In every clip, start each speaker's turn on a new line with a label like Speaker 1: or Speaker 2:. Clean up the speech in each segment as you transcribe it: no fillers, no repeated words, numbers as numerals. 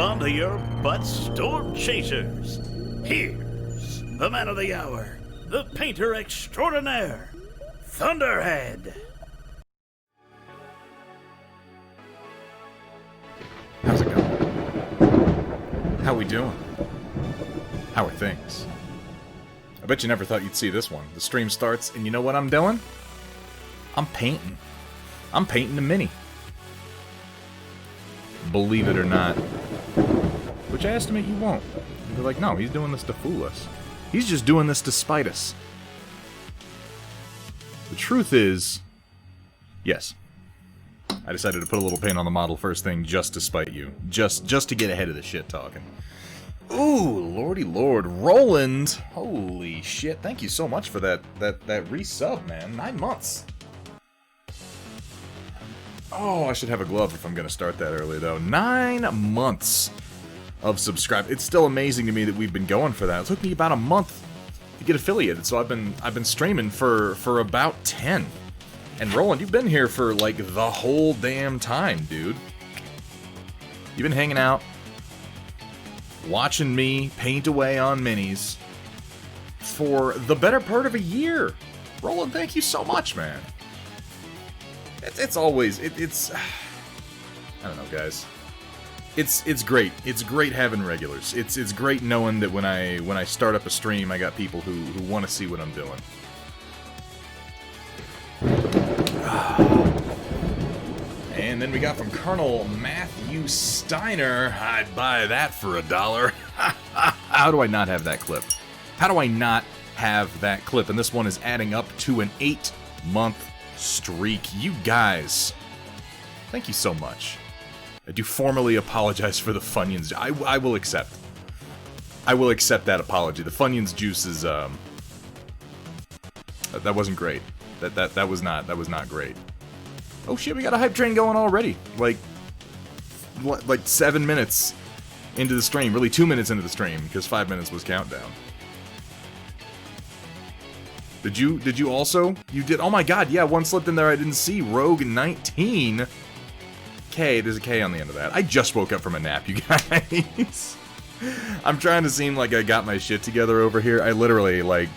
Speaker 1: on to your butt, storm chasers. Here's the man of the hour, the painter extraordinaire, Thunderhead.
Speaker 2: How's it going? How we doing? How are things? I bet you never thought you'd see this one. The stream starts, and you know what I'm doing? I'm painting. I'm painting a mini. Believe it or not. Which I estimate you won't. You're like, no, he's doing this to fool us. He's just doing this to spite us. The truth is, yes. I decided to put a little paint on the model first thing just to spite you. Just to get ahead of the shit talking. Ooh, lordy lord. Roland! Holy shit, thank you so much for that resub, man. 9 months. Oh, I should have a glove if I'm going to start that early, though. 9 months of subscribe. It's still amazing to me that we've been going for that. It took me about a month to get affiliated, so I've been streaming for about 10. And Roland, you've been here for, like, the whole damn time, dude. You've been hanging out, watching me paint away on minis for the better part of a year. Roland, thank you so much, man. It's always, it's, I don't know, guys. It's great. It's great having regulars. It's great knowing that when I start up a stream, I got people who want to see what I'm doing. And then we got from Colonel Matthew Steiner. I'd buy that for $1. How do I not have that clip? How do I not have that clip? And this one is adding up to an 8-month streak. You guys, thank you so much. I do formally apologize for the Funyuns. I will accept. I will accept that apology. The Funyuns juice is that wasn't great. That was not great. Oh shit, we got a hype train going already. Like 7 minutes into the stream. Really 2 minutes into the stream, because 5 minutes was countdown. Did you also? You did? Oh my god, yeah, one slipped in there I didn't see. Rogue 19. K, there's a K on the end of that. I just woke up from a nap, you guys. I'm trying to seem like I got my shit together over here. I literally, like,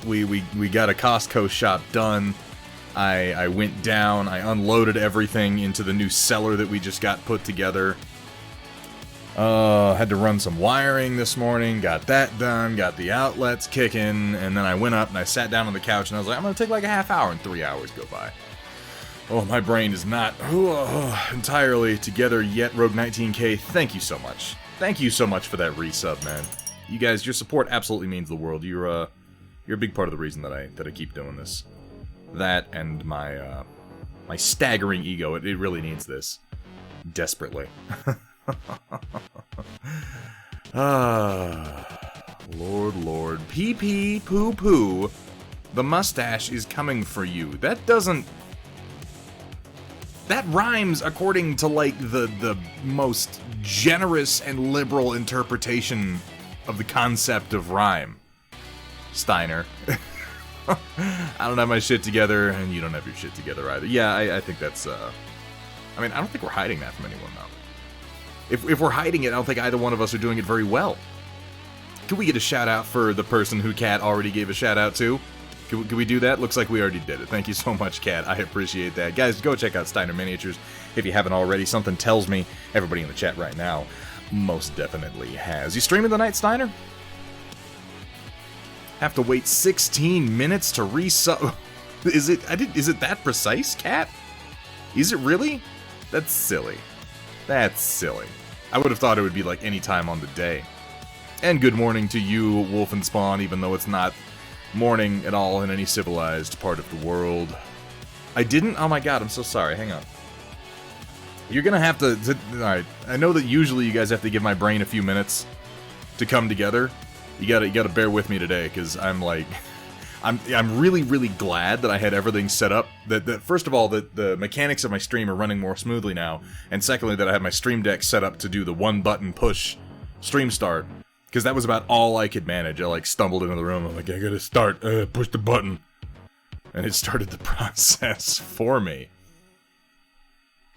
Speaker 2: we got a Costco shop done. I went down, I unloaded everything into the new cellar that we just got put together. Had to run some wiring this morning, got that done, got the outlets kicking, and then I went up and I sat down on the couch and I was like, I'm gonna take like a half hour, and 3 hours go by. Oh, my brain is not entirely together yet. Rogue 19K, thank you so much. Thank you so much for that resub, man. You guys, your support absolutely means the world. You're a big part of the reason that I keep doing this. That and my my staggering ego, it really needs this desperately. Lord. Pee poo poo. The mustache is coming for you. That rhymes according to, like, the most generous and liberal interpretation of the concept of rhyme. Steiner. I don't have my shit together, and you don't have your shit together either. Yeah, I think that's, I mean, I don't think we're hiding that from anyone, though. If we're hiding it, I don't think either one of us are doing it very well. Can we get a shout-out for the person who Kat already gave a shout-out to? Can we do that? Looks like we already did it. Thank you so much, Kat. I appreciate that. Guys, go check out Steiner Miniatures if you haven't already. Something tells me everybody in the chat right now most definitely has. You streaming tonight, Steiner? Have to wait 16 minutes to resub. Is it that precise, Kat? Is it really? That's silly. That's silly. I would have thought it would be like any time on the day. And good morning to you, Wolfenspawn, even though it's not morning at all in any civilized part of the world. I didn't? Oh my god, I'm so sorry. Hang on. You're gonna have to alright, I know that usually you guys have to give my brain a few minutes to come together. You gotta bear with me today, because I'm like, I'm really glad that I had everything set up. That first of all, that the mechanics of my stream are running more smoothly now, and secondly, that I have my stream deck set up to do the one button push stream start, because that was about all I could manage. I like stumbled into the room. I'm like, I gotta start, push the button, and it started the process for me.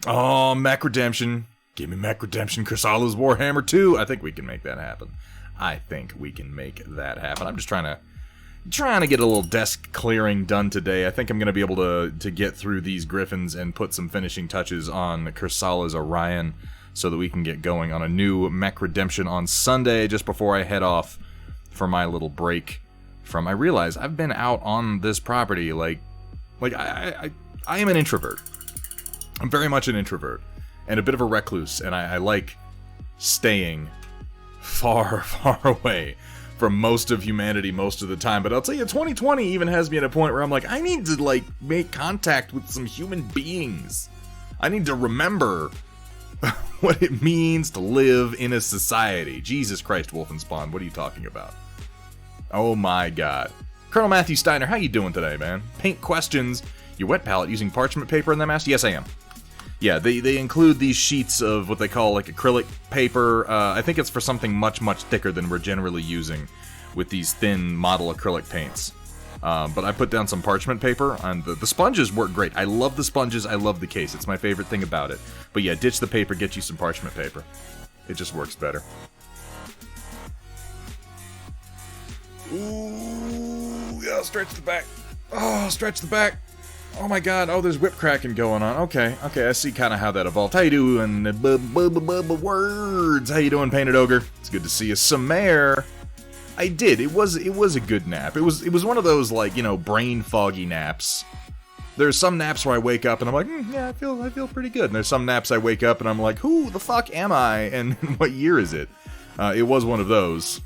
Speaker 2: Oh, Mac Redemption, Give me Mech Redemption, Kursala's Warhammer 2. I think we can make that happen. I'm just trying to get a little desk clearing done today. I think I'm going to be able to get through these Griffins and put some finishing touches on Kursala's Orion so that we can get going on a new Mech Redemption on Sunday just before I head off for my little break from... I realize I've been out on this property, I am an introvert. I'm very much an introvert and a bit of a recluse, and I like staying far, far away from most of humanity most of the time. But I'll tell you, 2020 even has me at a point where I'm like, I need to, make contact with some human beings. I need to remember what it means to live in a society. Jesus Christ, Wolfenspawn, what are you talking about? Oh my god. Colonel Matthew Steiner, how you doing today, man? Paint questions. Your wet palette using parchment paper in that mask? Yes, I am. Yeah, they include these sheets of what they call acrylic paper. I think it's for something much, much thicker than we're generally using with these thin model acrylic paints. But I put down some parchment paper, and the sponges work great. I love the sponges, I love the case. It's my favorite thing about it. But yeah, ditch the paper, get you some parchment paper. It just works better. Ooh, yeah, stretch the back. Oh, stretch the back. Oh my god, oh, there's whip cracking going on. Okay, I see kind of how that evolved. How you doing? Words. How you doing, Painted Ogre? It's good to see you. Some air. I did. It was a good nap. It was one of those, brain foggy naps. There's some naps where I wake up and I'm like, yeah, I feel pretty good. And there's some naps I wake up and I'm like, who the fuck am I? And what year is it? It was one of those.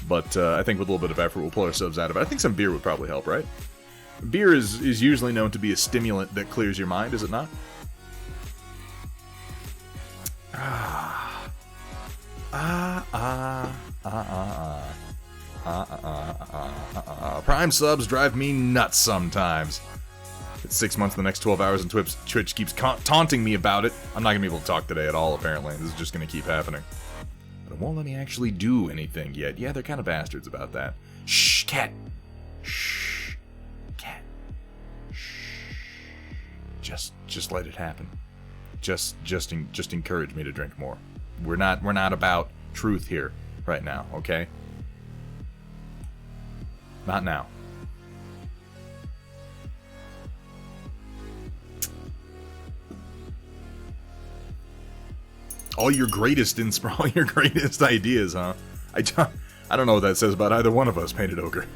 Speaker 2: But I think with a little bit of effort, we'll pull ourselves out of it. I think some beer would probably help, right? Beer is usually known to be a stimulant that clears your mind, is it not? Prime subs drive me nuts sometimes. It's 6 months, the next 12 hours, and Twitch keeps taunting me about it. I'm not going to be able to talk today at all, apparently. This is just going to keep happening. But it won't let me actually do anything yet. Yeah, they're kind of bastards about that. Shh, cat. Shh, cat. Shh. Just let it happen. Just encourage me to drink more. We're not about truth here right now, okay? Not now. All your greatest ideas, huh? I don't know what that says about either one of us, Painted Ogre.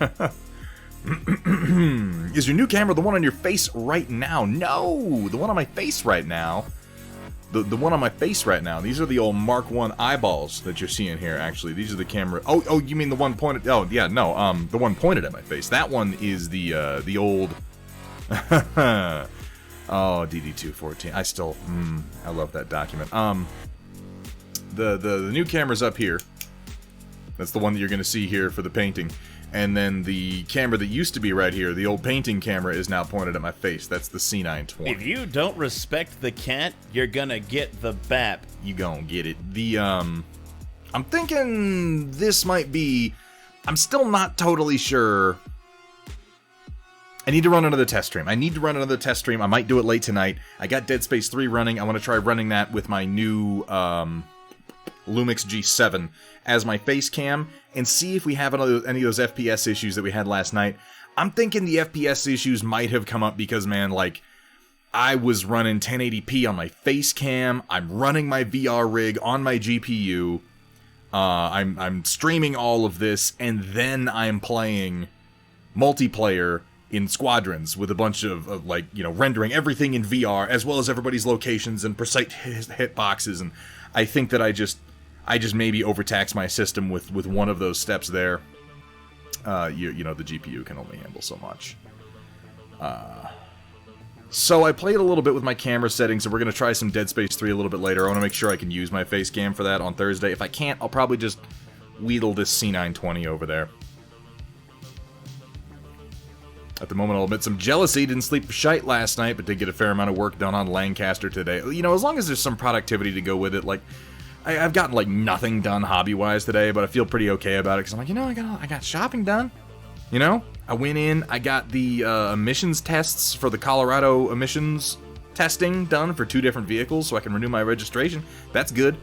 Speaker 2: Is your new camera the one on your face right now? No! The one on my face right now. The one on my face right now. These are the old Mark 1 eyeballs that you're seeing here, actually. These are the camera... Oh, you mean the one pointed... Oh, yeah, no, the one pointed at my face. That one is the old... Oh, DD214. I still... I love that document. The new camera's up here. That's the one that you're going to see here for the painting. And then the camera that used to be right here, the old painting camera, is now pointed at my face. That's the C920.
Speaker 1: If you don't respect the cat, you're gonna get the BAP.
Speaker 2: You gonna get it. I'm thinking this might be... I'm still not totally sure. I need to run another test stream. I might do it late tonight. I got Dead Space 3 running. I want to try running that with my new Lumix G7 as my face cam and see if we have any of those FPS issues that we had last night. I'm thinking the FPS issues might have come up because, man, I was running 1080p on my face cam. I'm running my VR rig on my GPU. I'm streaming all of this, and then I'm playing multiplayer in squadrons with a bunch of rendering everything in VR as well as everybody's locations and precise hitboxes. And I think that I just maybe overtax my system with one of those steps there. The GPU can only handle so much. So I played a little bit with my camera settings, and we're going to try some Dead Space 3 a little bit later. I want to make sure I can use my face cam for that on Thursday. If I can't, I'll probably just wheedle this C920 over there. At the moment, I'll admit some jealousy. Didn't sleep for shite last night, but did get a fair amount of work done on Lancaster today. As long as there's some productivity to go with it, I've gotten, nothing done hobby-wise today, but I feel pretty okay about it, because I'm I got shopping done. I went in, I got the emissions tests for the Colorado emissions testing done for 2 different vehicles so I can renew my registration. That's good.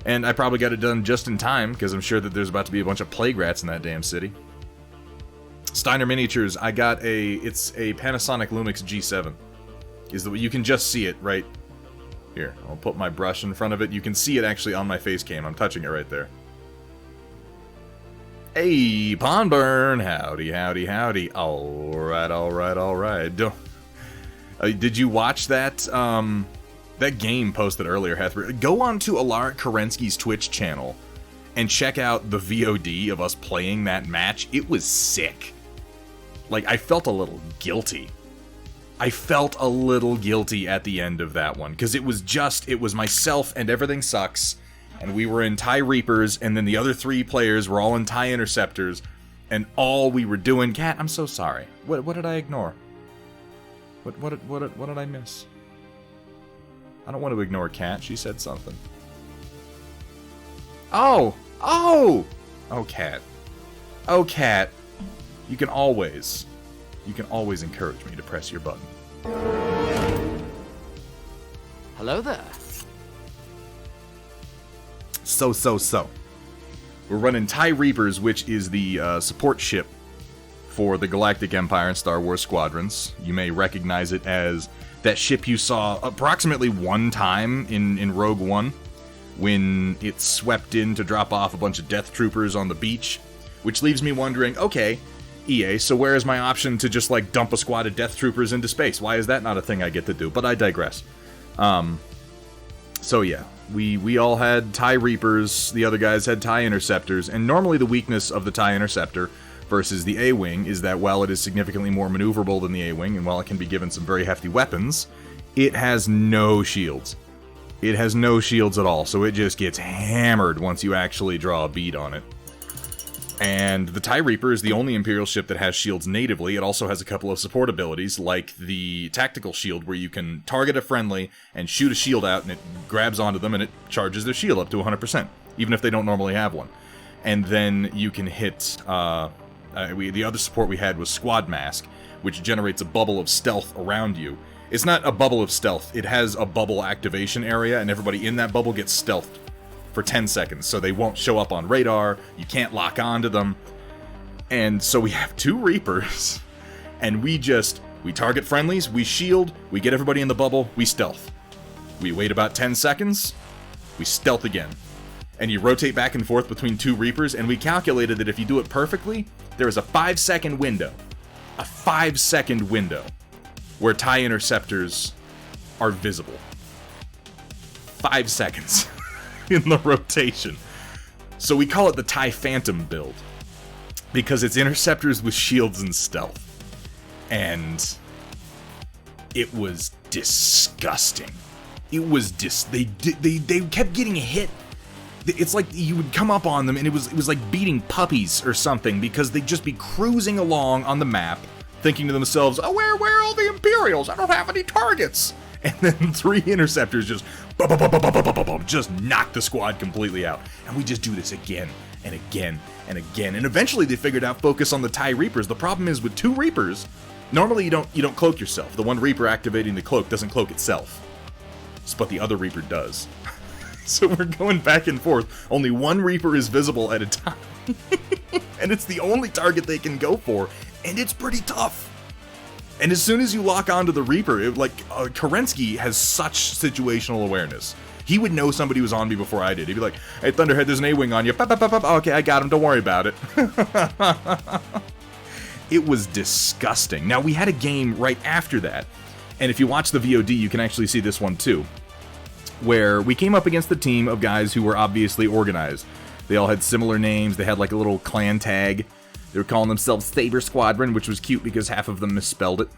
Speaker 2: And I probably got it done just in time, because I'm sure that there's about to be a bunch of plague rats in that damn city. Steiner Miniatures, I got it's a Panasonic Lumix G7. You can just see it right here. I'll put my brush in front of it. You can see it actually on my face cam. I'm touching it right there. Hey, Pondburn! Howdy, howdy, howdy. Alright, alright, alright. Did you watch that, that game posted earlier, Hathaway? Go on to Alaric Kerensky's Twitch channel and check out the VOD of us playing that match. It was sick. Like, I felt a little guilty. I felt a little guilty at the end of that one, because it was myself and Everything Sucks, and we were in TIE Reapers, and then the other 3 players were all in TIE Interceptors, and all we were doing... Cat, I'm so sorry. What did I ignore? What did I miss? I don't want to ignore Cat. She said something. Oh! Oh! Oh, Cat. Oh, Cat. You can always encourage me to press your button.
Speaker 3: Hello there.
Speaker 2: So. We're running TIE Reapers, which is the support ship for the Galactic Empire and Star Wars Squadrons. You may recognize it as that ship you saw approximately 1 time in Rogue One, when it swept in to drop off a bunch of Death Troopers on the beach, which leaves me wondering, okay, EA, so where is my option to just, like, dump a squad of Death Troopers into space? Why is that not a thing I get to do? But I digress. So yeah, we all had TIE Reapers, the other guys had TIE Interceptors, and normally the weakness of the TIE Interceptor versus the A-Wing is that while it is significantly more maneuverable than the A-Wing, and while it can be given some very hefty weapons, it has no shields. It has no shields at all, so it just gets hammered once you actually draw a bead on it. And the TIE Reaper is the only Imperial ship that has shields natively. It also has a couple of support abilities, like the Tactical Shield, where you can target a friendly and shoot a shield out, and it grabs onto them, and it charges their shield up to 100%, even if they don't normally have one. And then you can hit... the other support we had was Squad Mask, which generates a bubble of stealth around you. It's not a bubble of stealth, it has a bubble activation area, and everybody in that bubble gets stealthed for 10 seconds, so they won't show up on radar, you can't lock onto them. And so we have 2 Reapers, and we target friendlies, we shield, we get everybody in the bubble, we stealth. We wait about 10 seconds, we stealth again. And you rotate back and forth between 2 Reapers, and we calculated that if you do it perfectly, there is a 5-second window. A 5-second window where TIE Interceptors are visible. 5 seconds in the rotation. So we call it the TIE Phantom build, because it's Interceptors with shields and stealth. And it was disgusting. It was they kept getting hit. It's like you would come up on them and it was like beating puppies or something, because they'd just be cruising along on the map thinking to themselves, oh, where are all the Imperials? I don't have any targets. And then 3 Interceptors just knock the squad completely out. And we just do this again and again and again. And eventually they figured out focus on the TIE Reapers. The problem is with 2 Reapers, normally you don't cloak yourself. The one Reaper activating the cloak doesn't cloak itself. But the other Reaper does. So we're going back and forth. Only 1 Reaper is visible at a time. And it's the only target they can go for. And it's pretty tough. And as soon as you lock onto the Reaper, Kerensky has such situational awareness. He would know somebody was on me before I did. He'd be like, hey, Thunderhead, there's an A-Wing on you. Okay, I got him. Don't worry about it. It was disgusting. Now, we had a game right after that. And if you watch the VOD, you can actually see this one too, where we came up against the team of guys who were obviously organized. They all had similar names. They had like a little clan tag. They were calling themselves Saber Squadron, which was cute because half of them misspelled it.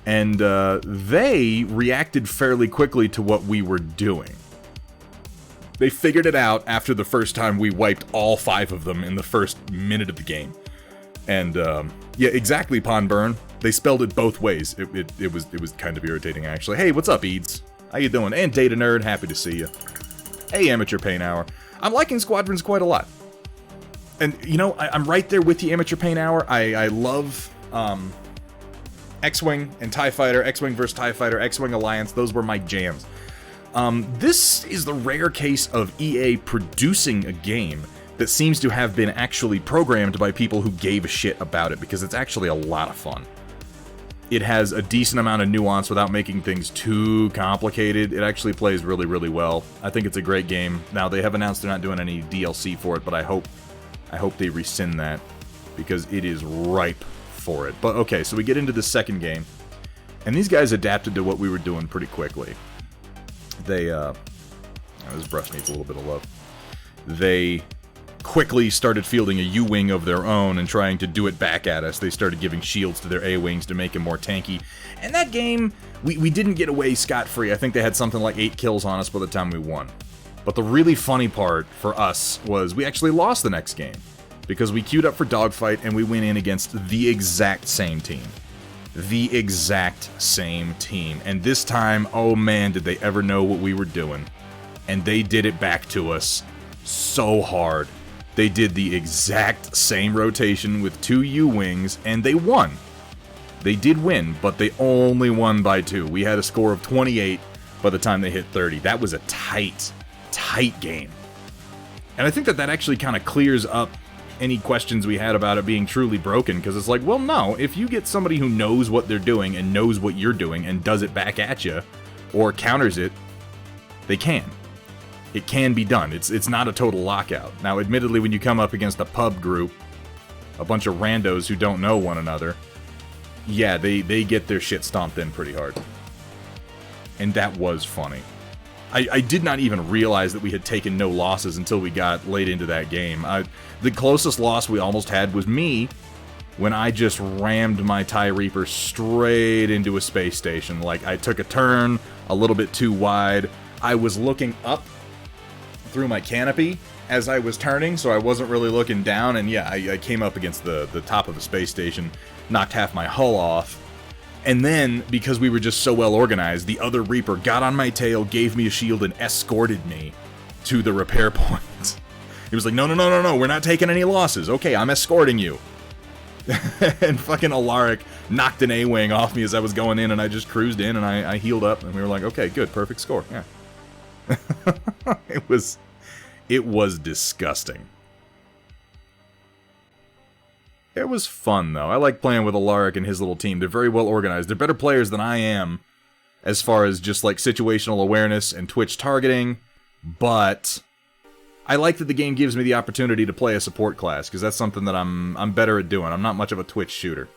Speaker 2: And they reacted fairly quickly to what we were doing. They figured it out after the first time we wiped all 5 of them in the first minute of the game. And yeah, exactly, Pondburn. They spelled it both ways. It was kind of irritating, actually. Hey, what's up, Eads? How you doing? And Data Nerd, happy to see you. Hey, Amateur Pain Hour. I'm liking Squadrons quite a lot. And, you know, I'm right there with you, Amateur Pain Hour. I love X-Wing and TIE Fighter, X-Wing versus TIE Fighter, X-Wing Alliance, those were my jams. This is the rare case of EA producing a game that seems to have been actually programmed by people who gave a shit about it, because it's actually a lot of fun. It has a decent amount of nuance without making things too complicated. It actually plays really, really well. I think it's a great game. Now, they have announced they're not doing any DLC for it, but I hope they rescind that, because it is ripe for it. But okay, so we get into the second game, and these guys adapted to what we were doing pretty quickly. They, this brush needs a little bit of love. They quickly started fielding a U-Wing of their own and trying to do it back at us. They started giving shields to their A-Wings to make them more tanky. And that game, we didn't get away scot-free. I think they had something like 8 kills on us by the time we won. But the really funny part for us was we actually lost the next game, because we queued up for dogfight and we went in against the exact same team. The exact same team. And this time, oh man, did they ever know what we were doing. And they did it back to us so hard. They did the exact same rotation with 2 U-Wings, and they won. They did win, but they only won by 2. We had a score of 28 by the time they hit 30. That was a tight game. And I think that actually kind of clears up any questions we had about it being truly broken, because it's like, well, no, if you get somebody who knows what they're doing and knows what you're doing and does it back at you, or counters it, they can. It can be done. It's not a total lockout. Now, admittedly, when you come up against a pub group, a bunch of randos who don't know one another, yeah, they get their shit stomped in pretty hard. And that was funny. I did not even realize that we had taken no losses until we got late into that game. The closest loss we almost had was me, when I just rammed my TIE Reaper straight into a space station. Like, I took a turn a little bit too wide. I was looking up through my canopy as I was turning, so I wasn't really looking down, and yeah, I came up against the top of the space station, knocked half my hull off, and then, because we were just so well organized, the other Reaper got on my tail, gave me a shield, and escorted me to the repair point. He was like, no, we're not taking any losses. Okay, I'm escorting you. And fucking Alaric knocked an A-Wing off me as I was going in, and I just cruised in, and I healed up, and we were like, okay, good, perfect score, yeah. It was disgusting. It was fun, though. I like playing with Alaric and his little team. They're very well organized. They're better players than I am, as far as just, like, situational awareness and Twitch targeting, but I like that the game gives me the opportunity to play a support class, because that's something that I'm better at doing. I'm not much of a Twitch shooter.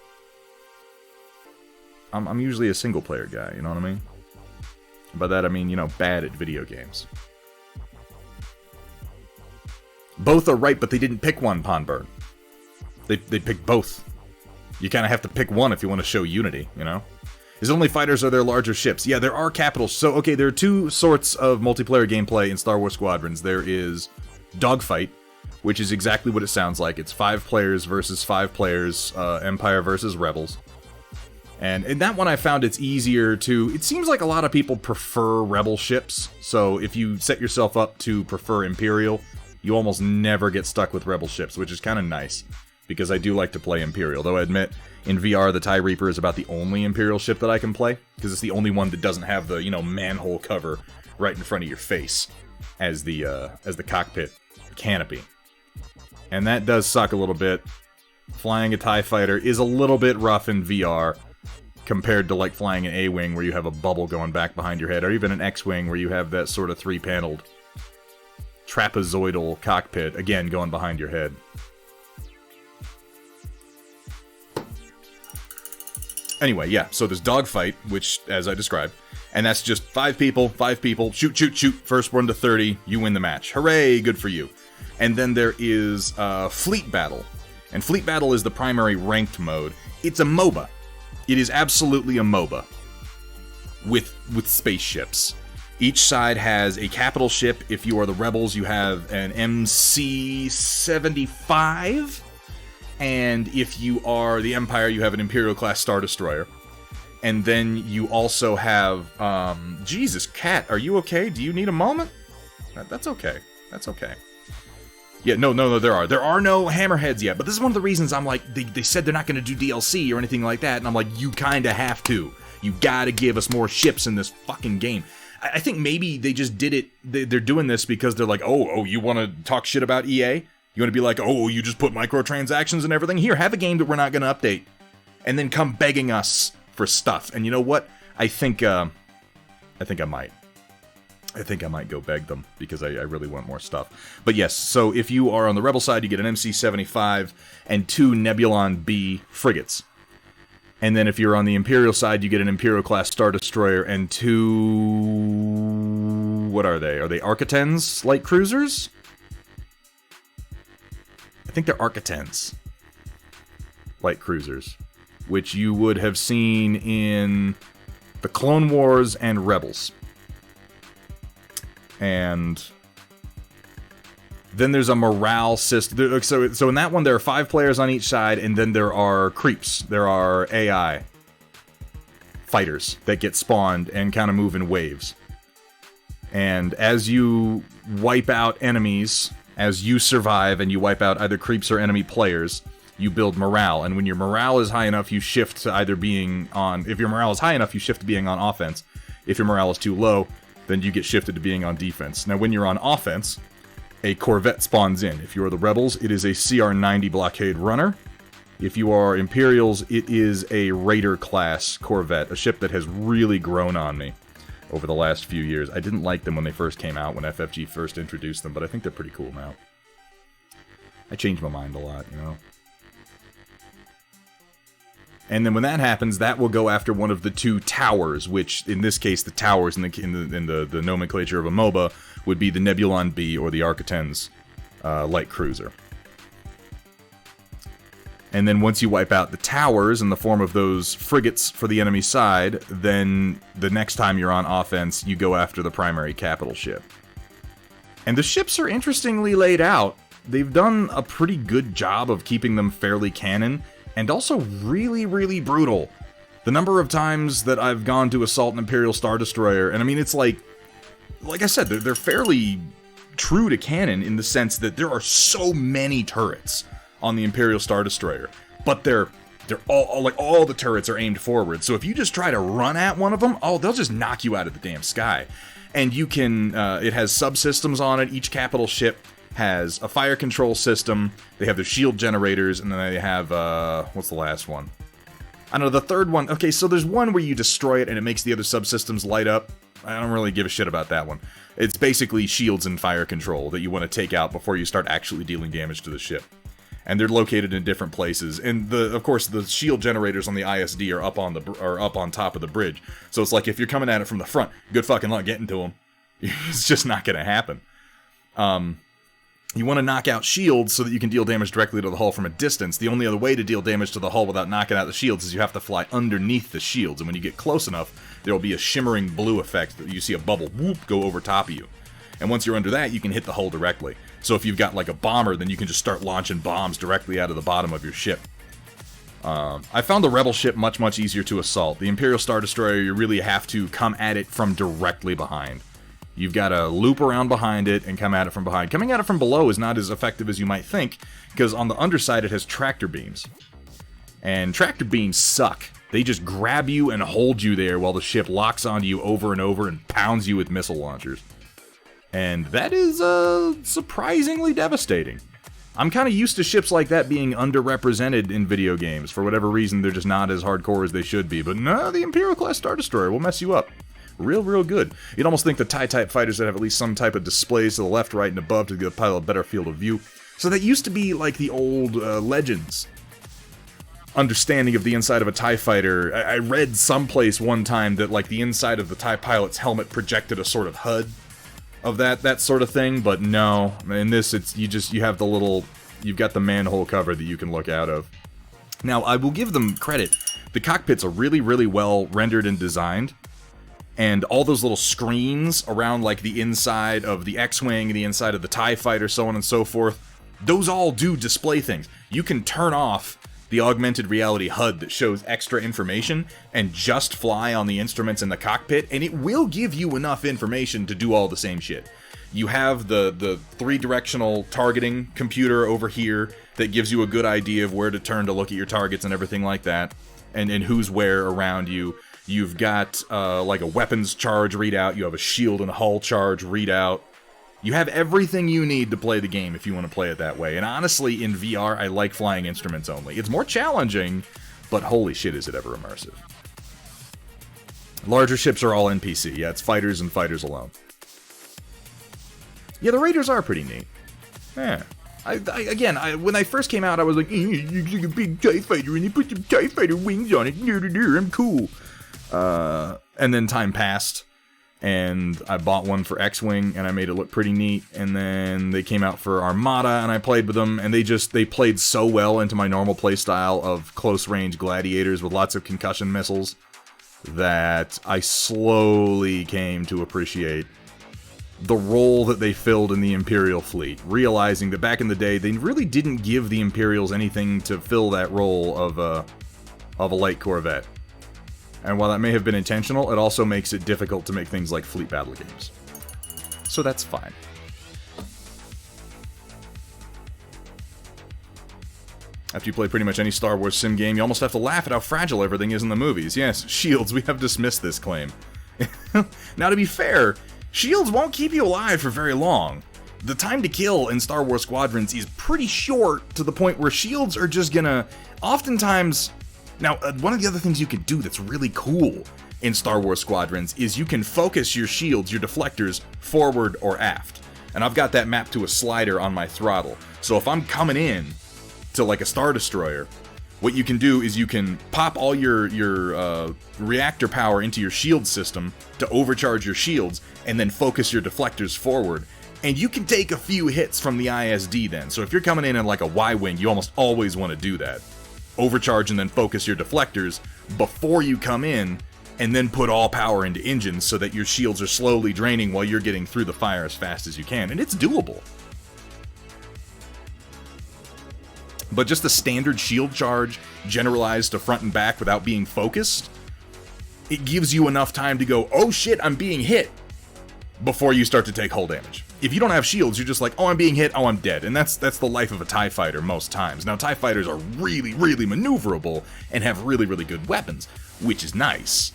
Speaker 2: I'm usually a single-player guy, you know what I mean? By that I mean, you know, bad at video games. Both are right, but they didn't pick one, Pondbird. They picked both. You kind of have to pick one if you want to show unity, you know? His only fighters are their larger ships. Yeah, there are capitals. So, okay, there are 2 sorts of multiplayer gameplay in Star Wars Squadrons. There is Dogfight, which is exactly what it sounds like. It's 5 players versus 5 players, Empire versus Rebels. And in that one I found it's easier to... It seems like a lot of people prefer Rebel ships, so if you set yourself up to prefer Imperial, you almost never get stuck with Rebel ships, which is kind of nice, because I do like to play Imperial. Though I admit, in VR, the TIE Reaper is about the only Imperial ship that I can play, because it's the only one that doesn't have the, you know, manhole cover right in front of your face as the cockpit canopy. And that does suck a little bit. Flying a TIE Fighter is a little bit rough in VR, compared to, like, flying an A-Wing where you have a bubble going back behind your head, or even an X-Wing where you have that sort of 3-paneled trapezoidal cockpit, again, going behind your head. Anyway, yeah, so there's Dogfight, which, as I described, and that's just 5 people, shoot, first one to 30, you win the match. Hooray, good for you. And then there is Fleet Battle, and Fleet Battle is the primary ranked mode. It's a MOBA. It is absolutely a MOBA with spaceships. Each side has a capital ship. If you are the Rebels, you have an MC-75. And if you are the Empire, you have an Imperial-class Star Destroyer. And then you also have... Jesus, Cat, are you okay? Do you need a moment? That's okay. That's okay. Yeah, no, there are. There are no hammerheads yet, but this is one of the reasons I'm like, they said they're not going to do DLC or anything like that, and I'm like, you kind of have to. You gotta give us more ships in this fucking game. I think maybe they just did it, they're doing this because they're like, oh, you want to talk shit about EA? You want to be like, oh, you just put microtransactions and everything? Here, have a game that we're not going to update. And then come begging us for stuff. And you know what? I think I might. I think I might go beg them, because I really want more stuff. But yes, so if you are on the Rebel side, you get an MC-75 and 2 Nebulon B frigates. And then if you're on the Imperial side, you get an Imperial-class Star Destroyer and 2... What are they? Are they Architens light cruisers? I think they're Architens light cruisers, which you would have seen in the Clone Wars and Rebels. And then there's a morale system. So in that one, there are 5 players on each side, and then there are creeps. There are AI fighters that get spawned and kind of move in waves. And as you wipe out enemies, as you survive and you wipe out either creeps or enemy players, you build morale. And when your morale is high enough, you shift to either being on... If your morale is high enough, you shift to being on offense. If your morale is too low, then you get shifted to being on defense. Now, when you're on offense, a Corvette spawns in. If you are the Rebels, it is a CR-90 blockade runner. If you are Imperials, it is a Raider-class Corvette, a ship that has really grown on me over the last few years. I didn't like them when they first came out, when FFG first introduced them, but I think they're pretty cool now. I changed my mind a lot, you know? And then when that happens, that will go after one of the 2 towers, which, in this case, the towers in the nomenclature of a MOBA would be the Nebulon B or the Architens light cruiser. And then once you wipe out the towers in the form of those frigates for the enemy side, then the next time you're on offense, you go after the primary capital ship. And the ships are interestingly laid out. They've done a pretty good job of keeping them fairly canon, and also really, really brutal. The number of times that I've gone to assault an Imperial Star Destroyer, and I mean, it's like I said, they're fairly true to canon in the sense that there are so many turrets on the Imperial Star Destroyer, but they're all the turrets are aimed forward. So if you just try to run at one of them, they'll just knock you out of the damn sky. And you can, it has subsystems on it. Each capital ship has a fire control system. They have their shield generators, and then they have, what's the last one? I don't know, the third one. Okay, so there's one where you destroy it and it makes the other subsystems light up. I don't really give a shit about that one. It's basically shields and fire control that you want to take out before you start actually dealing damage to the ship. And they're located in different places. And of course, the shield generators on the ISD are up on top of the bridge. So it's like if you're coming at it from the front, good fucking luck getting to them. It's just not going to happen. You want to knock out shields so that you can deal damage directly to the hull from a distance. The only other way to deal damage to the hull without knocking out the shields is you have to fly underneath the shields. And when you get close enough, there will be a shimmering blue effect that you see a bubble whoop go over top of you. And once you're under that, you can hit the hull directly. So if you've got like a bomber, then you can just start launching bombs directly out of the bottom of your ship. I found the Rebel ship much, much easier to assault. The Imperial Star Destroyer, you really have to come at it from directly behind. You've got to loop around behind it and come at it from behind. Coming at it from below is not as effective as you might think, because on the underside it has tractor beams. And tractor beams suck. They just grab you and hold you there while the ship locks onto you over and over and pounds you with missile launchers. And that is surprisingly devastating. I'm kind of used to ships like that being underrepresented in video games. For whatever reason, they're just not as hardcore as they should be. But no, the Imperial-class Star Destroyer will mess you up. Real good. You'd almost think the TIE-type fighters that have at least some type of displays to the left, right, and above to give the pilot a better field of view. So that used to be like the old Legends understanding of the inside of a TIE fighter. I read someplace one time that like the inside of the TIE pilot's helmet projected a sort of HUD of that sort of thing, but no. In this, it's you have the little, you've got the manhole cover that you can look out of. Now, I will give them credit. The cockpits are really, really well rendered and designed. And all those little screens around like the inside of the X-Wing, the inside of the TIE fighter, so on and so forth, those all do display things. You can turn off the augmented reality HUD that shows extra information, and just fly on the instruments in the cockpit, and it will give you enough information to do all the same shit. You have the 3-directional targeting computer over here that gives you a good idea of where to turn to look at your targets and everything like that, and who's where around you. You've got like a weapons charge readout, you have a shield and hull charge readout. You have everything you need to play the game if you want to play it that way. And honestly, in VR, I like flying instruments only. It's more challenging, but holy shit is it ever immersive. Larger ships are all NPC. Yeah, it's fighters and fighters alone. Yeah, the Raiders are pretty neat. Yeah. When I first came out, I was like, you're like a big TIE fighter, and they put some TIE fighter wings on it. I'm cool. And then time passed, and I bought one for X-Wing, and I made it look pretty neat, and then they came out for Armada, and I played with them, and they played so well into my normal playstyle of close-range gladiators with lots of concussion missiles that I slowly came to appreciate the role that they filled in the Imperial fleet, realizing that back in the day, they really didn't give the Imperials anything to fill that role of a light corvette. And while that may have been intentional, it also makes it difficult to make things like fleet battle games. So that's fine. After you play pretty much any Star Wars sim game, you almost have to laugh at how fragile everything is in the movies. Yes, shields, we have dismissed this claim. Now, to be fair, shields won't keep you alive for very long. The time to kill in Star Wars Squadrons is pretty short, to the point where shields are just gonna... Oftentimes... Now, one of the other things you can do that's really cool in Star Wars Squadrons is you can focus your shields, your deflectors, forward or aft. And I've got that mapped to a slider on my throttle. So if I'm coming in to like a Star Destroyer, what you can do is you can pop all your reactor power into your shield system to overcharge your shields, and then focus your deflectors forward. And you can take a few hits from the ISD then. So if you're coming in like a Y-Wing, you almost always want to do that. Overcharge and then focus your deflectors before you come in, and then put all power into engines so that your shields are slowly draining while you're getting through the fire as fast as you can. And it's doable. But just the standard shield charge, generalized to front and back without being focused, it gives you enough time to go, oh shit, I'm being hit, before you start to take hull damage. If you don't have shields, you're just like, oh, I'm being hit, oh, I'm dead. And that's the life of a TIE fighter most times. Now, TIE fighters are really, really maneuverable and have really, really good weapons, which is nice.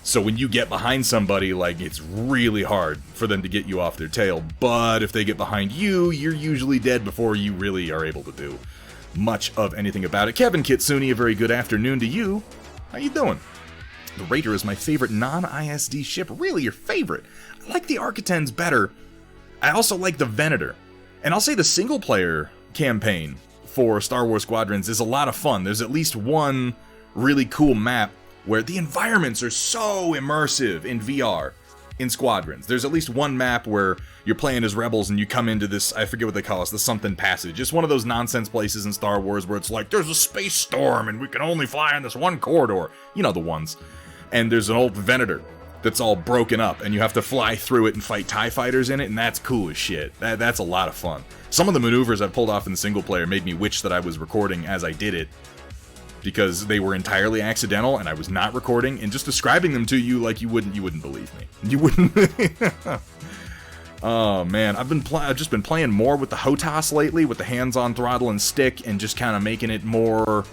Speaker 2: So when you get behind somebody, like, it's really hard for them to get you off their tail. But if they get behind you, you're usually dead before you really are able to do much of anything about it. Kevin Kitsune, a very good afternoon to you. How you doing? The Raider is my favorite non-ISD ship. Really, your favorite? I like the Architens better. I also like the Venator. And I'll say the single-player campaign for Star Wars Squadrons is a lot of fun. There's at least one really cool map where the environments are so immersive in VR in Squadrons. There's at least one map where you're playing as rebels and you come into this, I forget what they call it, the something passage. It's one of those nonsense places in Star Wars where it's like, there's a space storm and we can only fly on this one corridor. You know the ones. And there's an old Venator that's all broken up, and you have to fly through it and fight TIE fighters in it, and that's cool as shit. That's a lot of fun. Some of the maneuvers I pulled off in the single player made me wish that I was recording as I did it, because they were entirely accidental, and I was not recording, and just describing them to you like you wouldn't believe me. You wouldn't. Oh man, I've just been playing more with the HOTAS lately, with the hands-on throttle and stick, and just kind of making it more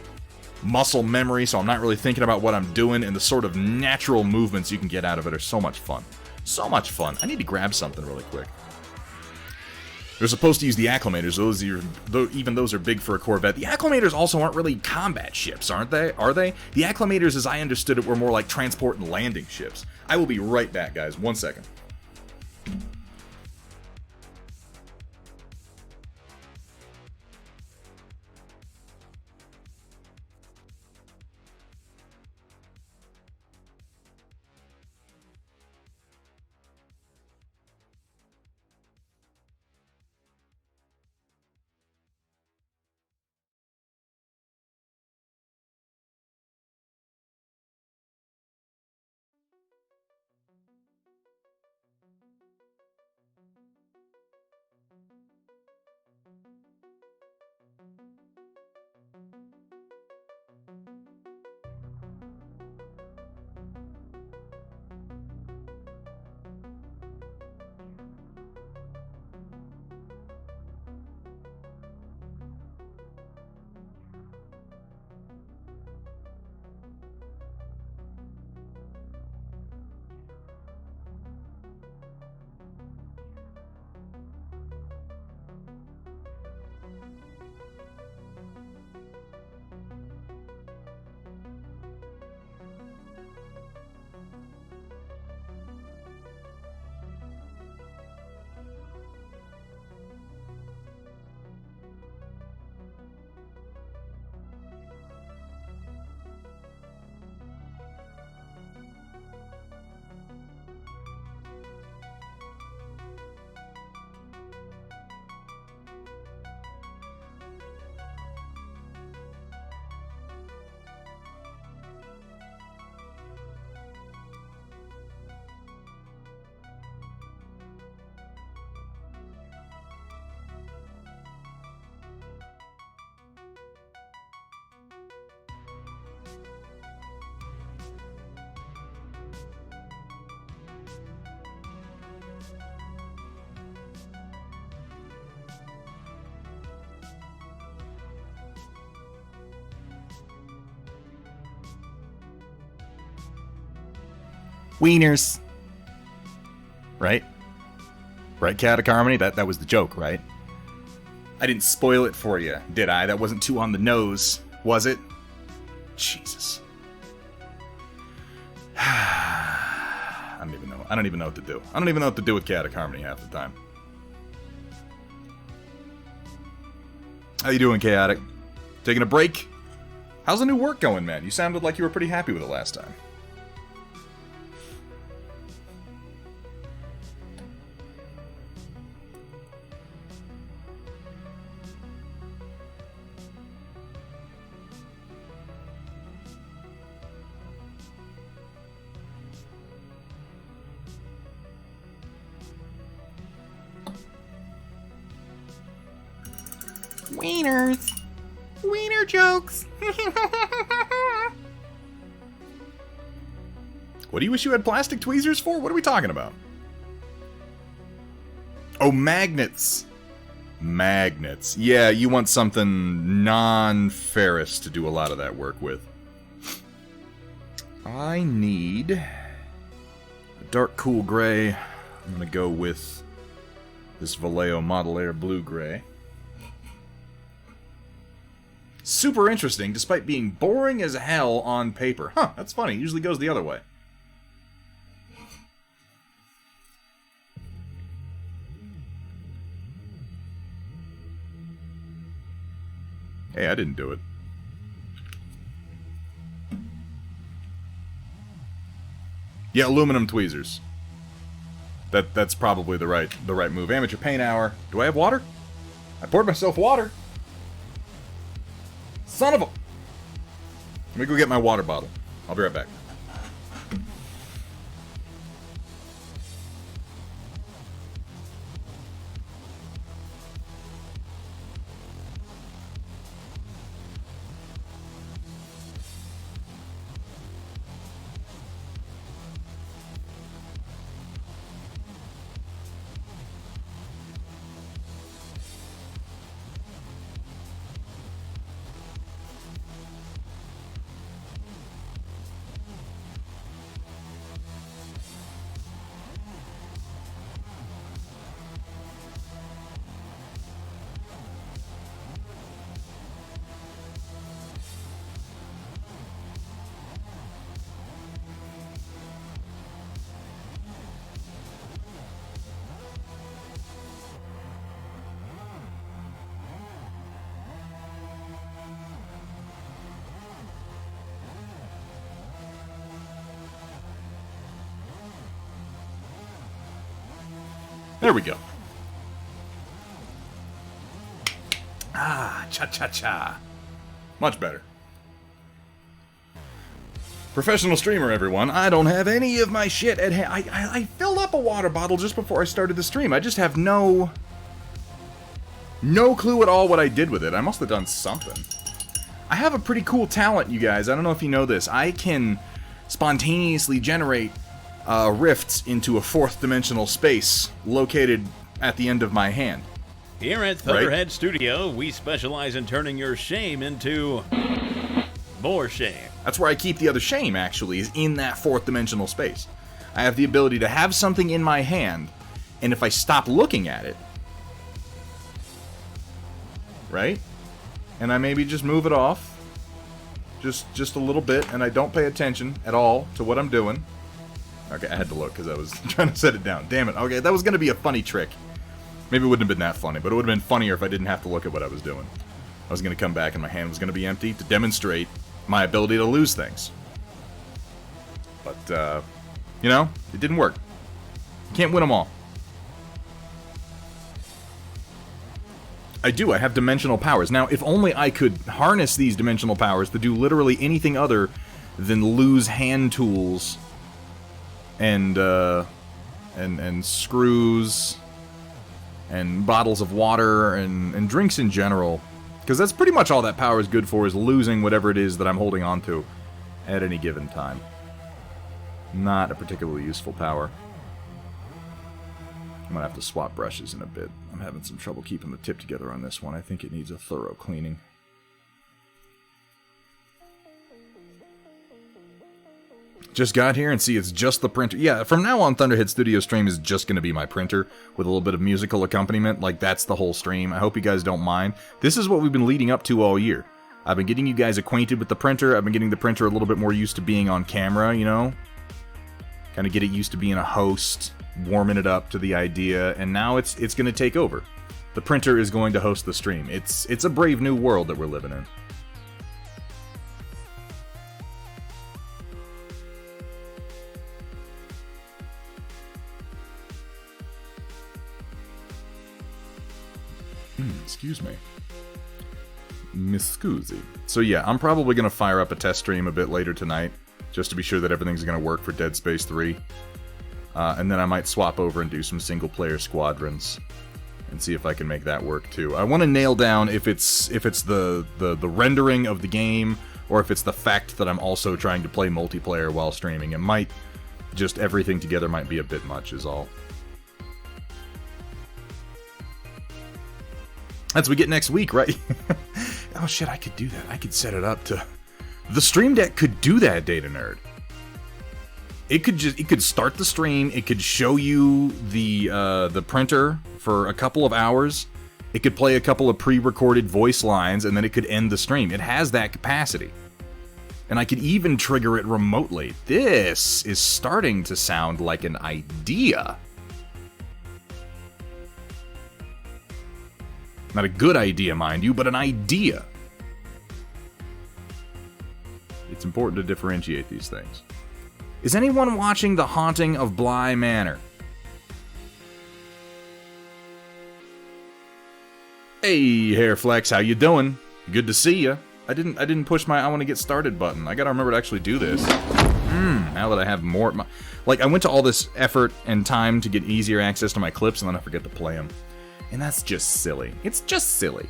Speaker 2: muscle memory, so I'm not really thinking about what I'm doing, and the sort of natural movements you can get out of it are so much fun. So much fun. I need to grab something really quick. They're supposed to use the acclimators. Even those are big for a Corvette. The acclimators also aren't really combat ships, aren't they? Are they? The acclimators, as I understood it, were more like transport and landing ships. I will be right back, guys. 1 second. Wieners. Right? Right, Cat of Harmony? That was the joke, right? I didn't spoil it for you, did I? That wasn't too on the nose, was it? Jesus. I don't even know. I don't even know what to do. I don't even know what to do with Cat of Harmony half the time. How you doing, Chaotic? Taking a break? How's the new work going, man? You sounded like you were pretty happy with it last time.
Speaker 4: Wieners. Wiener jokes.
Speaker 2: What do you wish you had plastic tweezers for? What are we talking about? Oh, magnets. Magnets. Yeah, you want something non-ferrous to do a lot of that work with. I need a dark cool gray. I'm going to go with this Vallejo Model Air blue gray. Super interesting, despite being boring as hell on paper. Huh, that's funny. It usually goes the other way. Hey, I didn't do it. Yeah, aluminum tweezers. That's probably the right move. Amateur paint hour. Do I have water? I poured myself water. Son of a... Let me go get my water bottle. I'll be right back. There we go. Ah, cha-cha-cha. Much better. Professional streamer, everyone. I don't have any of my shit at hand. I filled up a water bottle just before I started the stream. I just have no clue at all what I did with it. I must have done something. I have a pretty cool talent, you guys. I don't know if you know this. I can spontaneously generate rifts into a fourth dimensional space located at the end of my hand.
Speaker 1: Here at Thunderhead Studio, we specialize in turning your shame into more shame.
Speaker 2: That's where I keep the other shame, actually, is in that fourth dimensional space. I have the ability to have something in my hand, and if I stop looking at it, right? And I maybe just move it off, just a little bit, and I don't pay attention at all to what I'm doing. Okay, I had to look because I was trying to set it down. Damn it. Okay, that was going to be a funny trick. Maybe it wouldn't have been that funny, but it would have been funnier if I didn't have to look at what I was doing. I was going to come back and my hand was going to be empty to demonstrate my ability to lose things. But, you know, it didn't work. You can't win them all. I do. I have dimensional powers. Now, if only I could harness these dimensional powers to do literally anything other than lose hand tools and screws and bottles of water and drinks in general, because that's pretty much all that power is good for, is losing whatever it is that I'm holding on to. at any given time. Not a particularly useful power. I'm gonna have to swap brushes in a bit. I'm having some trouble keeping the tip together on this one. I think it needs a thorough cleaning. Just got here and see it's just the printer. Yeah, from now on, Thunderhead Studio Stream is just going to be my printer with a little bit of musical accompaniment. Like, that's the whole stream. I hope you guys don't mind. This is what we've been leading up to all year. I've been getting you guys acquainted with the printer. I've been getting the printer a little bit more used to being on camera, you know? Kind of get it used to being a host, warming it up to the idea, and now it's going to take over. The printer is going to host the stream. It's a brave new world that we're living in. Excuse me. Miss Scusi. So yeah, I'm probably going to fire up a test stream a bit later tonight, just to be sure that everything's going to work for Dead Space 3. And then I might swap over and do some single-player squadrons, and see if I can make that work too. I want to nail down if it's the rendering of the game, or if it's the fact that I'm also trying to play multiplayer while streaming. It might, just everything together might be a bit much is all. That's what we get next week, right? Oh shit, I could do that. I could set it up to... The Stream Deck could do that, Data Nerd. It could start the stream, it could show you the printer for a couple of hours, it could play a couple of pre-recorded voice lines, and then it could end the stream. It has that capacity. And I could even trigger it remotely. This is starting to sound like an idea. Not a good idea, mind you, but an idea. It's important to differentiate these things. Is anyone watching The Haunting of Bly Manor? Hey, Hairflex, how you doing? Good to see ya. I didn't push my I want to get started button. I gotta remember to actually do this. Now that I have more... Like, I went to all this effort and time to get easier access to my clips, and then I forget to play them. And that's just silly. It's just silly.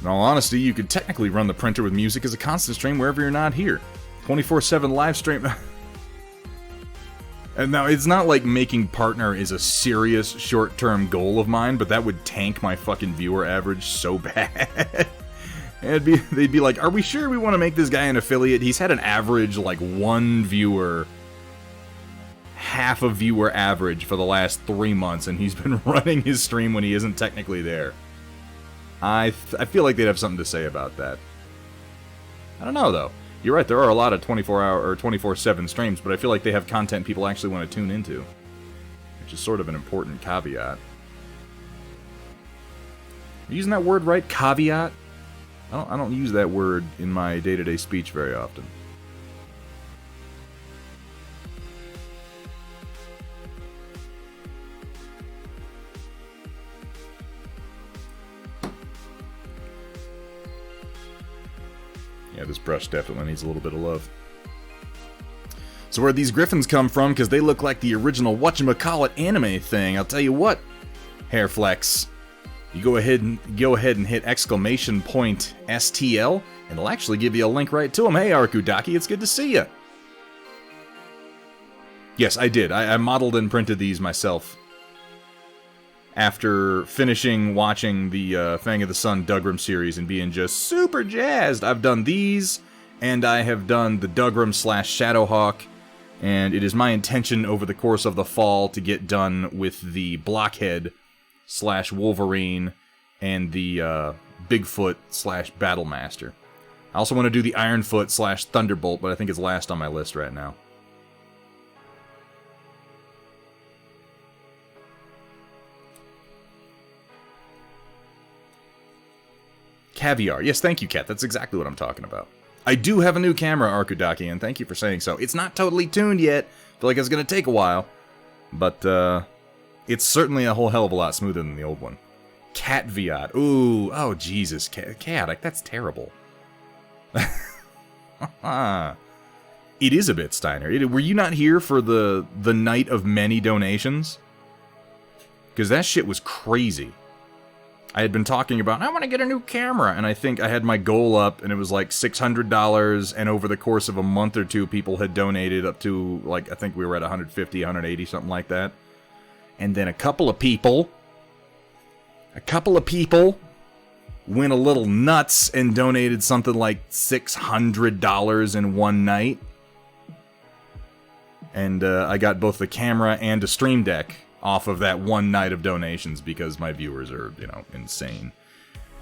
Speaker 2: In all honesty, you could technically run the printer with music as a constant stream wherever you're not here. 24/7 live stream... And now, it's not like making partner is a serious short-term goal of mine, but that would tank my fucking viewer average so bad. They'd be like, are we sure we want to make this guy an affiliate? He's had an average, like, one viewer, half a viewer average for the last 3 months, and he's been running his stream when he isn't technically there. I feel like they'd have something to say about that. I don't know, though. You're right, there are a lot of 24-hour or 24/7 streams, but I feel like they have content people actually want to tune into, which is sort of an important caveat. Are you using that word right? Caveat? I don't use that word in my day-to-day speech very often. Yeah, this brush definitely needs a little bit of love. So where'd these Griffins come from? Because they look like the original whatchamacallit anime thing. I'll tell you what, Hairflex. You go ahead and hit exclamation point STL, and it'll actually give you a link right to them. Hey, Arkudaki, it's good to see you. Yes, I did. I modeled and printed these myself. After finishing watching the Fang of the Sun Dougram series and being just super jazzed, I've done these, and I have done the Dougram / Shadowhawk, and it is my intention over the course of the fall to get done with the Blockhead / Wolverine and the Bigfoot / Battlemaster. I also want to do the Ironfoot / Thunderbolt, but I think it's last on my list right now. Caviar. Yes, thank you, Kat. That's exactly what I'm talking about. I do have a new camera, Arkudaki, and thank you for saying so. It's not totally tuned yet. I feel like it's going to take a while. But, it's certainly a whole hell of a lot smoother than the old one. Cat Viat. Ooh, oh, Jesus. Cat, that's terrible. It is a bit Steiner. Were you not here for the night of many donations? Because that shit was crazy. I had been talking about, I want to get a new camera, and I think I had my goal up, and it was like $600, and over the course of a month or two, people had donated up to, like, I think we were at 150, 180, something like that. And then a couple of people went a little nuts and donated something like $600 in one night. And I got both the camera and a Stream Deck off of that one night of donations because my viewers are, you know, insane.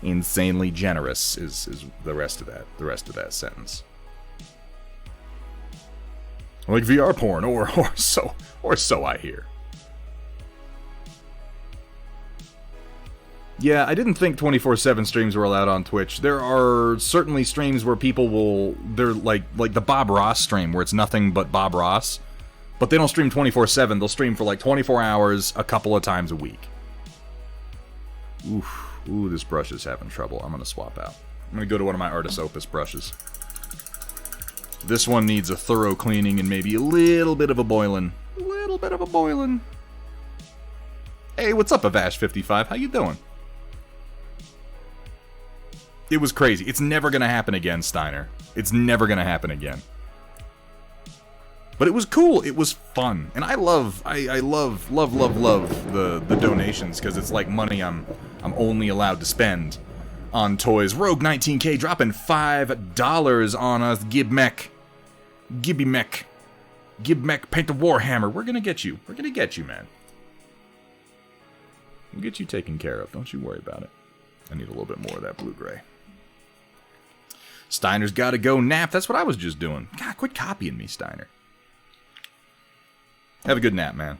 Speaker 2: Insanely generous is the rest of that sentence. Like VR porn, or so I hear. Yeah, I didn't think 24/7 streams were allowed on Twitch. There are certainly streams where people will, they're like the Bob Ross stream where it's nothing but Bob Ross. But they don't stream 24/7, they'll stream for like 24 hours a couple of times a week. Ooh, this brush is having trouble. I'm gonna swap out. I'm gonna go to one of my Artis Opus brushes. This one needs a thorough cleaning and maybe a little bit of a boiling. Hey, what's up, Avash55? How you doing? It was crazy. It's never gonna happen again, Steiner. It's never gonna happen again. But it was cool. It was fun, and I love the donations because it's like money I'm only allowed to spend on toys. Rogue 19K dropping $5 on us. Gibby Mech, paint the Warhammer. We're gonna get you. We're gonna get you, man. We'll get you taken care of. Don't you worry about it. I need a little bit more of that blue-gray. Steiner's gotta go nap. That's what I was just doing. God, quit copying me, Steiner. Have a good nap, man.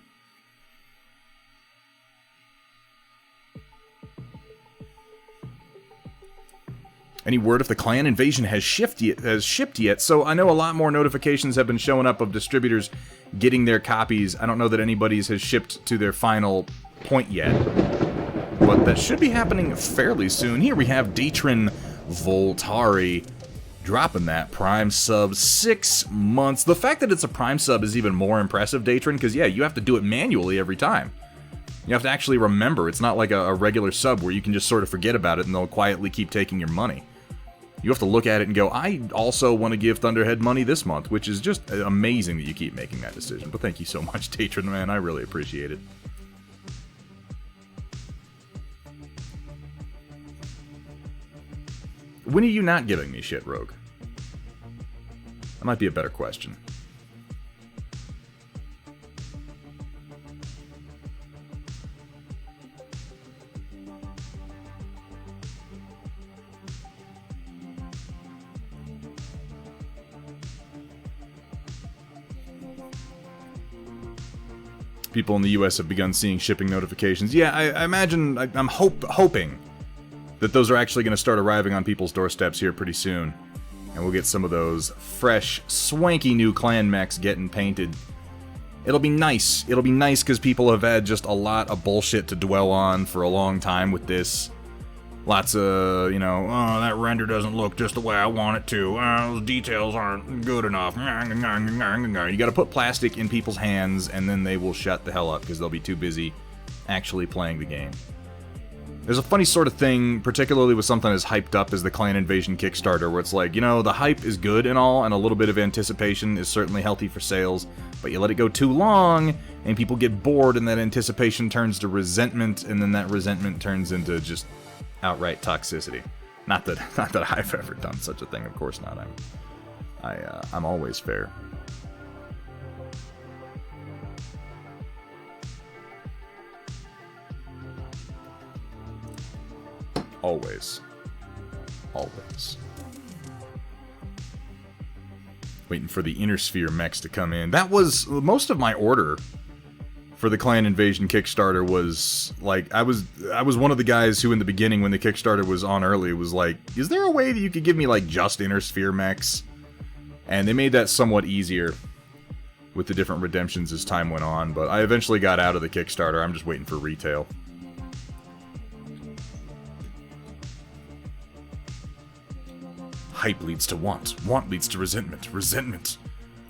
Speaker 2: Any word if the clan invasion has shipped yet? So I know a lot more notifications have been showing up of distributors getting their copies. I don't know that anybody's has shipped to their final point yet. But that should be happening fairly soon. Here we have Datron Voltari dropping that Prime sub 6 months. The fact that it's a Prime sub is even more impressive, Datron, because yeah, you have to do it manually every time. You have to actually remember. It's not like a regular sub where you can just sort of forget about it and they'll quietly keep taking your money. You have to look at it and go, I also want to give Thunderhead money this month, which is just amazing that you keep making that decision. But thank you so much, Datron, man. I really appreciate it. When are you not giving me shit, Rogue? That might be a better question. People in the US have begun seeing shipping notifications. Yeah, I imagine, I'm hoping that those are actually going to start arriving on people's doorsteps here pretty soon. And we'll get some of those fresh, swanky new clan mechs getting painted. It'll be nice. It'll be nice because people have had just a lot of bullshit to dwell on for a long time with this. Lots of, you know, oh, that render doesn't look just the way I want it to. Oh, those details aren't good enough. You gotta put plastic in people's hands and then they will shut the hell up because they'll be too busy actually playing the game. There's a funny sort of thing, particularly with something as hyped up as the Clan Invasion Kickstarter, where it's like, you know, the hype is good and all, and a little bit of anticipation is certainly healthy for sales, but you let it go too long, and people get bored, and that anticipation turns to resentment, and then that resentment turns into just outright toxicity. Not that I've ever done such a thing, of course not. I'm always fair. Always. Always. Waiting for the Inner Sphere mechs to come in. That was most of my order for the Clan Invasion Kickstarter was, like, I was one of the guys who in the beginning when the Kickstarter was on early was like, is there a way that you could give me, like, just Inner Sphere mechs? And they made that somewhat easier with the different redemptions as time went on, but I eventually got out of the Kickstarter. I'm just waiting for retail. Hype leads to want. Want leads to resentment. Resentment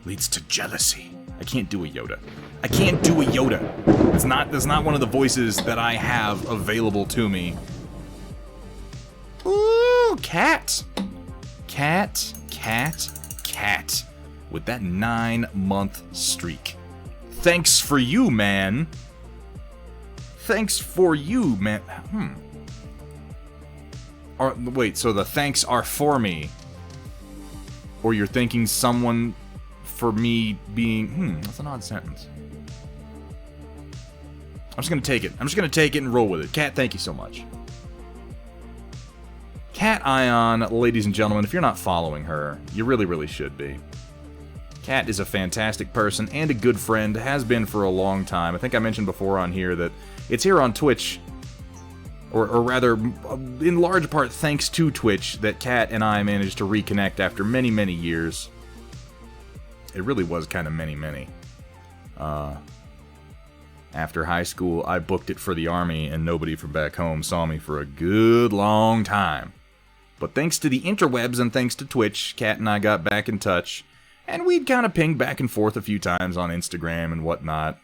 Speaker 2: leads to jealousy. I can't do a Yoda. I can't do a Yoda. That's not one of the voices that I have available to me. Ooh, cat. Cat. With that 9-month streak. Thanks for you, man. Thanks for you, man. Wait, so the thanks are for me. Or you're thanking someone for me being... that's an odd sentence. I'm just gonna take it. I'm just gonna take it and roll with it. Cat, thank you so much. Cat Ion, ladies and gentlemen, if you're not following her, you really, really should be. Cat is a fantastic person and a good friend, has been for a long time. I think I mentioned before on here that it's here on Twitch, or rather, in large part thanks to Twitch, that Cat and I managed to reconnect after many, many years. It really was kind of many. After high school, I booked it for the Army, and nobody from back home saw me for a good long time. But thanks to the interwebs and thanks to Twitch, Cat and I got back in touch, and we'd kind of pinged back and forth a few times on Instagram and whatnot.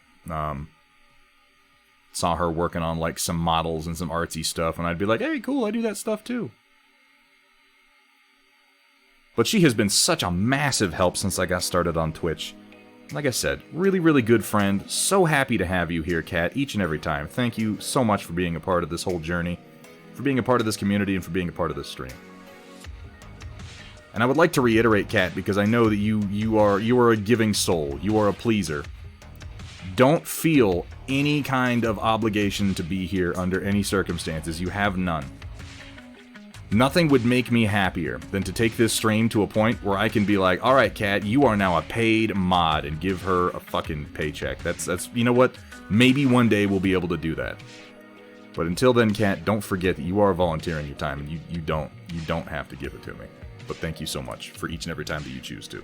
Speaker 2: Saw her working on, like, some models and some artsy stuff, and I'd be like, hey, cool, I do that stuff too. But she has been such a massive help since I got started on Twitch. Like I said, really, really good friend. So happy to have you here, Kat, each and every time. Thank you so much for being a part of this whole journey, for being a part of this community, and for being a part of this stream. And I would like to reiterate, Kat, because I know that you are a giving soul. You are a pleaser. Don't feel any kind of obligation to be here under any circumstances. You have none. Nothing would make me happier than to take this stream to a point where I can be like, alright, Kat, you are now a paid mod, and give her a fucking paycheck. That's you know what? Maybe one day we'll be able to do that. But until then, Kat, don't forget that you are volunteering your time, and you don't have to give it to me. But thank you so much for each and every time that you choose to.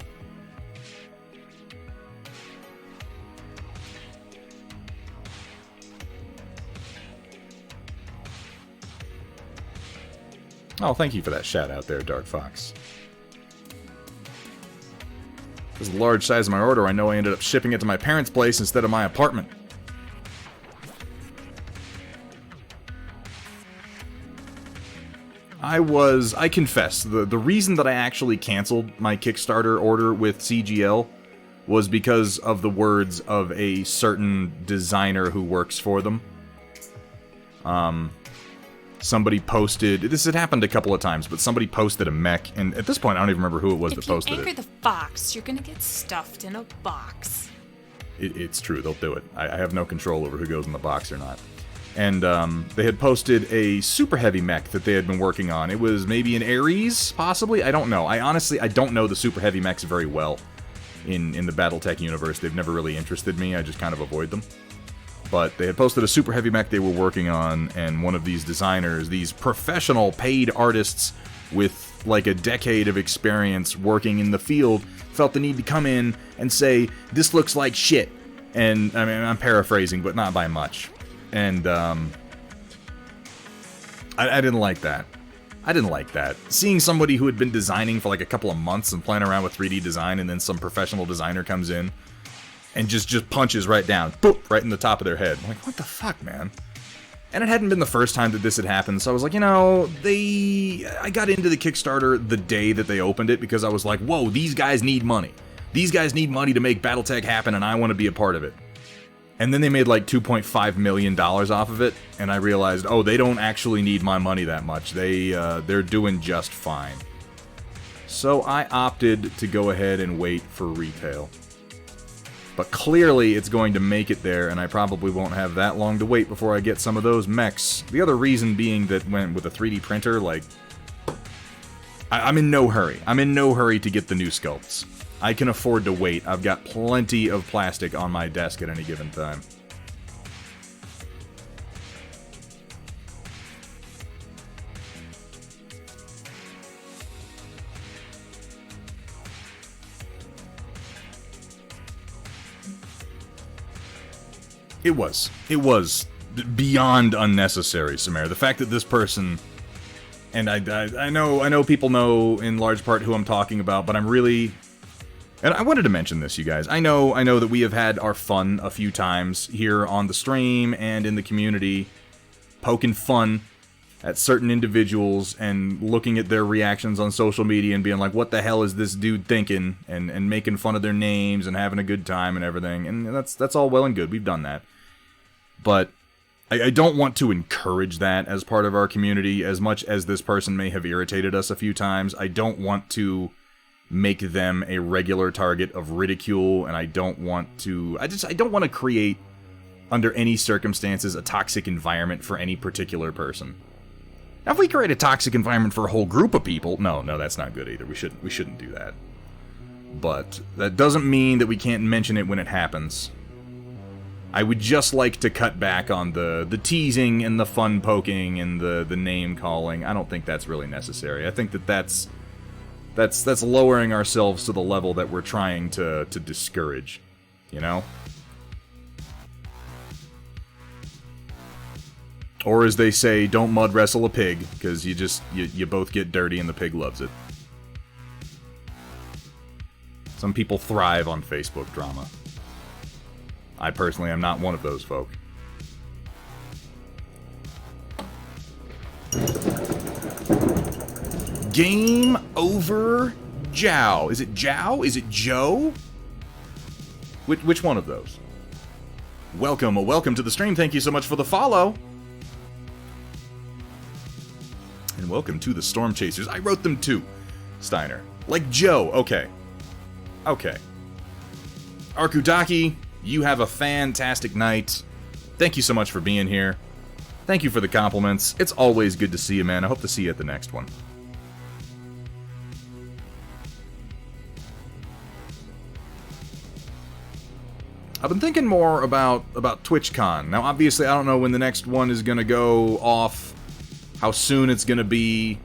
Speaker 2: Oh, thank you for that shout out there, Dark Fox. This is the large size of my order. I know I ended up shipping it to my parents' place instead of my apartment. I confess, the reason that I actually canceled my Kickstarter order with CGL was because of the words of a certain designer who works for them. Somebody posted, this had happened a couple of times, but somebody posted a mech, and at this point I don't even remember who it was that posted it.
Speaker 5: If you anchor the fox, you're gonna get stuffed in a box.
Speaker 2: It's true, they'll do it. I have no control over who goes in the box or not. And they had posted a super heavy mech that they had been working on. It was maybe an Ares, possibly? I don't know. I don't know the super heavy mechs very well in the Battletech universe. They've never really interested me, I just kind of avoid them. But they had posted a super heavy mech they were working on, and one of these designers, these professional paid artists with like a decade of experience working in the field, felt the need to come in and say, this looks like shit. And, I mean, I'm paraphrasing, but not by much. And, I didn't like that. I didn't like that. Seeing somebody who had been designing for like a couple of months and playing around with 3D design, and then some professional designer comes in and just punches right down, boop, right in the top of their head. I'm like, what the fuck, man? And it hadn't been the first time that this had happened, so I was like, you know, I got into the Kickstarter the day that they opened it, because I was like, whoa, these guys need money. These guys need money to make Battletech happen, and I want to be a part of it. And then they made like $2.5 million off of it, and I realized, oh, they don't actually need my money that much. They're doing just fine. So I opted to go ahead and wait for retail. But clearly it's going to make it there, and I probably won't have that long to wait before I get some of those mechs. The other reason being that when with a 3D printer, like, I'm in no hurry. I'm in no hurry to get the new sculpts. I can afford to wait. I've got plenty of plastic on my desk at any given time. It was beyond unnecessary, Samara. The fact that this person And I know people know in large part who I'm talking about, but I'm really... And I wanted to mention this, you guys. I know that we have had our fun a few times here on the stream and in the community, poking fun at certain individuals and looking at their reactions on social media and being like, what the hell is this dude thinking? And making fun of their names and having a good time and everything. And that's all well and good. We've done that. But I don't want to encourage that as part of our community, as much as this person may have irritated us a few times. I don't want to make them a regular target of ridicule, and I don't want to create, under any circumstances, a toxic environment for any particular person. Now, if we create a toxic environment for a whole group of people, no, that's not good either. We shouldn't do that. But that doesn't mean that we can't mention it when it happens. I would just like to cut back on the teasing and the fun poking and the name calling. I don't think that's really necessary. I think that's lowering ourselves to the level that we're trying to discourage, you know? Or as they say, don't mud wrestle a pig, because you both get dirty and the pig loves it. Some people thrive on Facebook drama. I personally am not one of those folk. Game over Jow. Is it Jow? Is it Joe? Which one of those? Welcome to the stream. Thank you so much for the follow. And welcome to the Storm Chasers. I wrote them too, Steiner. Like Joe. Okay. Arkudaki, you have a fantastic night. Thank you so much for being here. Thank you for the compliments. It's always good to see you, man. I hope to see you at the next one. I've been thinking more about TwitchCon. Now, obviously, I don't know when the next one is going to go off, how soon it's going to be,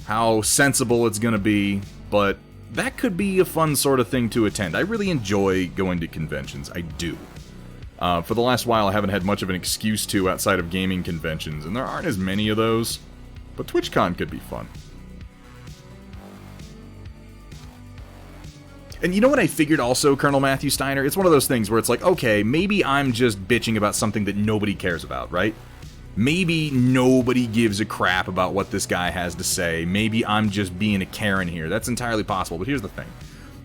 Speaker 2: how sensible it's going to be, but that could be a fun sort of thing to attend. I really enjoy going to conventions. I do. For the last while, I haven't had much of an excuse to outside of gaming conventions, and there aren't as many of those, but TwitchCon could be fun. And you know what I figured also, Colonel Matthew Steiner? It's one of those things where it's like, okay, maybe I'm just bitching about something that nobody cares about, right? Maybe nobody gives a crap about what this guy has to say. Maybe I'm just being a Karen here. That's entirely possible, but here's the thing.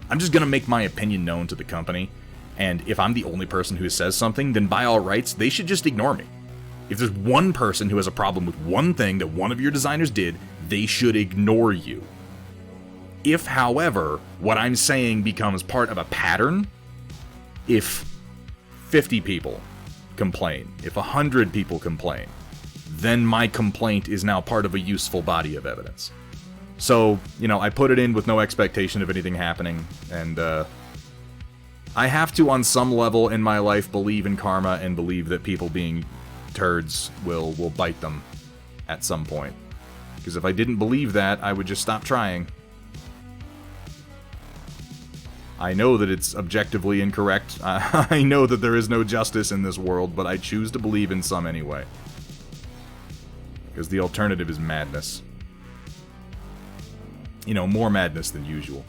Speaker 2: I'm just going to make my opinion known to the company, and if I'm the only person who says something, then by all rights, they should just ignore me. If there's one person who has a problem with one thing that one of your designers did, they should ignore you. If, however, what I'm saying becomes part of a pattern, if 50 people complain, if 100 people complain, then my complaint is now part of a useful body of evidence. So, you know, I put it in with no expectation of anything happening, and I have to, on some level in my life, believe in karma and believe that people being turds will bite them at some point. Because if I didn't believe that, I would just stop trying. I know that it's objectively incorrect. I know that there is no justice in this world, but I choose to believe in some anyway. Because the alternative is madness. You know, more madness than usual.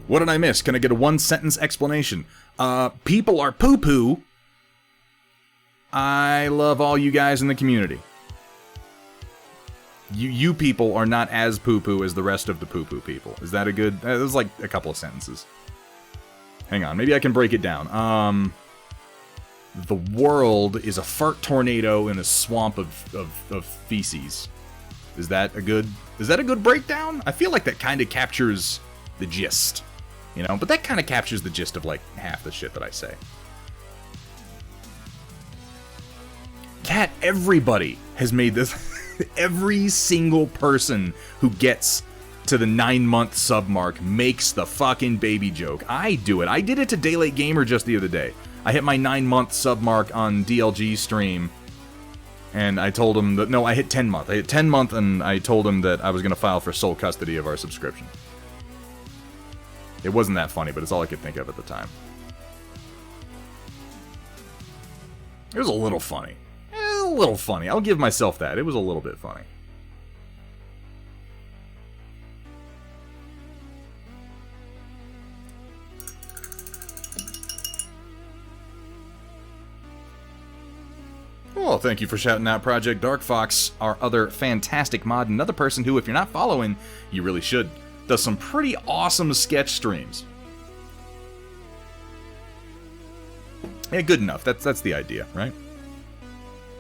Speaker 2: What did I miss? Can I get a one-sentence explanation? People are poo-poo. I love all you guys in the community. You people are not as poo-poo as the rest of the poo-poo people. Is that a good... That was like a couple of sentences. Hang on, maybe I can break it down. The world is a fart tornado in a swamp of feces. Is that a good breakdown? I feel like that kind of captures the gist. You know, but that kind of captures the gist of like half the shit that I say. Cat, everybody has made this. Every single person who gets to the 9-month sub mark makes the fucking baby joke. I do it. I did it to Daylight Gamer just the other day. I hit my 9-month sub mark on DLG stream, and I told him that, no, I hit 10 month. I hit 10 month, and I told him that I was going to file for sole custody of our subscription. It wasn't that funny, but it's all I could think of at the time. It was a little funny. A little funny. I'll give myself that. It was a little bit funny. Well, thank you for shouting out Project Dark Fox, our other fantastic mod, another person who, if you're not following, you really should, does some pretty awesome sketch streams. Yeah, good enough. That's the idea, right?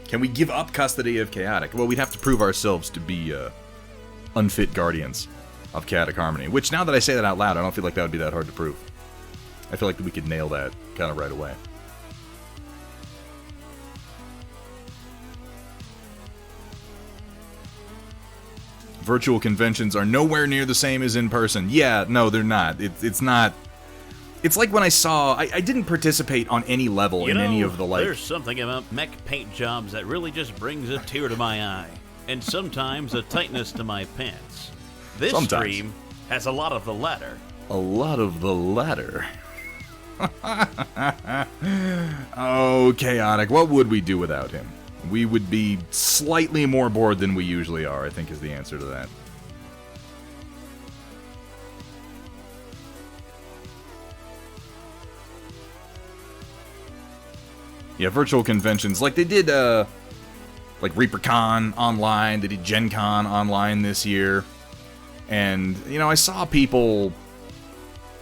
Speaker 2: Can we give up custody of Chaotic? Well, we'd have to prove ourselves to be unfit guardians of Chaotic Harmony, which, now that I say that out loud, I don't feel like that would be that hard to prove. I feel like we could nail that kind of right away. Virtual conventions are nowhere near the same as in person. Yeah, no, they're not. It's not. It's like when I saw. I didn't participate on any level in any of the like.
Speaker 1: There's something about mech paint jobs that really just brings a tear to my eye, and sometimes a tightness to my pants. This stream has a lot of the latter.
Speaker 2: A lot of the latter. Oh, Chaotic. What would we do without him? We would be slightly more bored than we usually are, I think is the answer to that. Yeah, virtual conventions, like they did, like ReaperCon online, they did Gen Con online this year, and, you know, I saw people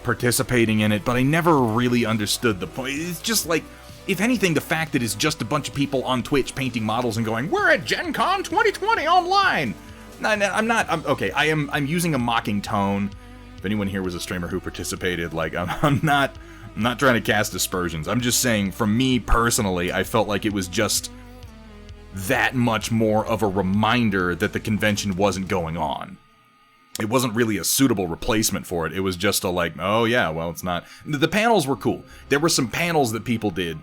Speaker 2: participating in it, but I never really understood the point. It's just like, if anything, the fact that it's just a bunch of people on Twitch painting models and going, "We're at Gen Con 2020 online." No, I'm using a mocking tone. If anyone here was a streamer who participated, like, I'm not trying to cast aspersions. I'm just saying, for me personally, I felt like it was just that much more of a reminder that the convention wasn't going on. It wasn't really a suitable replacement for it. It was just a like, oh yeah, well, it's not. The panels were cool. There were some panels that people did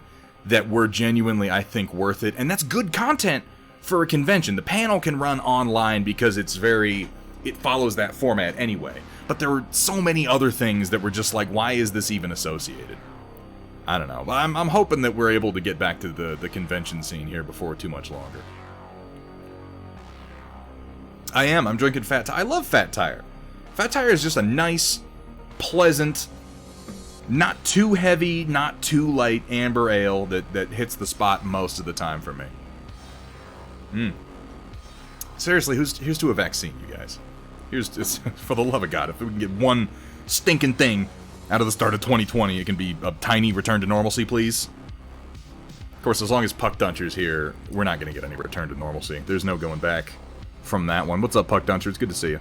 Speaker 2: that were genuinely, I think, worth it. And that's good content for a convention. The panel can run online because it follows that format anyway. But there were so many other things that were just like, why is this even associated? I don't know. I'm hoping that we're able to get back to the convention scene here before too much longer. I'm drinking Fat Tire. I love Fat Tire. Fat Tire is just a nice, pleasant, not too heavy, not too light amber ale that hits the spot most of the time for me. Seriously, here's to a vaccine, you guys. Here's for the love of God, if we can get one stinking thing out of the start of 2020, it can be a tiny return to normalcy, please. Of course, as long as Puck Duncher's here, we're not going to get any return to normalcy. There's no going back from that one. What's up, Puck Duncher? It's good to see you.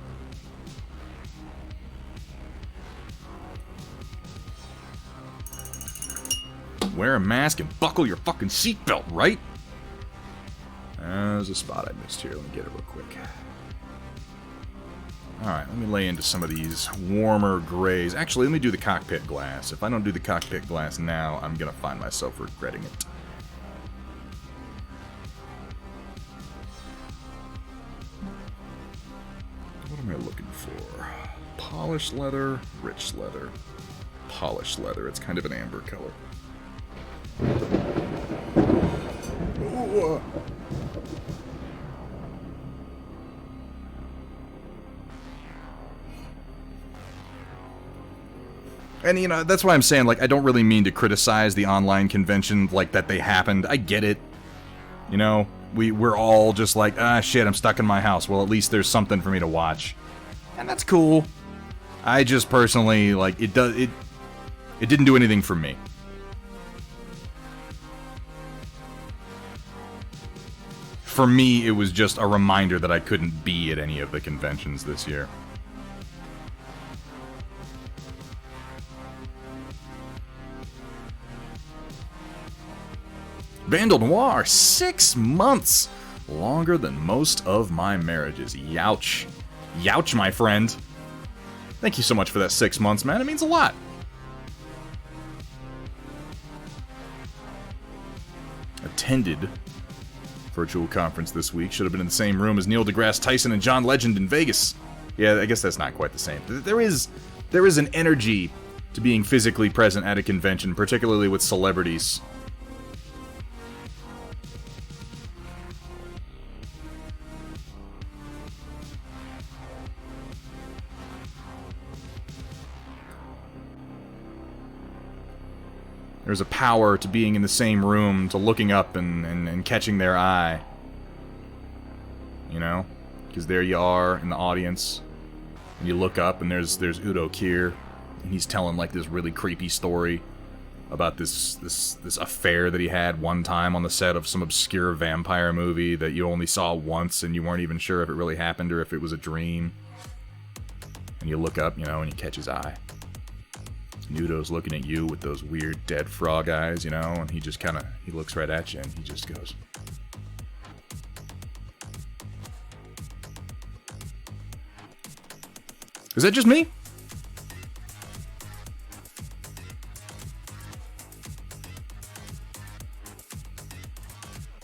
Speaker 2: Wear a mask and buckle your fucking seatbelt, right? There's a spot I missed here. Let me get it real quick. Alright, let me lay into some of these warmer grays. Actually, let me do the cockpit glass. If I don't do the cockpit glass now, I'm gonna find myself regretting it. What am I looking for? Polished leather, rich leather. Polished leather. It's kind of an amber color. Ooh. And, you know, that's why I'm saying, like, I don't really mean to criticize the online convention, like, that they happened. I get it. You know, we're all just like, ah, shit, I'm stuck in my house. Well, at least there's something for me to watch. And that's cool. I just personally, like, it didn't do anything for me. For me, it was just a reminder that I couldn't be at any of the conventions this year. Vandal Noir, 6 months! Longer than most of my marriages. Youch. Youch, my friend. Thank you so much for that 6 months, man. It means a lot. Attended virtual conference this week. Should have been in the same room as Neil deGrasse Tyson and John Legend in Vegas. Yeah, I guess that's not quite the same. There is an energy to being physically present at a convention, particularly with celebrities. There's a power to being in the same room, to looking up and catching their eye. You know? Because there you are in the audience, and you look up and there's Udo Kier, and he's telling like this really creepy story about this affair that he had one time on the set of some obscure vampire movie that you only saw once and you weren't even sure if it really happened or if it was a dream. And you look up, you know, and you catch his eye. Udo's looking at you with those weird dead frog eyes, you know, and he just kind of, he looks right at you and he just goes, "Is that just me?"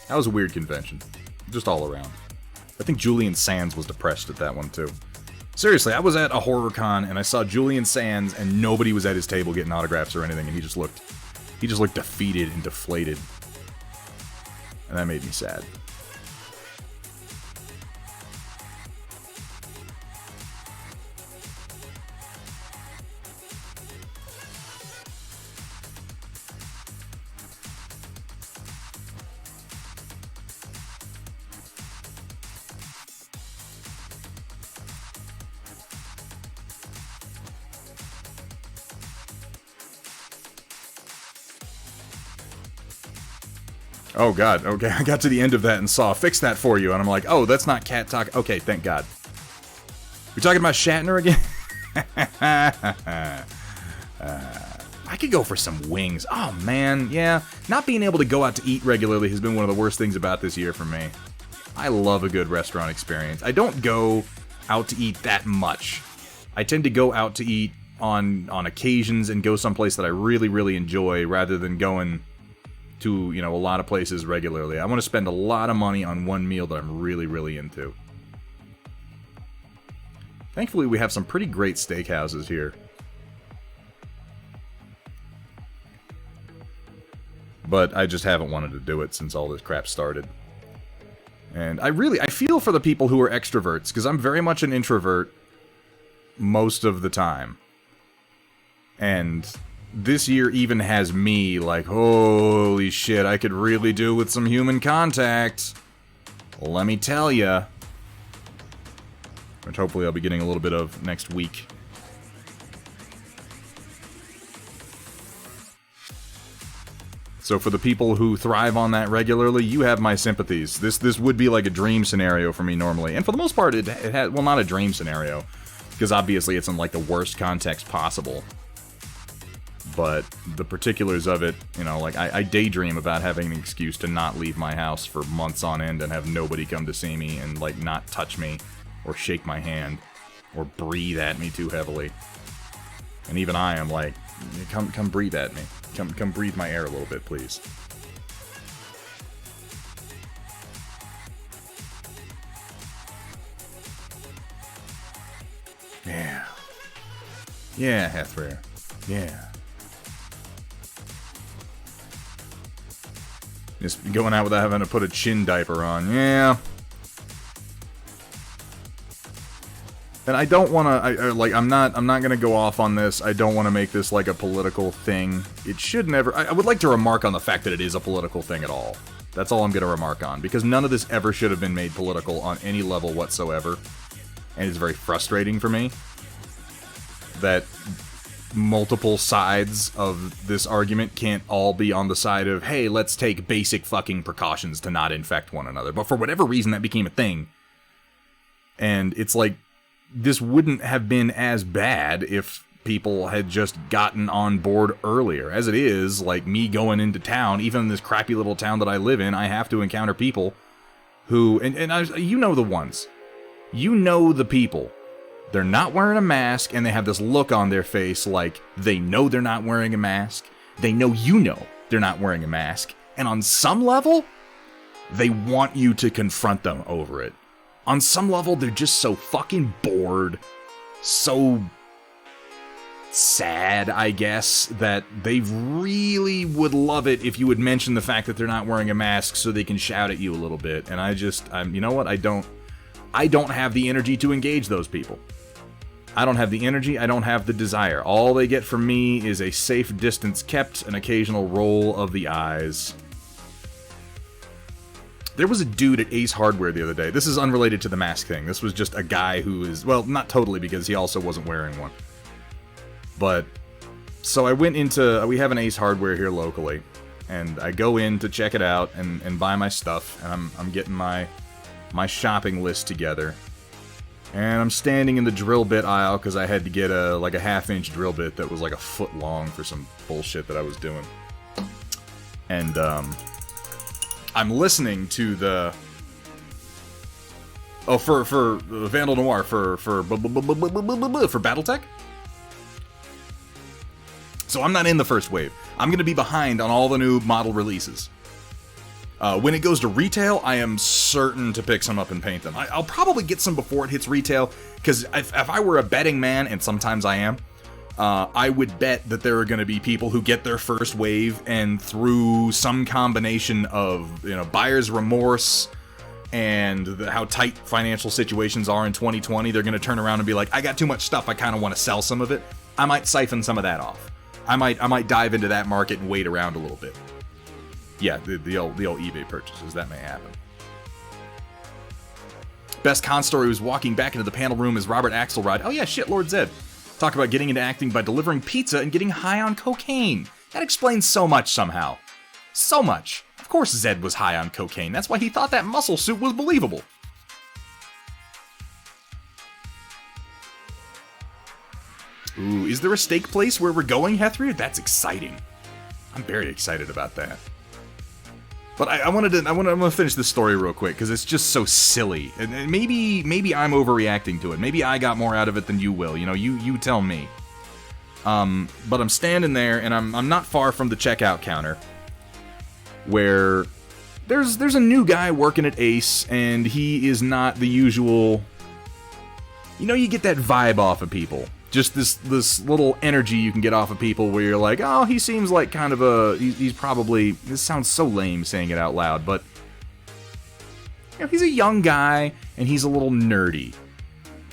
Speaker 2: That was a weird convention. Just all around. I think Julian Sands was depressed at that one, too. Seriously, I was at a horror con and I saw Julian Sands and nobody was at his table getting autographs or anything, and he just looked defeated and deflated. And that made me sad. Oh god, okay, I got to the end of that and saw "fix that for you," and I'm like, oh, that's not cat talk. Okay, thank god. We talking about Shatner again? I could go for some wings. Oh man, yeah. Not being able to go out to eat regularly has been one of the worst things about this year for me. I love a good restaurant experience. I don't go out to eat that much. I tend to go out to eat on occasions and go someplace that I really, really enjoy rather than going to, you know, a lot of places regularly. I want to spend a lot of money on one meal that I'm really, really into. Thankfully, we have some pretty great steakhouses here. But I just haven't wanted to do it since all this crap started. And I feel for the people who are extroverts, because I'm very much an introvert most of the time. And this year even has me like, holy shit, I could really do with some human contact. Let me tell ya. Which hopefully I'll be getting a little bit of next week. So for the people who thrive on that regularly, you have my sympathies. This would be like a dream scenario for me normally. And for the most part, it had, well, not a dream scenario, because obviously it's in like the worst context possible. But the particulars of it, you know, like I daydream about having an excuse to not leave my house for months on end and have nobody come to see me and like not touch me or shake my hand or breathe at me too heavily. And even I am like, come breathe at me. Come breathe my air a little bit, please. Yeah. Yeah, Hathaway. Yeah. Just going out without having to put a chin diaper on. Yeah. And I don't want to, like, I'm not going to go off on this. I don't want to make this like a political thing. It should never, I would like to remark on the fact that it is a political thing at all. That's all I'm going to remark on, because none of this ever should have been made political on any level whatsoever. And it's very frustrating for me that multiple sides of this argument can't all be on the side of, hey, let's take basic fucking precautions to not infect one another. But for whatever reason, that became a thing. And it's like, this wouldn't have been as bad if people had just gotten on board earlier. As it is, like me going into town, even in this crappy little town that I live in, I have to encounter people who, you know the ones. You know the people. They're not wearing a mask, and they have this look on their face like they know they're not wearing a mask. They know you know they're not wearing a mask. And on some level, they want you to confront them over it. On some level, they're just so fucking bored, so sad, I guess, that they really would love it if you would mention the fact that they're not wearing a mask so they can shout at you a little bit. And you know what? I don't have the energy to engage those people. I don't have the energy, I don't have the desire. All they get from me is a safe distance kept, an occasional roll of the eyes. There was a dude at Ace Hardware the other day. This is unrelated to the mask thing. This was just a guy who is, well, not totally, because he also wasn't wearing one. But, so I went into, we have an Ace Hardware here locally, and I go in to check it out and buy my stuff, and I'm getting my shopping list together. And I'm standing in the drill bit aisle because I had to get a half-inch drill bit that was like a foot long for some bullshit that I was doing. And I'm listening to the for Vandal Noir for Battletech. So I'm not in the first wave. I'm gonna be behind on all the new model releases. When it goes to retail, I am certain to pick some up and paint them. I'll probably get some before it hits retail, because if I were a betting man, and sometimes I am, I would bet that there are going to be people who get their first wave, and through some combination of, buyer's remorse and how tight financial situations are in 2020, they're going to turn around and be like, I got too much stuff, I kind of want to sell some of it. I might siphon some of that off. I might dive into that market and wait around a little bit. Yeah, the old eBay purchases, that may happen. Best con story was walking back into the panel room as Robert Axelrod, oh yeah, shit, Lord Zed, talk about getting into acting by delivering pizza and getting high on cocaine. That explains so much somehow. So much. Of course Zed was high on cocaine, that's why he thought that muscle suit was believable. Ooh, is there a steak place where we're going, Hethrier? That's exciting. I'm very excited about that. But I want to finish this story real quick, because it's just so silly. And maybe I'm overreacting to it. Maybe I got more out of it than you will. You tell me. But I'm standing there, and I'm not far from the checkout counter, where there's a new guy working at Ace, and he is not the usual. You get that vibe off of people. Just this little energy you can get off of people where you're like, oh, he seems like kind of he's probably, this sounds so lame saying it out loud, but he's a young guy and he's a little nerdy.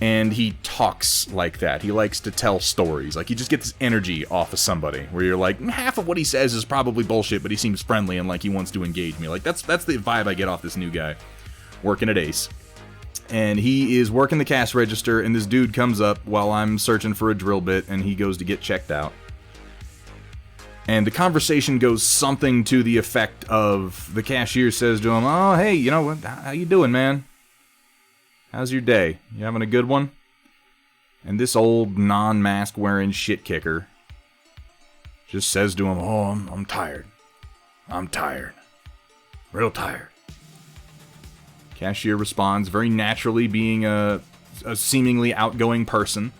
Speaker 2: And he talks like that. He likes to tell stories. Like, you just get this energy off of somebody where you're like, half of what he says is probably bullshit, but he seems friendly and like he wants to engage me. Like, that's the vibe I get off this new guy working at Ace. And he is working the cash register, and this dude comes up while I'm searching for a drill bit, and he goes to get checked out. And the conversation goes something to the effect of, the cashier says to him, oh, hey, how you doing, man? How's your day? You having a good one? And this old non-mask wearing shit kicker just says to him, oh, I'm tired. I'm tired. Real tired. Cashier responds very naturally, being a seemingly outgoing person,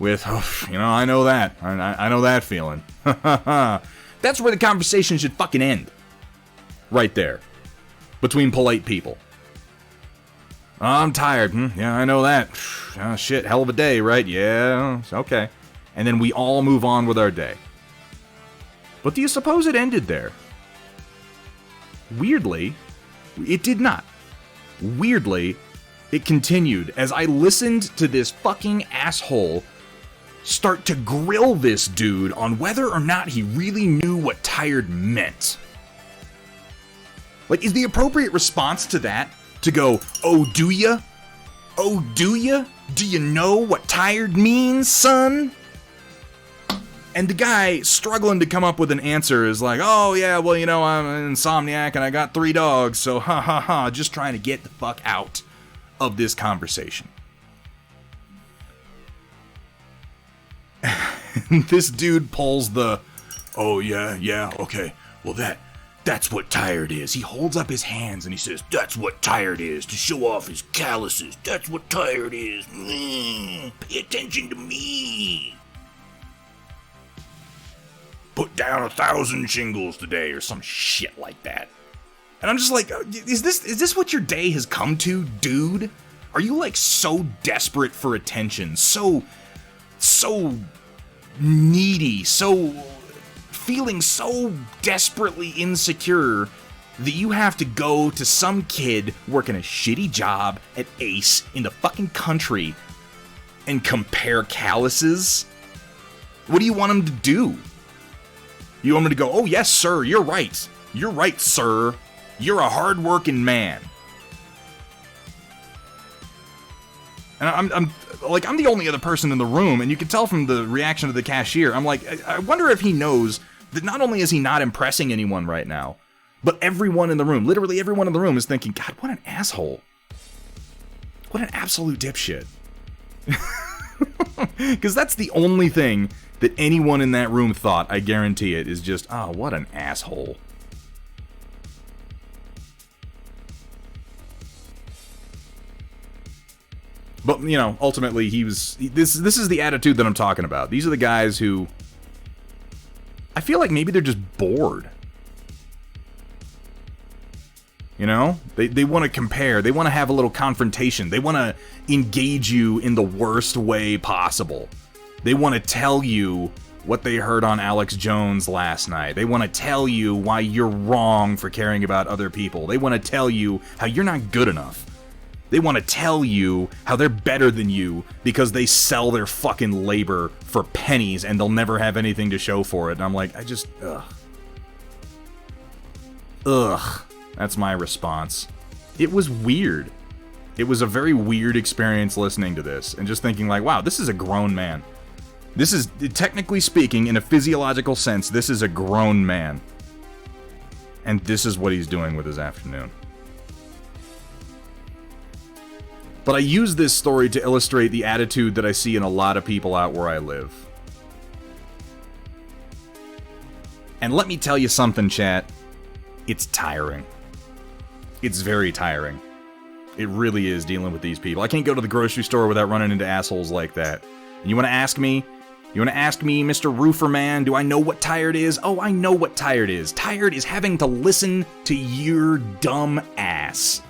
Speaker 2: with, oh, I know that. I know that feeling. That's where the conversation should fucking end. Right there. Between polite people. Oh, I'm tired. Yeah, I know that. Oh, shit, hell of a day, right? Yeah, okay. And then we all move on with our day. But do you suppose it ended there? Weirdly, it did not. Weirdly, it continued as I listened to this fucking asshole start to grill this dude on whether or not he really knew what tired meant. Like, is the appropriate response to that to go, oh, do ya? Oh, do ya? Do you know what tired means, son? And the guy struggling to come up with an answer is like, oh yeah, well, I'm an insomniac and I got 3 dogs, so ha ha ha, just trying to get the fuck out of this conversation. This dude pulls the, oh yeah, okay, well that's what tired is. He holds up his hands and he says, that's what tired is, to show off his calluses. That's what tired is. Pay attention to me. Put down 1,000 shingles today, or some shit like that. And I'm just like, is this what your day has come to, dude? Are you like so desperate for attention, so needy, so feeling so desperately insecure that you have to go to some kid working a shitty job at Ace in the fucking country and compare calluses? What do you want him to do? You want him to go, oh yes, sir, you're right. You're right, sir. You're a hard-working man. And I'm the only other person in the room, and you can tell from the reaction of the cashier, I'm like, I wonder if he knows that not only is he not impressing anyone right now, but everyone in the room, literally everyone in the room is thinking, God, what an asshole. What an absolute dipshit. Because that's the only thing that anyone in that room thought, I guarantee it, is just, oh, what an asshole. But, you know, ultimately this is the attitude that I'm talking about. These are the guys who, I feel like maybe they're just bored. You know? They want to compare. They want to have a little confrontation. They want to engage you in the worst way possible. They want to tell you what they heard on Alex Jones last night. They want to tell you why you're wrong for caring about other people. They want to tell you how you're not good enough. They want to tell you how they're better than you because they sell their fucking labor for pennies and they'll never have anything to show for it. And I'm like, ugh. That's my response. It was weird. It was a very weird experience listening to this and just thinking like, wow, this is a grown man. This is, technically speaking, in a physiological sense, this is a grown man. And this is what he's doing with his afternoon. But I use this story to illustrate the attitude that I see in a lot of people out where I live. And let me tell you something, chat. It's tiring. It's very tiring. It really is dealing with these people. I can't go to the grocery store without running into assholes like that. And you want to ask me, Mr. Roofer Man, do I know what tired is? Oh, I know what tired is. Tired is having to listen to your dumb ass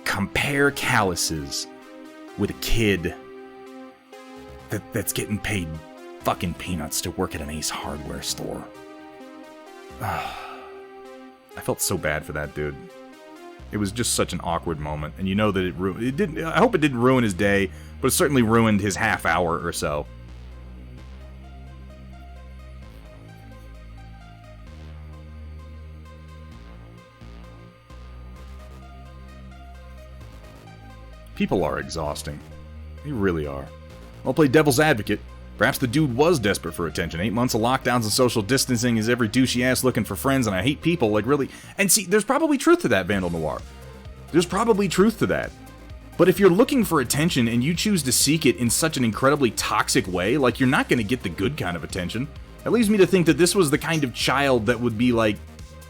Speaker 2: compare calluses with a kid that's getting paid fucking peanuts to work at an Ace Hardware store. I felt so bad for that dude. It was just such an awkward moment, and you know that it didn't. I hope it didn't ruin his day, but it certainly ruined his half hour or so. People are exhausting. They really are. I'll play devil's advocate. Perhaps the dude was desperate for attention. 8 months of lockdowns and social distancing is every douchey ass looking for friends, and I hate people, like really. And see, there's probably truth to that, Vandal Noir. There's probably truth to that. But if you're looking for attention and you choose to seek it in such an incredibly toxic way, like you're not going to get the good kind of attention. That leads me to think that this was the kind of child that would be like,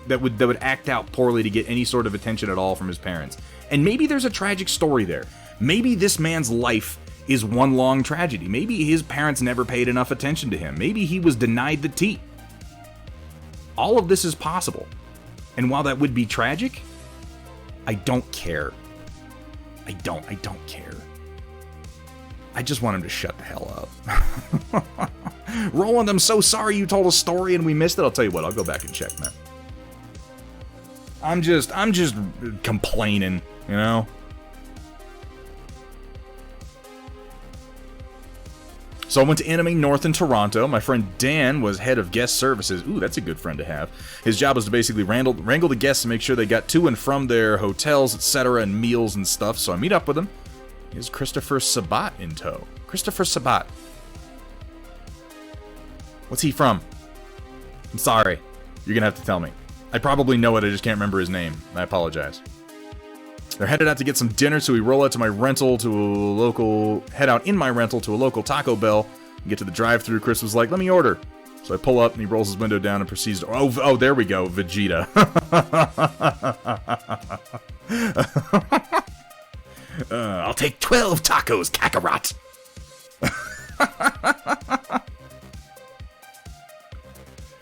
Speaker 2: that would act out poorly to get any sort of attention at all from his parents. And maybe there's a tragic story there. Maybe this man's life is one long tragedy. Maybe his parents never paid enough attention to him. Maybe he was denied the tea. All of this is possible. And while that would be tragic, I don't care. I don't care. I just want him to shut the hell up. Roland, I'm so sorry you told a story and we missed it. I'll tell you what, I'll go back and check, man. I'm just complaining, you know? So I went to Anime North in Toronto. My friend Dan was head of guest services. Ooh, that's a good friend to have. His job was to basically wrangle the guests to make sure they got to and from their hotels, etc., and meals and stuff. So I meet up with him. Here's Christopher Sabat in tow. Christopher Sabat. What's he from? I'm sorry. You're gonna have to tell me. I probably know it, I just can't remember his name. I apologize. They're headed out to get some dinner, so we roll out to my rental to a local... Head out in my rental to a local Taco Bell. And get to the drive-thru. Chris was like, let me order. So I pull up, and he rolls his window down and proceeds to... Oh, there we go, Vegeta. I'll take 12 tacos, Kakarot.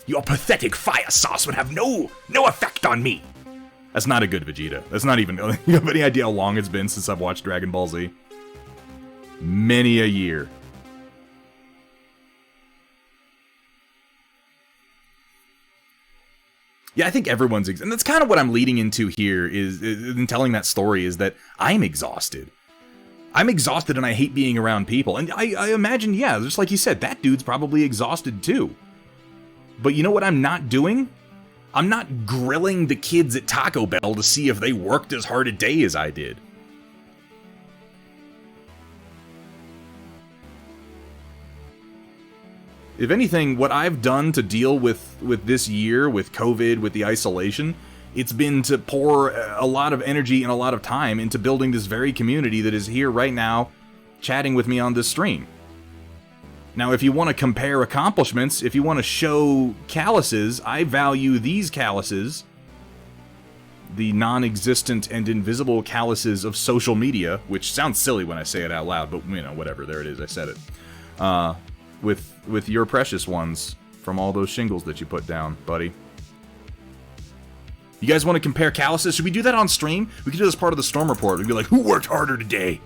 Speaker 2: Your pathetic fire sauce would have no effect on me. That's not a good Vegeta. That's not even... You have any idea how long it's been since I've watched Dragon Ball Z? Many a year. Yeah, I think everyone's... and that's kind of what I'm leading into here, is in telling that story, is that I'm exhausted. I'm exhausted and I hate being around people. And I imagine, yeah, just like you said, that dude's probably exhausted too. But you know what I'm not doing? I'm not grilling the kids at Taco Bell to see if they worked as hard a day as I did. If anything, what I've done to deal with this year, with COVID, with the isolation, it's been to pour a lot of energy and a lot of time into building this very community that is here right now, chatting with me on this stream. Now, if you want to compare accomplishments, if you want to show calluses, I value these calluses, the non-existent and invisible calluses of social media, which sounds silly when I say it out loud, but, you know, whatever, there it is, I said it. With your precious ones from all those shingles that you put down, buddy. You guys want to compare calluses? Should we do that on stream? We could do this part of the Storm Report. We'd be like, who worked harder today?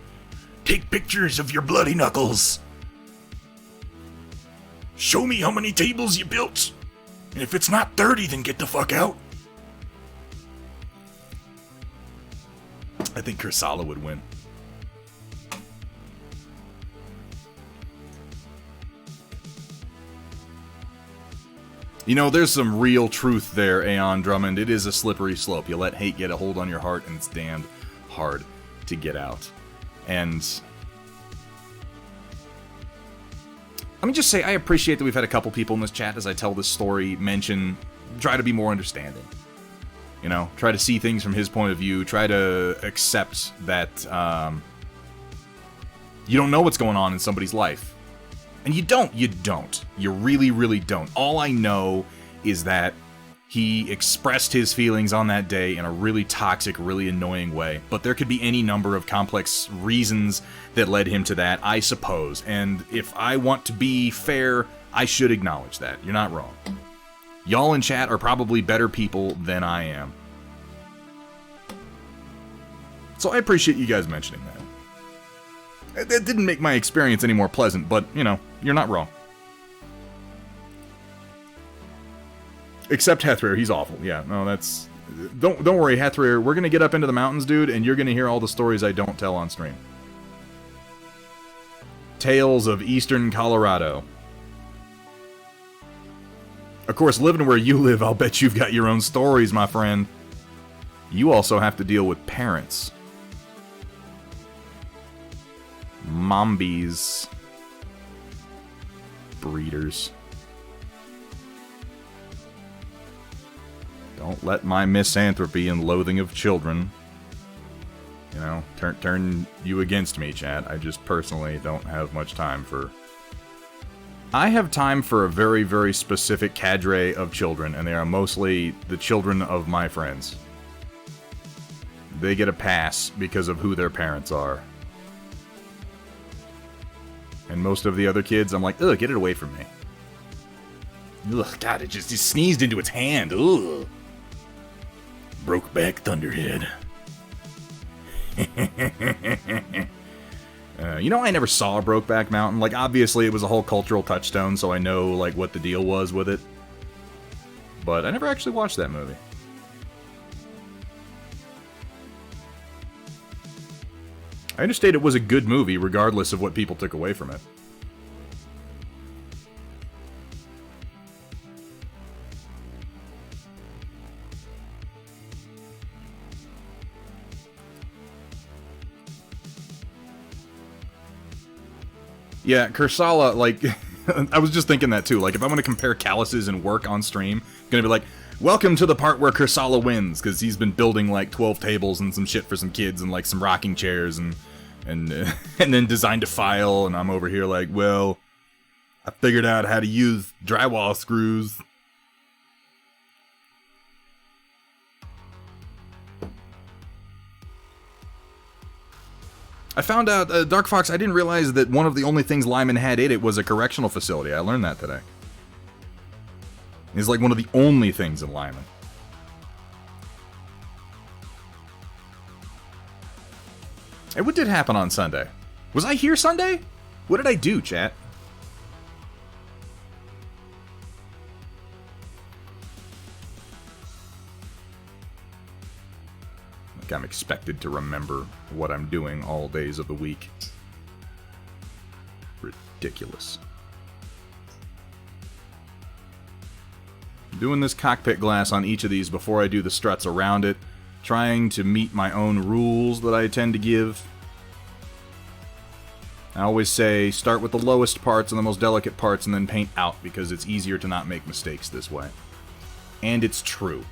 Speaker 2: Take pictures of your bloody knuckles. Show me how many tables you built. And if it's not 30, then get the fuck out. I think Kursala would win. You know, there's some real truth there, Aeon Drummond. It is a slippery slope. You let hate get a hold on your heart, and it's damned hard to get out. And let me just say, I appreciate that we've had a couple people in this chat, as I tell this story, try to be more understanding. You know, try to see things from his point of view, try to accept that you don't know what's going on in somebody's life. And you don't. You really, really don't. All I know is that he expressed his feelings on that day in a really toxic, really annoying way. But there could be any number of complex reasons that led him to that, I suppose. And if I want to be fair, I should acknowledge that. You're not wrong. Y'all in chat are probably better people than I am. So I appreciate you guys mentioning that. That didn't make my experience any more pleasant, but, you know, you're not wrong. Except Hethrir, he's awful. Yeah, no, that's... Don't worry, Hethrir, we're gonna get up into the mountains, dude, and you're gonna hear all the stories I don't tell on stream. Tales of Eastern Colorado. Of course, living where you live, I'll bet you've got your own stories, my friend. You also have to deal with parents. Mombies. Breeders. Don't let my misanthropy and loathing of children, you know, turn you against me, chat. I just personally don't have much time for... I have time for a very, very specific cadre of children, and they are mostly the children of my friends. They get a pass because of who their parents are. And most of the other kids, I'm like, ugh, get it away from me. Ugh, God, it just sneezed into its hand. Ugh. Brokeback Thunderhead. You know, I never saw Brokeback Mountain. Like, obviously, it was a whole cultural touchstone, so I know, like, what the deal was with it. But I never actually watched that movie. I understand it was a good movie, regardless of what people took away from it. Yeah, Kursala, like, I was just thinking that too. Like, if I'm going to compare calluses and work on stream, I'm going to be like, welcome to the part where Kursala wins, because he's been building, like, 12 tables and some shit for some kids and, like, some rocking chairs and then designed a file, and I'm over here like, well, I figured out how to use drywall screws. I found out, Dark Fox, I didn't realize that one of the only things Lyman had in it was a correctional facility. I learned that today. It's like one of the only things in Lyman. Hey, what did happen on Sunday? Was I here Sunday? What did I do, chat? Like I'm expected to remember what I'm doing all days of the week. Ridiculous. I'm doing this cockpit glass on each of these before I do the struts around it, trying to meet my own rules that I tend to give. I always say, start with the lowest parts and the most delicate parts and then paint out, because it's easier to not make mistakes this way. And it's true.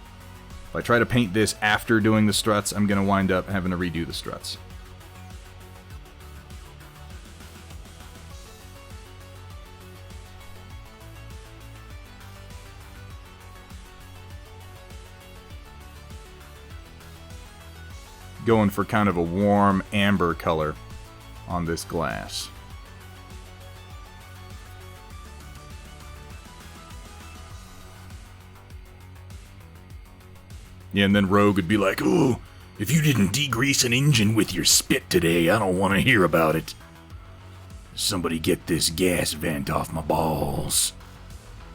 Speaker 2: If I try to paint this after doing the struts, I'm going to wind up having to redo the struts. Going for kind of a warm amber color on this glass. Yeah, and then Rogue would be like, "Ooh, if you didn't degrease an engine with your spit today, I don't want to hear about it. Somebody get this gas vent off my balls.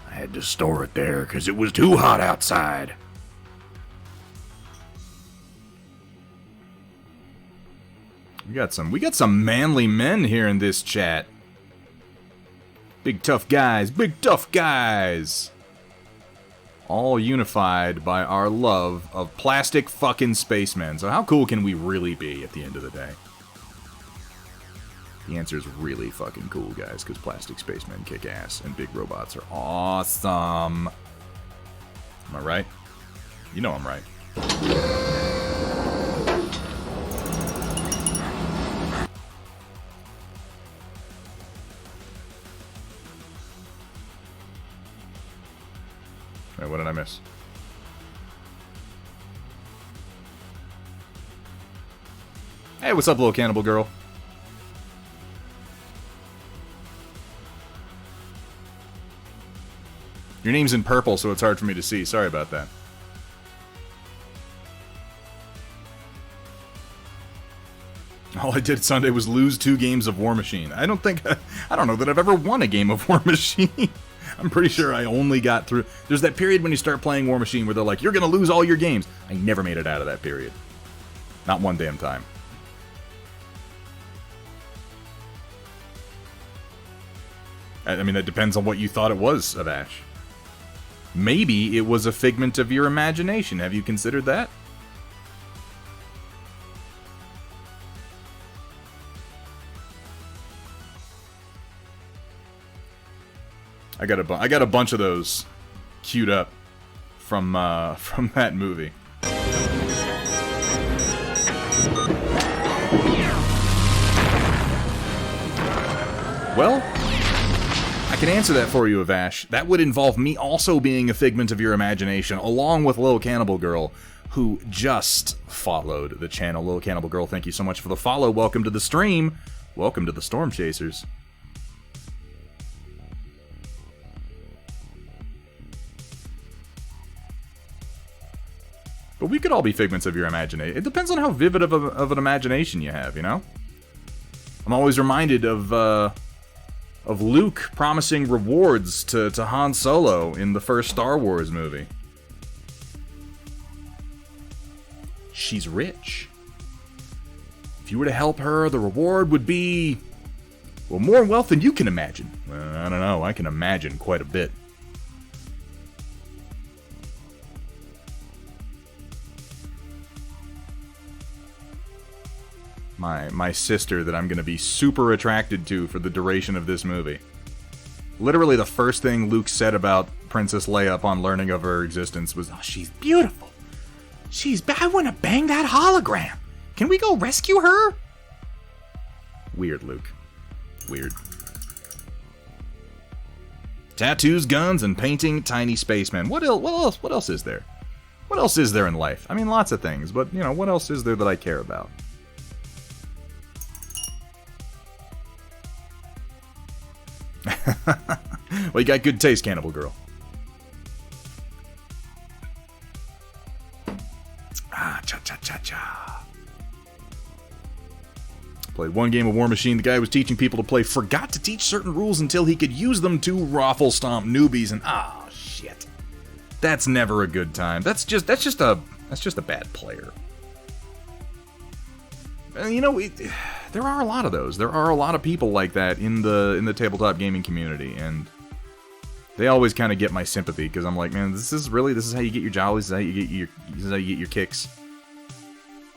Speaker 2: I had to store it there because it was too hot outside." We got some manly men here in this chat. Big tough guys, big tough guys. All unified by our love of plastic fucking spacemen. So how cool can we really be at the end of the day? The answer is really fucking cool, guys, because plastic spacemen kick ass and big robots are awesome. Am I right? You know I'm right. Wait, what did I miss? Hey, what's up, little cannibal girl? Your name's in purple, so it's hard for me to see. Sorry about that. All I did Sunday was lose 2 games of War Machine. I don't know that I've ever won a game of War Machine. I'm pretty sure I only got through... There's that period when you start playing War Machine where they're like, you're going to lose all your games. I never made it out of that period. Not one damn time. I mean, that depends on what you thought it was, Avash. Maybe it was a figment of your imagination. Have you considered that? I got a bunch of those queued up from that movie. Well, I can answer that for you, Avash. That would involve me also being a figment of your imagination, along with Lil Cannibal Girl, who just followed the channel. Lil Cannibal Girl, thank you so much for the follow. Welcome to the stream. Welcome to the Storm Chasers. But we could all be figments of your imagination. It depends on how vivid of an imagination you have, you know? I'm always reminded of Luke promising rewards to Han Solo in the first Star Wars movie. She's rich. If you were to help her, the reward would be, well, more wealth than you can imagine. Well, I don't know, I can imagine quite a bit. My sister that I'm going to be super attracted to for the duration of this movie. Literally the first thing Luke said about Princess Leia upon learning of her existence was, "Oh, she's beautiful. I want to bang that hologram. Can we go rescue her?" Weird, Luke. Weird. Tattoos, guns, and painting tiny spacemen. What else is there? What else is there in life? I mean, lots of things, but, you know, what else is there that I care about? Well, you got good taste, Cannibal Girl. Ah, cha-cha-cha-cha. Played one game of War Machine. The guy who was teaching people to play forgot to teach certain rules until he could use them to raffle stomp newbies, and shit. That's never a good time. That's just a bad player. You know, there are a lot of those. There are a lot of people like that in the tabletop gaming community, and they always kind of get my sympathy because I'm like, man, this is how you get your jollies. This is how you get your kicks.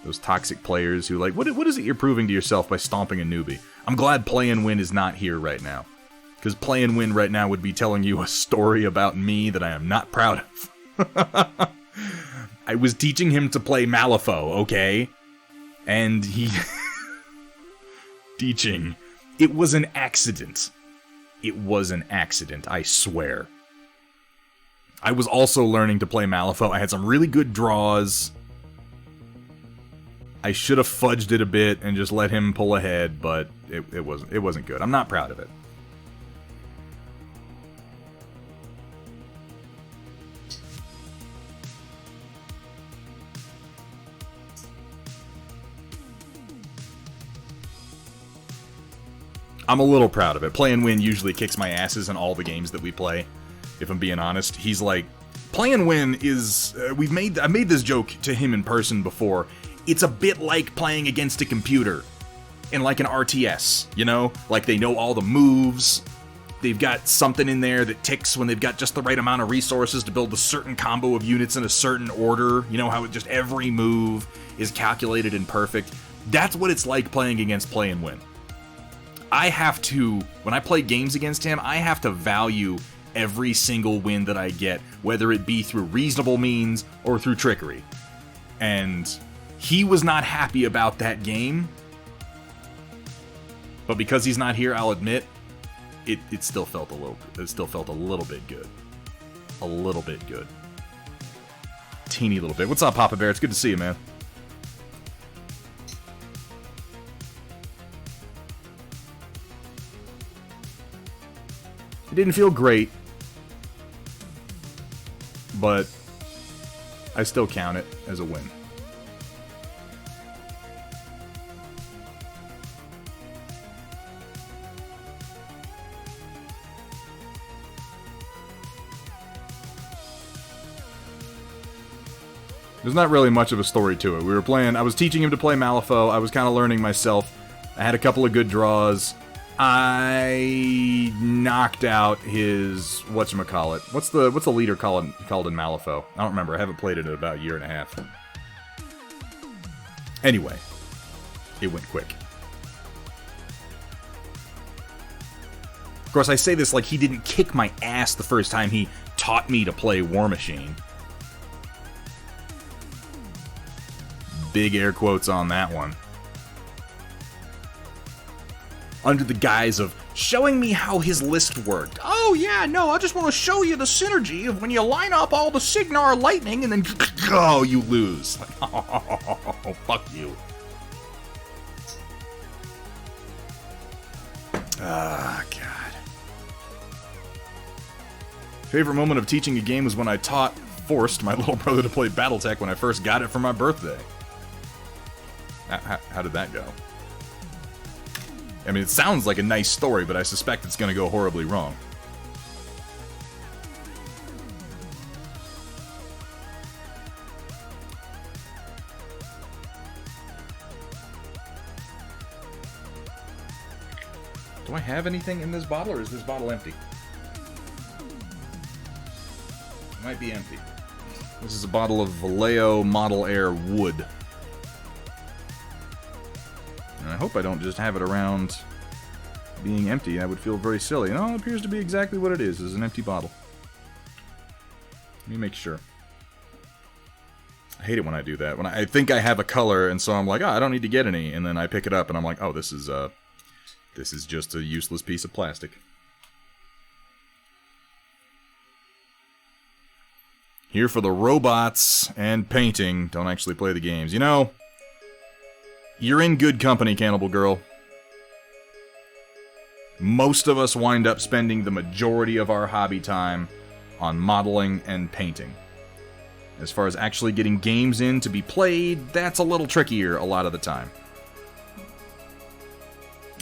Speaker 2: Those toxic players who like, what is it you're proving to yourself by stomping a newbie? I'm glad Play and Win is not here right now, because Play and Win right now would be telling you a story about me that I am not proud of. I was teaching him to play Malifaux, okay? And he... teaching. It was an accident. It was an accident, I swear. I was also learning to play Malifaux. I had some really good draws. I should have fudged it a bit and just let him pull ahead, but it wasn't good. I'm not proud of it. I'm a little proud of it. Play and Win usually kicks my asses in all the games that we play, if I'm being honest. He's like, Play and Win is... I made this joke to him in person before. It's a bit like playing against a computer in like an RTS, you know? Like they know all the moves. They've got something in there that ticks when they've got just the right amount of resources to build a certain combo of units in a certain order. You know how just every move is calculated and perfect? That's what it's like playing against Play and Win. I have to, when I play games against him, I have to value every single win that I get, whether it be through reasonable means or through trickery. And he was not happy about that game. But because he's not here, I'll admit, it still felt a little bit good. A little bit good. Teeny little bit. What's up, Papa Bear? It's good to see you, man. It didn't feel great, but I still count it as a win. There's not really much of a story to it. I was teaching him to play Malifaux, I was kind of learning myself. I had a couple of good draws. I knocked out his whatchamacallit. What's the leader called in Malifaux? I don't remember. I haven't played it in about a year and a half. Anyway, it went quick. Of course, I say this like he didn't kick my ass the first time he taught me to play War Machine. Big air quotes on that one. Under the guise of showing me how his list worked. Oh yeah, no, I just want to show you the synergy of when you line up all the Signar lightning and then oh, you lose. Like, oh, fuck you. Ah, God. Favorite moment of teaching a game was when I forced my little brother to play Battletech when I first got it for my birthday. How did that go? I mean, it sounds like a nice story, but I suspect it's going to go horribly wrong. Do I have anything in this bottle, or is this bottle empty? It might be empty. This is a bottle of Vallejo Model Air Wood. And I hope I don't just have it around being empty. That would feel very silly. No, it appears to be exactly what it is. It's an empty bottle. Let me make sure. I hate it when I do that. When I think I have a color, and so I'm like, oh, I don't need to get any. And then I pick it up, and I'm like, oh, this is just a useless piece of plastic. Here for the robots and painting. Don't actually play the games. You know, you're in good company, Cannibal Girl. Most of us wind up spending the majority of our hobby time on modeling and painting. As far as actually getting games in to be played, that's a little trickier a lot of the time.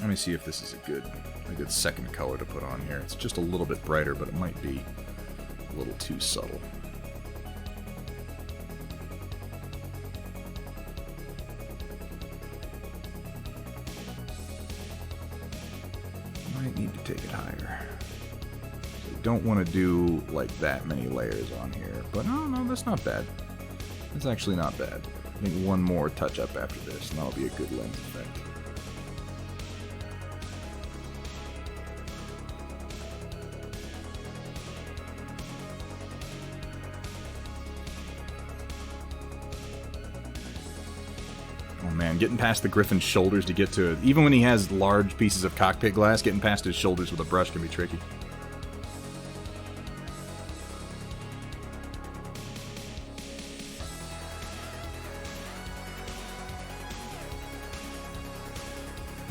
Speaker 2: Let me see if this is a good second color to put on here. It's just a little bit brighter, but it might be a little too subtle. don't want to do, like, that many layers on here. But, oh, no, that's not bad. That's actually not bad. I think one more touch-up after this, and that'll be a good lens effect. Oh man, getting past the Griffin's shoulders to get to it. Even when he has large pieces of cockpit glass, getting past his shoulders with a brush can be tricky.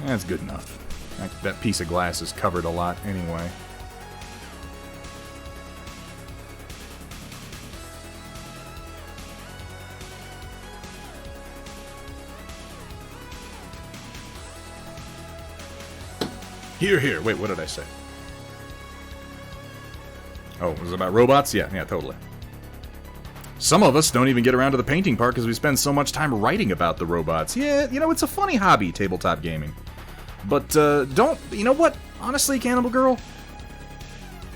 Speaker 2: That's good enough. That piece of glass is covered a lot anyway. Here. Wait, what did I say? Oh, was it about robots? Yeah, totally. Some of us don't even get around to the painting part because we spend so much time writing about the robots. Yeah, it's a funny hobby, tabletop gaming. But, you know what? Honestly, Cannibal Girl,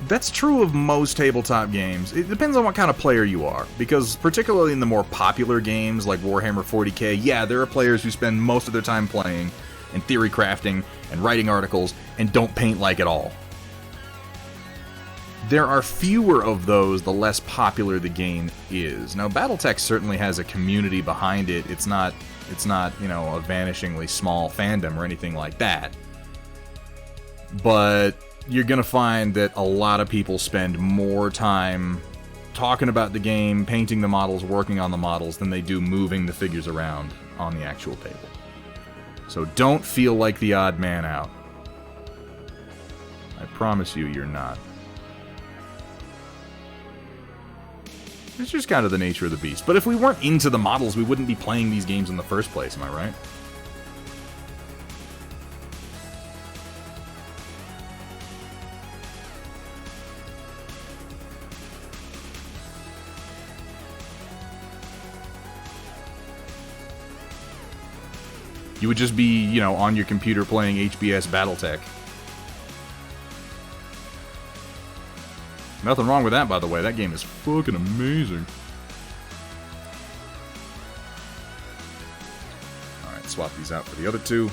Speaker 2: that's true of most tabletop games. It depends on what kind of player you are, because particularly in the more popular games like Warhammer 40k, yeah, there are players who spend most of their time playing and theory crafting and writing articles and don't paint like at all. There are fewer of those the less popular the game is. Now, Battletech certainly has a community behind it. It's not, a vanishingly small fandom or anything like that. But you're going to find that a lot of people spend more time talking about the game, painting the models, working on the models, than they do moving the figures around on the actual table. So don't feel like the odd man out. I promise you, you're not. It's just kind of the nature of the beast. But if we weren't into the models, we wouldn't be playing these games in the first place, am I right? You would just be, on your computer playing HBS Battletech. Nothing wrong with that, by the way. That game is fucking amazing. Alright, swap these out for the other two.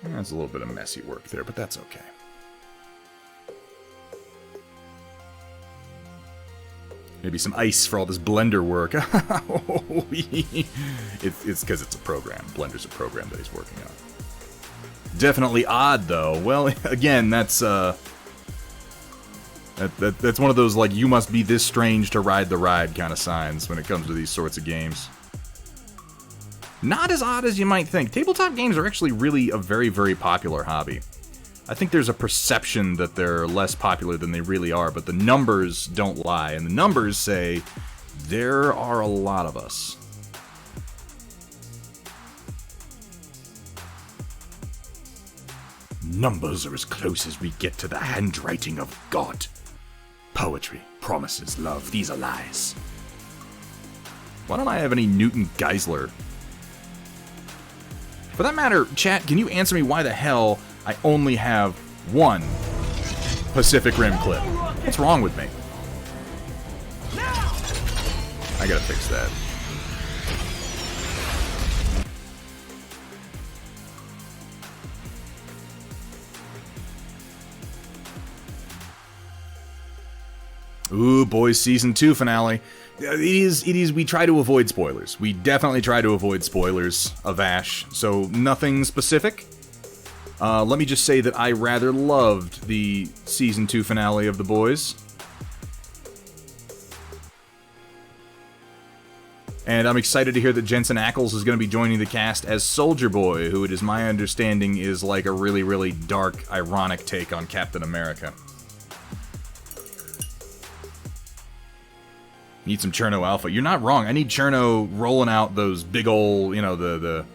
Speaker 2: That's a little bit of messy work there, but that's okay. Maybe some ice for all this Blender work. It's because it's a program. Blender's a program that he's working on. Definitely odd, though. Well, again, that's one of those, like, you must be this strange to ride the ride kind of signs when it comes to these sorts of games. Not as odd as you might think. Tabletop games are actually really a very, very popular hobby. I think there's a perception that they're less popular than they really are, but the numbers don't lie, and the numbers say there are a lot of us. Numbers are as close as we get to the handwriting of God. Poetry, promises, love, these are lies. Why don't I have any Newton Geisler? For that matter, chat, can you answer me why the hell I only have one Pacific Rim clip? What's wrong with me? I gotta fix that. Ooh, boys, Season 2 finale. It is, we try to avoid spoilers. We definitely try to avoid spoilers of Ash, so nothing specific. Let me just say that I rather loved the Season 2 finale of The Boys. And I'm excited to hear that Jensen Ackles is going to be joining the cast as Soldier Boy, who it is my understanding is like a really, really dark, ironic take on Captain America. Need some Cherno Alpha. You're not wrong. I need Cherno rolling out those big ol', the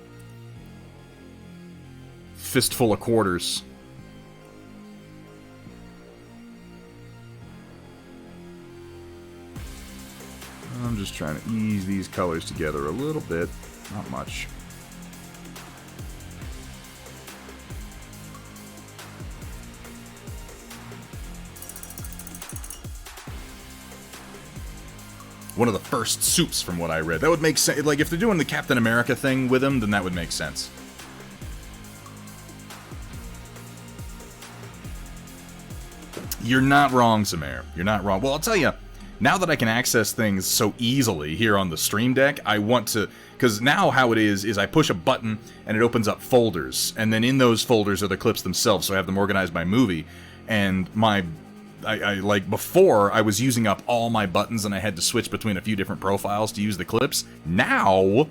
Speaker 2: fistful of quarters. I'm just trying to ease these colors together a little bit. Not much. One of the first soups from what I read. That would make sense. Like, if they're doing the Captain America thing with him, then that would make sense. You're not wrong, Samir. You're not wrong. Well, I'll tell you, now that I can access things so easily here on the Stream Deck, I want to... Because now how it is I push a button and it opens up folders. And then in those folders are the clips themselves, so I have them organized by movie. And my... like, before, I was using up all my buttons and I had to switch between a few different profiles to use the clips. Now,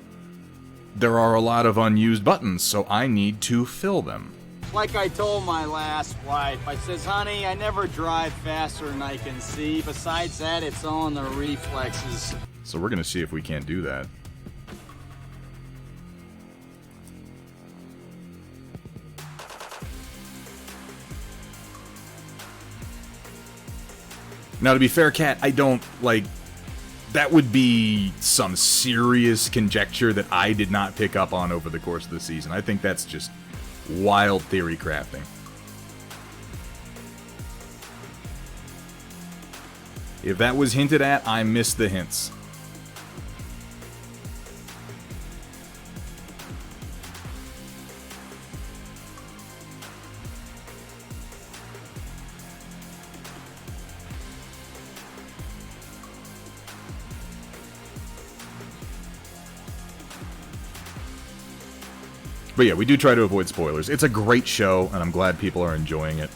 Speaker 2: there are a lot of unused buttons, so I need to fill them.
Speaker 6: Like I told my last wife, I says, honey, I never drive faster than I can see. Besides that, it's all in the reflexes.
Speaker 2: So we're going to see if we can't do that. Now, to be fair, Kat, I don't, like, that would be some serious conjecture that I did not pick up on over the course of the season. I think that's just wild theory crafting. If that was hinted at, I missed the hints. But yeah, we do try to avoid spoilers. It's a great show, and I'm glad people are enjoying it.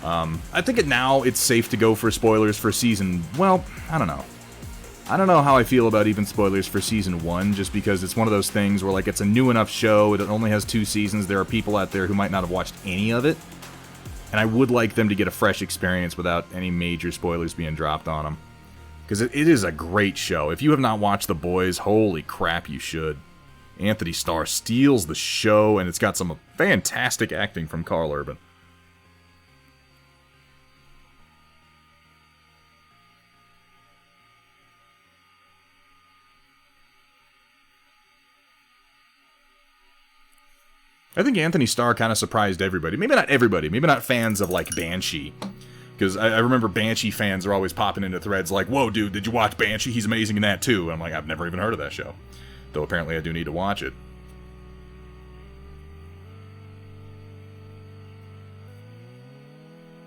Speaker 2: I think now it's safe to go for spoilers for season... Well, I don't know. I don't know how I feel about even spoilers for season 1, just because it's one of those things where, like, it's a new enough show, it only has 2 seasons, there are people out there who might not have watched any of it, and I would like them to get a fresh experience without any major spoilers being dropped on them. Because it is a great show. If you have not watched The Boys, holy crap, you should. Anthony Starr steals the show, and it's got some fantastic acting from Karl Urban. I think Anthony Starr kind of surprised everybody. Maybe not everybody. Maybe not fans of, like, Banshee. Because I remember Banshee fans are always popping into threads like, whoa, dude, did you watch Banshee? He's amazing in that, too. And I'm like, I've never even heard of that show. Though apparently I do need to watch it.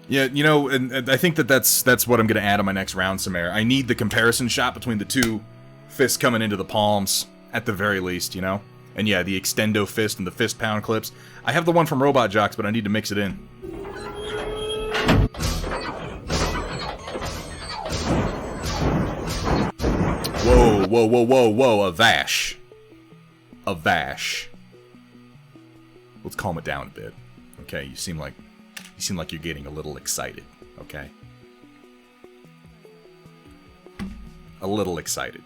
Speaker 2: Yeah, you know, and I think that's what I'm going to add on my next round, Samara. I need the comparison shot between the two fists coming into the palms, at the very least, you know? And yeah, the extendo fist and the fist pound clips. I have the one from Robot Jocks, but I need to mix it in. Whoa, whoa, whoa, whoa, whoa, a Vash. A Vash. Let's calm it down a bit. Okay, you seem like you're getting a little excited, okay? A little excited.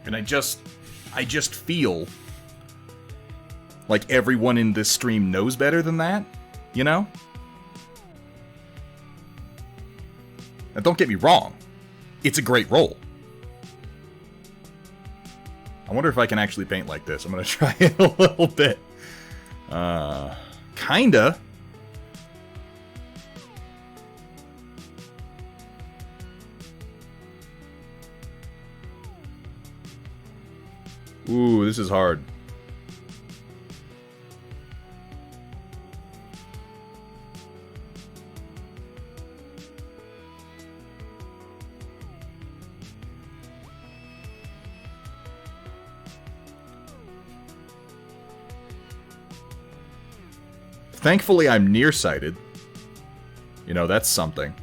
Speaker 2: And I just feel like everyone in this stream knows better than that, you know? Now, don't get me wrong. It's a great role. I wonder if I can actually paint like this. I'm gonna try it a little bit. Kinda. Ooh, this is hard. Thankfully, I'm nearsighted. You know, that's something.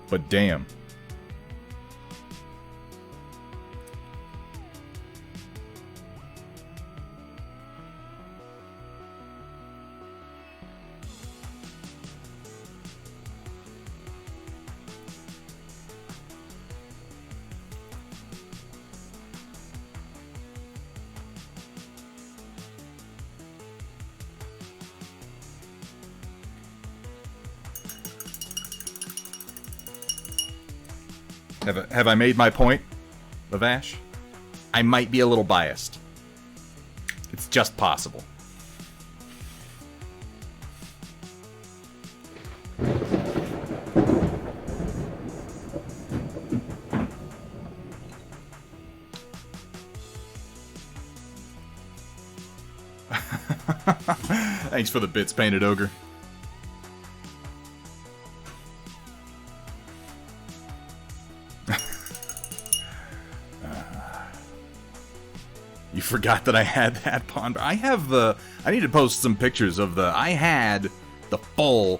Speaker 2: But damn. Have I made my point, Lavash? I might be a little biased. It's just possible. Thanks for the bits, Painted Ogre. You forgot that I had that pond. I need to post some pictures of I had the full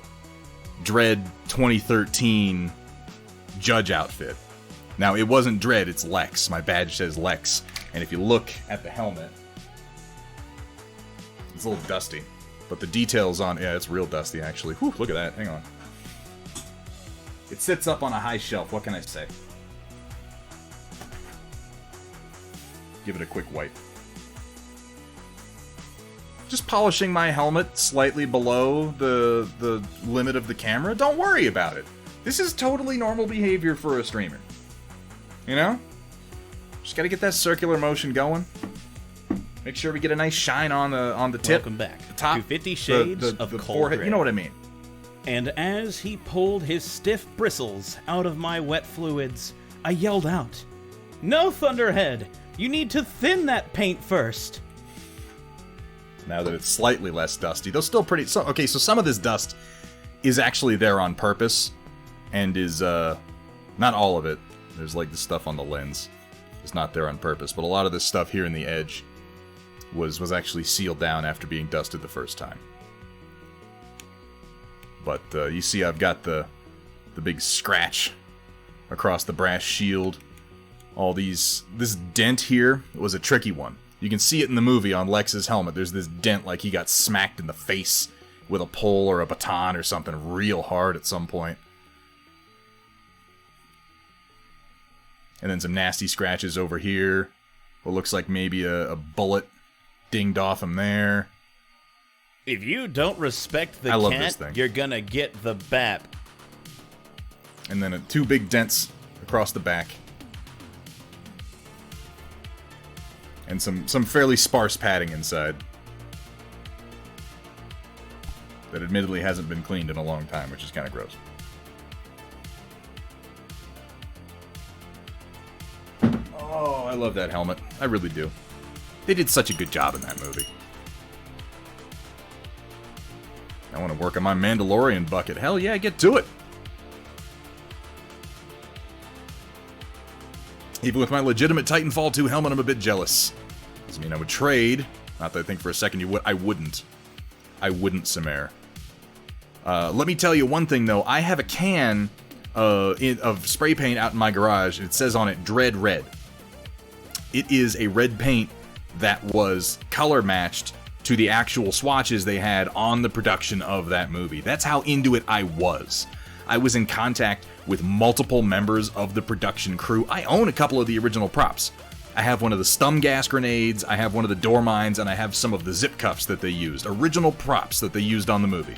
Speaker 2: Dread 2013 Judge outfit. Now, it wasn't Dread, it's Lex. My badge says Lex. And if you look at the helmet, it's a little dusty. But the details on... Yeah, it's real dusty, actually. Whew, look at that. Hang on. It sits up on a high shelf. What can I say? Give it a quick wipe. Just polishing my helmet slightly below the limit of the camera. Don't worry about it. This is totally normal behavior for a streamer. You know? Just gotta get that circular motion going. Make sure we get a nice shine on the tip.
Speaker 1: Welcome back
Speaker 2: the top,
Speaker 1: to 50 Shades of
Speaker 2: the
Speaker 1: Cold
Speaker 2: forehead.
Speaker 1: Gray.
Speaker 2: You know what I mean.
Speaker 1: And as he pulled his stiff bristles out of my wet fluids, I yelled out, "No, Thunderhead! You need to thin that paint first!"
Speaker 2: Now that it's slightly less dusty, though still pretty... okay, so some of this dust is actually there on purpose, and is, not all of it. There's, like, the stuff on the lens. It's not there on purpose, but a lot of this stuff here in the edge was actually sealed down after being dusted the first time. But, you see I've got the big scratch across the brass shield. This dent here was a tricky one. You can see it in the movie on Lex's helmet. There's this dent like he got smacked in the face with a pole or a baton or something real hard at some point. And then some nasty scratches over here. What looks like maybe a bullet dinged off him there.
Speaker 1: If you don't respect the
Speaker 2: I love this
Speaker 1: cat,
Speaker 2: thing.
Speaker 1: you're gonna get the bap.
Speaker 2: And then two big dents across the back. And some fairly sparse padding inside. That admittedly hasn't been cleaned in a long time, which is kind of gross. Oh, I love that helmet. I really do. They did such a good job in that movie. I want to work on my Mandalorian bucket. Hell yeah, get to it! Even with my legitimate Titanfall 2 helmet, I'm a bit jealous. Doesn't mean I would trade. Not that I think for a second you would. I wouldn't. I wouldn't, Samare. Let me tell you one thing, though. I have a can of spray paint out in my garage. It says on it, Dread Red. It is a red paint that was color matched to the actual swatches they had on the production of that movie. That's how into it I was. I was in contact with multiple members of the production crew. I own a couple of the original props. I have one of the stun gas grenades, I have one of the door mines, and I have some of the zip cuffs that they used. Original props that they used on the movie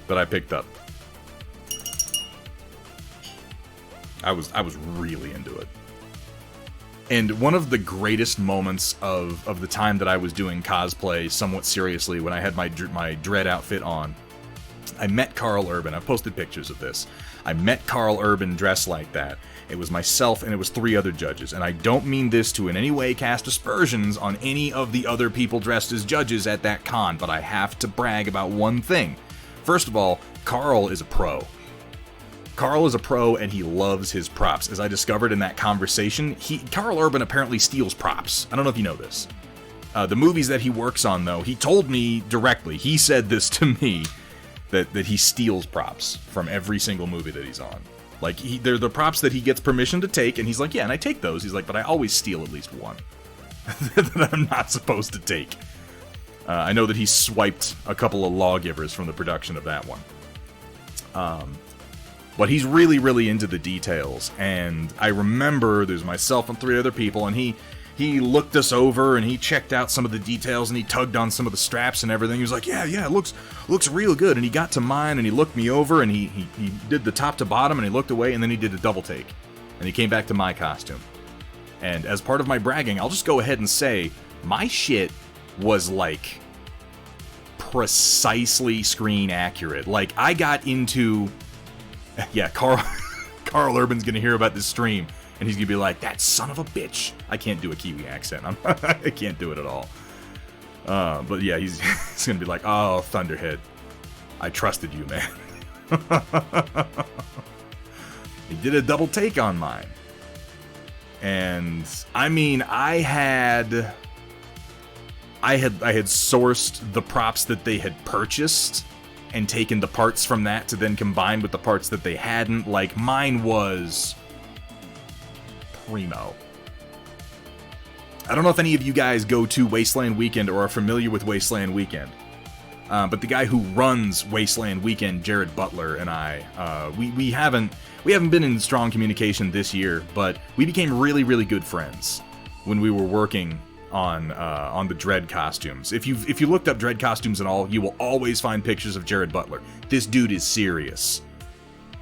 Speaker 2: that I picked up. I was really into it. And one of the greatest moments of the time that I was doing cosplay somewhat seriously, when I had my Dread outfit on, I met Carl Urban. I've posted pictures of this. I met Carl Urban dressed like that. It was myself and it was 3 other judges. And I don't mean this to in any way cast aspersions on any of the other people dressed as judges at that con, but I have to brag about one thing. First of all, Carl is a pro. Carl is a pro and he loves his props. As I discovered in that conversation, Carl Urban apparently steals props. I don't know if you know this. The movies that he works on, though, he told me directly, he said this to me, that he steals props from every single movie that he's on. Like, they're the props that he gets permission to take, and he's like, yeah, and I take those. He's like, but I always steal at least one that I'm not supposed to take. I know that he swiped a couple of lawgivers from the production of that one. But he's really, really into the details, and I remember there's myself and 3 other people, and he looked us over, and he checked out some of the details, and he tugged on some of the straps and everything. He was like, yeah, it looks real good. And he got to mine, and he looked me over, and he did the top to bottom, and he looked away, and then he did a double take. And he came back to my costume. And as part of my bragging, I'll just go ahead and say, my shit was, like, precisely screen accurate. Like, I got into... Yeah, Carl Urban's gonna hear about this stream, and he's gonna be like, that son of a bitch. I can't do a Kiwi accent. I can't do it at all. But yeah, he's gonna be like, oh, Thunderhead, I trusted you, man. He did a double take on mine. And, I mean, I had sourced the props that they had purchased and taken the parts from that to then combine with the parts that they hadn't. Like, mine was primo. I don't know if any of you guys go to Wasteland Weekend or are familiar with Wasteland Weekend, but the guy who runs Wasteland Weekend, Jared Butler, and I, we haven't been in strong communication this year, but we became really, really good friends when we were working on the Dread costumes. If you looked up Dread costumes at all, you will always find pictures of Jared Butler. This dude is serious.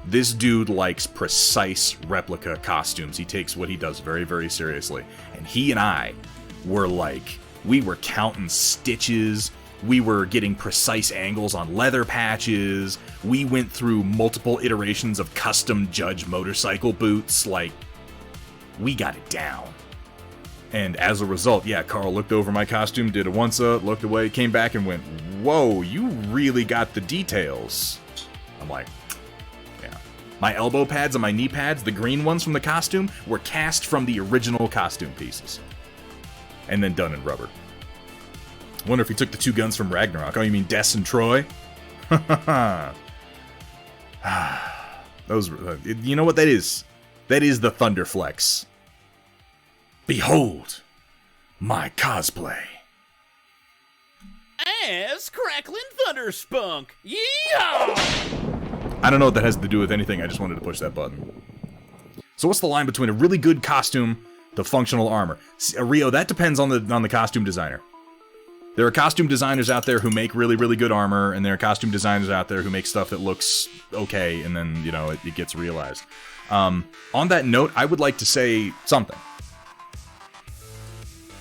Speaker 2: This dude likes precise replica costumes. He takes what he does very, very seriously. And he and I were like, we were counting stitches. We were getting precise angles on leather patches. We went through multiple iterations of custom Judge motorcycle boots. Like, we got it down. And as a result, yeah, Carl looked over my costume, did a once-up, looked away, came back and went, whoa, you really got the details. I'm like, yeah. My elbow pads and my knee pads, the green ones from the costume, were cast from the original costume pieces. And then done in rubber. Wonder if he took the 2 guns from Ragnarok. Oh, you mean Des and Troy? Those, you know what that is? That is the Thunderflex. Behold, my cosplay.
Speaker 1: As Crackling Thunderspunk. Yeehaw!
Speaker 2: I don't know what that has to do with anything, I just wanted to push that button. So what's the line between a really good costume to functional armor? Rio, that depends on the costume designer. There are costume designers out there who make really, really good armor, and there are costume designers out there who make stuff that looks okay, and then, you know, it gets realized. On that note, I would like to say something.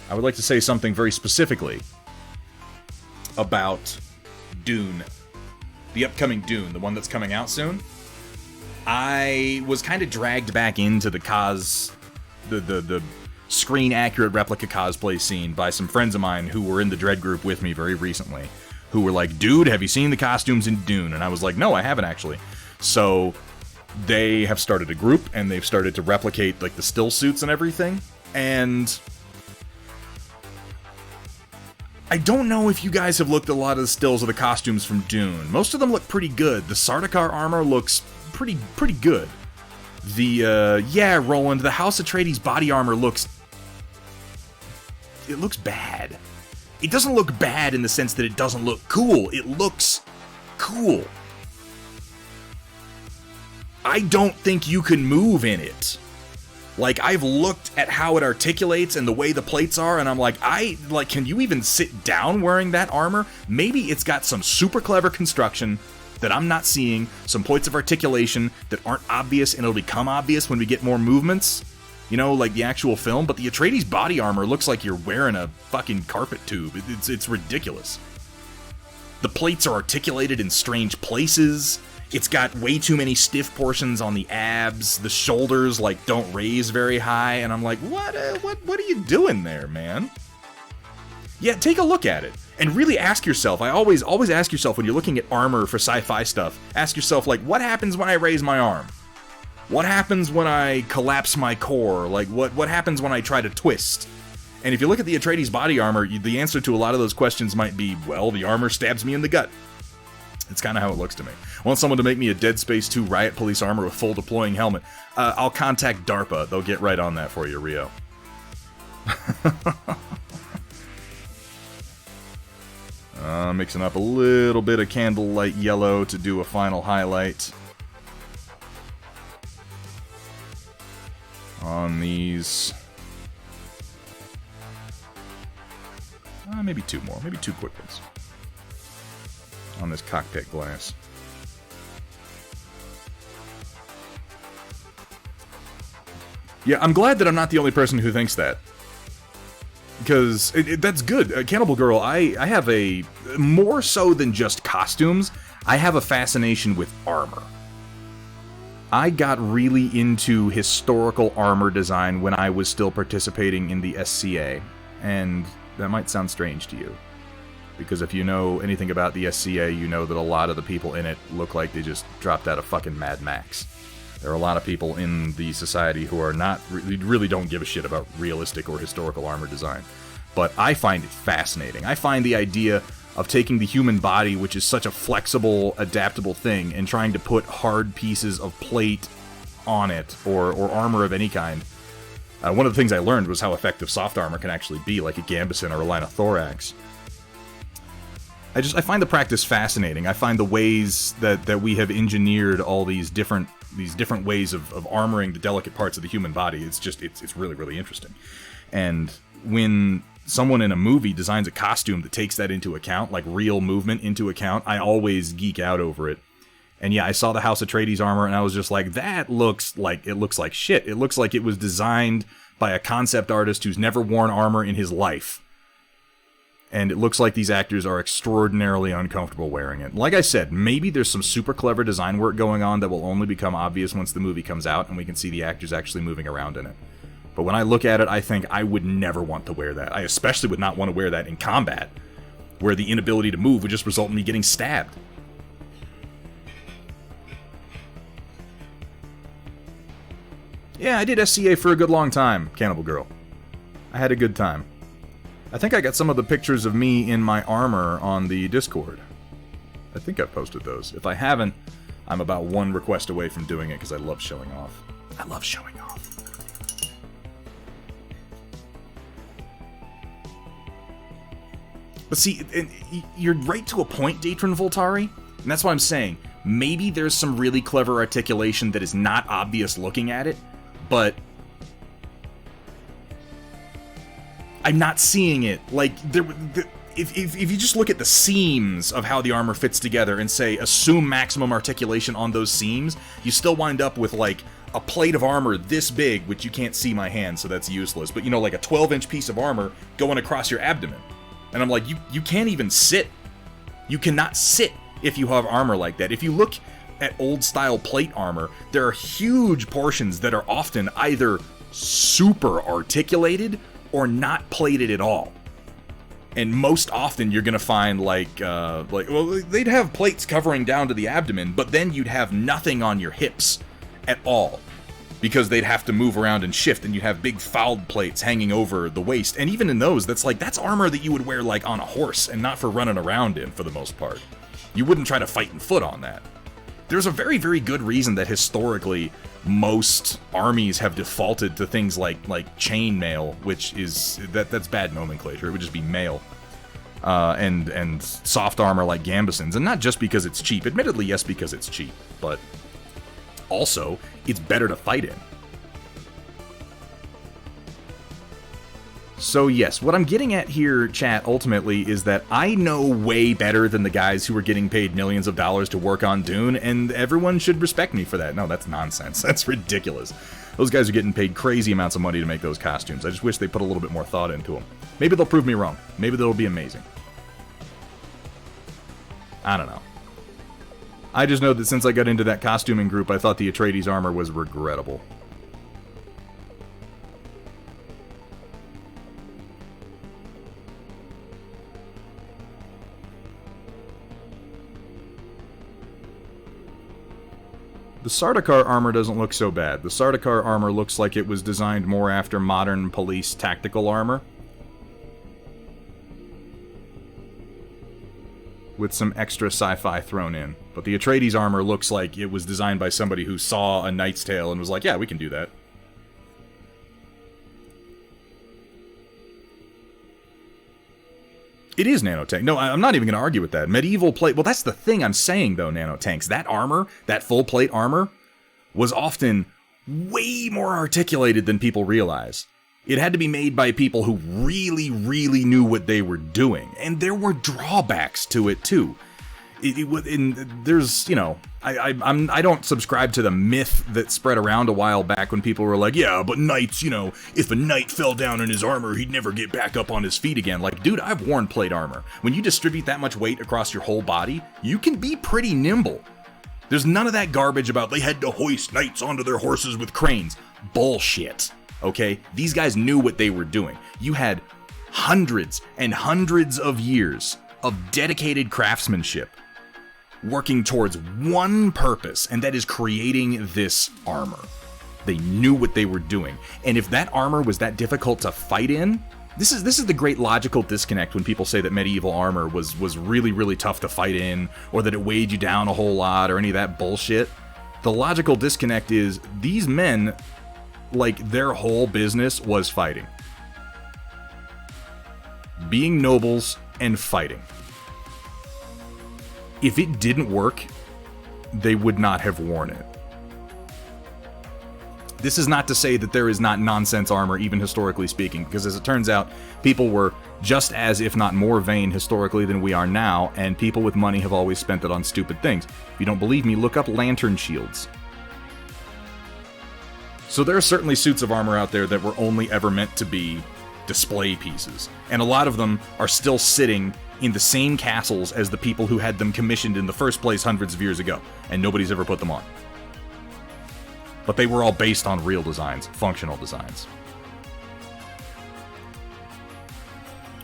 Speaker 2: I would like to say something very specifically about Dune. The upcoming Dune, the one that's coming out soon. I was kind of dragged back into the screen-accurate replica cosplay scene by some friends of mine who were in the Dread group with me very recently, who were like, dude, have you seen the costumes in Dune? And I was like, no, I haven't actually. So they have started a group, and they've started to replicate like the still suits and everything, and I don't know if you guys have looked at a lot of the stills of the costumes from Dune. Most of them look pretty good. The Sardaukar armor looks pretty good. Yeah, Roland, the House Atreides body armor looks bad. It doesn't look bad in the sense that it doesn't look cool. It looks cool. I don't think you can move in it. Like, I've looked at how it articulates and the way the plates are, and I'm like, can you even sit down wearing that armor? Maybe it's got some super clever construction that I'm not seeing, some points of articulation that aren't obvious, and it'll become obvious when we get more movements, you know, like the actual film, but the Atreides body armor looks like you're wearing a fucking carpet tube. It's ridiculous. The plates are articulated in strange places. It's got way too many stiff portions on the abs. The shoulders, like, don't raise very high. And I'm like, what are you doing there, man? Yeah, take a look at it. And really ask yourself, I always ask yourself when you're looking at armor for sci-fi stuff, ask yourself, like, what happens when I raise my arm? What happens when I collapse my core? Like, what happens when I try to twist? And if you look at the Atreides body armor, the answer to a lot of those questions might be, well, the armor stabs me in the gut. It's kind of how it looks to me. I want someone to make me a Dead Space 2 Riot Police armor with full deploying helmet. I'll contact DARPA. They'll get right on that for you, Rio. Mixing up a little bit of candlelight yellow to do a final highlight on these. Maybe 2 more. Maybe 2 quick ones on this cockpit glass. Yeah, I'm glad that I'm not the only person who thinks that. Because that's good. Cannibal Girl, I have a... More so than just costumes, I have a fascination with armor. I got really into historical armor design when I was still participating in the SCA. And that might sound strange to you. Because if you know anything about the SCA, you know that a lot of the people in it look like they just dropped out of fucking Mad Max. There are a lot of people in the society who are not really don't give a shit about realistic or historical armor design. But I find it fascinating. I find the idea of taking the human body, which is such a flexible, adaptable thing, and trying to put hard pieces of plate on it, or armor of any kind. One of the things I learned was how effective soft armor can actually be, like a Gambison or a Rhinothorax. I find the practice fascinating. I find the ways that we have engineered all these different ways of armoring the delicate parts of the human body. It's really, really interesting. And when someone in a movie designs a costume that takes that into account, like real movement into account, I always geek out over it. And yeah, I saw the House Atreides armor and I was just like, it looks like shit. It looks like it was designed by a concept artist who's never worn armor in his life. And it looks like these actors are extraordinarily uncomfortable wearing it. Like I said, maybe there's some super clever design work going on that will only become obvious once the movie comes out and we can see the actors actually moving around in it. But when I look at it, I think I would never want to wear that. I especially would not want to wear that in combat, where the inability to move would just result in me getting stabbed. Yeah, I did SCA for a good long time, Cannibal Girl. I had a good time. I think I got some of the pictures of me in my armor on the Discord. I think I've posted those. If I haven't, I'm about 1 request away from doing it because I love showing off. I love showing off. But see, you're right to a point, Datron Voltari, and that's what I'm saying. Maybe there's some really clever articulation that is not obvious looking at it, but I'm not seeing it. Like, if you just look at the seams of how the armor fits together and say, assume maximum articulation on those seams, you still wind up with, like, a plate of armor this big, which you can't see my hand, so that's useless. But, you know, like a 12-inch piece of armor going across your abdomen. And I'm like, you can't even sit. You cannot sit if you have armor like that. If you look at old-style plate armor, there are huge portions that are often either super articulated or not plated at all. And most often you're gonna find well, they'd have plates covering down to the abdomen, but then you'd have nothing on your hips at all, because they'd have to move around and shift, and you'd have big fouled plates hanging over the waist. And even in those, that's armor that you would wear like on a horse and not for running around in for the most part. You wouldn't try to fight in foot on that. There's a very, very good reason that historically most armies have defaulted to things like chainmail, which is that's bad nomenclature. It would just be mail, and soft armor like gambesons, and not just because it's cheap. Admittedly, yes, because it's cheap, but also it's better to fight in. So yes, what I'm getting at here, chat, ultimately, is that I know way better than the guys who are getting paid millions of dollars to work on Dune, and everyone should respect me for that. No, that's nonsense. That's ridiculous. Those guys are getting paid crazy amounts of money to make those costumes. I just wish they put a little bit more thought into them. Maybe they'll prove me wrong. Maybe they'll be amazing. I don't know. I just know that since I got into that costuming group, I thought the Atreides armor was regrettable. The Sardaukar armor doesn't look so bad. The Sardaukar armor looks like it was designed more after modern police tactical armor, with some extra sci-fi thrown in. But the Atreides armor looks like it was designed by somebody who saw A Knight's Tale and was like, yeah, we can do that. It is nanotech. No, I'm not even going to argue with that. Medieval plate... Well, that's the thing I'm saying, though, nanotanks. That armor, that full plate armor, was often way more articulated than people realize. It had to be made by people who really, really knew what they were doing. And there were drawbacks to it, too. There's, you know... I don't subscribe to the myth that spread around a while back when people were like, yeah, but knights, you know, if a knight fell down in his armor, he'd never get back up on his feet again. Like, dude, I've worn plate armor. When you distribute that much weight across your whole body, you can be pretty nimble. There's none of that garbage about they had to hoist knights onto their horses with cranes. Bullshit. Okay? These guys knew what they were doing. You had hundreds and hundreds of years of dedicated craftsmanship working towards one purpose, and that is creating this armor. They knew what they were doing. And if that armor was that difficult to fight in, this is the great logical disconnect when people say that medieval armor was really, really tough to fight in, or that it weighed you down a whole lot, or any of that bullshit. The logical disconnect is these men, like, their whole business was fighting. Being nobles and fighting. If it didn't work, they would not have worn it. This is not to say that there is not nonsense armor, even historically speaking, because as it turns out, people were just as, if not more, vain historically than we are now, and people with money have always spent it on stupid things. If you don't believe me, look up lantern shields. So there are certainly suits of armor out there that were only ever meant to be display pieces, and a lot of them are still sitting in the same castles as the people who had them commissioned in the first place hundreds of years ago, and nobody's ever put them on. But they were all based on real designs, functional designs.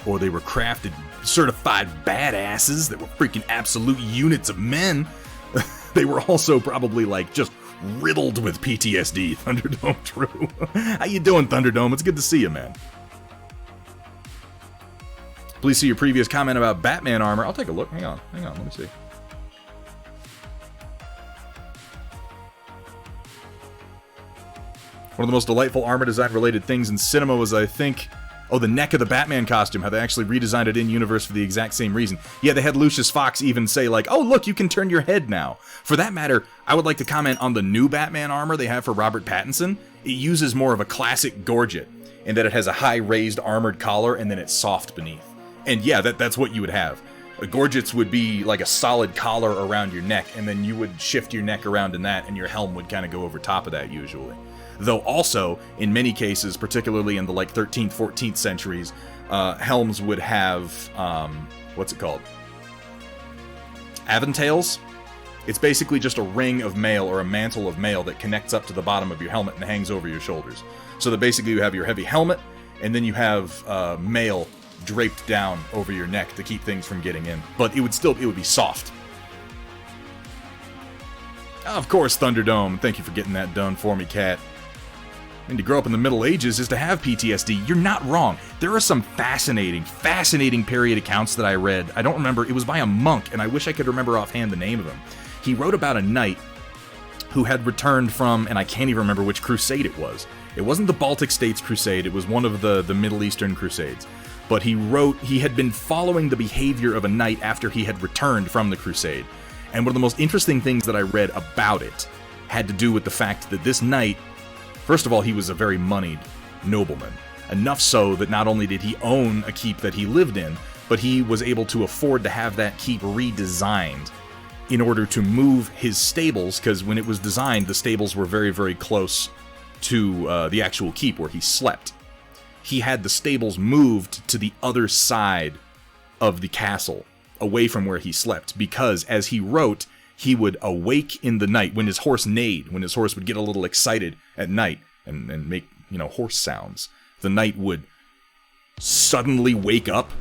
Speaker 2: Or they were crafted, certified badasses that were freaking absolute units of men. They were also probably, like, just riddled with PTSD. Thunderdome, true. How you doing, Thunderdome? It's good to see you, man. Please see your previous comment about Batman armor. I'll take a look. Hang on, let me see. One of the most delightful armor design related things in cinema was, I think, the neck of the Batman costume, how they actually redesigned it in-universe for the exact same reason. Yeah, they had Lucius Fox even say, like, oh, look, you can turn your head now. For that matter, I would like to comment on the new Batman armor they have for Robert Pattinson. It uses more of a classic gorget, in that it has a high raised armored collar and then it's soft beneath. And yeah, that's what you would have. Gorgets would be like a solid collar around your neck, and then you would shift your neck around in that, and your helm would kind of go over top of that usually. Though also, in many cases, particularly in the like 13th, 14th centuries, helms would have, what's it called? Aventails? It's basically just a ring of mail or a mantle of mail that connects up to the bottom of your helmet and hangs over your shoulders. So that basically you have your heavy helmet, and then you have mail draped down over your neck to keep things from getting in. But it would be soft. Of course, Thunderdome. Thank you for getting that done for me, cat. And to grow up in the Middle Ages is to have PTSD. You're not wrong. There are some fascinating period accounts that I read. I don't remember. It was by a monk, and I wish I could remember offhand the name of him. He wrote about a knight who had returned from, and I can't even remember which crusade it was. It wasn't the Baltic States Crusade. It was one of the Middle Eastern Crusades. But he wrote he had been following the behavior of a knight after he had returned from the crusade. And one of the most interesting things that I read about it had to do with the fact that this knight, first of all, he was a very moneyed nobleman. Enough so that not only did he own a keep that he lived in, but he was able to afford to have that keep redesigned in order to move his stables, because when it was designed, the stables were very, very close to the actual keep where he slept. He had the stables moved to the other side of the castle, away from where he slept, because, as he wrote, he would awake in the night when his horse neighed, when his horse would get a little excited at night and make, horse sounds. The knight would suddenly wake up,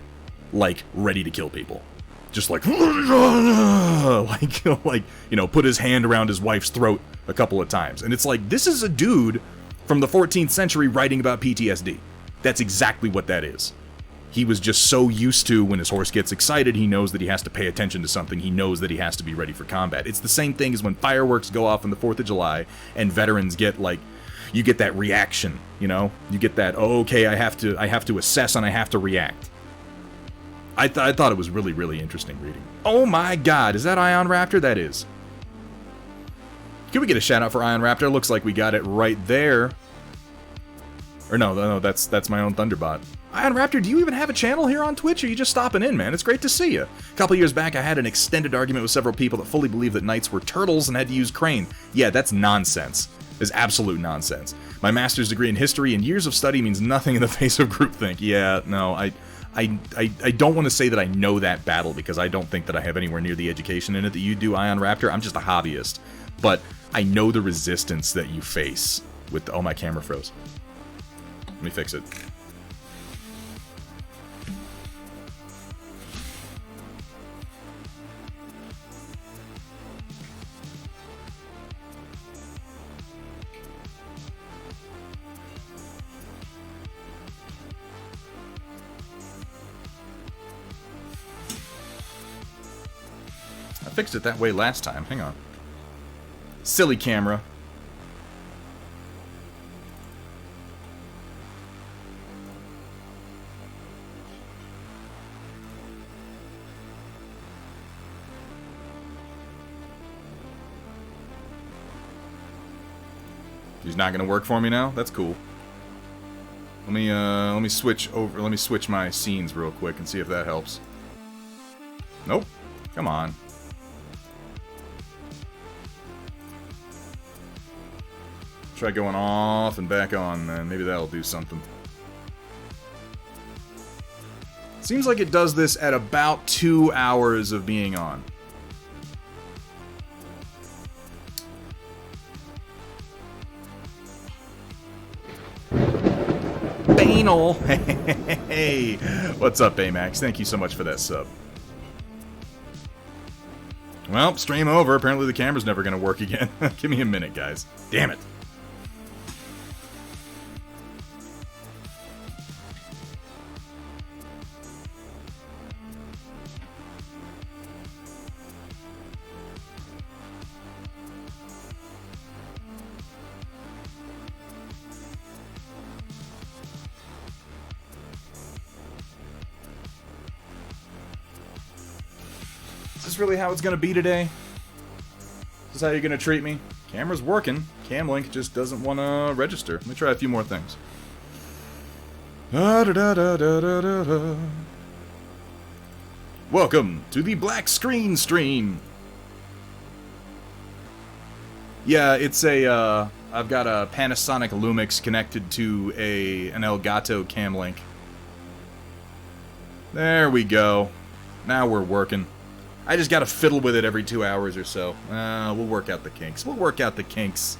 Speaker 2: like, ready to kill people. Just like, put his hand around his wife's throat a couple of times. And it's like, this is a dude from the 14th century writing about PTSD. That's exactly what that is. he was just so used to when his horse gets excited, he knows that he has to pay attention to something. He knows that he has to be ready for combat. It's the same thing as when fireworks go off on the 4th of July and veterans get, like, you get that reaction, you know? You get that, oh, okay, I have to assess and I have to react. I thought it was really, really interesting reading. Oh my god, is that Ion Raptor? That is. Can we get a shout out for Ion Raptor? Looks like we got it right there. Or no, that's my own Thunderbot. Ion Raptor, do you even have a channel here on Twitch, or are you just stopping in, man? It's great to see you. A couple years back, I had an extended argument with several people that fully believed that knights were turtles and had to use crane. Yeah, that's nonsense. It's absolute nonsense. My master's degree in history and years of study means nothing in the face of groupthink. Yeah, no, I don't want to say that I know that battle, because I don't think that I have anywhere near the education in it that you do, Ion Raptor. I'm just a hobbyist. But I know the resistance that you face with the... Oh, my camera froze. Let me fix it. I fixed it that way last time. Hang on. Silly camera. He's not gonna work for me now? That's cool. Let me switch over. Let me switch my scenes real quick and see if that helps. Nope. Come on. Try going off and back on, then. Maybe that'll do something. Seems like it does this at about 2 hours of being on. Banal! Hey! What's up, Baymax? Thank you so much for that sub. Well, stream over. Apparently the camera's never gonna work again. Give me a minute, guys. Damn it. Is this really how it's gonna be today? Is this how you're gonna treat me? Camera's working. Camlink just doesn't want to register. Let me try a few more things. Welcome to the black screen stream. Yeah, it's a, I've got a Panasonic Lumix connected to an Elgato Camlink. There we go. Now we're working. I just gotta fiddle with it every 2 hours or so. We'll work out the kinks. We'll work out the kinks.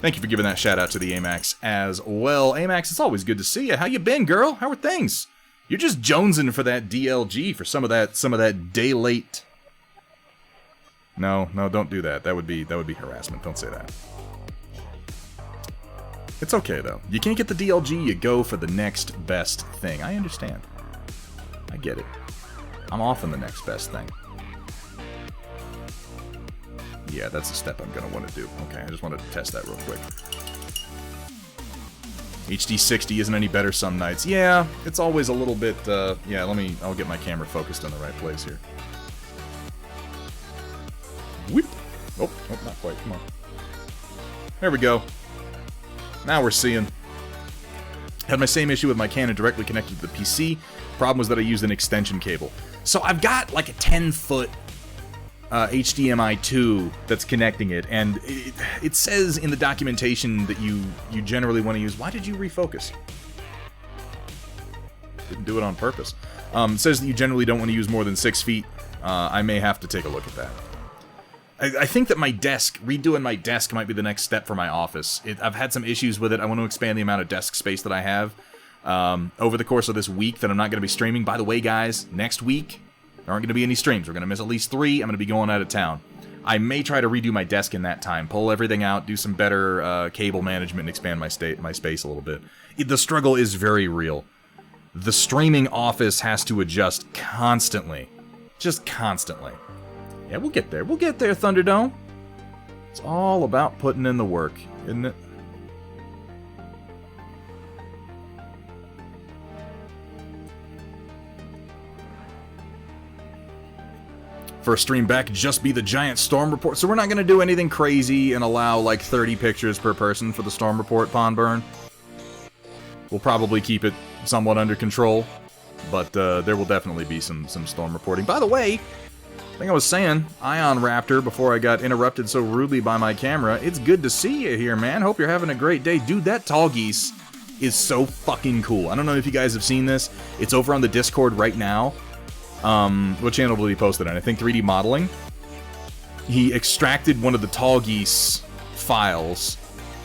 Speaker 2: Thank you for giving that shout out to the Amax as well. Amax, it's always good to see you. How you been, girl? How are things? You're just jonesing for that DLG, for some of that day late. No, don't do that. That would be harassment. Don't say that. It's okay though. You can't get the DLG, you go for the next best thing. I understand. I get it. I'm off on the next best thing. Yeah, that's the step I'm gonna want to do. Okay, I just wanted to test that real quick. HD 60 isn't any better some nights. Yeah, it's always a little bit, yeah, I'll get my camera focused on the right place here. Whoop! Oh, not quite, come on. There we go. Now we're seeing. Had my same issue with my Canon directly connected to the PC. Problem was that I used an extension cable. So I've got like a 10-foot HDMI 2 that's connecting it, and it says in the documentation that you generally want to use... Why did you refocus? Didn't do it on purpose. It says that you generally don't want to use more than 6 feet. I may have to take a look at that. I think that my desk, redoing my desk might be the next step for my office. I've had some issues with it. I want to expand the amount of desk space that I have. Over the course of this week that I'm not going to be streaming. By the way, guys, next week, there aren't going to be any streams. We're going to miss at least 3. I'm going to be going out of town. I may try to redo my desk in that time, pull everything out, do some better cable management, and expand my space a little bit. The struggle is very real. The streaming office has to adjust constantly. Just constantly. Yeah, we'll get there. We'll get there, Thunderdome. It's all about putting in the work, isn't it? First stream back, just be the giant storm report. So we're not going to do anything crazy and allow like 30 pictures per person for the storm report, Pond Burn. We'll probably keep it somewhat under control, but there will definitely be some storm reporting. By the way, I think I was saying, Ion Raptor, before I got interrupted so rudely by my camera, it's good to see you here, man. Hope you're having a great day. Dude, that tall geese is so fucking cool. I don't know if you guys have seen this. It's over on the Discord right now. What channel will he post it on? I think 3D Modeling. He extracted one of the tall geese files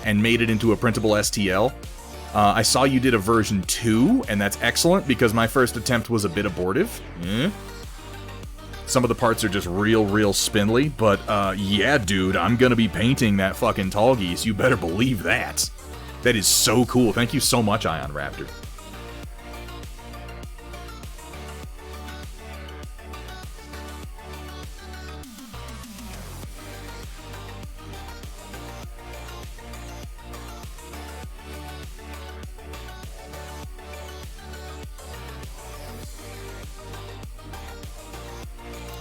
Speaker 2: and made it into a printable STL. I saw you did a version 2, and that's excellent because my first attempt was a bit abortive. Some of the parts are just real spindly, but yeah, dude, I'm gonna be painting that fucking tall geese. You better believe that. That is so cool. Thank you so much, Ion Raptor.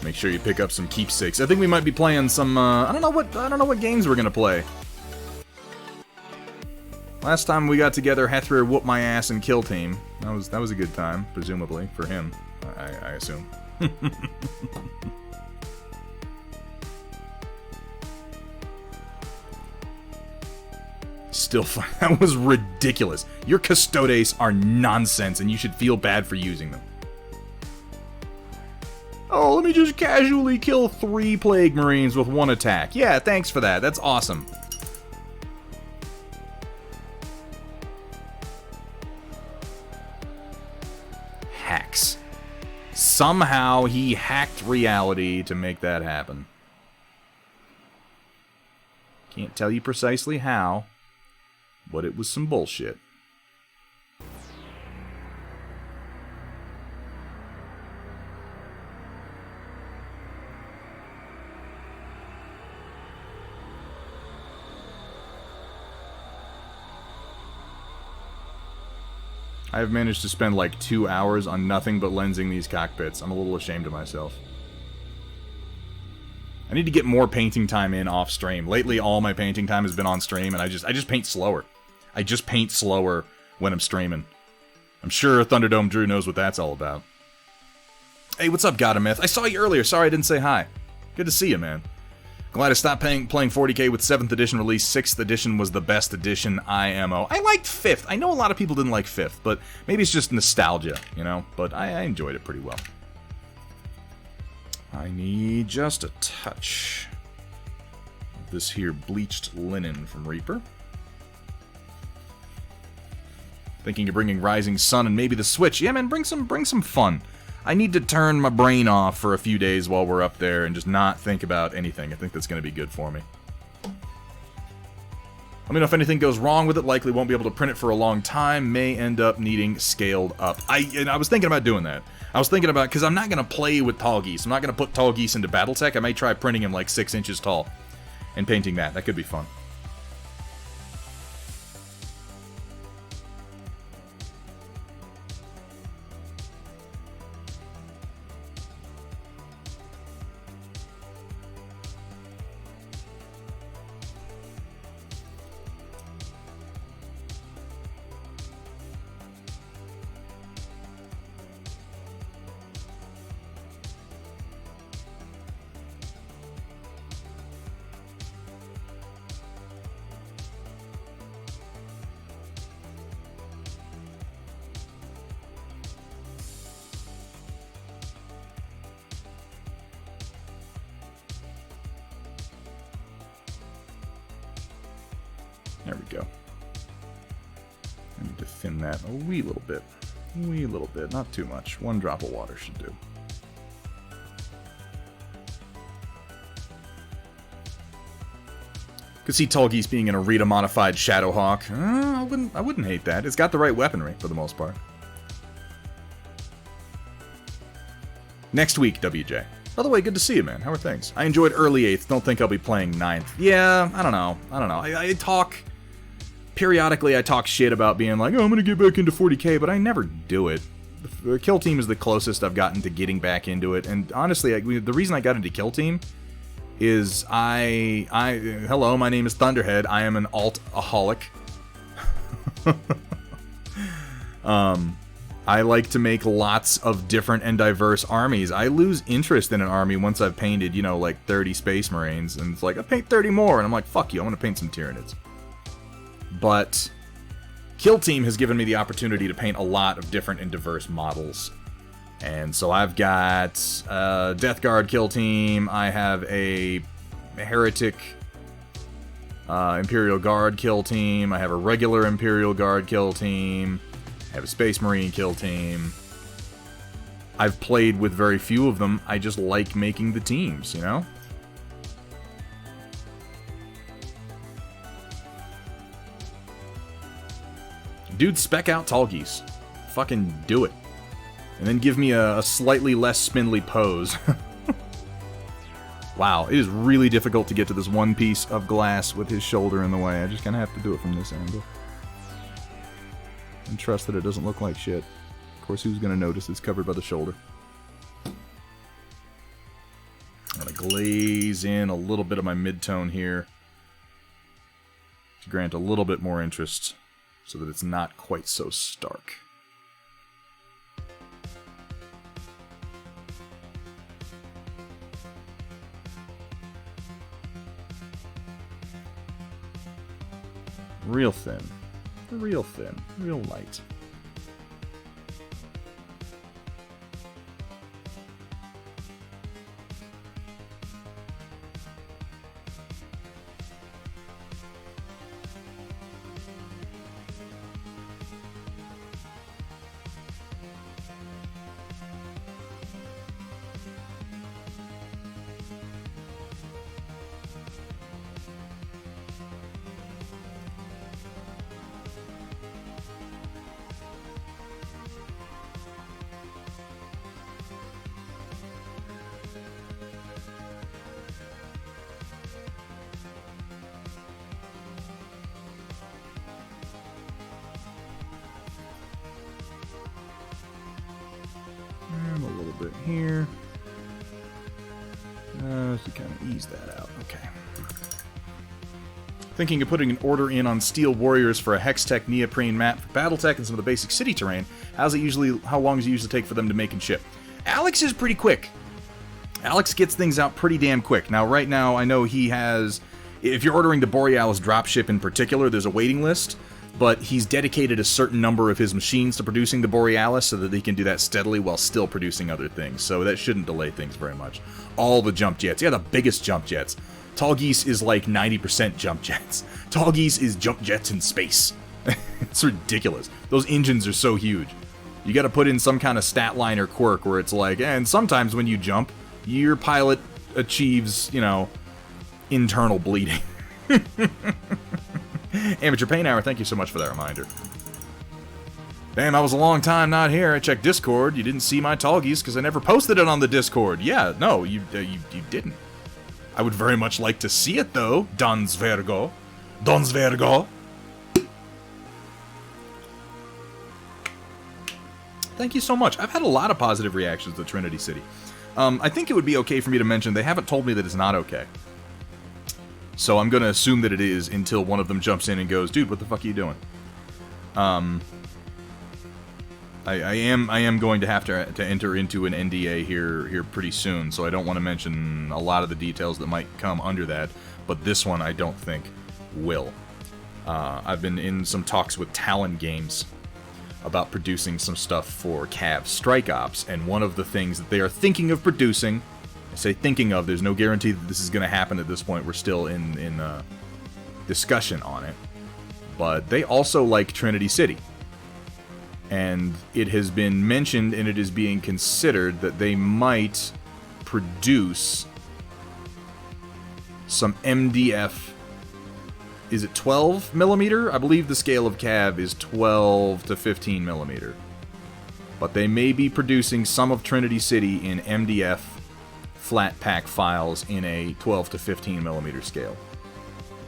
Speaker 2: Make sure you pick up some keepsakes. I think we might be playing some. I don't know what games we're gonna play. Last time we got together, Hethrir whooped my ass in Kill Team. That was a good time, presumably for him. I assume. Still fun. That was ridiculous. Your custodes are nonsense, and you should feel bad for using them. Oh, let me just casually kill 3 Plague Marines with 1 attack. Yeah, thanks for that. That's awesome. Hacks. Somehow he hacked reality to make that happen. Can't tell you precisely how, but it was some bullshit. I've managed to spend like 2 hours on nothing but lensing these cockpits. I'm a little ashamed of myself. I need to get more painting time in off stream. Lately, all my painting time has been on stream, and I just paint slower. I just paint slower when I'm streaming. I'm sure Thunderdome Drew knows what that's all about. Hey, what's up, Godamyth? I saw you earlier. Sorry I didn't say hi. Good to see you, man. Glad I stopped playing 40k with 7th edition release. 6th edition was the best edition, IMO. I liked 5th. I know a lot of people didn't like 5th, but maybe it's just nostalgia, you know? But I enjoyed it pretty well. I need just a touch of this here bleached linen from Reaper. Thinking of bringing Rising Sun and maybe the Switch. Yeah, man, bring some fun. I need to turn my brain off for a few days while we're up there and just not think about anything. I think that's going to be good for me. Let me know if anything goes wrong with it. Likely won't be able to print it for a long time. May end up needing scaled up. I was thinking about doing that. I was thinking about, because I'm not going to play with tall geese. I'm not going to put tall geese into Battletech. I may try printing him like 6 inches tall and painting that. That could be fun. There we go. I need to thin that a wee little bit. Wee little bit, not too much. 1 drop of water should do. Could see Tallgeese being an Arita-modified Shadowhawk. I wouldn't hate that. It's got the right weaponry, for the most part. Next week, WJ. By the way, good to see you, man. How are things? I enjoyed early 8th. Don't think I'll be playing 9th. Yeah, I don't know. I talk... Periodically, I talk shit about being like, oh, I'm gonna get back into 40k, but I never do it. The Kill Team is the closest I've gotten to getting back into it, and honestly, the reason I got into Kill Team is hello, my name is Thunderhead. I am an alt-aholic. I like to make lots of different and diverse armies. I lose interest in an army once I've painted, like 30 Space Marines, and it's like, I paint 30 more, and I'm like, fuck you, I'm gonna paint some Tyranids. But Kill Team has given me the opportunity to paint a lot of different and diverse models. And so I've got Death Guard Kill Team, I have a Heretic Imperial Guard Kill Team, I have a regular Imperial Guard Kill Team, I have a Space Marine Kill Team. I've played with very few of them, I just like making the teams, Dude, spec out Tallgeese. Fucking do it. And then give me a slightly less spindly pose. Wow, it is really difficult to get to this one piece of glass with his shoulder in the way. I just kind of have to do it from this angle. And trust that it doesn't look like shit. Of course, who's going to notice it's covered by the shoulder? I'm going to glaze in a little bit of my mid-tone here to grant a little bit more interest so that it's not quite so stark. Real thin. Real thin. Real light. And a little bit here. To kind of ease that out. Okay. Thinking of putting an order in on Steel Warriors for a Hextech neoprene map for Battletech and some of the basic city terrain. How long does it usually take for them to make and ship? Alex is pretty quick. Alex gets things out pretty damn quick. Now, right now, I know he has... If you're ordering the Borealis dropship in particular, there's a waiting list, but he's dedicated a certain number of his machines to producing the Borealis so that he can do that steadily while still producing other things, so that shouldn't delay things very much. All the jump jets. Yeah, the biggest jump jets. Tallgeese is like 90% jump jets. Tallgeese is jump jets in space. It's ridiculous. Those engines are so huge. You gotta put in some kind of stat line or quirk where it's like, and sometimes when you jump, your pilot achieves, internal bleeding. Amateur Paint Hour, thank you so much for that reminder. Damn, I was a long time not here. I checked Discord. You didn't see my Tallgeese because I never posted it on the Discord. Yeah, no, you didn't. I would very much like to see it, though. Donsvergo. Thank you so much. I've had a lot of positive reactions to Trinity City. I think it would be okay for me to mention they haven't told me that it's not okay. So I'm going to assume that it is until one of them jumps in and goes, dude, what the fuck are you doing? I am going to have to enter into an NDA here pretty soon, so I don't want to mention a lot of the details that might come under that, but this one I don't think will. I've been in some talks with Talon Games about producing some stuff for Cav Strike Ops, and one of the things that they are thinking of producing, I say thinking of, there's no guarantee that this is going to happen at this point, we're still in discussion on it, but they also like Trinity City. And it has been mentioned and it is being considered that they might produce some MDF is it 12 millimeter? I believe the scale of cav is 12 to 15 millimeter. But they may be producing some of Trinity City in MDF flat pack files in a 12 to 15 millimeter scale.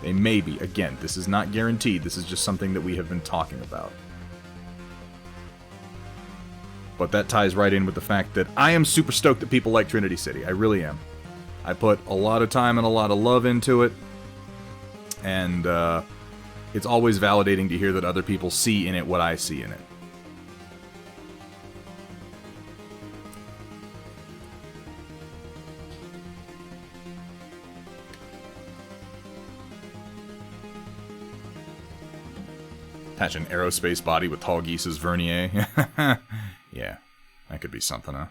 Speaker 2: They may be. Again, this is not guaranteed. This is just something that we have been talking about. But that ties right in with the fact that I am super stoked that people like Trinity City. I really am. I put a lot of time and a lot of love into it. And it's always validating to hear that other people see in it what I see in it. Attach an aerospace body with Tall Geese's vernier. Yeah, that could be something, huh?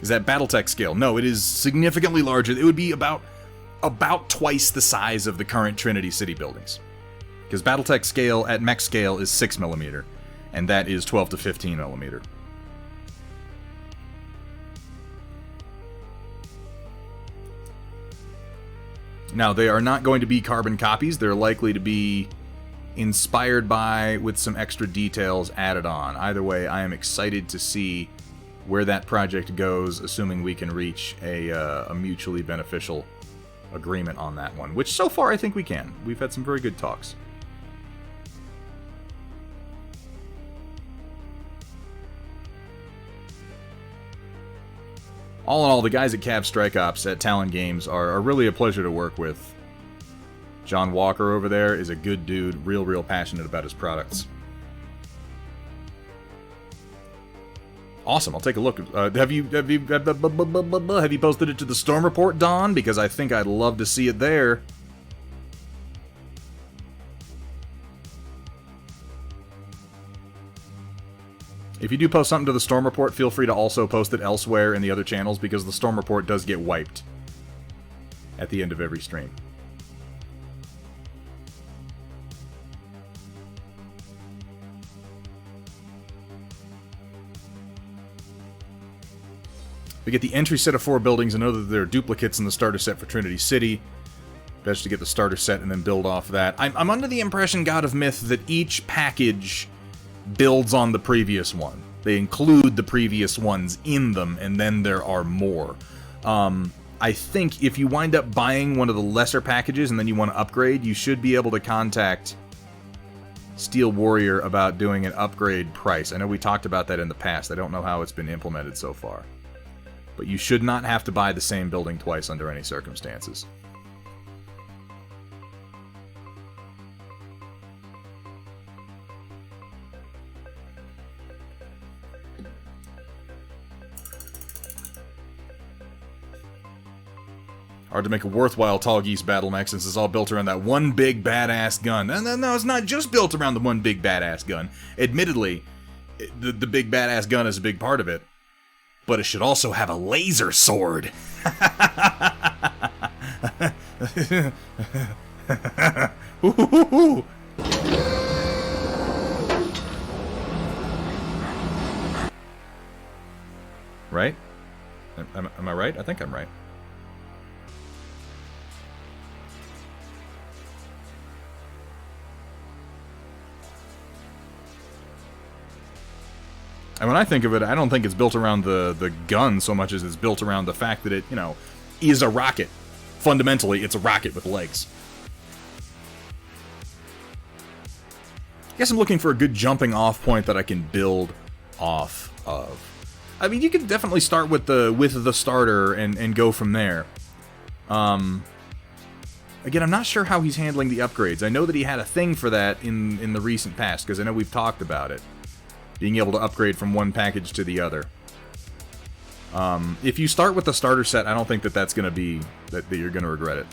Speaker 2: Is that Battletech scale? No, it is significantly larger. It would be about twice the size of the current Trinity City buildings. Because Battletech scale at mech scale is 6 millimeter, and that is 12 to 15 millimeter. Now, they are not going to be carbon copies. They're likely to be inspired by, with some extra details added on. Either way, I am excited to see where that project goes, assuming we can reach a mutually beneficial agreement on that one. Which, so far, I think we can. We've had some very good talks. All in all, the guys at Cav Strike Ops at Talon Games are really a pleasure to work with. John Walker over there is a good dude, real passionate about his products. Awesome, I'll take a look. Have you posted it to the Storm Report, Don? Because I think I'd love to see it there. If you do post something to the Storm Report, feel free to also post it elsewhere in the other channels, because the Storm Report does get wiped at the end of every stream. We get the entry set of 4 buildings, and know that there are duplicates in the starter set for Trinity City. Best to get the starter set and then build off that. I'm under the impression, God of Myth, that each package builds on the previous one. They include the previous ones in them, and then there are more. I think if you wind up buying one of the lesser packages and then you want to upgrade, you should be able to contact Steel Warrior about doing an upgrade price. I know we talked about that in the past. I don't know how it's been implemented so far. But you should not have to buy the same building twice under any circumstances. Hard to make a worthwhile Tall Geese battle mech since it's all built around that one big badass gun. And no, it's not just built around the one big badass gun. Admittedly, the big badass gun is a big part of it. But it should also have a laser sword. Right? Am I right? I think I'm right. And when I think of it, I don't think it's built around the gun so much as it's built around the fact that it, you know, is a rocket. Fundamentally, it's a rocket with legs. I guess I'm looking for a good jumping off point that I can build off of. I mean, you could definitely start with the starter and go from there. Again, I'm not sure how he's handling the upgrades. I know that he had a thing for that in the recent past, because I know we've talked about it. Being able to upgrade from one package to the other. If you start with the starter set, I don't think that that's going to be... that you're going to regret it.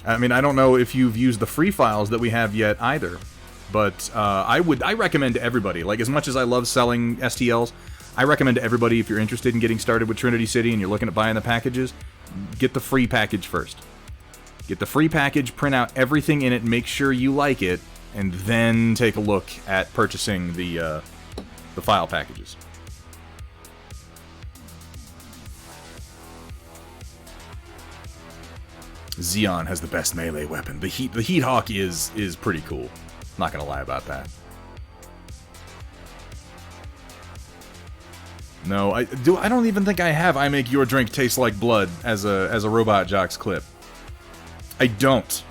Speaker 2: I mean, I don't know if you've used the free files that we have yet either. But I recommend to everybody, like, as much as I love selling STLs, I recommend to everybody, if you're interested in getting started with Trinity City and you're looking at buying the packages, get the free package first. Get the free package, print out everything in it, make sure you like it, and then take a look at purchasing the file packages. Xeon has the best melee weapon. The Heat Hawk is pretty cool. Not gonna lie about that. No, I don't even think I have "I Make Your Drink Taste Like Blood" as a Robot Jocks clip. I don't.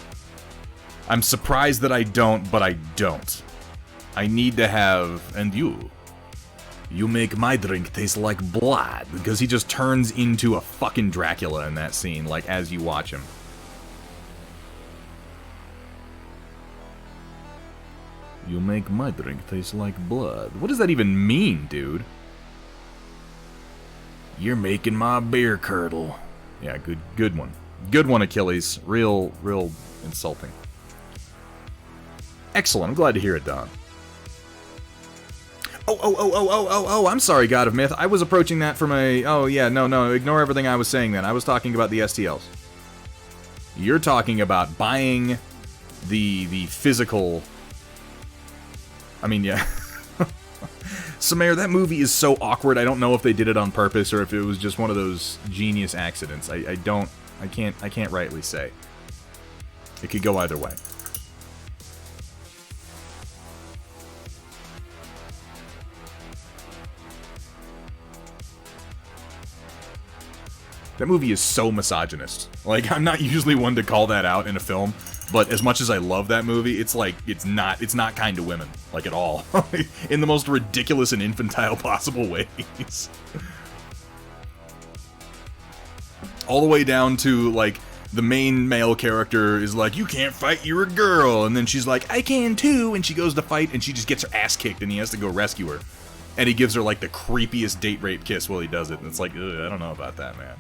Speaker 2: I'm surprised that I don't, but I don't. I need to have, and you make my drink taste like blood, because he just turns into a fucking Dracula in that scene, like, as you watch him. You make my drink taste like blood. What does that even mean, dude? You're making my beer curdle. Yeah, good one. Good one, Achilles. Real insulting. Excellent. I'm glad to hear it, Don. Oh, I'm sorry, God of Myth. I was approaching that from a... Oh, yeah, no, ignore everything I was saying then. I was talking about the STLs. You're talking about buying the physical... I mean, yeah. Sumair, that movie is so awkward. I don't know if they did it on purpose or if it was just one of those genius accidents. I can't rightly say. It could go either way. That movie is so misogynist. Like, I'm not usually one to call that out in a film, but as much as I love that movie, it's like, it's not kind to women, like, at all. In the most ridiculous and infantile possible ways. All the way down to, like, the main male character is like, you can't fight, you're a girl. And then she's like, I can too. And she goes to fight, and she just gets her ass kicked, and he has to go rescue her. And he gives her, like, the creepiest date rape kiss while he does it. And it's like, ugh, I don't know about that, man.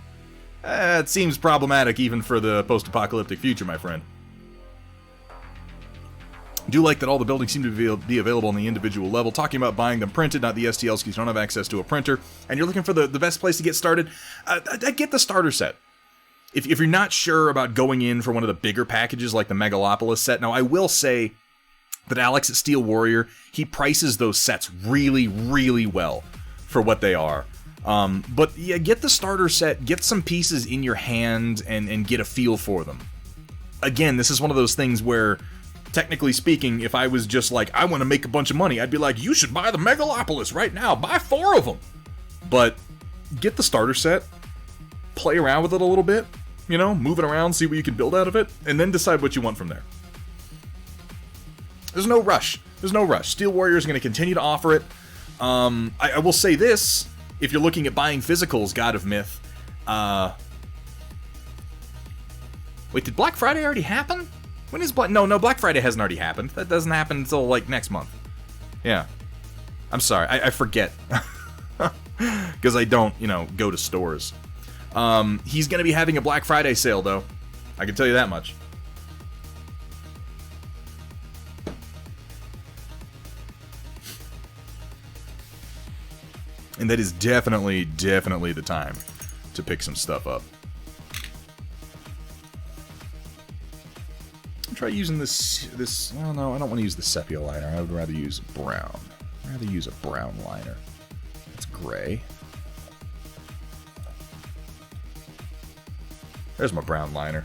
Speaker 2: It seems problematic even for the post-apocalyptic future, my friend. Do like that all the buildings seem to be available on the individual level. Talking about buying them printed, not the STLs, because you don't have access to a printer. And you're looking for the best place to get started. I get the starter set. If you're not sure about going in for one of the bigger packages like the Megalopolis set, now I will say that Alex at Steel Warrior, he prices those sets really, really well for what they are. But yeah, get the starter set, get some pieces in your hand, and get a feel for them. Again, this is one of those things where, technically speaking, if I was just like, I want to make a bunch of money, I'd be like, you should buy the Megalopolis right now, buy 4 of them. But get the starter set, play around with it a little bit, you know, move it around, see what you can build out of it, and then decide what you want from there. There's no rush. Steel Warrior is going to continue to offer it. I will say this. If you're looking at buying physicals, God of Myth, wait, did Black Friday already happen? When is No, Black Friday hasn't already happened. That doesn't happen until, like, next month. Yeah. I'm sorry, I forget. Because I don't, go to stores. He's gonna be having a Black Friday sale, though. I can tell you that much. And that is definitely the time to pick some stuff up. I'll try using this, oh no, I don't want to use the sepia liner. I would rather use brown. I'd rather use a brown liner. It's gray. There's my brown liner.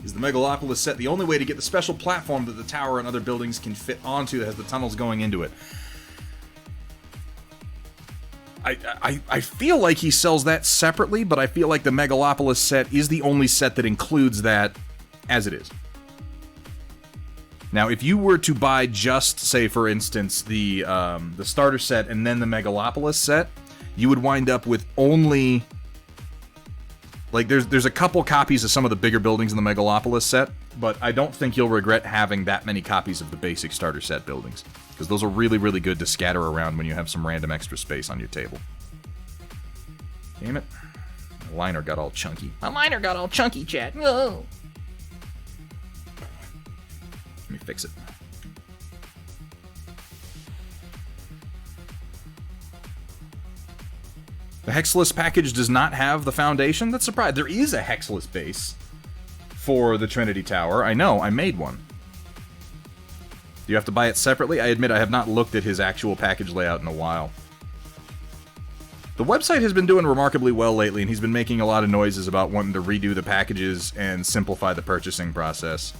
Speaker 2: Is the Megalopolis set the only way to get the special platform that the tower and other buildings can fit onto that has the tunnels going into it? I feel like he sells that separately, but I feel like the Megalopolis set is the only set that includes that as it is. Now, if you were to buy just, say, for instance, the starter set and then the Megalopolis set, you would wind up with only... Like, there's a couple copies of some of the bigger buildings in the Megalopolis set, but I don't think you'll regret having that many copies of the basic starter set buildings, because those are really, really good to scatter around when you have some random extra space on your table. Damn it. My liner got all chunky.
Speaker 4: My liner got all chunky, Chad. Whoa.
Speaker 2: Let me fix it. The Hexless package does not have the foundation? That's surprising. There is a Hexless base for the Trinity Tower. I know, I made one. Do you have to buy it separately? I admit I have not looked at his actual package layout in a while. The website has been doing remarkably well lately, and he's been making a lot of noises about wanting to redo the packages and simplify the purchasing process.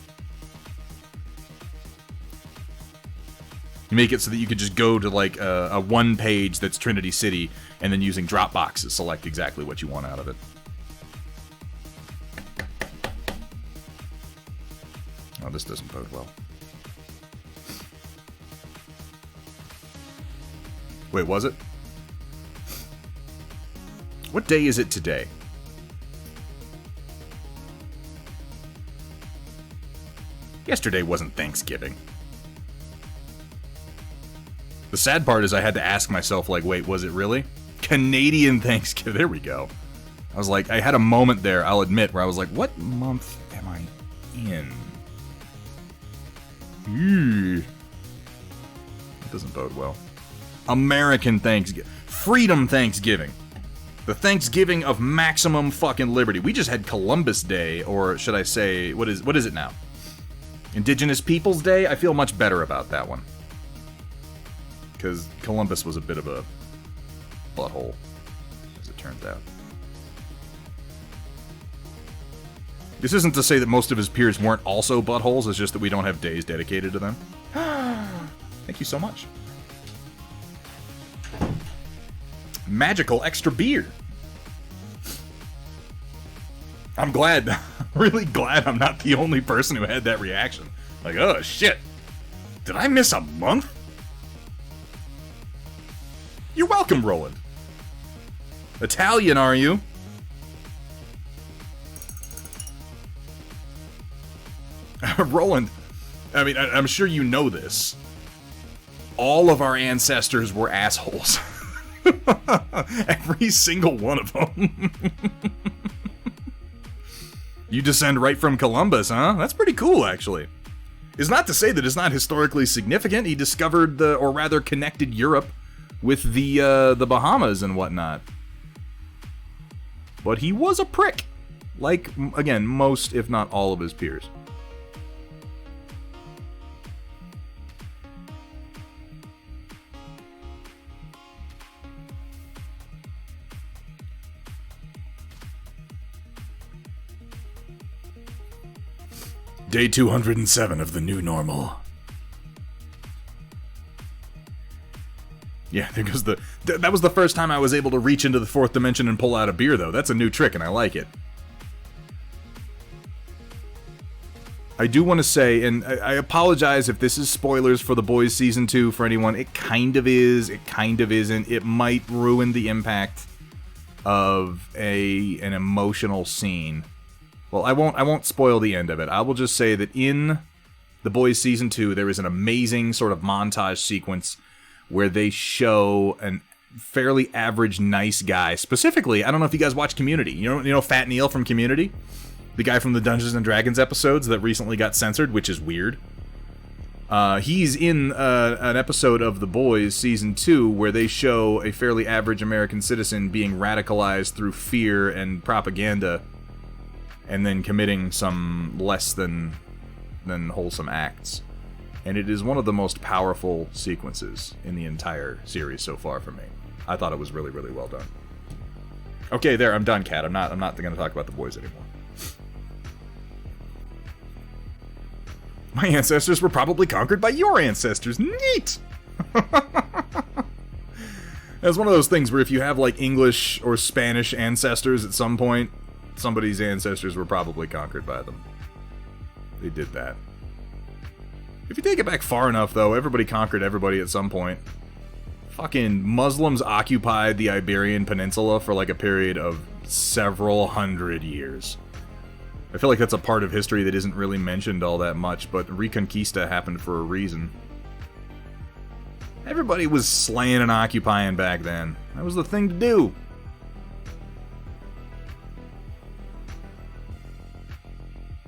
Speaker 2: You make it so that you could just go to like a one page that's Trinity City, and then using Dropbox select exactly what you want out of it. Oh, this doesn't bode well. Wait, was it? What day is it today? Yesterday wasn't Thanksgiving. The sad part is I had to ask myself, like, wait, was it really? Canadian Thanksgiving. There we go. I was like, I had a moment there, I'll admit, where I was like, what month am I in? That doesn't bode well. American Thanksgiving. Freedom Thanksgiving. The Thanksgiving of maximum fucking liberty. We just had Columbus Day, or should I say, what is it now? Indigenous Peoples Day? I feel much better about that one. Because Columbus was a bit of a butthole, as it turns out. This isn't to say that most of his peers weren't also buttholes, it's just that we don't have days dedicated to them. Thank you so much. Magical extra beer. I'm glad, really glad I'm not the only person who had that reaction. Like, oh shit, did I miss a month? You're welcome, Roland. Italian, are you? Roland, I mean, I'm sure you know this. All of our ancestors were assholes. Every single one of them. You descend right from Columbus, huh? That's pretty cool, actually. It's not to say that it's not historically significant. He discovered or rather connected Europe with the Bahamas and whatnot. But he was a prick. Like, again, most, if not all of his peers. Day 207 of the new normal. Yeah, there goes that was the first time I was able to reach into the fourth dimension and pull out a beer, though. That's a new trick, and I like it. I do want to say, and I apologize if this is spoilers for The Boys Season 2 for anyone. It kind of is, it kind of isn't. It might ruin the impact of an emotional scene. Well, I won't spoil the end of it. I will just say that in The Boys Season 2, there is an amazing sort of montage sequence where they show an fairly average nice guy. Specifically, I don't know if you guys watch Community. You know Fat Neil from Community? The guy from the Dungeons & Dragons episodes that recently got censored, which is weird. He's in an episode of The Boys Season 2 where they show a fairly average American citizen being radicalized through fear and propaganda and then committing some less than wholesome acts. And it is one of the most powerful sequences in the entire series so far for me. I thought it was really, really well done. Okay, there, I'm done, Kat. I'm not going to talk about The Boys anymore. My ancestors were probably conquered by your ancestors. Neat! That's one of those things where if you have, like, English or Spanish ancestors at some point, somebody's ancestors were probably conquered by them. They did that. If you take it back far enough, though, everybody conquered everybody at some point. Fucking Muslims occupied the Iberian Peninsula for, like, a period of several hundred years. I feel like that's a part of history that isn't really mentioned all that much, but Reconquista happened for a reason. Everybody was slaying and occupying back then. That was the thing to do.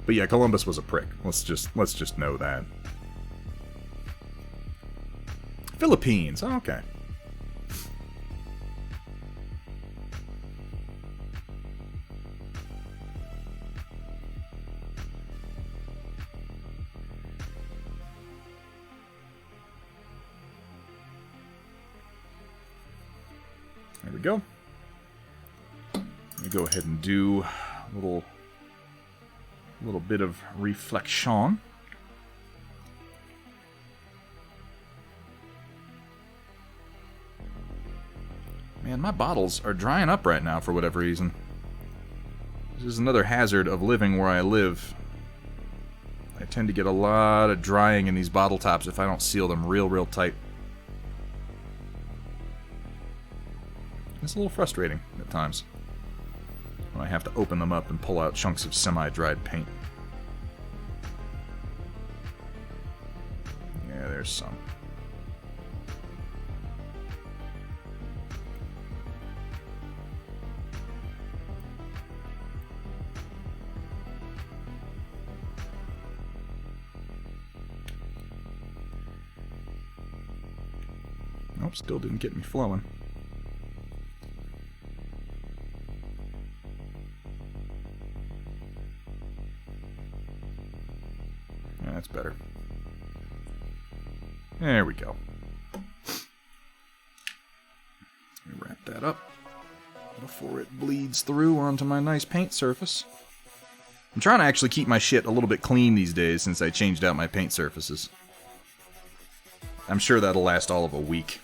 Speaker 2: But yeah, Columbus was a prick. Let's just know that. Philippines. Oh, okay. we go. Let me go ahead and do a little bit of reflection. Man, my bottles are drying up right now for whatever reason. This is another hazard of living where I live. I tend to get a lot of drying in these bottle tops if I don't seal them real tight. It's a little frustrating at times when I have to open them up and pull out chunks of semi-dried paint. Yeah, there's some. Nope, still didn't get me flowing. Yeah, that's better. There we go. Let me wrap that up before it bleeds through onto my nice paint surface. I'm trying to actually keep my shit a little bit clean these days since I changed out my paint surfaces. I'm sure that'll last all of a week.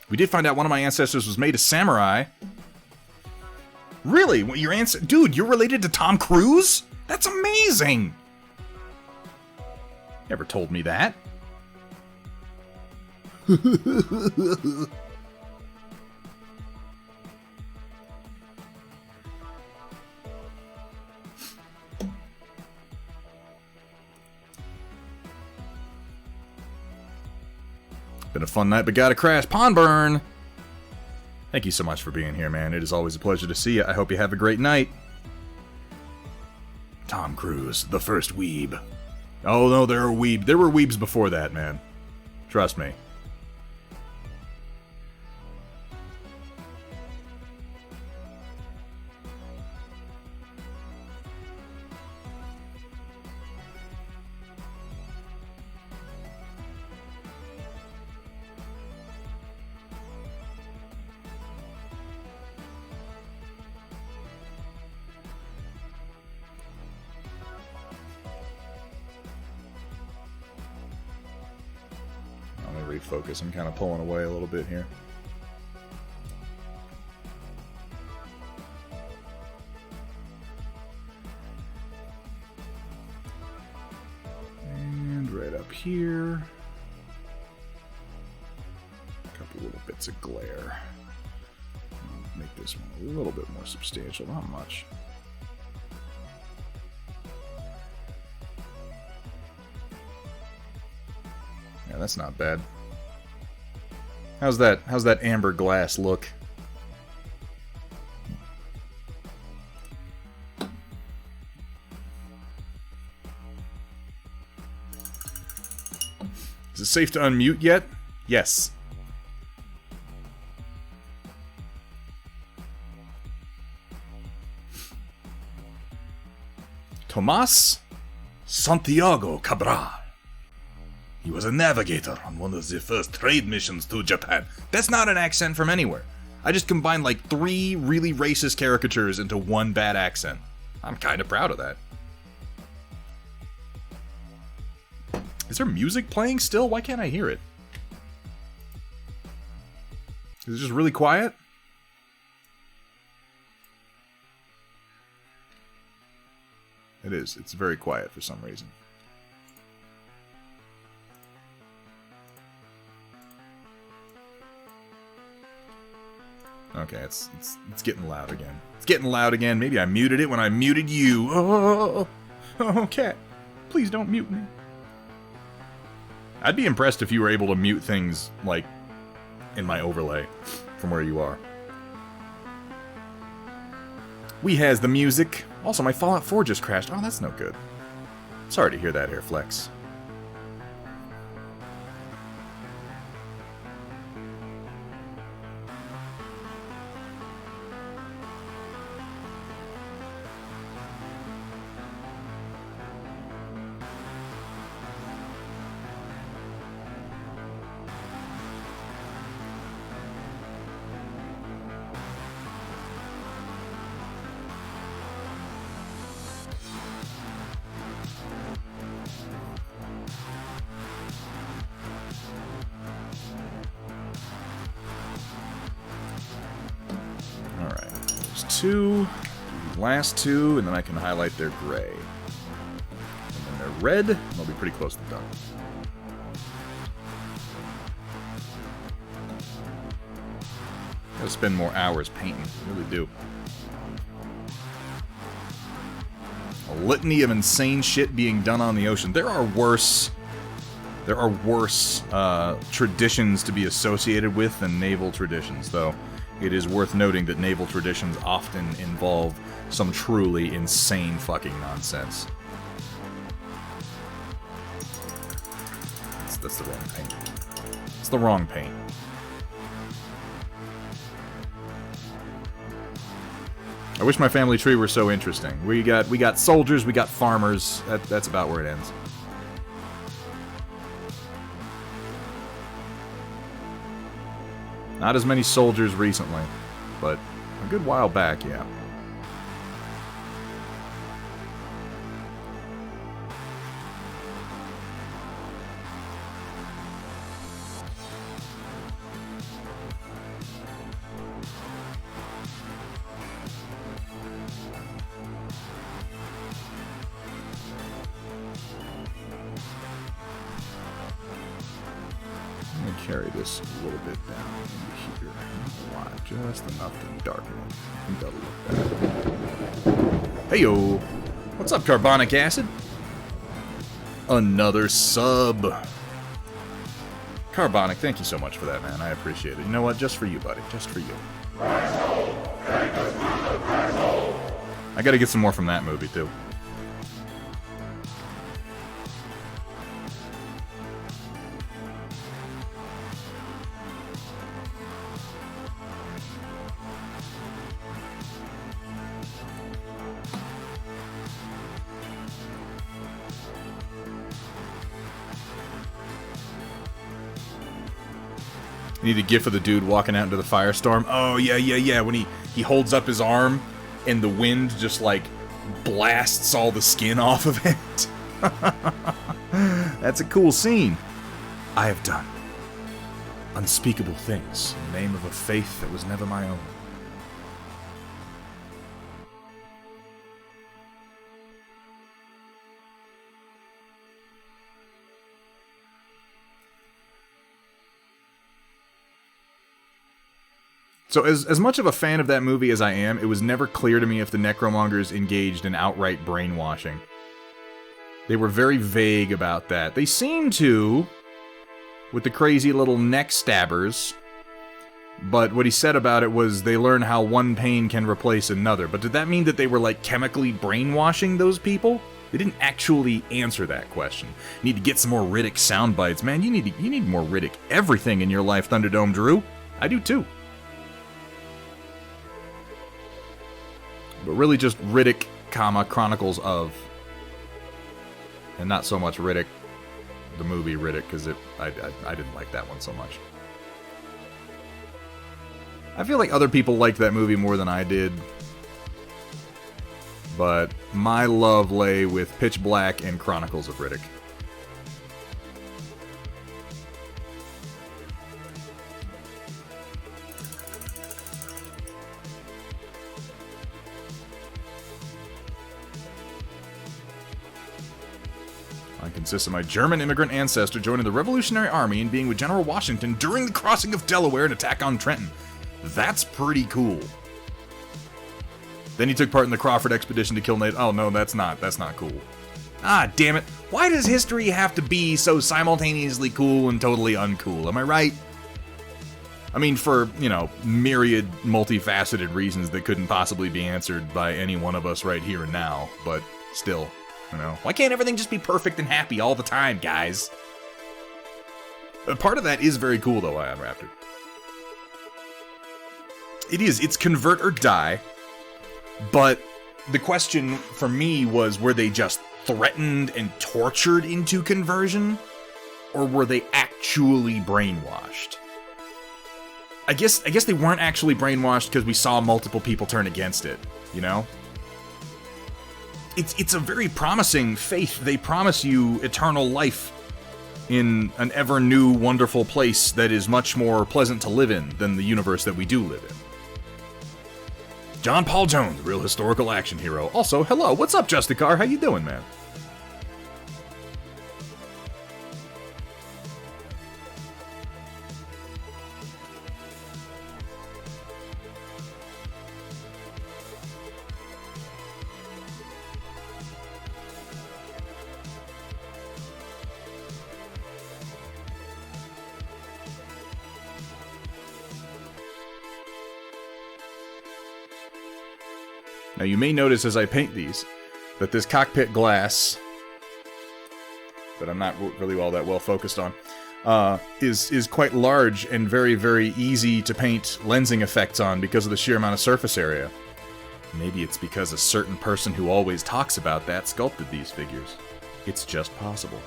Speaker 2: We did find out one of my ancestors was made a samurai. Really? What, your ancestor? Dude, you're related to Tom Cruise? That's amazing! Never told me that. Been a fun night, but gotta crash. Pond burn! Thank you so much for being here, man. It is always a pleasure to see you. I hope you have a great night. Tom Cruise, the first weeb. Oh no, there were weebs before that, man. Trust me. Refocus. I'm kind of pulling away a little bit here. And right up here. A couple little bits of glare. I'll make this one a little bit more substantial, not much. Yeah, that's not bad. How's that amber glass look? Is it safe to unmute yet? Yes. Tomas Santiago Cabral. He was a navigator on one of the first trade missions to Japan. That's not an accent from anywhere. I just combined like 3 really racist caricatures into one bad accent. I'm kind of proud of that. Is there music playing still? Why can't I hear it? Is it just really quiet? It is. It's very quiet for some reason. Okay, it's getting loud again. It's getting loud again. Maybe I muted it when I muted you. Oh, cat. Please don't mute me. I'd be impressed if you were able to mute things, like, in my overlay from where you are. We has the music. Also, my Fallout 4 just crashed. Oh, that's no good. Sorry to hear that, Airflex. 2, last 2, and then I can highlight their gray. And then they're red, and they'll be pretty close to done. Gotta spend more hours painting, really do. A litany of insane shit being done on the ocean. There are worse traditions to be associated with than naval traditions, though. It is worth noting that naval traditions often involve some truly insane fucking nonsense. That's the wrong paint. It's the wrong paint. I wish my family tree were so interesting. We got soldiers, we got farmers. That's about where it ends. Not as many soldiers recently, but a good while back, yeah. Carry this a little bit down into here. A lot, just enough to darken it. I think that'll look better. Heyo! What's up, carbonic acid? Another sub. Carbonic, thank you so much for that, man. I appreciate it. You know what? Just for you, buddy. Just for you. I gotta get some more from that movie, too. I need a gif of the dude walking out into the firestorm. Oh, yeah. When he holds up his arm and the wind just, like, blasts all the skin off of it. That's a cool scene. I have done unspeakable things in the name of a faith that was never my own. So as much of a fan of that movie as I am, it was never clear to me if the Necromongers engaged in outright brainwashing. They were very vague about that. They seemed to, with the crazy little neck stabbers, but what he said about it was they learn how one pain can replace another. But did that mean that they were, like, chemically brainwashing those people? They didn't actually answer that question. You need to get some more Riddick sound bites. Man, you need more Riddick everything in your life, Thunderdome Drew. I do too. But really just Riddick, Chronicles of. And not so much Riddick, the movie Riddick, because I didn't like that one so much. I feel like other people liked that movie more than I did. But my love lay with Pitch Black and Chronicles of Riddick. Consists of my German immigrant ancestor joining the Revolutionary Army and being with General Washington during the crossing of Delaware and attack on Trenton. That's pretty cool. Then he took part in the Crawford expedition to kill Nate. Oh no, that's not cool. Ah, damn it. Why does history have to be so simultaneously cool and totally uncool? Am I right? I mean, for, myriad, multifaceted reasons that couldn't possibly be answered by any one of us right here and now, but still. Why can't everything just be perfect and happy all the time, guys? Part of that is very cool, though, Ion Raptor. It is. It's convert or die. But the question for me was, were they just threatened and tortured into conversion? Or were they actually brainwashed? I guess they weren't actually brainwashed because we saw multiple people turn against it, It's a very promising faith. They promise you eternal life in an ever new, wonderful place that is much more pleasant to live in than the universe that we do live in. John Paul Jones, real historical action hero. Also, hello, what's up, Justicar? How you doing, man? Now you may notice as I paint these that this cockpit glass that I'm not really all that well focused on is quite large and very, very easy to paint lensing effects on because of the sheer amount of surface area. Maybe it's because a certain person who always talks about that sculpted these figures. It's just possible.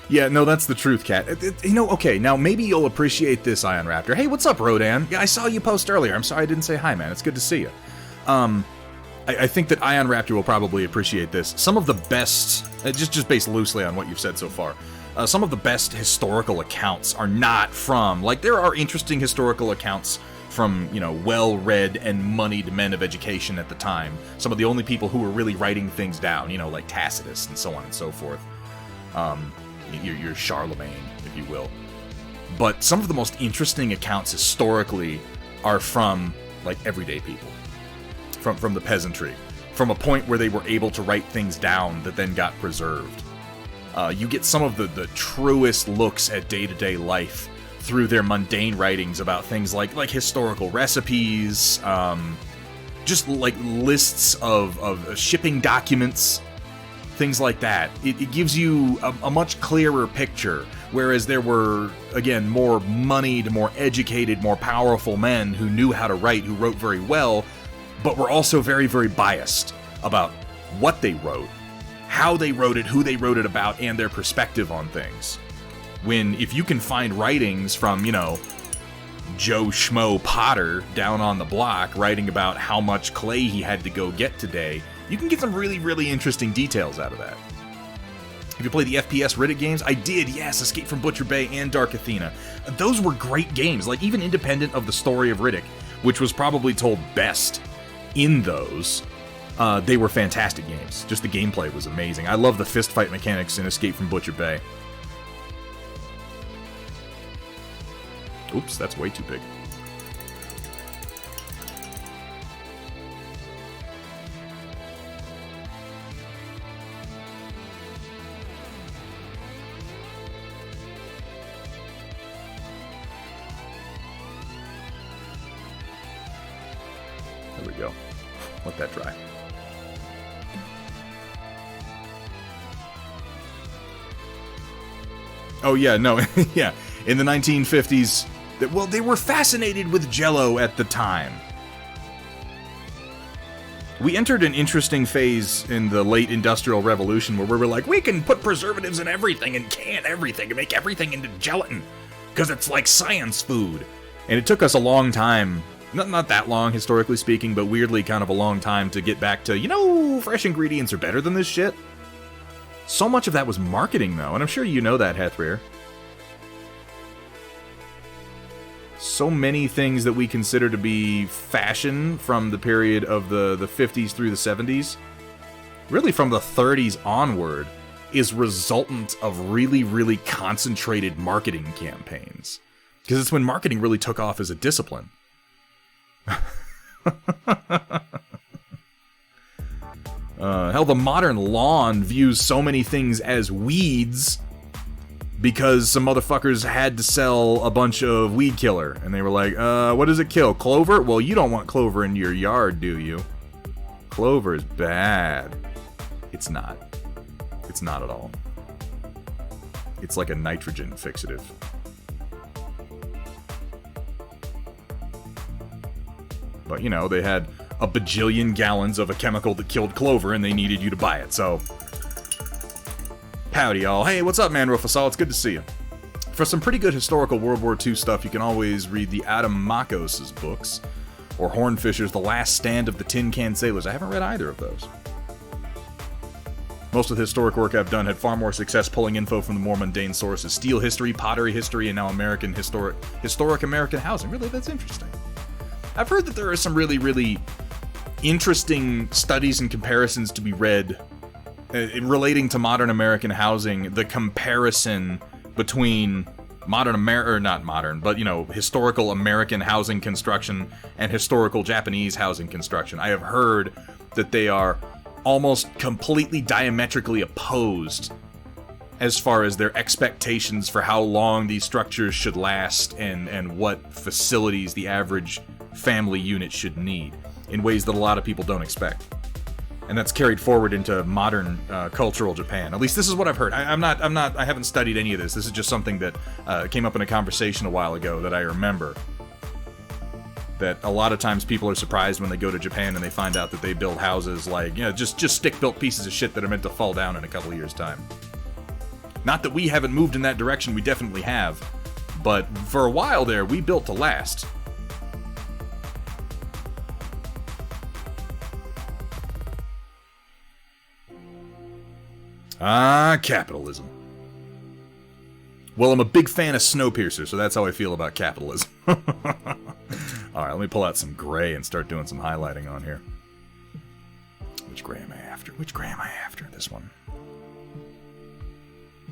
Speaker 2: Yeah, no, that's the truth, Cat. You know, okay, now maybe you'll appreciate this, Ion Raptor. Hey, what's up, Rodan? Yeah, I saw you post earlier. I'm sorry I didn't say hi, man. It's good to see you. I think that Ion Raptor will probably appreciate this. Some of the best, just based loosely on what you've said so far, some of the best historical accounts are not from, like, there are interesting historical accounts from, you know, well-read and moneyed men of education at the time. Some of the only people who were really writing things down, you know, like Tacitus and so on and so forth. Your Charlemagne, if you will. But some of the most interesting accounts historically are from, like, everyday people. From the peasantry. From a point where they were able to write things down that then got preserved. You get some of the truest looks at day-to-day life through their mundane writings about things like historical recipes, just like lists of shipping documents, things like that. It gives you a much clearer picture, whereas there were, again, more moneyed, more educated, more powerful men who knew how to write, who wrote very well, but were also very, very biased about what they wrote, how they wrote it, who they wrote it about, and their perspective on things. When, if you can find writings from, you know, Joe Schmo Potter down on the block writing about how much clay he had to go get today, you can get some really, really interesting details out of that. Have you played the FPS Riddick games? I did, yes, Escape from Butcher Bay and Dark Athena. Those were great games, like even independent of the story of Riddick, which was probably told best in those. They were fantastic games. Just the gameplay was amazing. I love the fist fight mechanics in Escape from Butcher Bay. Oops, that's way too big. There we go. Let that dry. Oh yeah, no, yeah. In the 1950s, well, they were fascinated with Jell-O at the time. We entered an interesting phase in the late Industrial Revolution where we were like, we can put preservatives in everything and can everything and make everything into gelatin because it's like science food. And it took us a long time, not that long historically speaking, but weirdly kind of a long time to get back to, you know, fresh ingredients are better than this shit. So much of that was marketing, though, and I'm sure you know that, Hethrear. So many things that we consider to be fashion from the period of the 50s through the 70s, really from the 30s onward, is resultant of really, really concentrated marketing campaigns. Because it's when marketing really took off as a discipline. Hell, the modern lawn views so many things as weeds because some motherfuckers had to sell a bunch of weed killer. And they were like, what does it kill? Clover? Well, you don't want clover in your yard, do you? Clover is bad. It's not. It's not at all. It's like a nitrogen fixative. But, you know, they had a bajillion gallons of a chemical that killed clover and they needed you to buy it, so... Howdy, y'all. Hey, what's up, man, Rufusol? It's good to see you. For some pretty good historical World War II stuff, you can always read the Adam Makos' books, or Hornfisher's The Last Stand of the Tin Can Sailors. I haven't read either of those. Most of the historic work I've done had far more success pulling info from the more mundane sources. Steel history, pottery history, and now American historic American housing. Really, that's interesting. I've heard that there are some really, really interesting studies and comparisons to be read relating to modern American housing. The comparison between historical American housing construction and historical Japanese housing construction. I have heard that they are almost completely diametrically opposed as far as their expectations for how long these structures should last and what facilities the average family unit should need in ways that a lot of people don't expect. And that's carried forward into modern cultural Japan. At least this is what I've heard. I haven't studied any of this. This is just something that came up in a conversation a while ago that I remember. That a lot of times people are surprised when they go to Japan and they find out that they build houses like, just stick-built pieces of shit that are meant to fall down in a couple of years' time. Not that we haven't moved in that direction, we definitely have. But for a while there, we built to last. Capitalism. Well, I'm a big fan of Snowpiercer, so that's how I feel about capitalism. Alright, let me pull out some gray and start doing some highlighting on here. Which gray am I after? This one.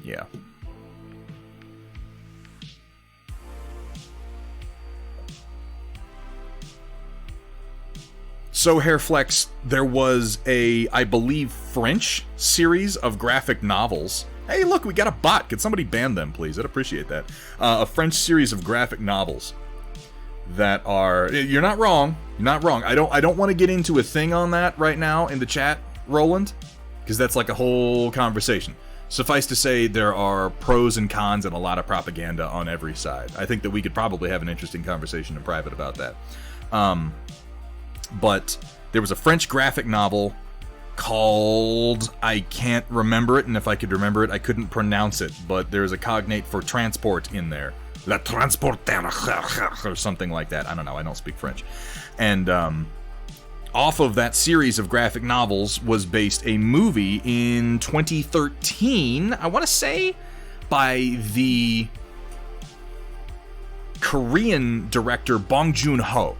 Speaker 2: Yeah. So, Hairflex, there was I believe, French series of graphic novels. Hey, look, we got a bot. Could somebody ban them, please? I'd appreciate that. A French series of graphic novels that are... You're not wrong. I don't want to get into a thing on that right now in the chat, Roland, because that's like a whole conversation. Suffice to say, there are pros and cons and a lot of propaganda on every side. I think that we could probably have an interesting conversation in private about that. But there was a French graphic novel called... I can't remember it, and if I could remember it, I couldn't pronounce it, but there's a cognate for transport in there. La transporter, or something like that. I don't know, I don't speak French. And off of that series of graphic novels was based a movie in 2013, I want to say, by the Korean director Bong Joon-ho,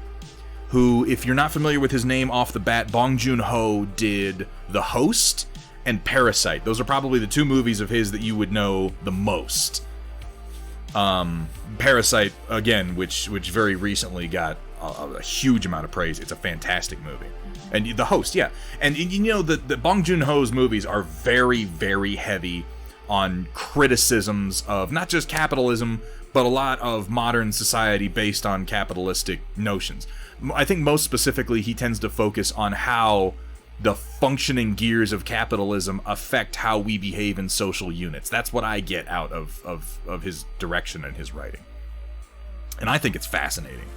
Speaker 2: who, if you're not familiar with his name off the bat, Bong Joon-ho did The Host and Parasite. Those are probably the two movies of his that you would know the most. Parasite, again, which very recently got a huge amount of praise. It's a fantastic movie. And The Host, yeah. And you know, the Bong Joon-ho's movies are very, very heavy on criticisms of not just capitalism, but a lot of modern society based on capitalistic notions. I think most specifically, he tends to focus on how the functioning gears of capitalism affect how we behave in social units. That's what I get out of his direction and his writing. And I think it's fascinating.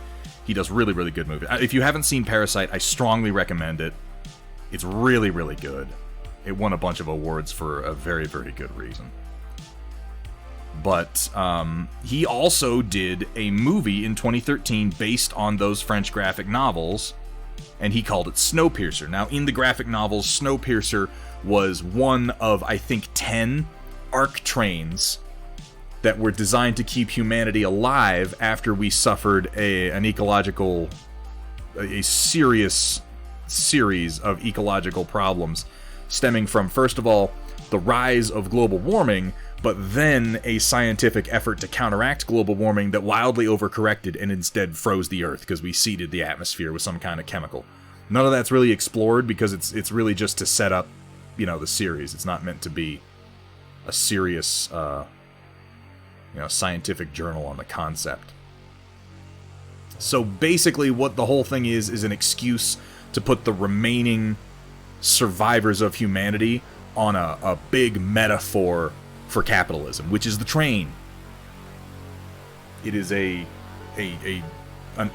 Speaker 2: He does really, really good movies. If you haven't seen Parasite, I strongly recommend it. It's really, really good. It won a bunch of awards for a very, very good reason. But he also did a movie in 2013 based on those French graphic novels, and he called it Snowpiercer. Now, in the graphic novels, Snowpiercer was one of, I think, 10 arc trains that were designed to keep humanity alive after we suffered a serious series of ecological problems stemming from, first of all, the rise of global warming, but then a scientific effort to counteract global warming that wildly overcorrected and instead froze the Earth because we seeded the atmosphere with some kind of chemical. None of that's really explored because it's really just to set up, the series. It's not meant to be a serious, scientific journal on the concept. So basically what the whole thing is an excuse to put the remaining survivors of humanity on a big metaphor for capitalism, which is the train. It is an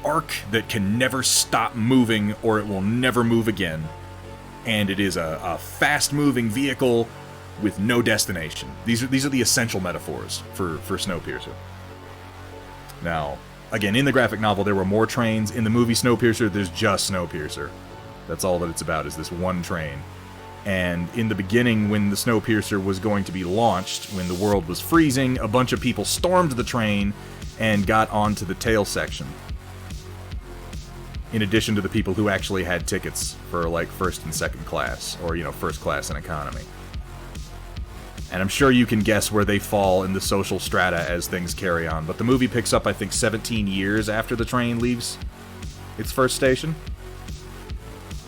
Speaker 2: arc that can never stop moving or it will never move again. And it is a fast-moving vehicle with no destination. These are the essential metaphors for Snowpiercer. Now, again, in the graphic novel, there were more trains. In the movie Snowpiercer, there's just Snowpiercer. That's all that it's about, is this one train. And in the beginning, when the Snowpiercer was going to be launched, when the world was freezing, a bunch of people stormed the train and got onto the tail section. In addition to the people who actually had tickets for, like, first and second class, or, you know, first class and economy. And I'm sure you can guess where they fall in the social strata as things carry on. But the movie picks up, I think, 17 years after the train leaves its first station.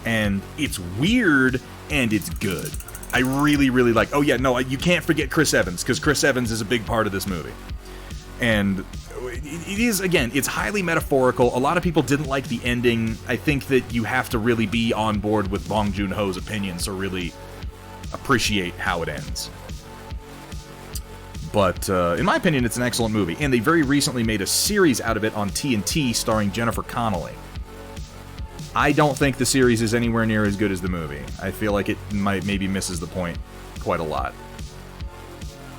Speaker 2: And it's weird, and it's good. I really, really like... Oh, yeah, no, you can't forget Chris Evans, because Chris Evans is a big part of this movie. And it is, again, it's highly metaphorical. A lot of people didn't like the ending. I think that you have to really be on board with Bong Joon-ho's opinions to really appreciate how it ends. But, in my opinion, it's an excellent movie. And they very recently made a series out of it on TNT starring Jennifer Connelly. I don't think the series is anywhere near as good as the movie. I feel like it maybe misses the point quite a lot.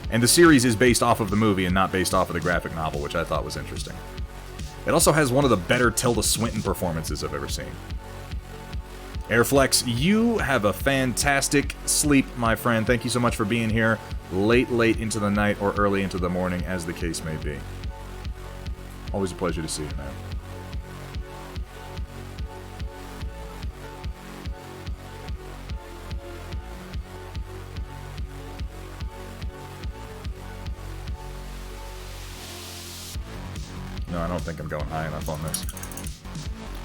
Speaker 2: And the series is based off of the movie and not based off of the graphic novel, which I thought was interesting. It also has one of the better Tilda Swinton performances I've ever seen. Airflex, you have a fantastic sleep, my friend. Thank you so much for being here late into the night or early into the morning, as the case may be. Always a pleasure to see you, man. No, I don't think I'm going high enough on this.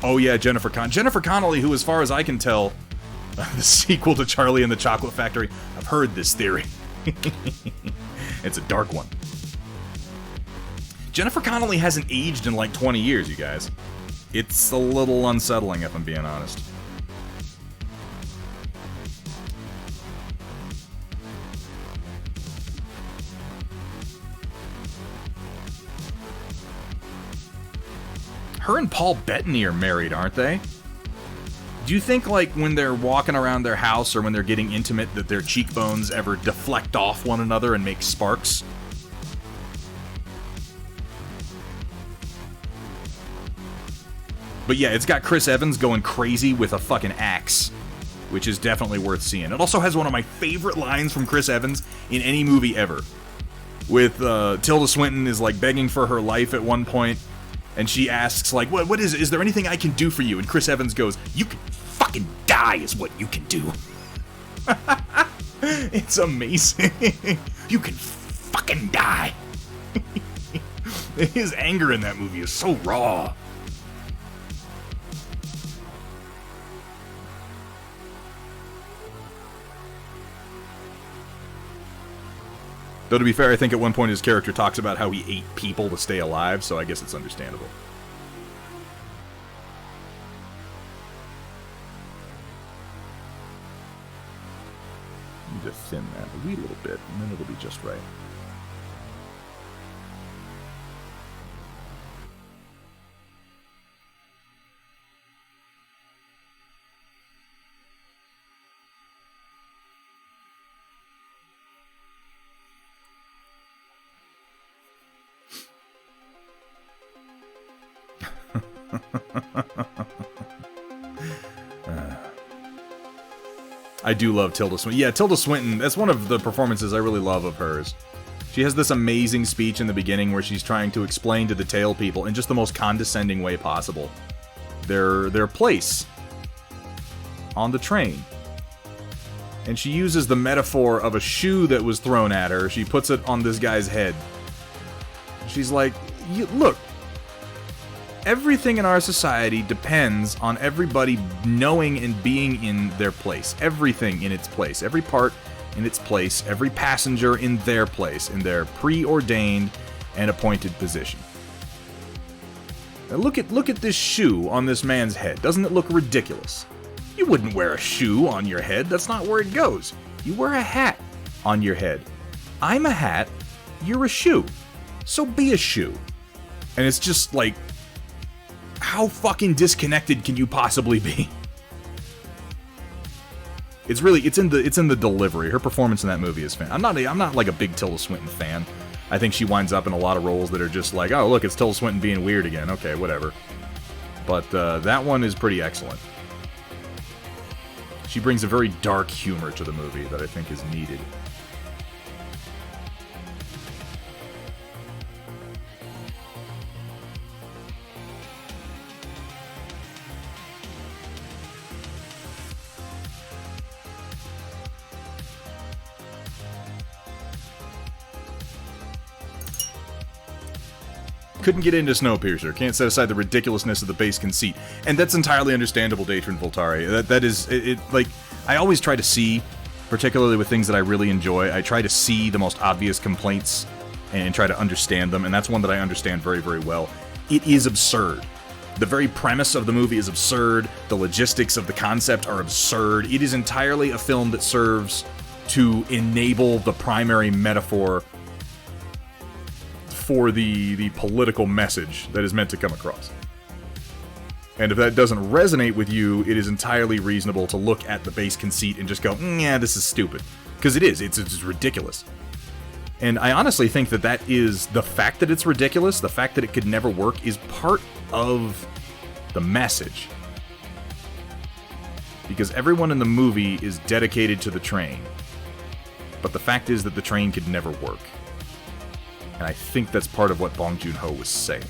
Speaker 2: Oh yeah, Jennifer Connelly, who, as far as I can tell, the sequel to Charlie and the Chocolate Factory. I've heard this theory. It's a dark one. Jennifer Connelly hasn't aged in like 20 years, you guys. It's a little unsettling, if I'm being honest. Her and Paul Bettany are married, aren't they? Do you think, like, when they're walking around their house or when they're getting intimate, that their cheekbones ever deflect off one another and make sparks? But yeah, it's got Chris Evans going crazy with a fucking axe, which is definitely worth seeing. It also has one of my favorite lines from Chris Evans in any movie ever. With Tilda Swinton is, like, begging for her life at one point. And she asks, like, what is there anything I can do for you? And Chris Evans goes, you can fucking die is what you can do. It's amazing. You can fucking die. His anger in that movie is so raw. Though, to be fair, I think at one point his character talks about how he ate people to stay alive, so I guess it's understandable. Need to thin that a wee little bit, and then it'll be just right. I do love Tilda Swinton. Yeah, Tilda Swinton, that's one of the performances I really love of hers. She has this amazing speech in the beginning where she's trying to explain to the tail people in just the most condescending way possible their place on the train. And she uses the metaphor of a shoe that was thrown at her. She puts it on this guy's head. She's like, look, everything in our society depends on everybody knowing and being in their place. Everything in its place. Every part in its place. Every passenger in their place. In their preordained and appointed position. Now look at this shoe on this man's head. Doesn't it look ridiculous? You wouldn't wear a shoe on your head. That's not where it goes. You wear a hat on your head. I'm a hat. You're a shoe. So be a shoe. And it's just like, how fucking disconnected can you possibly be? It's in the delivery. Her performance in that movie is fan. I'm not like a big Tilda Swinton fan. I think she winds up in a lot of roles that are just like, oh look, it's Tilda Swinton being weird again. Okay, whatever. But that one is pretty excellent. She brings a very dark humor to the movie that I think is needed. Couldn't get into Snowpiercer. Can't set aside the ridiculousness of the base conceit. And that's entirely understandable, Datron Voltari. That is, like, I always try to see, particularly with things that I really enjoy, I try to see the most obvious complaints and try to understand them, and that's one that I understand very, very well. It is absurd. The very premise of the movie is absurd. The logistics of the concept are absurd. It is entirely a film that serves to enable the primary metaphor for the political message that is meant to come across. And if that doesn't resonate with you, it is entirely reasonable to look at the base conceit and just go, yeah, this is stupid. Because it is. It's ridiculous. And I honestly think that is the fact that it's ridiculous, the fact that it could never work, is part of the message. Because everyone in the movie is dedicated to the train. But the fact is that the train could never work. And I think that's part of what Bong Joon-ho was saying.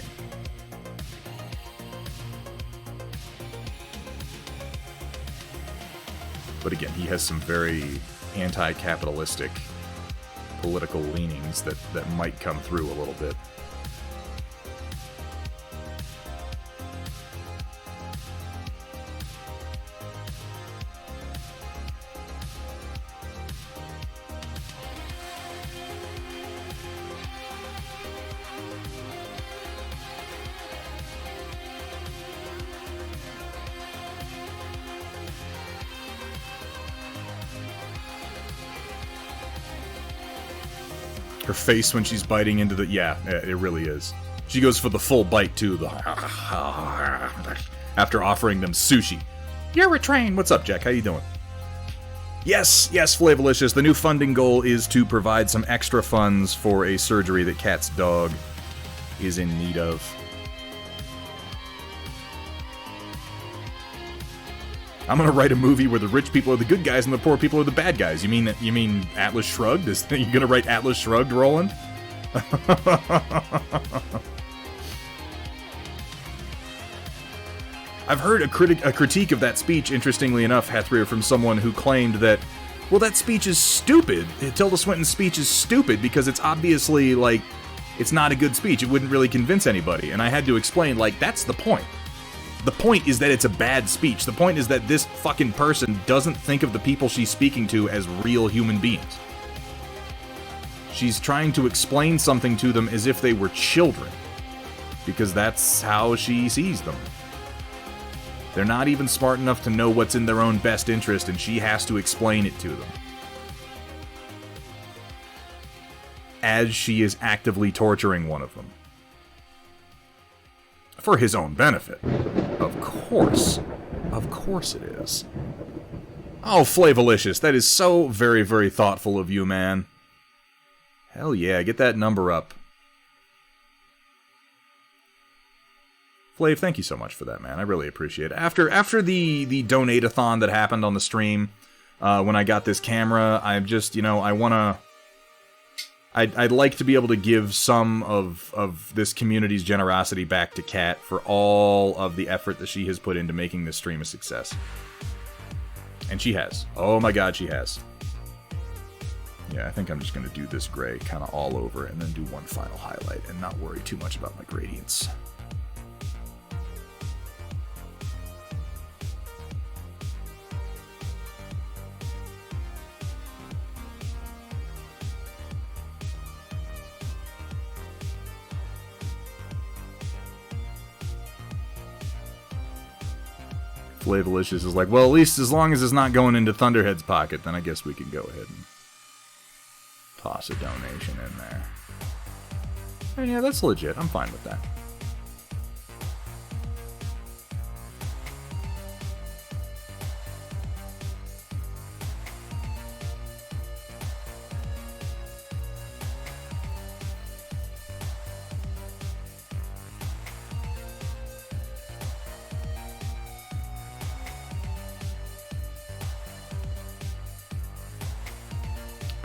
Speaker 2: But again, he has some very anti-capitalistic political leanings that might come through a little bit. Her face when she's biting into the... Yeah, it really is. She goes for the full bite, too. After offering them sushi. You're a train. What's up, Jack? How you doing? Yes, Flavolicious. The new funding goal is to provide some extra funds for a surgery that Kat's dog is in need of. I'm gonna write a movie where the rich people are the good guys and the poor people are the bad guys. You mean Atlas Shrugged? You gonna write Atlas Shrugged, Roland? I've heard a critique of that speech, interestingly enough, Hathrir, from someone who claimed that, well, that speech is stupid. Tilda Swinton's speech is stupid because it's obviously, like, it's not a good speech. It wouldn't really convince anybody. And I had to explain, like, that's the point. The point is that it's a bad speech. The point is that this fucking person doesn't think of the people she's speaking to as real human beings. She's trying to explain something to them as if they were children, because that's how she sees them. They're not even smart enough to know what's in their own best interest, and she has to explain it to them. As she is actively torturing one of them. For his own benefit. Of course. Of course it is. Oh, Flavolicious, that is so very, very thoughtful of you, man. Hell yeah, get that number up. Flav, thank you so much for that, man. I really appreciate it. After the donate-a-thon that happened on the stream, when I got this camera, I'm just, I wanna... I'd like to be able to give some of this community's generosity back to Kat for all of the effort that she has put into making this stream a success. And she has. Oh my god, she has. Yeah, I think I'm just going to do this gray kind of all over and then do one final highlight and not worry too much about my gradients. Flavolicious is like, well, at least as long as it's not going into Thunderhead's pocket, then I guess we can go ahead and toss a donation in there. And yeah, that's legit. I'm fine with that.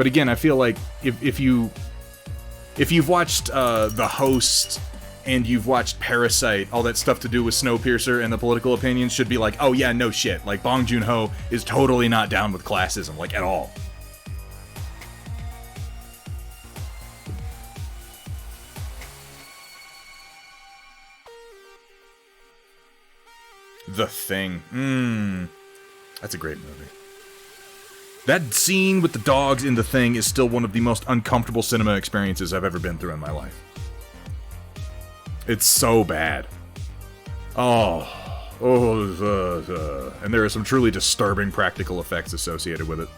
Speaker 2: But again, I feel like if you've watched The Host and you've watched Parasite, all that stuff to do with Snowpiercer and the political opinions should be like, oh yeah, no shit. Like, Bong Joon-ho is totally not down with classism, like, at all. The Thing. That's a great movie. That scene with the dogs in The Thing is still one of the most uncomfortable cinema experiences I've ever been through in my life. It's so bad. And there are some truly disturbing practical effects associated with it.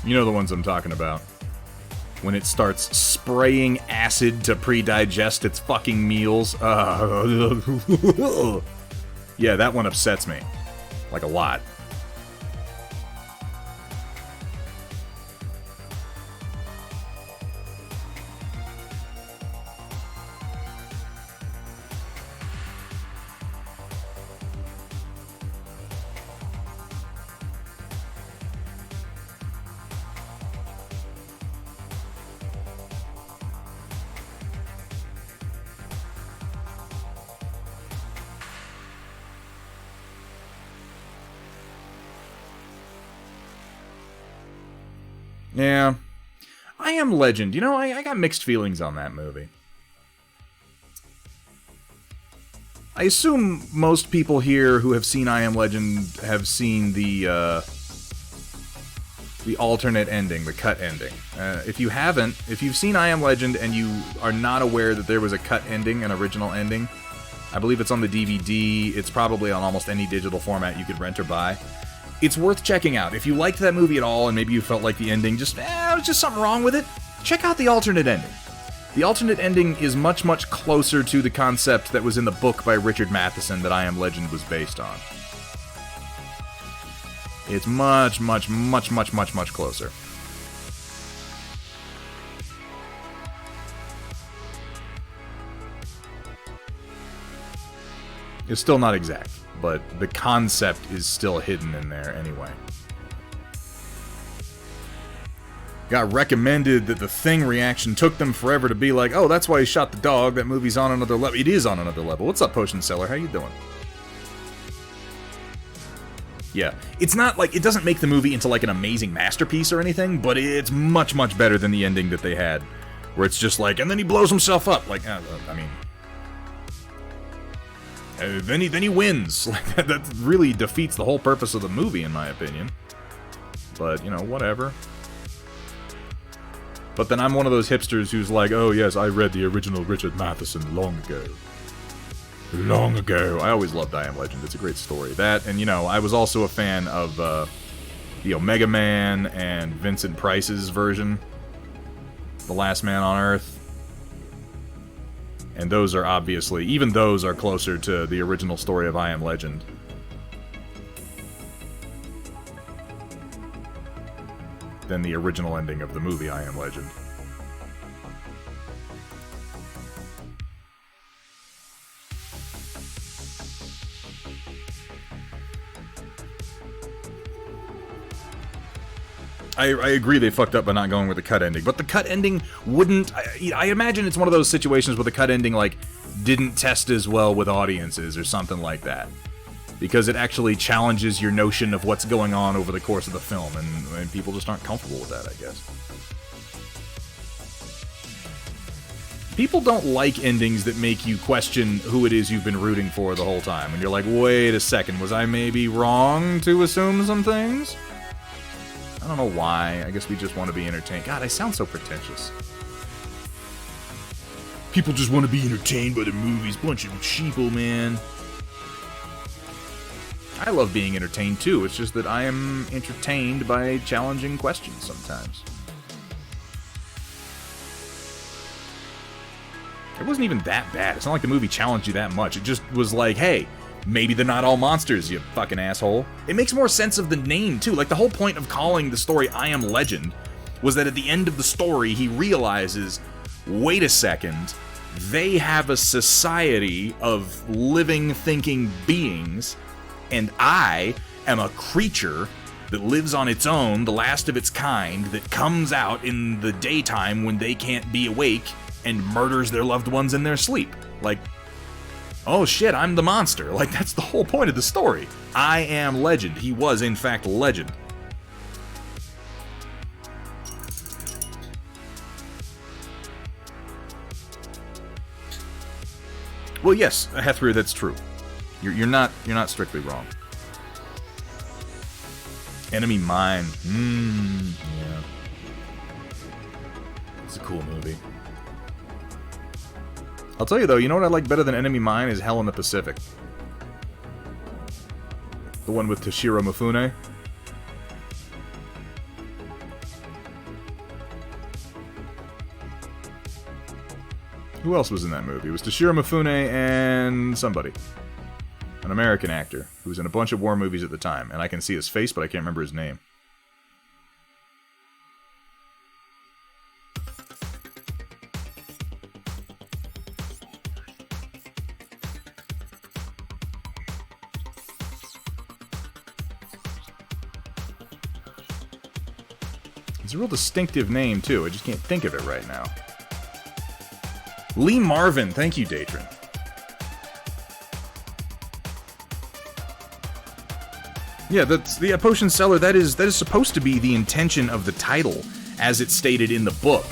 Speaker 2: You know the ones I'm talking about. When it starts spraying acid to pre-digest its fucking meals. Yeah, that one upsets me. Like, a lot. Yeah. I Am Legend. You know, I got mixed feelings on that movie. I assume most people here who have seen I Am Legend have seen the alternate ending, the cut ending. If you haven't, if you've seen I Am Legend and you are not aware that there was a cut ending, an original ending, I believe it's on the DVD. It's probably on almost any digital format you could rent or buy. It's worth checking out. If you liked that movie at all and maybe you felt like the ending just, was just something wrong with it, check out the alternate ending. The alternate ending is much, much closer to the concept that was in the book by Richard Matheson that I Am Legend was based on. It's much, much, much, much, much, much closer. It's still not exact, but the concept is still hidden in there anyway. Got recommended that the Thing reaction took them forever to be like, oh, that's why he shot the dog, that movie's on another level. It is on another level. What's up, Potion Seller? How you doing? Yeah, it's not like, it doesn't make the movie into like an amazing masterpiece or anything, but it's much, much better than the ending that they had, where it's just like, and then he blows himself up. Like, I mean... then he wins. Like, that really defeats the whole purpose of the movie, in my opinion. But, you know, whatever. But then I'm one of those hipsters who's like, oh yes, I read the original Richard Matheson long ago. Long ago. I always loved I Am Legend. It's a great story. That, and you know, I was also a fan of the Omega Man and Vincent Price's version. The Last Man on Earth. And those are obviously, even those are closer to the original story of I Am Legend. Than the original ending of the movie I Am Legend. I agree they fucked up by not going with the cut ending, but the cut ending wouldn't... I imagine it's one of those situations where the cut ending, like, didn't test as well with audiences or something like that. Because it actually challenges your notion of what's going on over the course of the film, and people just aren't comfortable with that, I guess. People don't like endings that make you question who it is you've been rooting for the whole time, and you're like, wait a second, was I maybe wrong to assume some things? I don't know why. I guess we just want to be entertained. God, I sound so pretentious. People just want to be entertained by the movies. Bunch of sheeple, man. I love being entertained, too. It's just that I am entertained by challenging questions sometimes. It wasn't even that bad. It's not like the movie challenged you that much. It just was like, hey, maybe they're not all monsters, you fucking asshole. It makes more sense of the name, too. Like, the whole point of calling the story I Am Legend was that at the end of the story, he realizes, wait a second, they have a society of living, thinking beings, and I am a creature that lives on its own, the last of its kind, that comes out in the daytime when they can't be awake and murders their loved ones in their sleep. Like, oh shit, I'm the monster. Like, that's the whole point of the story. I Am Legend. He was, in fact, legend. Well, yes, Hethrir, that's true. You're not strictly wrong. Enemy Mine. Yeah. It's a cool movie. I'll tell you though, you know what I like better than Enemy Mine is Hell in the Pacific. The one with Toshiro Mifune. Who else was in that movie? It was Toshiro Mifune and somebody. An American actor who was in a bunch of war movies at the time. And I can see his face, but I can't remember his name. It's a real distinctive name, too. I just can't think of it right now. Lee Marvin. Thank you, Datron. Yeah, that's the potion seller. That is supposed to be the intention of the title, as it's stated in the book.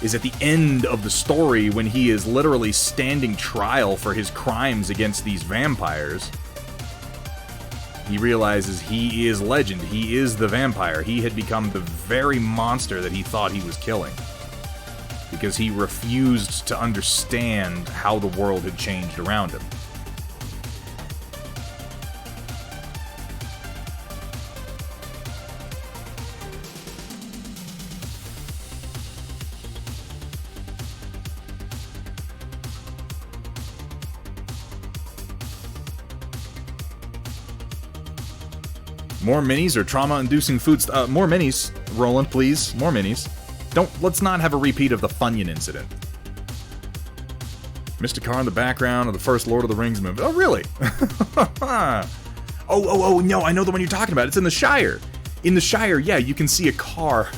Speaker 2: Is at the end of the story when he is literally standing trial for his crimes against these vampires. He realizes he is legend. He is the vampire. He had become the very monster that he thought he was killing. Because he refused to understand how the world had changed around him. More minis or trauma-inducing foods? More minis, Roland, please. More minis. Let's not have a repeat of the Funyun incident. Mr. Carr in the background of the first Lord of the Rings movie. Oh, really? Oh, no, I know the one you're talking about. It's in the Shire. In the Shire, yeah, you can see a car.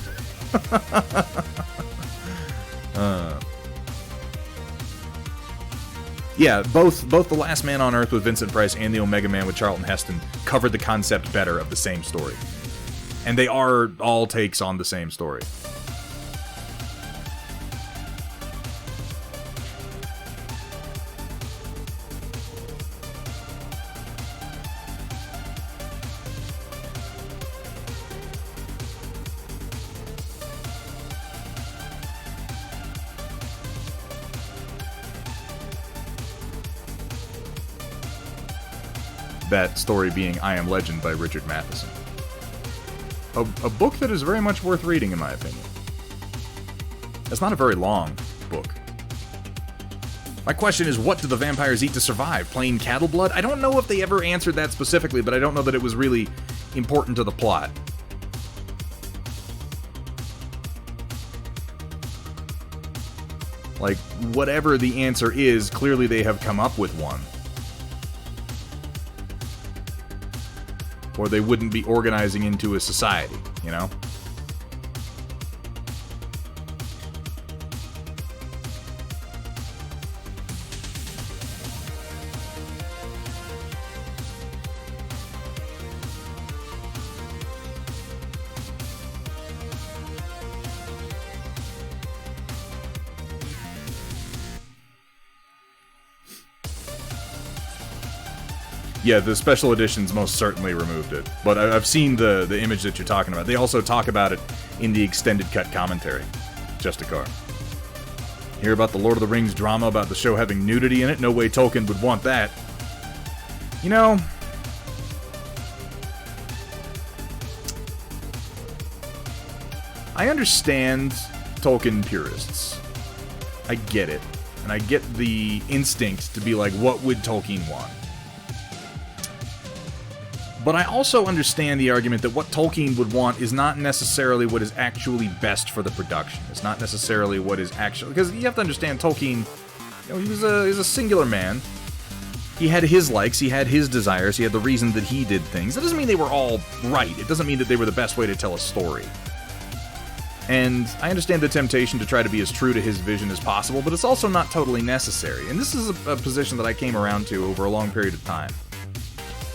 Speaker 2: Yeah, both The Last Man on Earth with Vincent Price and The Omega Man with Charlton Heston covered the concept better of the same story. And they are all takes on the same story. That story being I Am Legend by Richard Matheson. A book that is very much worth reading, in my opinion. It's not a very long book. My question is, what do the vampires eat to survive? Plain cattle blood? I don't know if they ever answered that specifically, but I don't know that it was really important to the plot. Like, whatever the answer is, clearly they have come up with one. Or they wouldn't be organizing into a society, you know? Yeah, the special editions most certainly removed it. But I've seen the image that you're talking about. They also talk about it in the extended cut commentary. Just a car. Hear about the Lord of the Rings drama about the show having nudity in it? No way Tolkien would want that. You know... I understand Tolkien purists. I get it. And I get the instinct to be like, what would Tolkien want? But I also understand the argument that what Tolkien would want is not necessarily what is actually best for the production. It's not necessarily what is actually... Because you have to understand, Tolkien, he was a singular man. He had his likes, he had his desires, he had the reason that he did things. That doesn't mean they were all right. It doesn't mean that they were the best way to tell a story. And I understand the temptation to try to be as true to his vision as possible, but it's also not totally necessary. And this is a position that I came around to over a long period of time.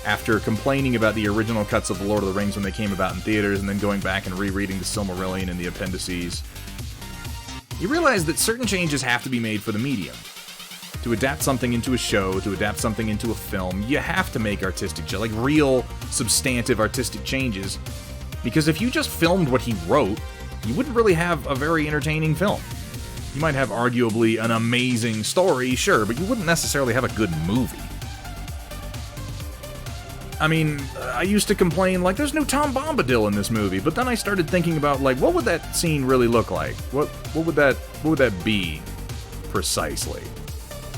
Speaker 2: After complaining about the original cuts of The Lord of the Rings when they came about in theaters, and then going back and rereading the Silmarillion and the appendices, you realize that certain changes have to be made for the medium. To adapt something into a show, to adapt something into a film, you have to make artistic, like real, substantive artistic changes. Because if you just filmed what he wrote, you wouldn't really have a very entertaining film. You might have arguably an amazing story, sure, but you wouldn't necessarily have a good movie. I mean, I used to complain, like, there's no Tom Bombadil in this movie, but then I started thinking about, like, what would that scene really look like? What would that be, precisely?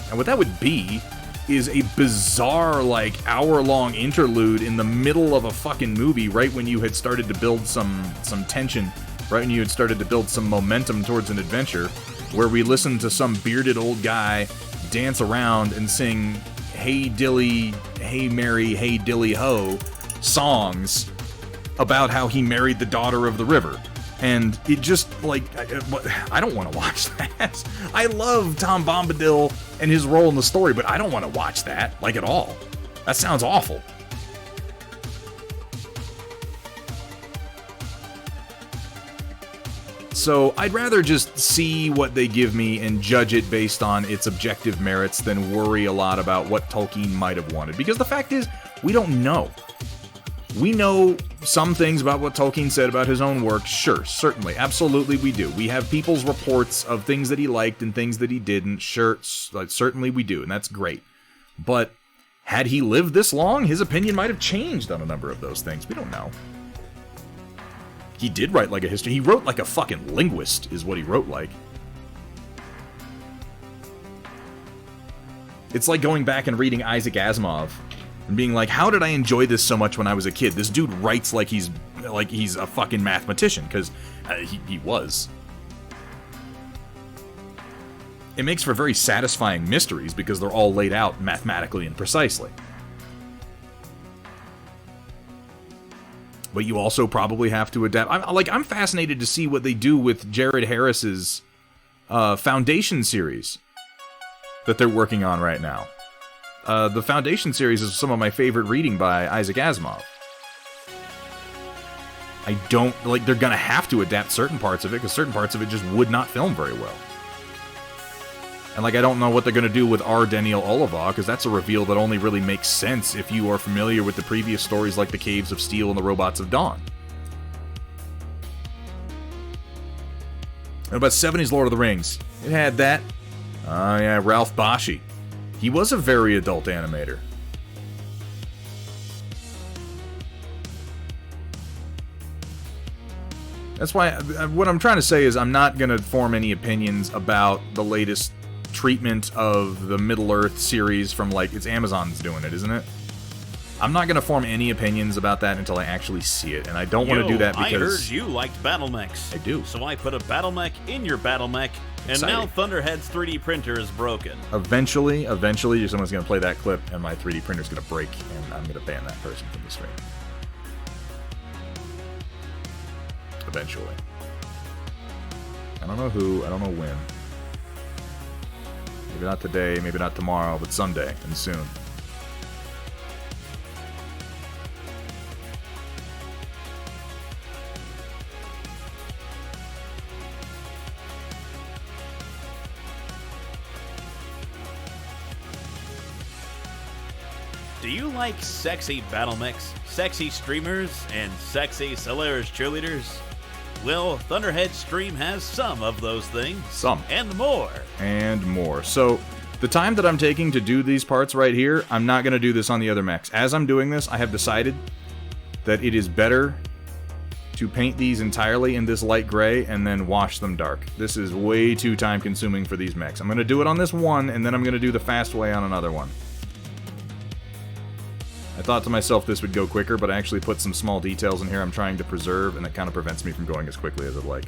Speaker 2: And what that would be is a bizarre, like, hour-long interlude in the middle of a fucking movie right when you had started to build some tension, right when you had started to build some momentum towards an adventure, where we listen to some bearded old guy dance around and sing Hey Dilly, Hey Mary, Hey Dilly Ho songs about how he married the daughter of the river. And it just, like, I don't want to watch that. I love Tom Bombadil and his role in the story, but I don't want to watch that, like, at all. That sounds awful. So I'd rather just see what they give me and judge it based on its objective merits than worry a lot about what Tolkien might have wanted. Because the fact is, we don't know. We know some things about what Tolkien said about his own work, sure, certainly, absolutely we do. We have people's reports of things that he liked and things that he didn't, sure, certainly we do, and that's great. But had he lived this long, his opinion might have changed on a number of those things. We don't know. He did write like a history. He wrote like a fucking linguist, is what he wrote like. It's like going back and reading Isaac Asimov and being like, how did I enjoy this so much when I was a kid? This dude writes like he's a fucking mathematician, because he was. It makes for very satisfying mysteries because they're all laid out mathematically and precisely. But you also probably have to adapt. I'm fascinated to see what they do with Jared Harris's Foundation series that they're working on right now. The Foundation series is some of my favorite reading by Isaac Asimov. They're gonna have to adapt certain parts of it, because certain parts of it just would not film very well. And, I don't know what they're going to do with R. Daniel Olivaw, because that's a reveal that only really makes sense if you are familiar with the previous stories like The Caves of Steel and The Robots of Dawn. And about 70s Lord of the Rings. It had that. Oh, yeah, Ralph Bakshi. He was a very adult animator. That's why, what I'm trying to say is I'm not going to form any opinions about the latest treatment of the Middle-earth series from, it's Amazon's doing it, isn't it? I'm not going to form any opinions about that until I actually see it, and I don't want to do that because...
Speaker 7: I heard you liked Battlemechs.
Speaker 2: I do.
Speaker 7: So I put a Battlemech in your Battlemech, and
Speaker 2: Exciting.
Speaker 7: now Thunderhead's 3D printer is broken.
Speaker 2: Eventually, someone's going to play that clip, and my 3D printer's going to break, and I'm going to ban that person from the stream. Eventually. I don't know who, I don't know when. Maybe not today, maybe not tomorrow, but someday, and soon.
Speaker 7: Do you like sexy Battlemechs, sexy streamers, and sexy Solaris cheerleaders? Well, Thunderhead Stream has some of those things.
Speaker 2: Some.
Speaker 7: And more.
Speaker 2: And more. So, the time that I'm taking to do these parts right here, I'm not going to do this on the other mechs. As I'm doing this, I have decided that it is better to paint these entirely in this light gray and then wash them dark. This is way too time consuming for these mechs. I'm going to do it on this one, and then I'm going to do the fast way on another one. I thought to myself this would go quicker, but I actually put some small details in here I'm trying to preserve, and that kind of prevents me from going as quickly as I'd like.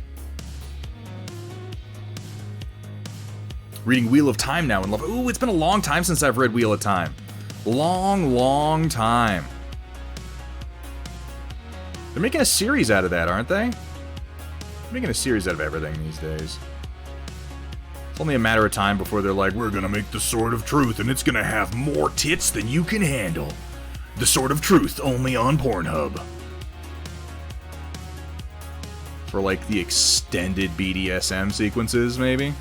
Speaker 2: Reading Wheel of Time now and love. Ooh, it's been a long time since I've read Wheel of Time. Long time. They're making a series out of that, aren't they? They're making a series out of everything these days. It's only a matter of time before they're like, we're gonna make the Sword of Truth, and it's gonna have more tits than you can handle. The Sword of Truth, only on Pornhub. For, like, the extended BDSM sequences, maybe?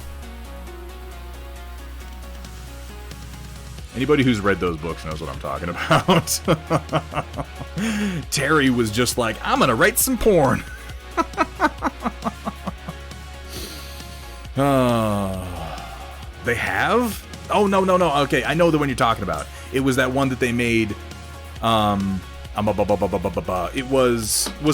Speaker 2: Anybody who's read those books knows what I'm talking about. Terry was just like, I'm gonna write some porn. They have? Oh, no. Okay, I know the one you're talking about. It was that one that they made. It was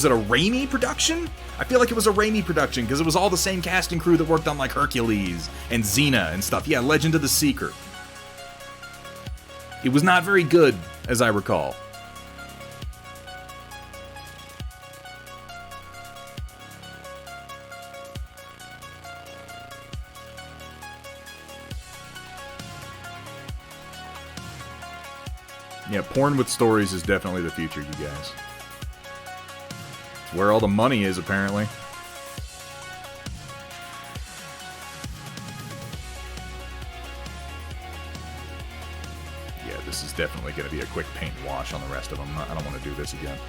Speaker 2: it a Raimi production? I feel like it was a Raimi production because it was all the same cast and crew that worked on like Hercules and Xena and stuff. Yeah, Legend of the Seeker. It was not very good, as I recall. Yeah, porn with stories is definitely the future, you guys. It's where all the money is, apparently. This is definitely going to be a quick paint and wash on the rest of them. I don't want to do this again.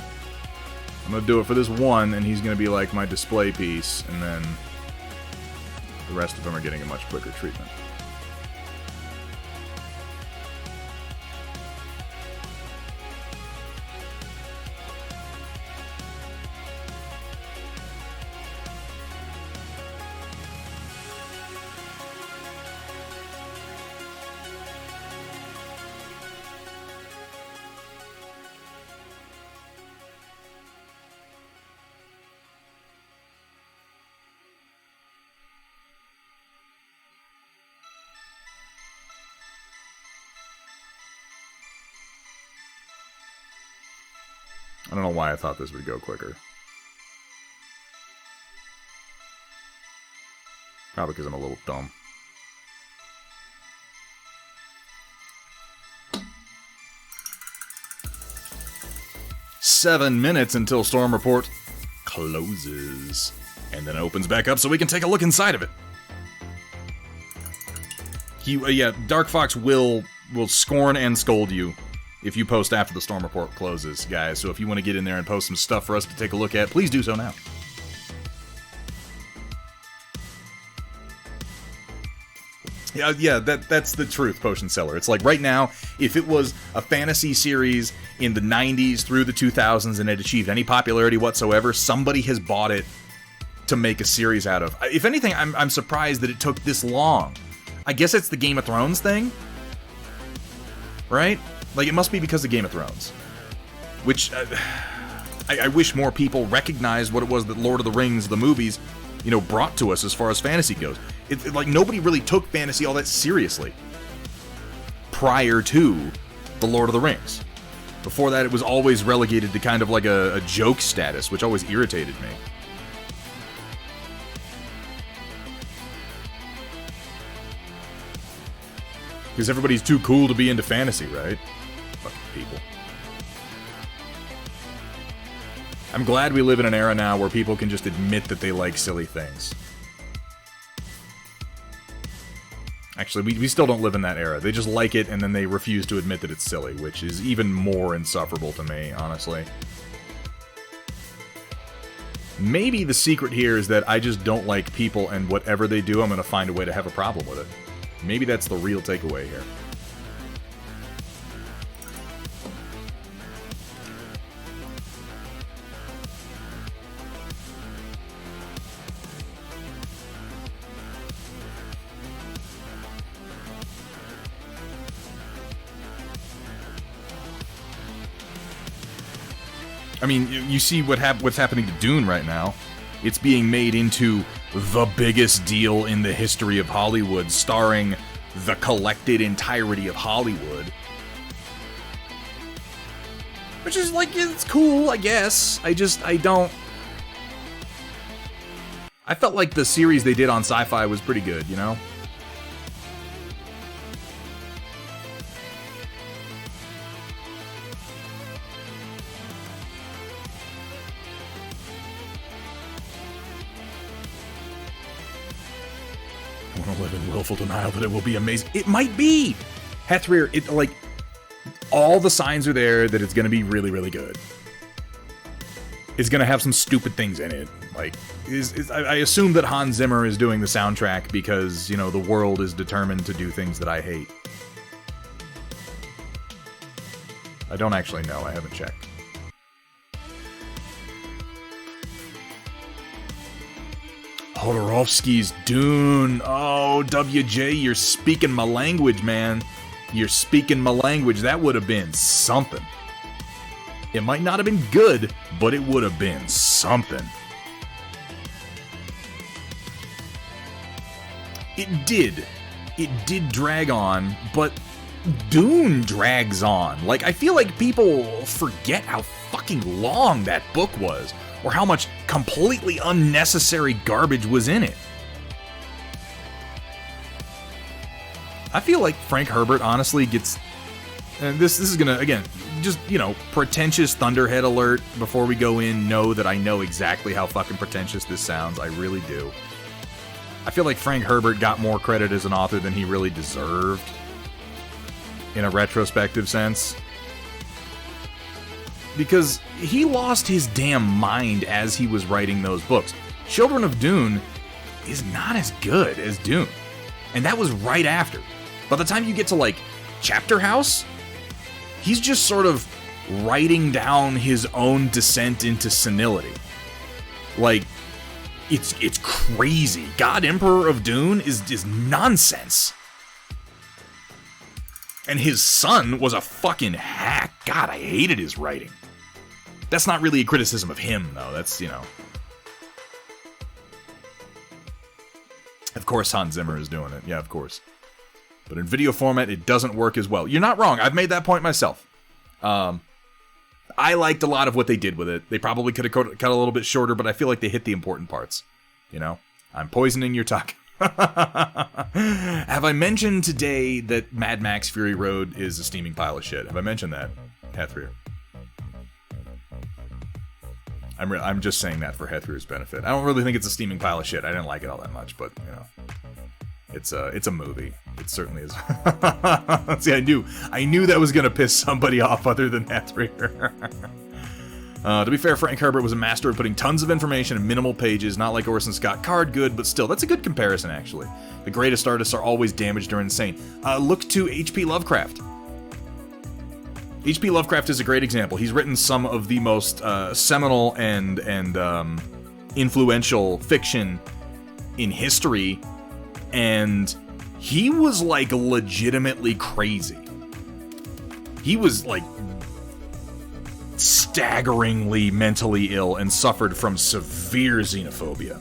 Speaker 2: I'm going to do it for this one, and he's going to be like my display piece, and then the rest of them are getting a much quicker treatment. I don't know why I thought this would go quicker. Probably because I'm a little dumb. "7 minutes until Storm Report closes. And then opens back up so we can take a look inside of it. Dark Fox will scorn and scold you if you post after the Storm Report closes, guys. So if you want to get in there and post some stuff for us to take a look at, please do so now. Yeah, that's the truth, Potion Seller. It's like right now, if it was a fantasy series in the 90s through the 2000s and it achieved any popularity whatsoever, somebody has bought it to make a series out of. If anything, I'm surprised that it took this long. I guess it's the Game of Thrones thing, right? Like, it must be because of Game of Thrones. Which, I wish more people recognized what it was that Lord of the Rings, the movies, brought to us as far as fantasy goes. Like, nobody really took fantasy all that seriously prior to the Lord of the Rings. Before that, it was always relegated to kind of like a joke status, which always irritated me. Because everybody's too cool to be into fantasy, right? Fucking people. I'm glad we live in an era now where people can just admit that they like silly things. Actually, we still don't live in that era. They just like it, and then they refuse to admit that it's silly, which is even more insufferable to me, honestly. Maybe the secret here is that I just don't like people, and whatever they do, I'm going to find a way to have a problem with it. Maybe that's the real takeaway here. I mean, you see what's happening to Dune right now. It's being made into the biggest deal in the history of Hollywood, starring the collected entirety of Hollywood. Which is, like, it's cool, I guess. I felt like the series they did on Sci-Fi was pretty good, you know? I want to live in willful denial that it will be amazing. It might be! Hethrir, all the signs are there that it's going to be really, really good. It's going to have some stupid things in it. Like, I assume that Hans Zimmer is doing the soundtrack because, you know, the world is determined to do things that I hate. I don't actually know. I haven't checked. Jodorowsky's Dune. Oh, WJ, you're speaking my language, man. You're speaking my language. That would have been something. It might not have been good, but it would have been something. It did. It did drag on, but Dune drags on. Like, I feel like people forget how fucking long that book was, or how much completely unnecessary garbage was in it. I feel like Frank Herbert honestly gets... And this is gonna, again, just, you know, pretentious Thunderhead alert. Before we go in, know that I know exactly how fucking pretentious this sounds. I really do. I feel like Frank Herbert got more credit as an author than he really deserved, in a retrospective sense. Because he lost his damn mind as he was writing those books. Children of Dune is not as good as Dune. And that was right after. By the time you get to, like, Chapter House, he's just sort of writing down his own descent into senility. Like, it's crazy. God Emperor of Dune is nonsense. And his son was a fucking hack. God, I hated his writing. That's not really a criticism of him, though. That's, you know... Of course Hans Zimmer is doing it. Yeah, of course. But in video format, it doesn't work as well. You're not wrong. I've made that point myself. I liked a lot of what they did with it. They probably could have cut a little bit shorter, but I feel like they hit the important parts. You know? I'm poisoning your talk. Have I mentioned today that Mad Max Fury Road is a steaming pile of shit? Have I mentioned that, Hethrir? I'm just saying that for Hethrir's benefit. I don't really think it's a steaming pile of shit. I didn't like it all that much, but, you know. It's a movie. It certainly is. See, I knew that was gonna piss somebody off other than Hethrir. To be fair, Frank Herbert was a master of putting tons of information in minimal pages, not like Orson Scott Card good, but still, that's a good comparison, actually. The greatest artists are always damaged or insane. Look to H.P. Lovecraft. H.P. Lovecraft is a great example. He's written some of the most seminal and influential fiction in history, and he was, like, legitimately crazy. He was, like, staggeringly mentally ill and suffered from severe xenophobia.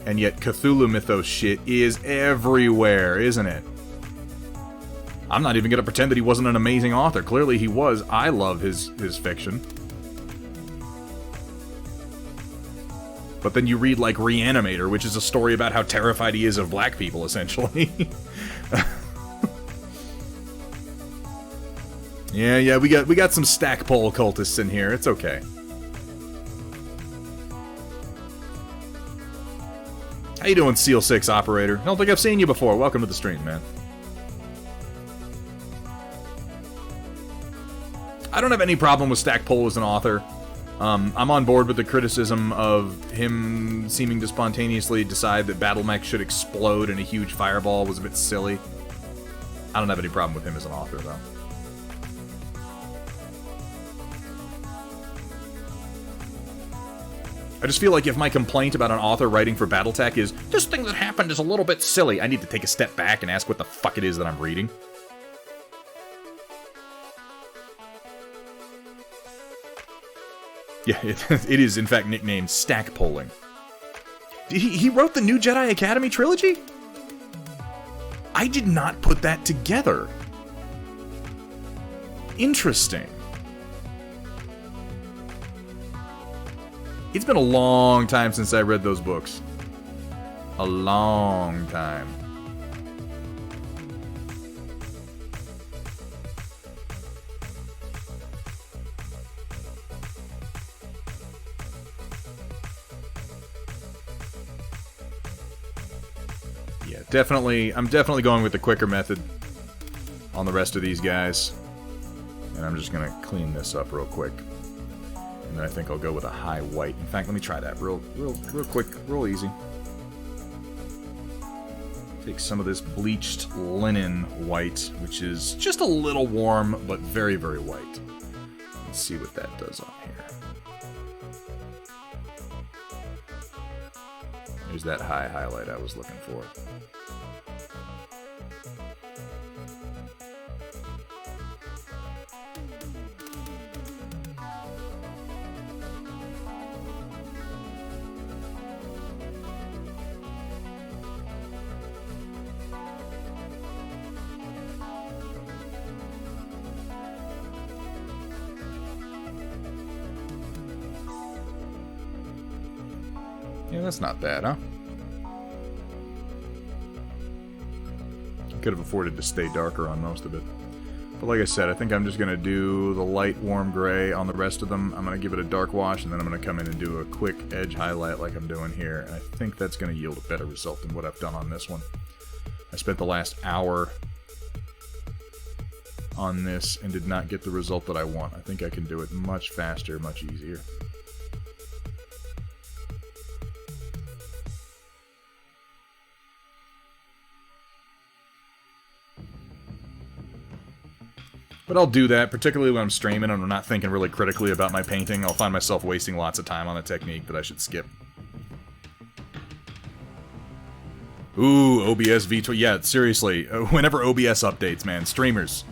Speaker 2: And yet Cthulhu mythos shit is everywhere, isn't it? I'm not even going to pretend that he wasn't an amazing author. Clearly he was. I love his fiction. But then you read, like, Reanimator, which is a story about how terrified he is of black people, essentially. Yeah, we got some Stackpole cultists in here. It's okay. How you doing, Seal 6 operator? I don't think I've seen you before. Welcome to the stream, man. I don't have any problem with Stackpole as an author. I'm on board with the criticism of him seeming to spontaneously decide that Battletech should explode in a huge fireball was a bit silly. I don't have any problem with him as an author, though. I just feel like if my complaint about an author writing for Battletech is, this thing that happened is a little bit silly, I need to take a step back and ask what the fuck it is that I'm reading. Yeah, it is in fact nicknamed Stack Polling. He wrote the new Jedi Academy trilogy? I did not put that together. Interesting. It's been a long time since I read those books. A long time. Yeah, definitely. I'm definitely going with the quicker method on the rest of these guys. And I'm just gonna clean this up real quick. And then I think I'll go with a high white. In fact, let me try that real quick, real easy. Take some of this bleached linen white, which is just a little warm, but very, very white. Let's see what that does on here. There's that high highlight I was looking for. Yeah, that's not bad, huh? Could have afforded to stay darker on most of it. But like I said, I think I'm just going to do the light warm gray on the rest of them. I'm going to give it a dark wash, and then I'm going to come in and do a quick edge highlight like I'm doing here. And I think that's going to yield a better result than what I've done on this one. I spent the last hour on this and did not get the result that I want. I think I can do it much faster, much easier. But I'll do that, particularly when I'm streaming and I'm not thinking really critically about my painting. I'll find myself wasting lots of time on a technique that I should skip. Ooh, OBS V12. Yeah, seriously. Whenever OBS updates, man, streamers,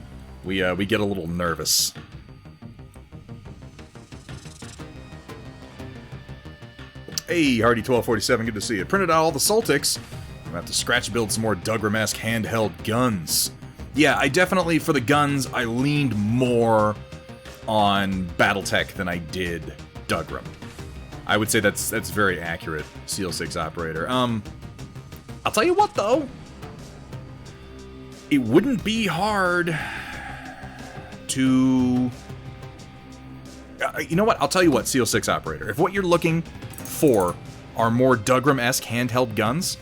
Speaker 2: we get a little nervous. Hey, Hardy1247, good to see you. Printed out all the Soltics. I'm about to scratch build some more Dugram-esque handheld guns. Yeah, I definitely, for the guns, I leaned more on Battletech than I did Dugram. I would say that's very accurate, Seal 6 operator. I'll tell you what, though. It wouldn't be hard to... you know what? I'll tell you what, Seal 6 operator. If what you're looking for are more Dugram-esque handheld guns,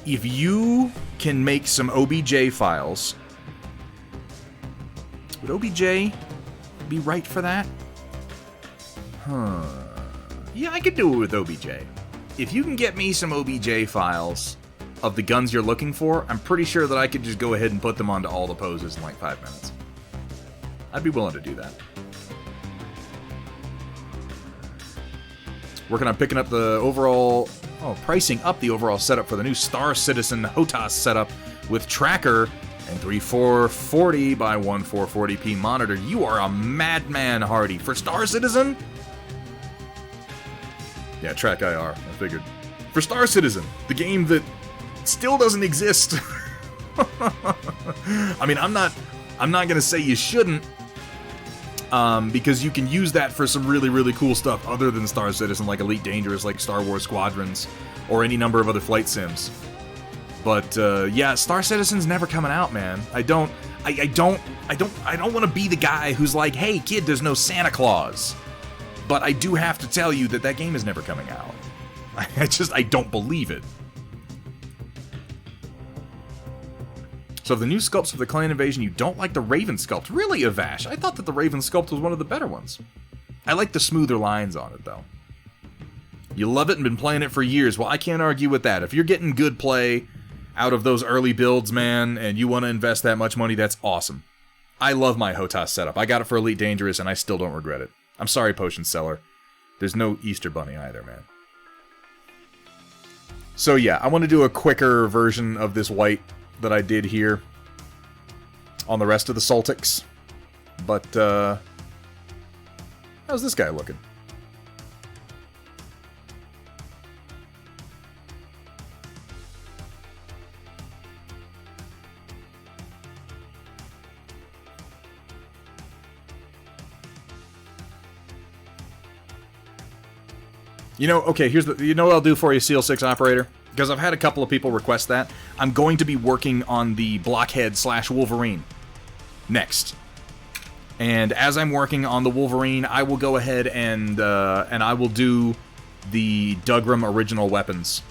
Speaker 2: if you can make some OBJ files, would OBJ be right for that? Huh. Yeah, I could do it with OBJ. If you can get me some OBJ files of the guns you're looking for, I'm pretty sure that I could just go ahead and put them onto all the poses in like 5 minutes. I'd be willing to do that. Working on picking up the overall... Oh, pricing up the overall setup for the new Star Citizen HOTAS setup with tracker and 3440 by 1440p monitor. You are a madman, Hardy. For Star Citizen? Yeah, track IR, I figured. For Star Citizen, the game that still doesn't exist. I mean, I'm not gonna say you shouldn't, because you can use that for some really, really cool stuff other than Star Citizen, like Elite Dangerous, like Star Wars Squadrons, or any number of other flight sims. But yeah, Star Citizen's never coming out, man. I don't want to be the guy who's like, hey kid, there's no Santa Claus. But I do have to tell you that that game is never coming out. I don't believe it. So, of the new sculpts for the Clan Invasion, you don't like the Raven sculpt. Really, Avash? I thought that the Raven sculpt was one of the better ones. I like the smoother lines on it, though. You love it and been playing it for years. Well, I can't argue with that. If you're getting good play out of those early builds, man, and you want to invest that much money, that's awesome. I love my HOTAS setup. I got it for Elite Dangerous, and I still don't regret it. I'm sorry, Potion Seller. There's no Easter Bunny either, man. So yeah, I want to do a quicker version of this white that I did here on the rest of the Sultics. But, how's this guy looking? You know, okay, you know what I'll do for you, Seal 6 operator? Because I've had a couple of people request that. I'm going to be working on the Blockhead / Wolverine next. And as I'm working on the Wolverine, I will go ahead and I will do the Dougram original weapons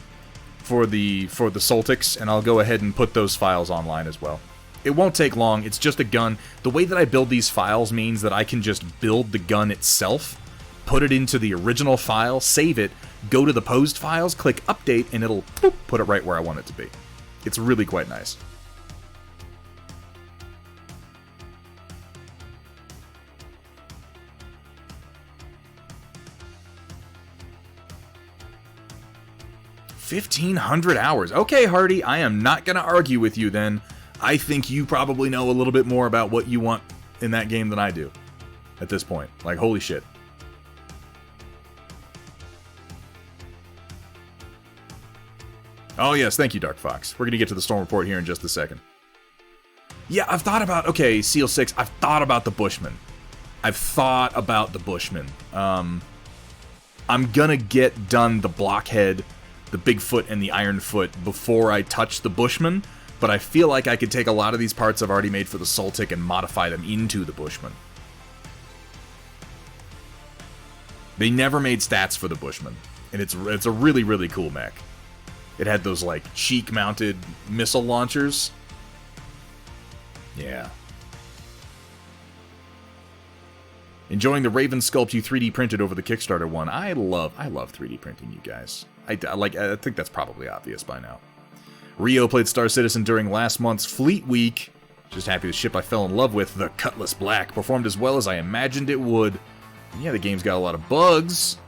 Speaker 2: for the Sultics, and I'll go ahead and put those files online as well. It won't take long, it's just a gun. The way that I build these files means that I can just build the gun itself, put it into the original file, save it, go to the posed files, click update, and it'll boop, put it right where I want it to be. It's really quite nice. $1,500 hours. Okay, Hardy, I am not going to argue with you then. I think you probably know a little bit more about what you want in that game than I do at this point. Like, holy shit. Oh, yes, thank you, Dark Fox. We're going to get to the Storm Report here in just a second. Yeah, I've thought about... Okay, Seal 6, I've thought about the Bushman. I'm going to get done the Blockhead, the Bigfoot, and the Ironfoot before I touch the Bushman, but I feel like I could take a lot of these parts I've already made for the Sultic and modify them into the Bushman. They never made stats for the Bushman, and it's a really, really cool mech. It had those, like, cheek-mounted missile launchers. Yeah. Enjoying the Raven sculpt you 3D printed over the Kickstarter one. I love 3D printing, you guys. I think that's probably obvious by now. Rio played Star Citizen during last month's Fleet Week. Just happy the ship I fell in love with, the Cutlass Black, performed as well as I imagined it would. Yeah, the game's got a lot of bugs.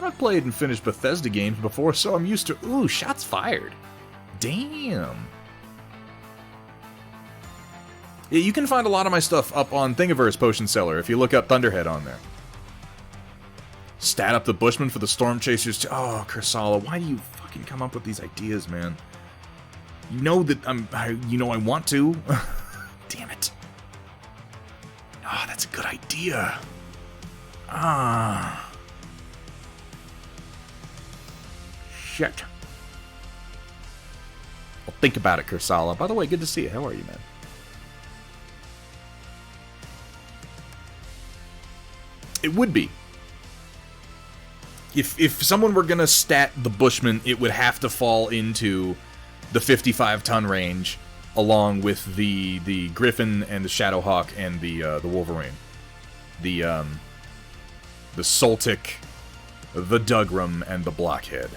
Speaker 2: I've played and finished Bethesda games before, so I'm used to... Ooh, shots fired. Damn. Yeah, you can find a lot of my stuff up on Thingiverse Potion Seller if you look up Thunderhead on there. Stat up the Bushman for the Storm Chasers too. Oh, Kursala, why do you fucking come up with these ideas, man? You know that I want to. Damn it. Ah, that's a good idea. Ah. Shit. Well, think about it, Kursala. By the way, good to see you. How are you, man? It would be. If someone were gonna stat the Bushman, it would have to fall into the 55-ton range, along with the Griffin and the Shadowhawk and the Wolverine, the Sultic, the Dougram, and the Blockhead.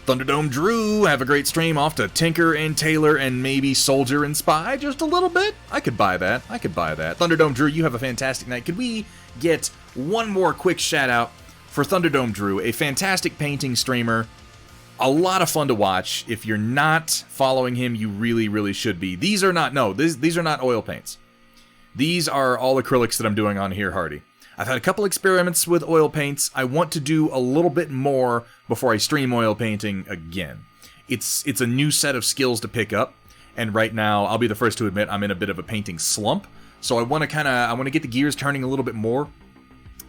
Speaker 2: Thunderdome Drew, have a great stream. Off to Tinker and Taylor and maybe Soldier and Spy just a little bit. I could buy that. Thunderdome Drew, you have a fantastic night. Could we get one more quick shout out for Thunderdome Drew, a fantastic painting streamer. A lot of fun to watch. If you're not following him, you really, really should be. These are not oil paints. These are all acrylics that I'm doing on here, Hardy. I've had a couple experiments with oil paints. I want to do a little bit more before I stream oil painting again. It's a new set of skills to pick up, and right now, I'll be the first to admit I'm in a bit of a painting slump. So I want to get the gears turning a little bit more.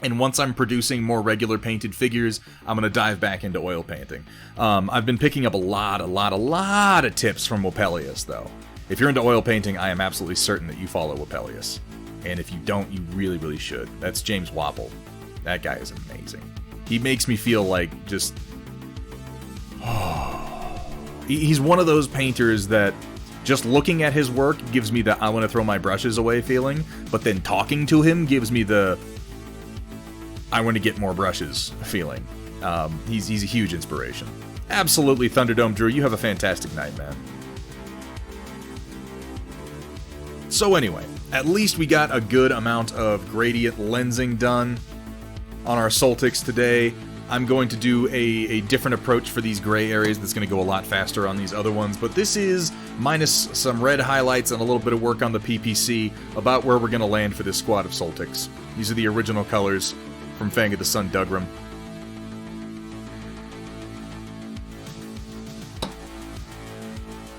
Speaker 2: And once I'm producing more regular painted figures, I'm going to dive back into oil painting. I've been picking up a lot of tips from Wapelius, though. If you're into oil painting, I am absolutely certain that you follow Wapelius. And if you don't, you really, really should. That's James Wapple. That guy is amazing. He makes me feel like just... He's one of those painters that just looking at his work gives me the I want to throw my brushes away feeling, but then talking to him gives me the I want to get more brushes feeling. He's a huge inspiration. Absolutely, Thunderdome Drew, you have a fantastic night, man. So anyway, at least we got a good amount of gradient lensing done. on our Soltix today. I'm going to do a different approach for these gray areas that's going to go a lot faster on these other ones, but this is, minus some red highlights and a little bit of work on the PPC, about where we're going to land for this squad of Soltix. These are the original colors from Fang of the Sun Dugram.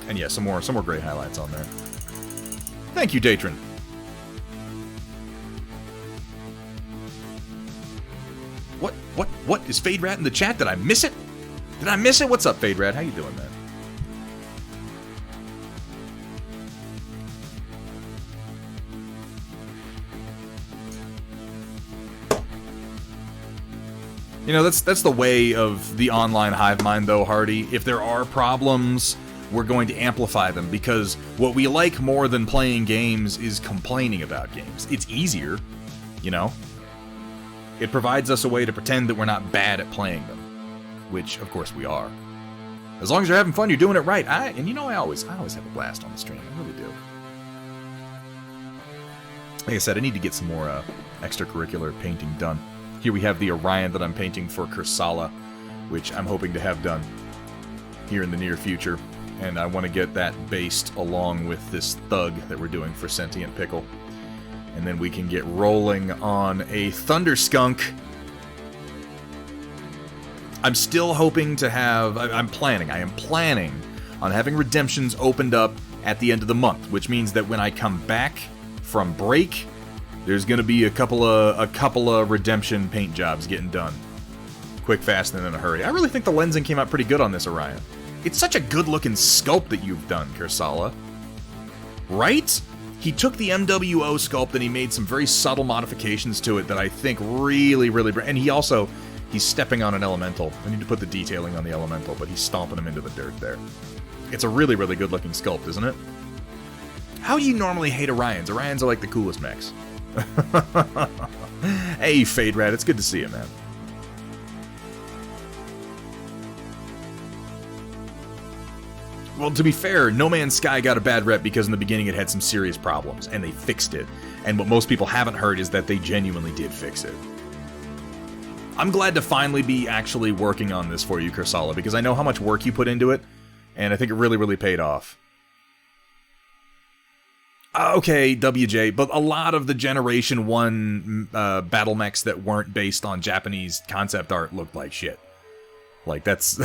Speaker 2: And yeah, some more gray highlights on there. Thank you, Datron. What? Is Fade Rat in the chat? Did I miss it? Did I miss it? What's up, Fade Rat? How you doing, man? You know, that's the way of the online hive mind, though, Hardy. If there are problems, we're going to amplify them, because what we like more than playing games is complaining about games. It's easier, you know? It provides us a way to pretend that we're not bad at playing them, which, of course, we are. As long as you're having fun, you're doing it right. And you know, I always have a blast on the stream. I really do. Like I said, I need to get some more extracurricular painting done. Here we have the Orion that I'm painting for Kursala, which I'm hoping to have done here in the near future. And I want to get that based along with this Thug that we're doing for Sentient Pickle. And then we can get rolling on a Thunder Skunk. I'm still hoping to have... I am planning on having redemptions opened up at the end of the month, which means that when I come back from break, there's going to be a couple of redemption paint jobs getting done. Quick, fast, and in a hurry. I really think the lensing came out pretty good on this Orion. It's such a good-looking sculpt that you've done, Kursala. Right? He took the MWO sculpt and he made some very subtle modifications to it that I think really... And he's stepping on an elemental. I need to put the detailing on the elemental, but he's stomping him into the dirt there. It's a really, really good-looking sculpt, isn't it? How do you normally hate Orions? Orions are like the coolest mechs. Hey, Fade Rat, it's good to see you, man. Well, to be fair, No Man's Sky got a bad rep because in the beginning it had some serious problems, and they fixed it. And what most people haven't heard is that they genuinely did fix it. I'm glad to finally be actually working on this for you, Kursala, because I know how much work you put into it, and I think it really, really paid off. Okay, WJ, but a lot of the Generation 1 battle mechs that weren't based on Japanese concept art looked like shit. Like, that's...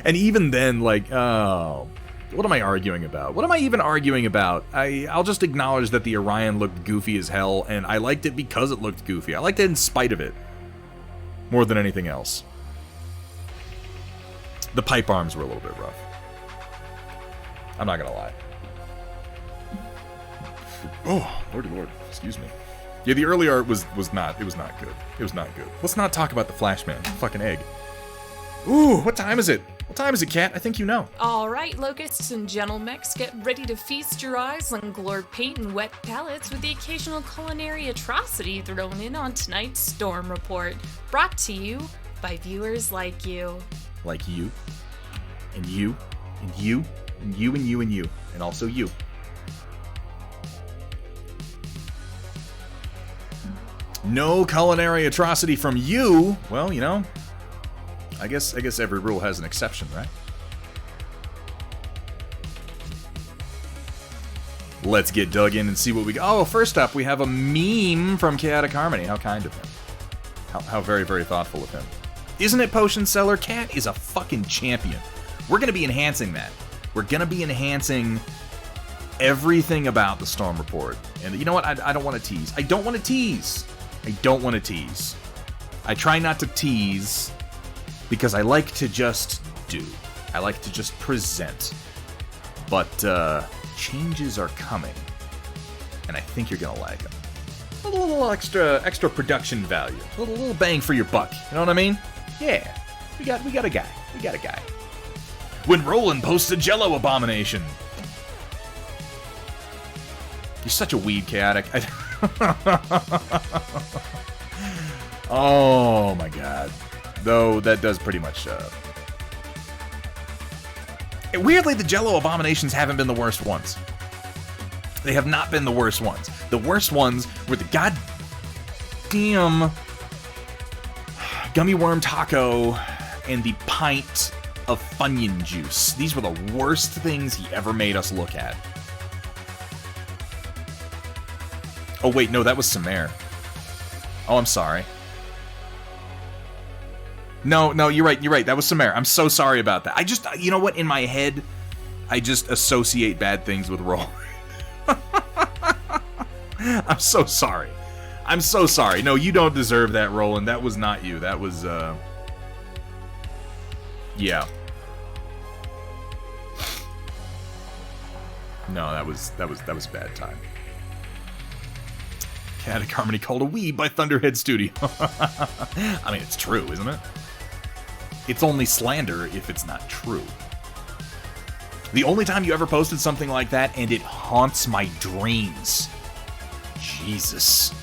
Speaker 2: And even then, like, oh, what am I arguing about? What am I even arguing about? I'll just acknowledge that the Orion looked goofy as hell, and I liked it because it looked goofy. I liked it in spite of it, more than anything else. The pipe arms were a little bit rough. I'm not gonna lie. Oh, lordy lord, excuse me. Yeah, the early art was not good. It was not good. Let's not talk about the Flashman. Fucking egg. Ooh, what time is it? What time is it, Kat? I think you know.
Speaker 5: All right, locusts and gentlemex, get ready to feast your eyes on glowed paint and wet palettes with the occasional culinary atrocity thrown in on tonight's Storm Report. Brought to you by viewers like you.
Speaker 2: Like you. And you. And you. And you and you and you. And also you. No culinary atrocity from you. Well, you know... I guess every rule has an exception, right? Let's get dug in and see what we got. Oh, first up, we have a meme from Chaotic Harmony. How kind of him. How very, very thoughtful of him. Isn't it, Potion Seller? Cat is a fucking champion. We're going to be enhancing that. We're going to be enhancing everything about the Storm Report. And you know what? I don't want to tease. I don't want to tease. I try not to tease... because I like to just do. I like to just present. But changes are coming. And I think you're gonna like them. A little extra production value. A little bang for your buck. You know what I mean? Yeah. We got a guy. We got a guy. When Roland posts a Jello abomination. You're such a weed, Chaotic. Oh my god. Though, that does pretty much, weirdly, the Jello abominations haven't been the worst ones. They have not been the worst ones. The worst ones were the damn gummy worm taco and the pint of Funyun juice. These were the worst things he ever made us look at. Oh, wait, no, that was Samare. Oh, I'm sorry. No, you're right. That was Samare. I'm so sorry about that. I just, you know what? In my head, I just associate bad things with Roll. I'm so sorry. I'm so sorry. No, you don't deserve that, Roland. That was not you. That was, yeah. No, that was a bad time. Cat of Harmony called a weeb by Thunderhead Studio. I mean, it's true, isn't it? It's only slander if it's not true. The only time you ever posted something like that, and it haunts my dreams. Jesus.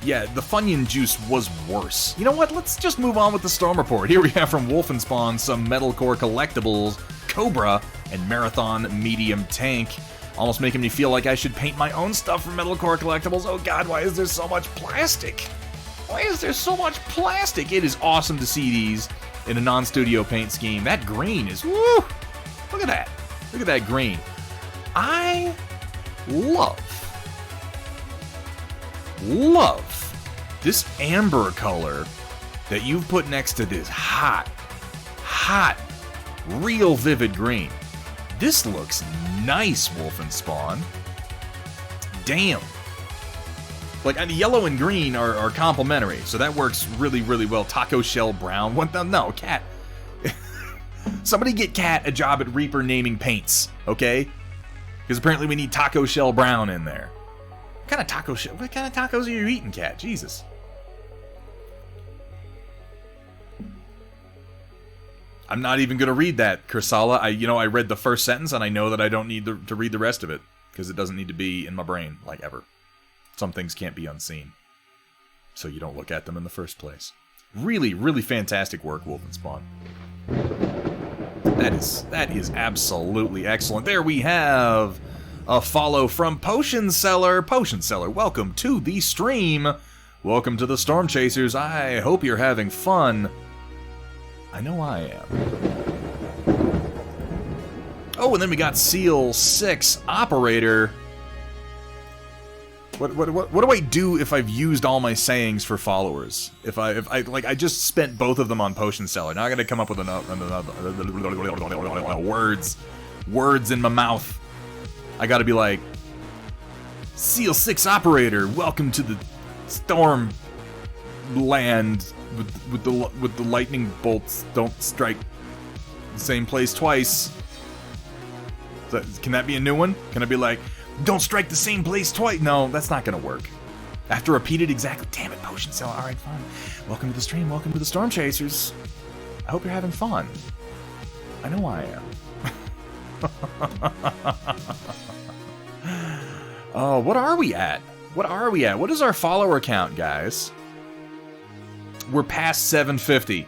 Speaker 2: Yeah, the Funyun juice was worse. You know what? Let's just move on with the Storm Report. Here we have from Wolfenspawn some Metalcore collectibles, Cobra, and Marathon Medium Tank. Almost making me feel like I should paint my own stuff for Metalcore collectibles. Oh god, why is there so much plastic? Why is there so much plastic? It is awesome to see these in a non-studio paint scheme. That green is, woo! Look at that. Look at that green. I love this amber color that you've put next to this hot, real vivid green. This looks nice, Wolfenspawn. Damn. Like, and yellow and green are complementary, so that works really, really well. Taco Shell Brown. What the? No, Cat. Somebody get Cat a job at Reaper naming paints, okay? Because apparently we need Taco Shell Brown in there. What kind of taco shell? What kind of tacos are you eating, Cat? Jesus. I'm not even going to read that, Kursala. I read the first sentence, and I know that I don't need to read the rest of it, because it doesn't need to be in my brain, like, ever. Some things can't be unseen, so you don't look at them in the first place. Really, really fantastic work, Wolfenspawn. That is absolutely excellent. There we have a follow from Potion Seller. Potion Seller, welcome to the stream. Welcome to the Storm Chasers. I hope you're having fun. I know I am. Oh, and then we got Seal 6 Operator. What do I do if I've used all my sayings for followers? If I just spent both of them on Potion Seller. Now I gotta come up with another words in my mouth. I gotta be like, Seal 6 Operator, welcome to the Storm Land with the lightning bolts. Don't strike the same place twice. Can that be a new one? Can I be like, don't strike the same place twice? No, that's not gonna work. I have to repeat it exactly. Damn it, Potion Seller. Alright, fine. Welcome to the stream. Welcome to the Storm Chasers. I hope you're having fun. I know I am. Oh, what are we at? What are we at? What is our follower count, guys? We're past 750.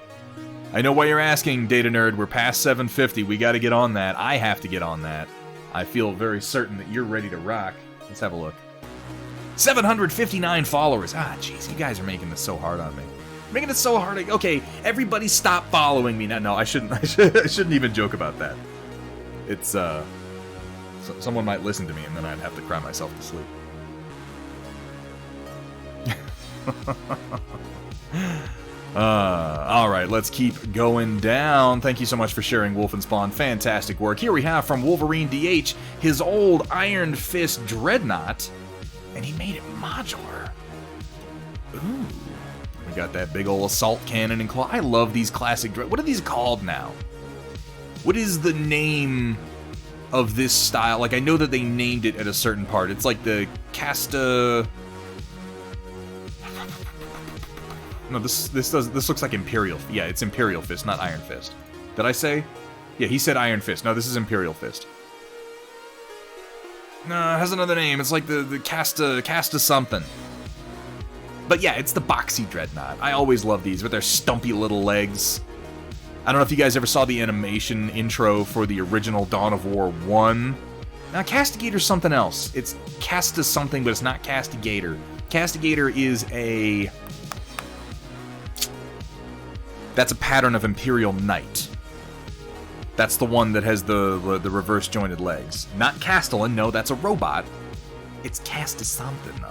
Speaker 2: I know why you're asking, Data Nerd. We're past 750. We gotta get on that. I have to get on that. I feel very certain that you're ready to rock. Let's have a look. 759 followers. Ah, jeez, you guys are making this so hard on me. Making it so hard. Okay, everybody stop following me. No, I shouldn't. I shouldn't even joke about that. It's someone might listen to me, and then I'd have to cry myself to sleep. Alright, let's keep going down. Thank you so much for sharing, Wolfenspawn. Fantastic work. Here we have from Wolverine DH his old Iron Fist Dreadnought, and he made it modular. Ooh. We got that big old assault cannon and claw. I love these classic What are these called now? What is the name of this style? Like, I know that they named it at a certain part. It's like the Casta... No, this looks like Imperial. Yeah, it's Imperial Fist, not Iron Fist. Did I say? Yeah, he said Iron Fist. No, this is Imperial Fist. No, it has another name. It's like the Casta something. But yeah, it's the boxy Dreadnought. I always love these with their stumpy little legs. I don't know if you guys ever saw the animation intro for the original Dawn of War 1. Now, Castigator's something else. It's Casta something, but it's not Castigator. Castigator is a... That's a pattern of Imperial Knight. That's the one that has the reverse jointed legs. Not Castellan, no, that's a robot. It's Casta something, though.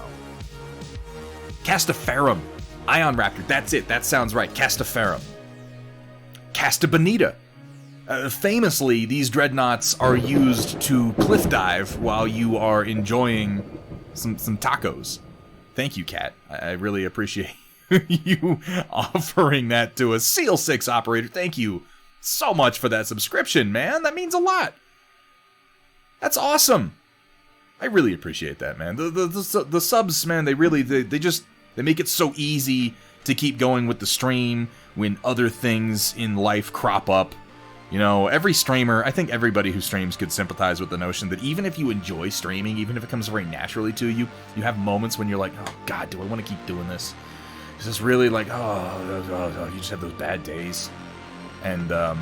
Speaker 2: Castaferum. Ion Raptor, that's it, that sounds right. Castaferum. Casta Bonita. Famously, these dreadnoughts are used to cliff dive while you are enjoying some tacos. Thank you, Cat. I really appreciate you offering that to a Seal 6 operator. Thank you so much for that subscription, man. That means a lot. That's awesome. I really appreciate that, man. The subs, man, they make it so easy to keep going with the stream when other things in life crop up. You know, every streamer, I think everybody who streams could sympathize with the notion that even if you enjoy streaming, even if it comes very naturally to you, you have moments when you're like, oh god, do I want to keep doing this? Is this really like, you just have those bad days? And the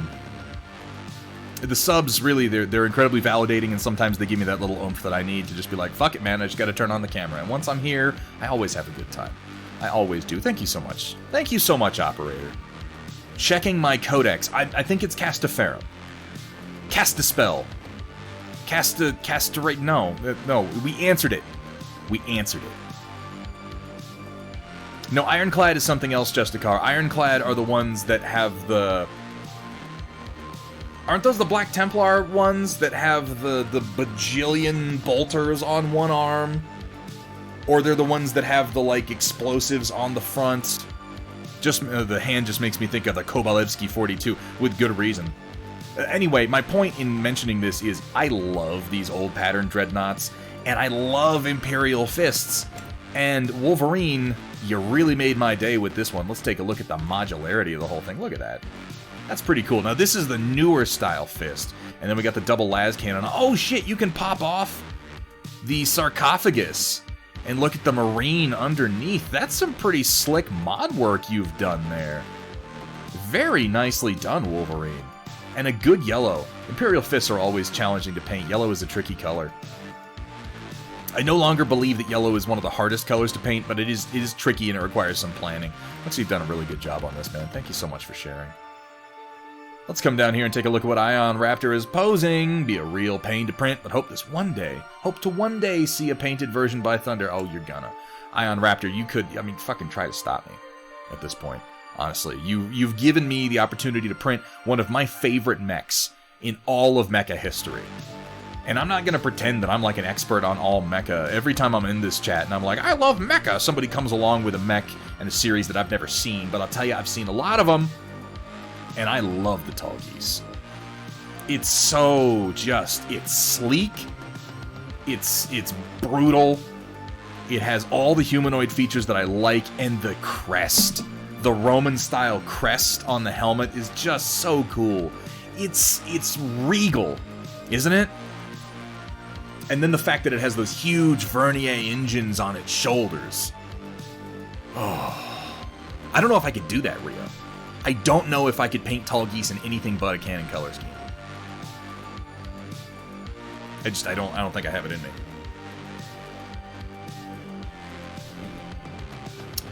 Speaker 2: subs, really, they're incredibly validating, and sometimes they give me that little oomph that I need to just be like, fuck it, man, I just gotta turn on the camera. And once I'm here, I always have a good time. I always do. Thank you so much. Thank you so much, operator. Checking my codex. I think it's Castaferum. Castaspell. Castorate. No, we answered it. We answered it. No, Ironclad is something else, Justicar. Ironclad are the ones that have the... Aren't those the Black Templar ones that have the bajillion bolters on one arm? Or they're the ones that have the, like, explosives on the front? Just the hand just makes me think of the Kovalevsky 42, with good reason. Anyway, my point in mentioning this is I love these old pattern dreadnoughts, and I love Imperial Fists. And Wolverine, you really made my day with this one. Let's take a look at the modularity of the whole thing. Look at that. That's pretty cool. Now, this is the newer style fist. And then we got the double las cannon. Oh, shit, you can pop off the sarcophagus and look at the marine underneath. That's some pretty slick mod work you've done there. Very nicely done, Wolverine. And a good yellow. Imperial Fists are always challenging to paint. Yellow is a tricky color. I no longer believe that yellow is one of the hardest colors to paint, but it is tricky and it requires some planning. Looks like you've done a really good job on this, man. Thank you so much for sharing. Let's come down here and take a look at what Ion Raptor is posing. Be a real pain to print, but hope to one day see a painted version by Thunder. Oh, you're gonna. Ion Raptor, you could, I mean, fucking try to stop me at this point. Honestly, you've given me the opportunity to print one of my favorite mechs in all of mecha history. And I'm not going to pretend that I'm like an expert on all mecha. Every time I'm in this chat and I'm like, I love mecha, somebody comes along with a mech and a series that I've never seen. But I'll tell you, I've seen a lot of them. And I love the Tall Geese. It's so just, it's sleek. It's brutal. It has all the humanoid features that I like. And the crest. The Roman-style crest on the helmet is just so cool. It's regal, isn't it? And then the fact that it has those huge Vernier engines on its shoulders. Oh. I don't know if I could do that, Rio. I don't know if I could paint Tall Geese in anything but a Canon color scheme. I don't think I have it in me.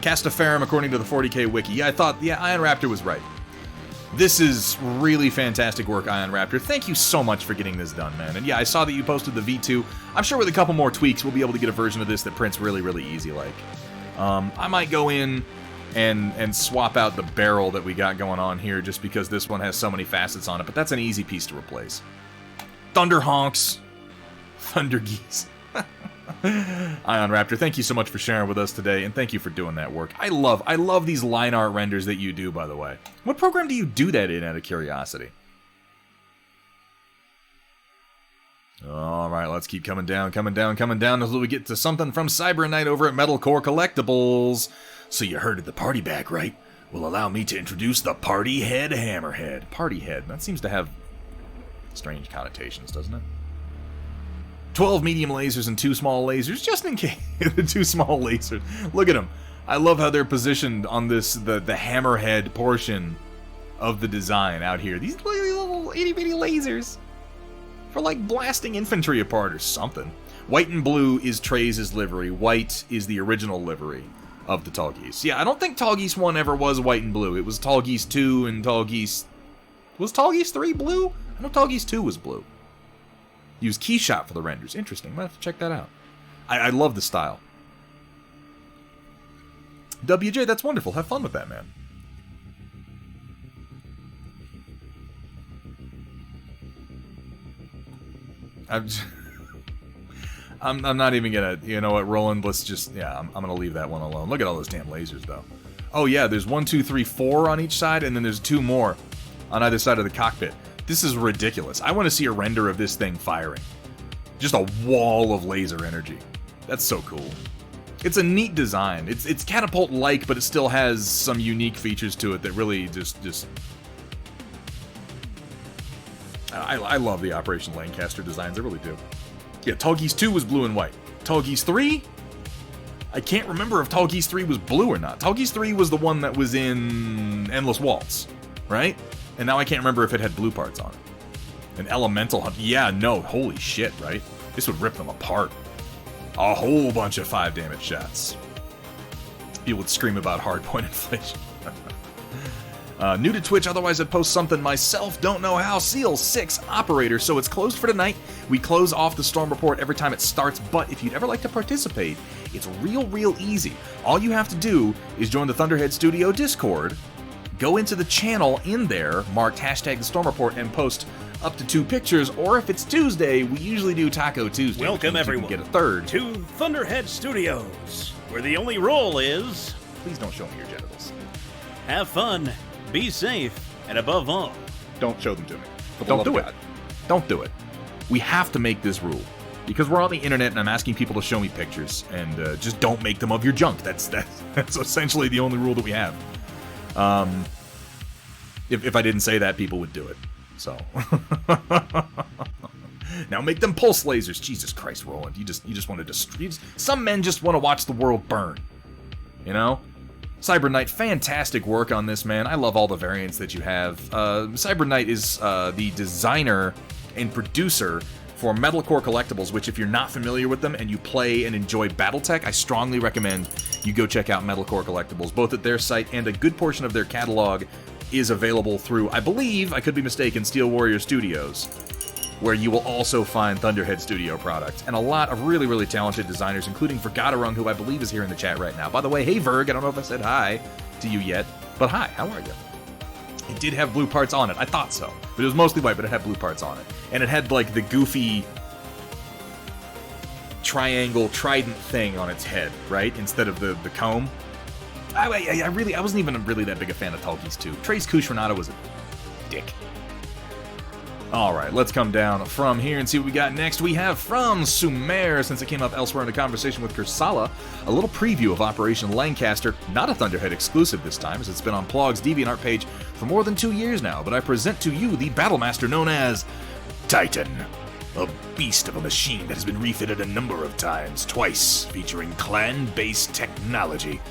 Speaker 2: Castaferum, according to the 40k wiki. Yeah, Ion Raptor was right. This is really fantastic work, Ion Raptor. Thank you so much for getting this done, man. And yeah, I saw that you posted the V2. I'm sure with a couple more tweaks, we'll be able to get a version of this that prints really, really easy. Like, I might go in and swap out the barrel that we got going on here just because this one has so many facets on it, but that's an easy piece to replace. Thunder Honks. Thunder Geese. Ion Raptor, thank you so much for sharing with us today, and thank you for doing that work. I love these line art renders that you do, by the way. What program do you do that in, out of curiosity? Alright, let's keep coming down until we get to something from Cyber Knight over at Metalcore Collectibles. So you heard of the party bag, right? Well, allow me to introduce the Party Head Hammerhead. Party Head, that seems to have strange connotations, doesn't it? 12 medium lasers and 2 small lasers, just in case. The 2 small lasers. Look at them. I love how they're positioned on this, the hammerhead portion of the design out here. These little itty bitty lasers for like blasting infantry apart or something. White and blue is Trey's livery. White is the original livery of the Tall Geese. Yeah, I don't think Tall Geese 1 ever was white and blue. It was Tall Geese 2 and Tall Geese... Was Tall Geese 3 blue? I know Tall Geese 2 was blue. Used Keyshot for the renders. Interesting. Might have to check that out. I love the style. WJ, that's wonderful. Have fun with that, man. I'm not even gonna, you know what, Roland, let's just, yeah, I'm gonna leave that one alone. Look at all those damn lasers, though. Oh yeah, there's 1, 2, 3, 4 on each side, and then there's 2 more on either side of the cockpit. This is ridiculous. I want to see a render of this thing firing. Just a wall of laser energy. That's so cool. It's a neat design. It's catapult-like, but it still has some unique features to it that really just... I love the Operation Lancaster designs, I really do. Yeah, Tall Geese 2 was blue and white. Tall Geese 3? I can't remember if Tall Geese 3 was blue or not. Tall Geese 3 was the one that was in Endless Waltz, right? And now I can't remember if it had blue parts on it. An Elemental Hunt. Yeah, no, holy shit, right? This would rip them apart. A whole bunch of 5 damage shots. People would scream about hardpoint inflation. New to Twitch, otherwise I'd post something myself. Don't know how. Seal 6 operator, so it's closed for tonight. We close off the Storm Report every time it starts, but if you'd ever like to participate, it's real easy. All you have to do is join the Thunderhead Studio Discord, go into the channel in there, marked hashtag the Storm Report, and post up to 2 pictures, or if it's Tuesday, we usually do Taco Tuesday.
Speaker 7: Welcome everyone.
Speaker 2: Get a third.
Speaker 7: To Thunderhead Studios, where the only rule is...
Speaker 2: Please don't show me your genitals.
Speaker 7: Have fun, be safe, and above all...
Speaker 2: Don't show them to me. Don't do it. Don't do it. We have to make this rule. Because we're on the internet and I'm asking people to show me pictures, and just don't make them of your junk. That's essentially the only rule that we have. If I didn't say that, people would do it. So now make them pulse lasers. Jesus Christ, Roland, you just want to destroy. Some men just want to watch the world burn. You know, Cyber Knight, fantastic work on this, man. I love all the variants that you have. Cyber Knight is the designer and producer for Metalcore Collectibles, which if you're not familiar with them and you play and enjoy Battletech, I strongly recommend you go check out Metalcore Collectibles, both at their site and a good portion of their catalog is available through, I believe, I could be mistaken, Steel Warrior Studios, where you will also find Thunderhead Studio product, and a lot of really talented designers, including Vergadarung, who I believe is here in the chat right now. By the way, hey Verg, I don't know if I said hi to you yet, but hi, how are you? It did have blue parts on it, I thought so, but it was mostly white, but it had blue parts on it. And it had, like, the goofy triangle trident thing on its head, right, instead of the comb. I wasn't even really that big a fan of Tall Geese 2. Trace Cushionado was a dick. Alright, let's come down from here and see what we got next. We have from Sumer, since it came up elsewhere in the conversation with Kursala, a little preview of Operation Lancaster. Not a Thunderhead exclusive this time, as it's been on Plog's DeviantArt page for more than 2 years now, but I present to you the Battlemaster known as Titan. A beast of a machine that has been refitted a number of times, twice, featuring clan-based technology.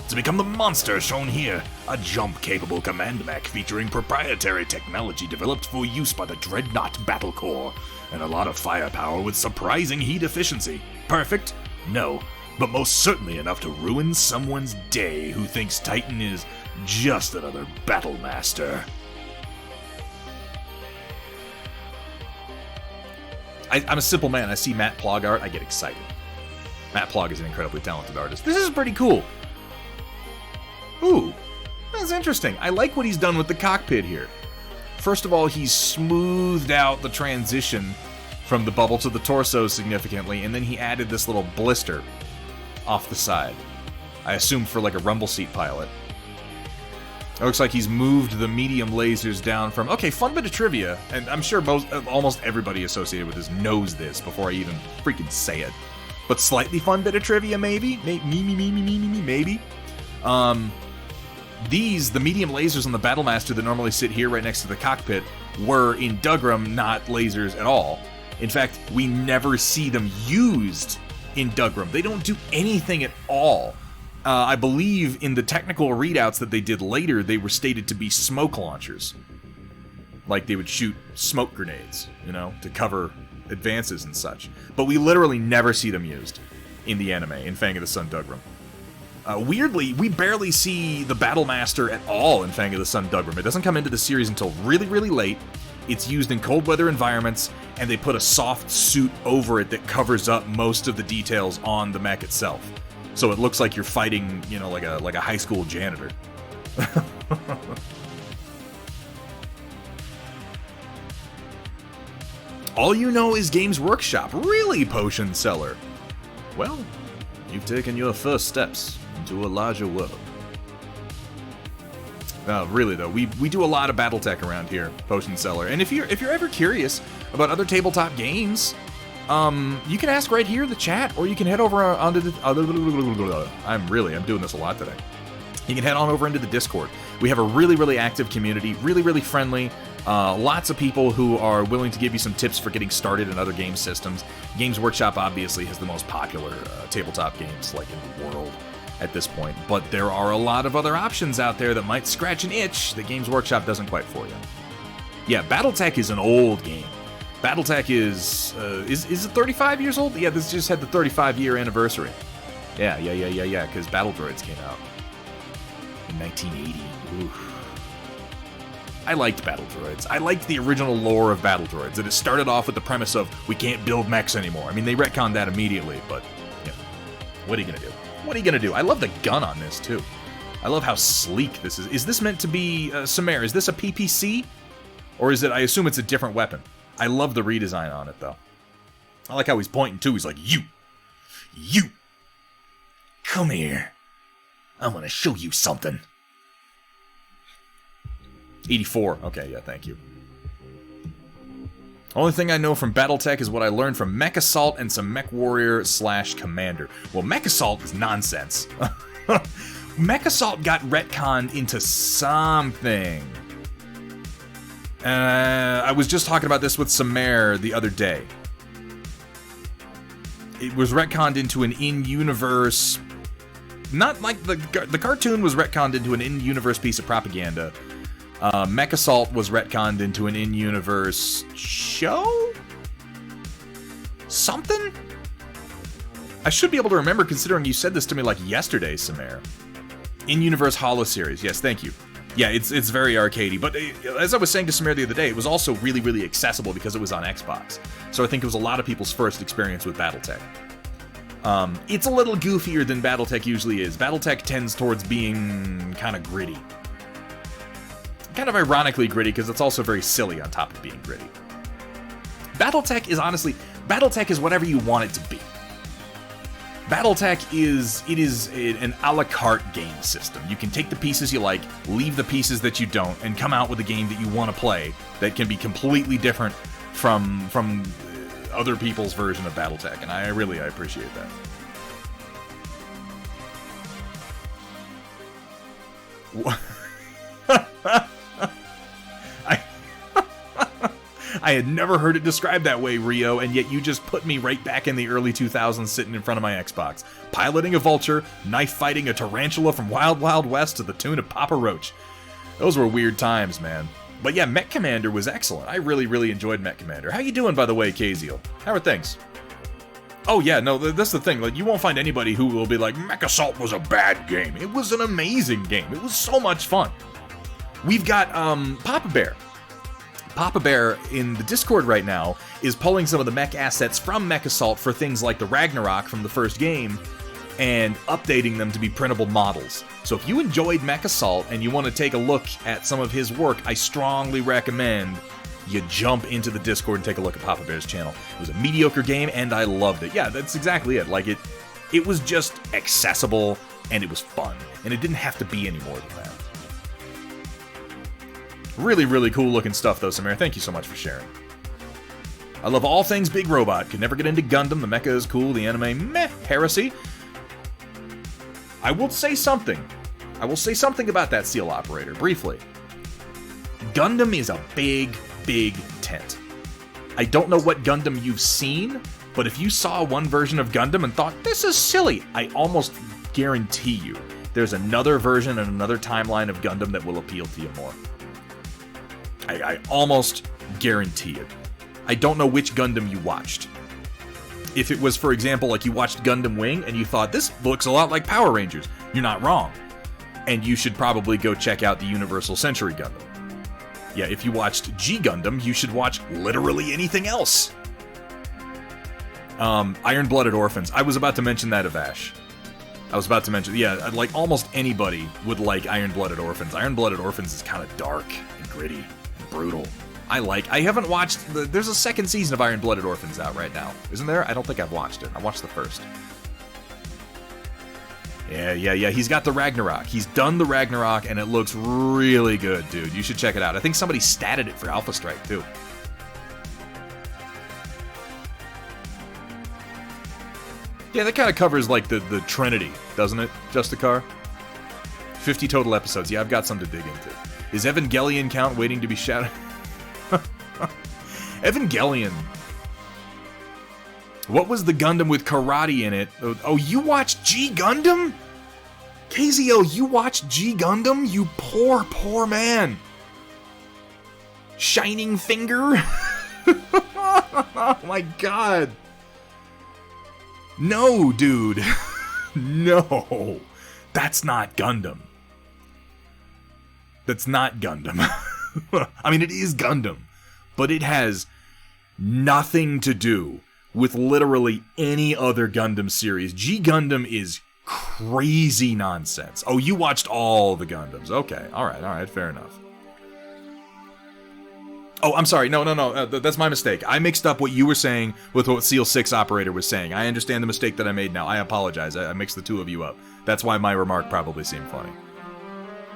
Speaker 2: To become the monster shown here, a jump-capable command mech featuring proprietary technology developed for use by the Dreadnought Battle Corps, and a lot of firepower with surprising heat efficiency. Perfect? No, but most certainly enough to ruin someone's day who thinks Titan is just another Battlemaster. I'm a simple man. I see Matt Plog art, I get excited. Matt Plog is an incredibly talented artist. This is pretty cool. Ooh, that's interesting. I like what he's done with the cockpit here. First of all, he's smoothed out the transition from the bubble to the torso significantly, and then he added this little blister off the side. I assume for like a rumble seat pilot. It looks like he's moved the medium lasers down from... Okay, fun bit of trivia, and I'm sure almost everybody associated with this knows this before I even freaking say it. But slightly fun bit of trivia, maybe? Maybe. The medium lasers on the Battlemaster that normally sit here right next to the cockpit were in Dougram not lasers at all. In fact, we never see them used in Dougram. They don't do anything at all. I believe in the technical readouts that they did later, they were stated to be smoke launchers. Like they would shoot smoke grenades, you know, to cover advances and such. But we literally never see them used in the anime, in Fang of the Sun Dugrum. Weirdly, we barely see the Battlemaster at all in Fang of the Sun Dugrum. It doesn't come into the series until really, really late. It's used in cold weather environments, and they put a soft suit over it that covers up most of the details on the mech itself. So it looks like you're fighting, you know, like a high school janitor. All you know is Games Workshop. Really, Potion Seller? Well, you've taken your first steps into a larger world. Really though, we do a lot of Battletech around here, Potion Seller. And if you're ever curious about other tabletop games, you can ask right here in the chat, or you can head over onto the I'm doing this a lot today. You can head on over into the Discord. We have a really, really active community, really, really friendly. Lots of people who are willing to give you some tips for getting started in other game systems. Games Workshop obviously has the most popular tabletop games like in the world at this point, but there are a lot of other options out there that might scratch an itch that Games Workshop doesn't quite for you. Yeah, Battletech is an old game. Battletech is it 35 years old? Yeah, this just had the 35-year anniversary. Yeah, because Battle Droids came out in 1980. Oof. I liked Battle Droids. I liked the original lore of Battle Droids, and it started off with the premise of, we can't build mechs anymore. I mean, they retconned that immediately, but, you know, what are you gonna do? What are you gonna do? I love the gun on this, too. I love how sleek this is. Is this meant to be, Samare, is this a PPC? Or is it, I assume it's a different weapon. I love the redesign on it, though. I like how he's pointing, too. He's like, you, come here. I'm gonna show you something. 84. Okay, yeah, thank you. Only thing I know from Battletech is what I learned from Mech Assault and some Mech Warrior / Commander. Well, Mech Assault is nonsense. Mech Assault got retconned into something. I was just talking about this with Samare the other day. It was retconned into an in-universe... Not like the cartoon was retconned into an in-universe piece of propaganda. Mech Assault was retconned into an in-universe show? Something? I should be able to remember, considering you said this to me like yesterday, Samare. In-universe holo series. Yes, thank you. Yeah, it's very arcadey, but as I was saying to Samare the other day, it was also really, really accessible because it was on Xbox. So I think it was a lot of people's first experience with Battletech. It's a little goofier than Battletech usually is. Battletech tends towards being kind of gritty. Kind of ironically gritty, because it's also very silly on top of being gritty. Battletech is whatever you want it to be. Battletech is an a la carte game system. You can take the pieces you like, leave the pieces that you don't, and come out with a game that you want to play that can be completely different from other people's version of Battletech, and I appreciate that. I had never heard it described that way, Rio, and yet you just put me right back in the early 2000s sitting in front of my Xbox, piloting a vulture, knife fighting a tarantula from Wild Wild West to the tune of Papa Roach. Those were weird times, man. But yeah, Mech Commander was excellent. I really, really enjoyed Mech Commander. How you doing, by the way, Kaziel? How are things? Oh yeah, no, that's the thing. Like, you won't find anybody who will be like, Mech Assault was a bad game. It was an amazing game. It was so much fun. We've got Papa Bear. Papa Bear in the Discord right now is pulling some of the mech assets from Mech Assault for things like the Ragnarok from the first game and updating them to be printable models. So if you enjoyed Mech Assault and you want to take a look at some of his work, I strongly recommend you jump into the Discord and take a look at Papa Bear's channel. It was a mediocre game and I loved it. Yeah, that's exactly it. Like, it was just accessible and it was fun. And it didn't have to be any more than that. Really, really cool looking stuff though, Samir. Thank you so much for sharing. I love all things Big Robot. Could never get into Gundam. The mecha is cool. The anime, meh. Heresy. I will say something. I will say something about that seal operator, briefly. Gundam is a big, big tent. I don't know what Gundam you've seen, but if you saw one version of Gundam and thought, this is silly, I almost guarantee you there's another version and another timeline of Gundam that will appeal to you more. I almost guarantee it. I don't know which Gundam you watched. If it was, for example, like you watched Gundam Wing and you thought, this looks a lot like Power Rangers, you're not wrong. And you should probably go check out the Universal Century Gundam. Yeah, if you watched G Gundam, you should watch literally anything else. Iron-Blooded Orphans. I was about to mention that, Avash. Yeah, like almost anybody would like Iron-Blooded Orphans. Iron-Blooded Orphans is kind of dark and gritty and brutal. I haven't watched, there's a second season of Iron-Blooded Orphans out right now. Isn't there? I don't think I've watched it. I watched the first. Yeah, he's got the Ragnarok. He's done the Ragnarok, and it looks really good, dude. You should check it out. I think somebody statted it for Alpha Strike, too. Yeah, that kind of covers, like, the Trinity, doesn't it, Justicar? 50 total episodes. Yeah, I've got some to dig into. Is Evangelion count waiting to be shouted? Evangelion. What was the Gundam with karate in it? Oh, you watched G Gundam? KZO, you watched G Gundam? You poor, poor man. Shining Finger? Oh my god. No, dude. No. That's not Gundam. That's not Gundam. I mean, it is Gundam, but it has nothing to do with literally any other Gundam series. G Gundam is crazy nonsense. Oh, you watched all the Gundams. Okay, alright, fair enough. Oh, I'm sorry. No. That's my mistake. I mixed up what you were saying with what Seal 6 Operator was saying. I understand the mistake that I made now. I apologize. I mixed the two of you up. That's why my remark probably seemed funny.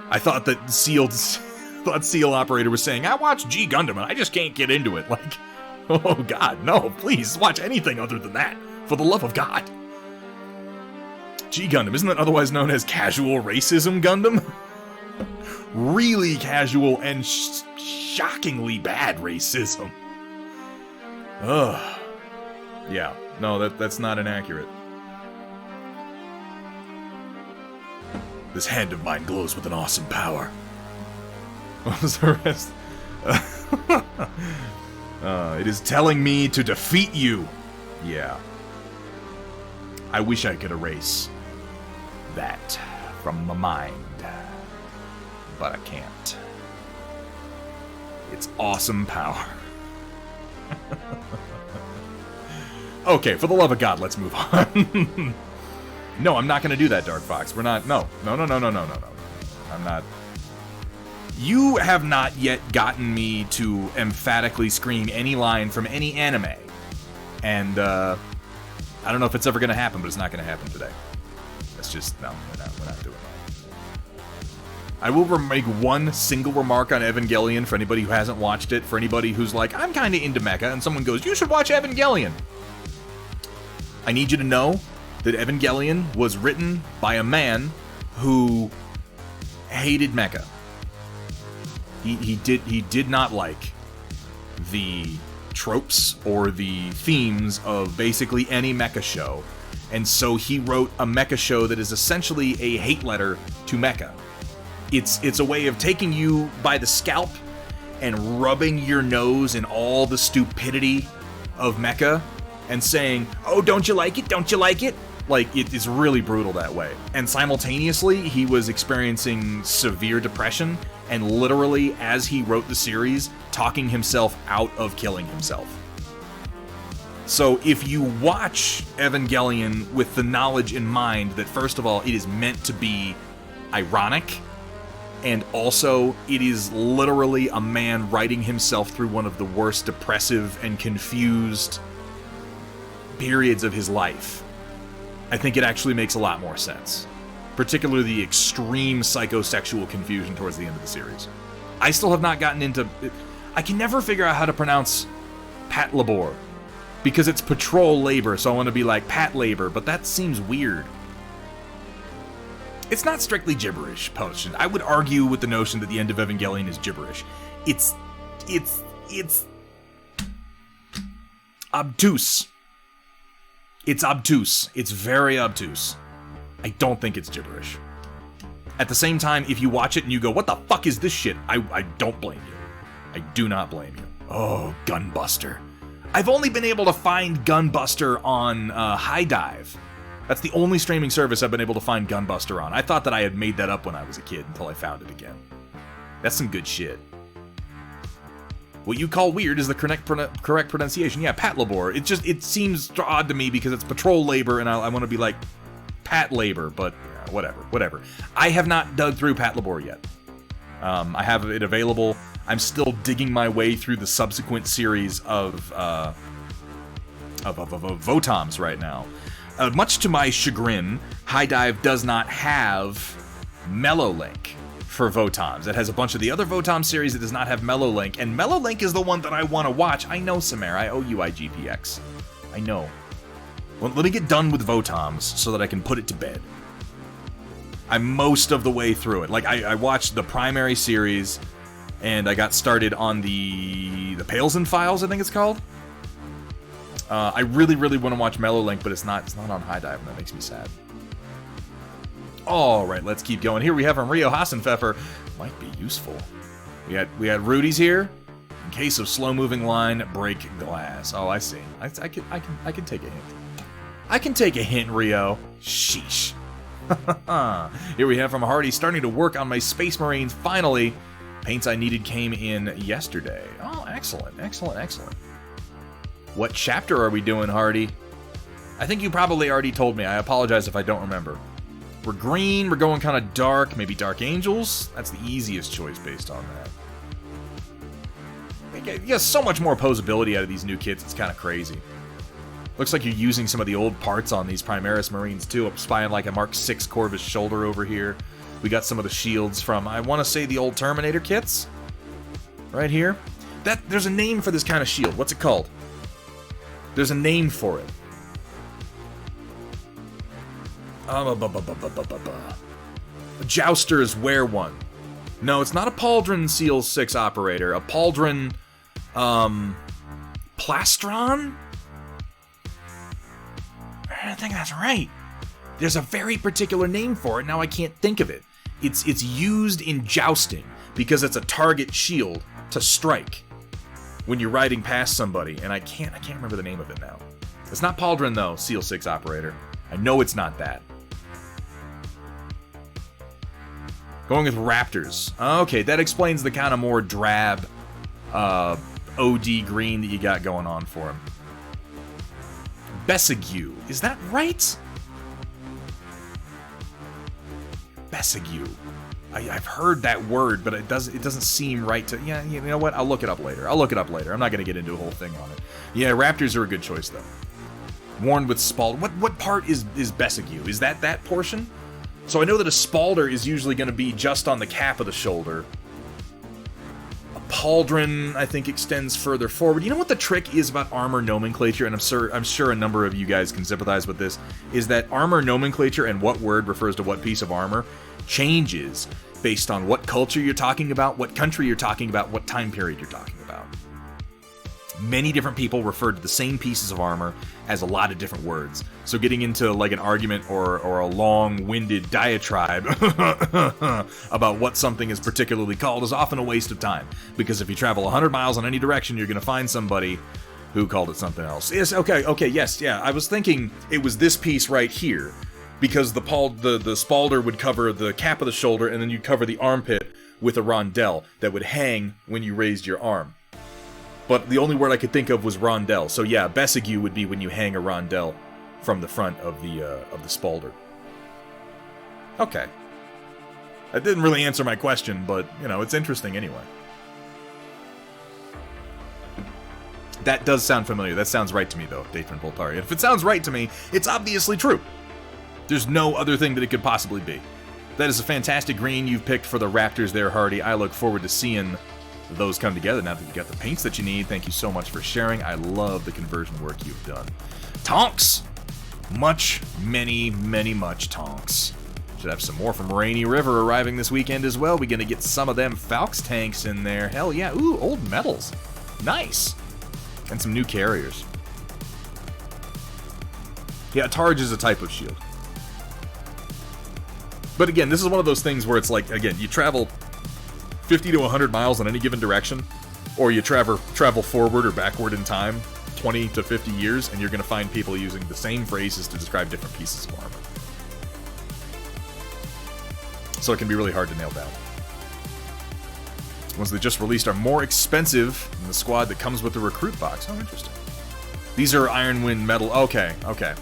Speaker 2: I thought that Seal Operator was saying, I watched G Gundam and I just can't get into it. Like, oh god, no, please watch anything other than that. For the love of God. G Gundam, isn't that otherwise known as Casual Racism Gundam? Really casual and shockingly bad racism. Ugh. Yeah, no, that's not inaccurate. This hand of mine glows with an awesome power. What was the rest? It is telling me to defeat you. Yeah. I wish I could erase that from my mind. But I can't. It's awesome power. Okay, for the love of God, let's move on. No, I'm not going to do that, Dark Fox. We're not. No. I'm not. You have not yet gotten me to emphatically scream any line from any anime. And, I don't know if it's ever going to happen, but it's not going to happen today. That's just, no, we're not doing that. I will make one single remark on Evangelion for anybody who hasn't watched it, for anybody who's like, I'm kind of into mecha, and someone goes, you should watch Evangelion. I need you to know that Evangelion was written by a man who hated mecha. He did not like the tropes or the themes of basically any mecha show, and so he wrote a mecha show that is essentially a hate letter to mecha. It's a way of taking you by the scalp and rubbing your nose in all the stupidity of mecha and saying, oh, don't you like it? Don't you like it? Like, it is really brutal that way. And simultaneously, he was experiencing severe depression and literally, as he wrote the series, talking himself out of killing himself. So if you watch Evangelion with the knowledge in mind that, first of all, it is meant to be ironic, and also it is literally a man writing himself through one of the worst depressive and confused periods of his life, I think it actually makes a lot more sense. Particularly the extreme psychosexual confusion towards the end of the series. I still have not gotten into... I can never figure out how to pronounce Pat Labor. Because it's patrol labor, so I want to be like Pat Labor, but that seems weird. It's not strictly gibberish, Potion. I would argue with the notion that the end of Evangelion is gibberish. It's obtuse. It's obtuse. It's very obtuse. I don't think it's gibberish. At the same time, if you watch it and you go, what the fuck is this shit? I don't blame you. I do not blame you. Oh, Gunbuster. I've only been able to find Gunbuster on High Dive. That's the only streaming service I've been able to find Gunbuster on. I thought that I had made that up when I was a kid until I found it again. That's some good shit. What you call weird is the correct pronunciation. Yeah, Pat Labor. It seems odd to me because it's patrol labor, and I want to be like Pat Labor, but whatever. I have not dug through Pat Labor yet. I have it available. I'm still digging my way through the subsequent series of Votoms right now. Much to my chagrin, High Dive does not have Mellow Link for Votoms. It has a bunch of the other Votom series that does not have Mellow Link, and Mellow Link is the one that I want to watch. I know, Samara, I owe you IGPX. I know. Well, let me get done with Votoms so that I can put it to bed. I'm most of the way through it. Like, I watched the primary series, and I got started on the Pales and Files, I think it's called. I really want to watch Mellow Link, but it's not on High Dive, and that makes me sad. Alright, let's keep going. Here we have from Rio Hassenpfeffer. Might be useful. We had Rudy's here. In case of slow-moving line, break glass. Oh, I see. I can take a hint. I can take a hint, Rio. Sheesh. Here we have from Hardy. Starting to work on my Space Marines, finally. Paints I needed came in yesterday. Oh, excellent. What chapter are we doing, Hardy? I think you probably already told me. I apologize if I don't remember. We're green, we're going kind of dark, maybe Dark Angels? That's the easiest choice based on that. You get so much more posability out of these new kits, it's kind of crazy. Looks like you're using some of the old parts on these Primaris Marines too. I'm spying like a Mark 6 Corvus shoulder over here. We got some of the shields from, I want to say, the old Terminator kits. Right here. There's a name for this kind of shield. What's it called? There's a name for it. Jousters wear one. No, it's not a Pauldron Seal 6 operator. A Pauldron, Plastron? I think that's right. There's a very particular name for it. Now I can't think of it. It's used in jousting because it's a target shield to strike when you're riding past somebody, and I can't remember the name of it now. It's not Pauldron though, Seal 6 operator. I know it's not that. Going with Raptors. Okay, that explains the kind of more drab OD green that you got going on for him. Bessigue. Is that right? Bessigue. I've heard that word, but it doesn't seem right to... Yeah, you know what? I'll look it up later. I'm not going to get into a whole thing on it. Yeah, Raptors are a good choice, though. Worn with Spald. What part is Bessigue? Is that portion? So I know that a Spalder is usually going to be just on the cap of the shoulder. A Pauldron, I think, extends further forward. You know what the trick is about armor nomenclature, and I'm sure a number of you guys can sympathize with this, is that armor nomenclature and what word refers to what piece of armor changes based on what culture you're talking about, what country you're talking about, what time period you're talking about. Many different people refer to the same pieces of armor as a lot of different words. So getting into like an argument or a long-winded diatribe about what something is particularly called is often a waste of time. Because if you travel 100 miles in any direction, you're going to find somebody who called it something else. Yes, okay, yes, yeah. I was thinking it was this piece right here. Because the Spalder would cover the cap of the shoulder, and then you'd cover the armpit with a rondelle that would hang when you raised your arm. But the only word I could think of was rondelle. So yeah, Bessigue would be when you hang a rondelle from the front of the Spalder. Okay. That didn't really answer my question, but, you know, it's interesting anyway. That does sound familiar. That sounds right to me, though, Dathan Poltari. If it sounds right to me, it's obviously true. There's no other thing that it could possibly be. That is a fantastic green you've picked for the Raptors there, Hardy. I look forward to seeing those come together now that you got the paints that you need. Thank you so much for sharing. I love the conversion work you've done. Tonks! Much tonks. Should have some more from Rainy River arriving this weekend as well. We're going to get some of them Falx tanks in there. Hell yeah. Ooh, old metals. Nice. And some new carriers. Yeah, a Targe is a type of shield. But again, this is one of those things where it's like, again, you travel 50 to 100 miles in any given direction, or you travel forward or backward in time. 20 to 50 years, and you're going to find people using the same phrases to describe different pieces of armor. So it can be really hard to nail down. Ones they just released are more expensive than the squad that comes with the recruit box. Oh, interesting. These are Ironwind metal. Okay, okay.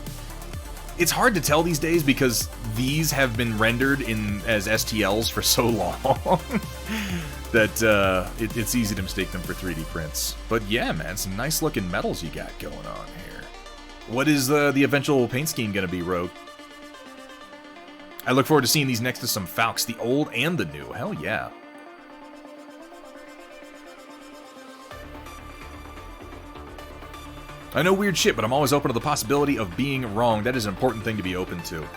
Speaker 2: It's hard to tell these days because these have been rendered as STLs for so long that it's easy to mistake them for 3D prints. But yeah, man, some nice looking metals you got going on here. What is the eventual paint scheme going to be, Rogue? I look forward to seeing these next to some Falcons, the old and the new. Hell yeah. I know weird shit, but I'm always open to the possibility of being wrong. That is an important thing to be open to.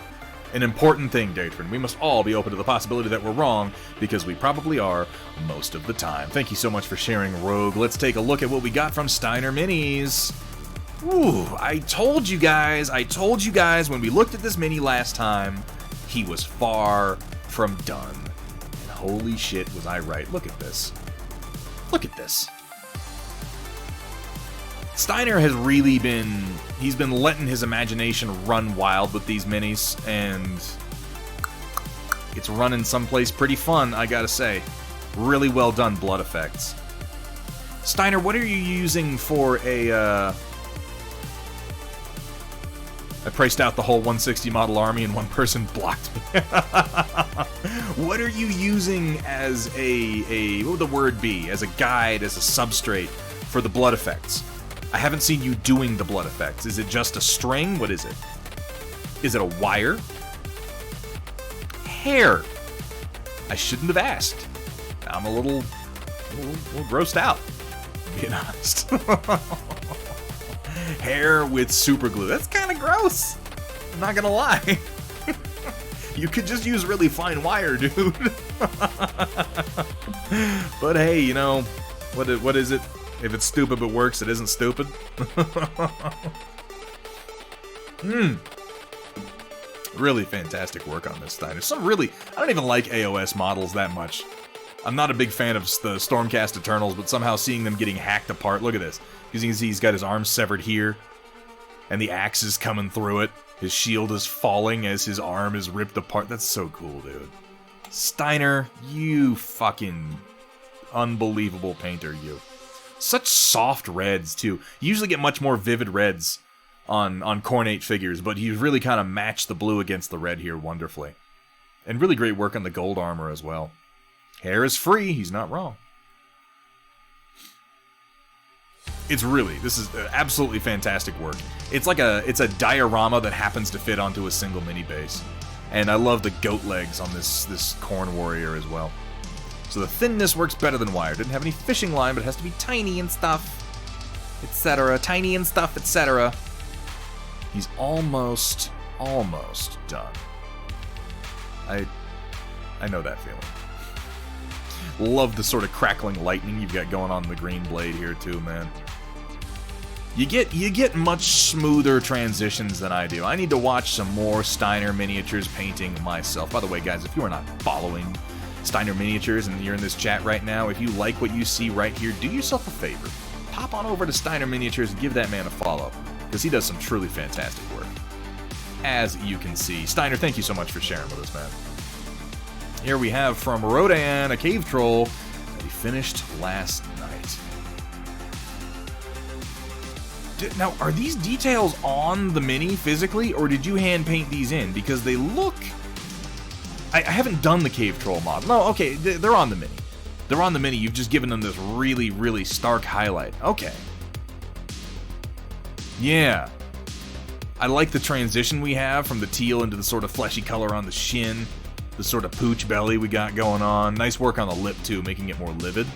Speaker 2: An important thing, Datron. We must all be open to the possibility that we're wrong, because we probably are most of the time. Thank you so much for sharing, Rogue. Let's take a look at what we got from Steiner Minis. Ooh, I told you guys when we looked at this mini last time, he was far from done. And holy shit, was I right. Look at this. Look at this. Steiner has really he's been letting his imagination run wild with these minis, and it's running someplace pretty fun, I gotta say. Really well done, blood effects. Steiner, what are you using for a, I priced out the whole 160 model army and one person blocked me. What are you using as what would the word be? As a guide, as a substrate for the blood effects? I haven't seen you doing the blood effects. Is it just a string? What is it? Is it a wire? Hair. I shouldn't have asked. I'm a little grossed out, being honest. Hair with super glue. That's kind of gross. I'm not gonna lie. You could just use really fine wire, dude. But hey, you know, what is it? If it's stupid but works, it isn't stupid. Really fantastic work on this Steiner. I don't even like AOS models that much. I'm not a big fan of the Stormcast Eternals, but somehow seeing them getting hacked apart. Look at this. Because you can see he's got his arm severed here, and the axe is coming through it. His shield is falling as his arm is ripped apart. That's so cool, dude. Steiner, you fucking unbelievable painter, you. Such soft reds, too. You usually get much more vivid reds on Cornate figures, but he's really kind of matched the blue against the red here wonderfully. And really great work on the gold armor as well. Hair is free, he's not wrong. This is absolutely fantastic work. It's a diorama that happens to fit onto a single mini base. And I love the goat legs on this Corn Warrior as well. So the thinness works better than wire. Didn't have any fishing line, but it has to be tiny and stuff, etc. Tiny and stuff, etc. He's almost done. I know that feeling. Love the sort of crackling lightning you've got going on in the green blade here too, man. You get much smoother transitions than I do. I need to watch some more Steiner miniatures painting myself. By the way, guys, if you are not following Steiner Miniatures and you're in this chat right now, if you like what you see right here, do yourself a favor. Pop on over to Steiner Miniatures and give that man a follow, because he does some truly fantastic work. As you can see. Steiner, thank you so much for sharing with us, man. Here we have from Rodan, a cave troll that he finished last night. Now, are these details on the mini physically, or did you hand paint these in? Because they look... I haven't done the Cave Troll mod. No, okay, they're on the mini. They're on the mini. You've just given them this really, really stark highlight. Okay. Yeah. I like the transition we have from the teal into the sort of fleshy color on the shin. The sort of pooch belly we got going on. Nice work on the lip, too, making it more livid.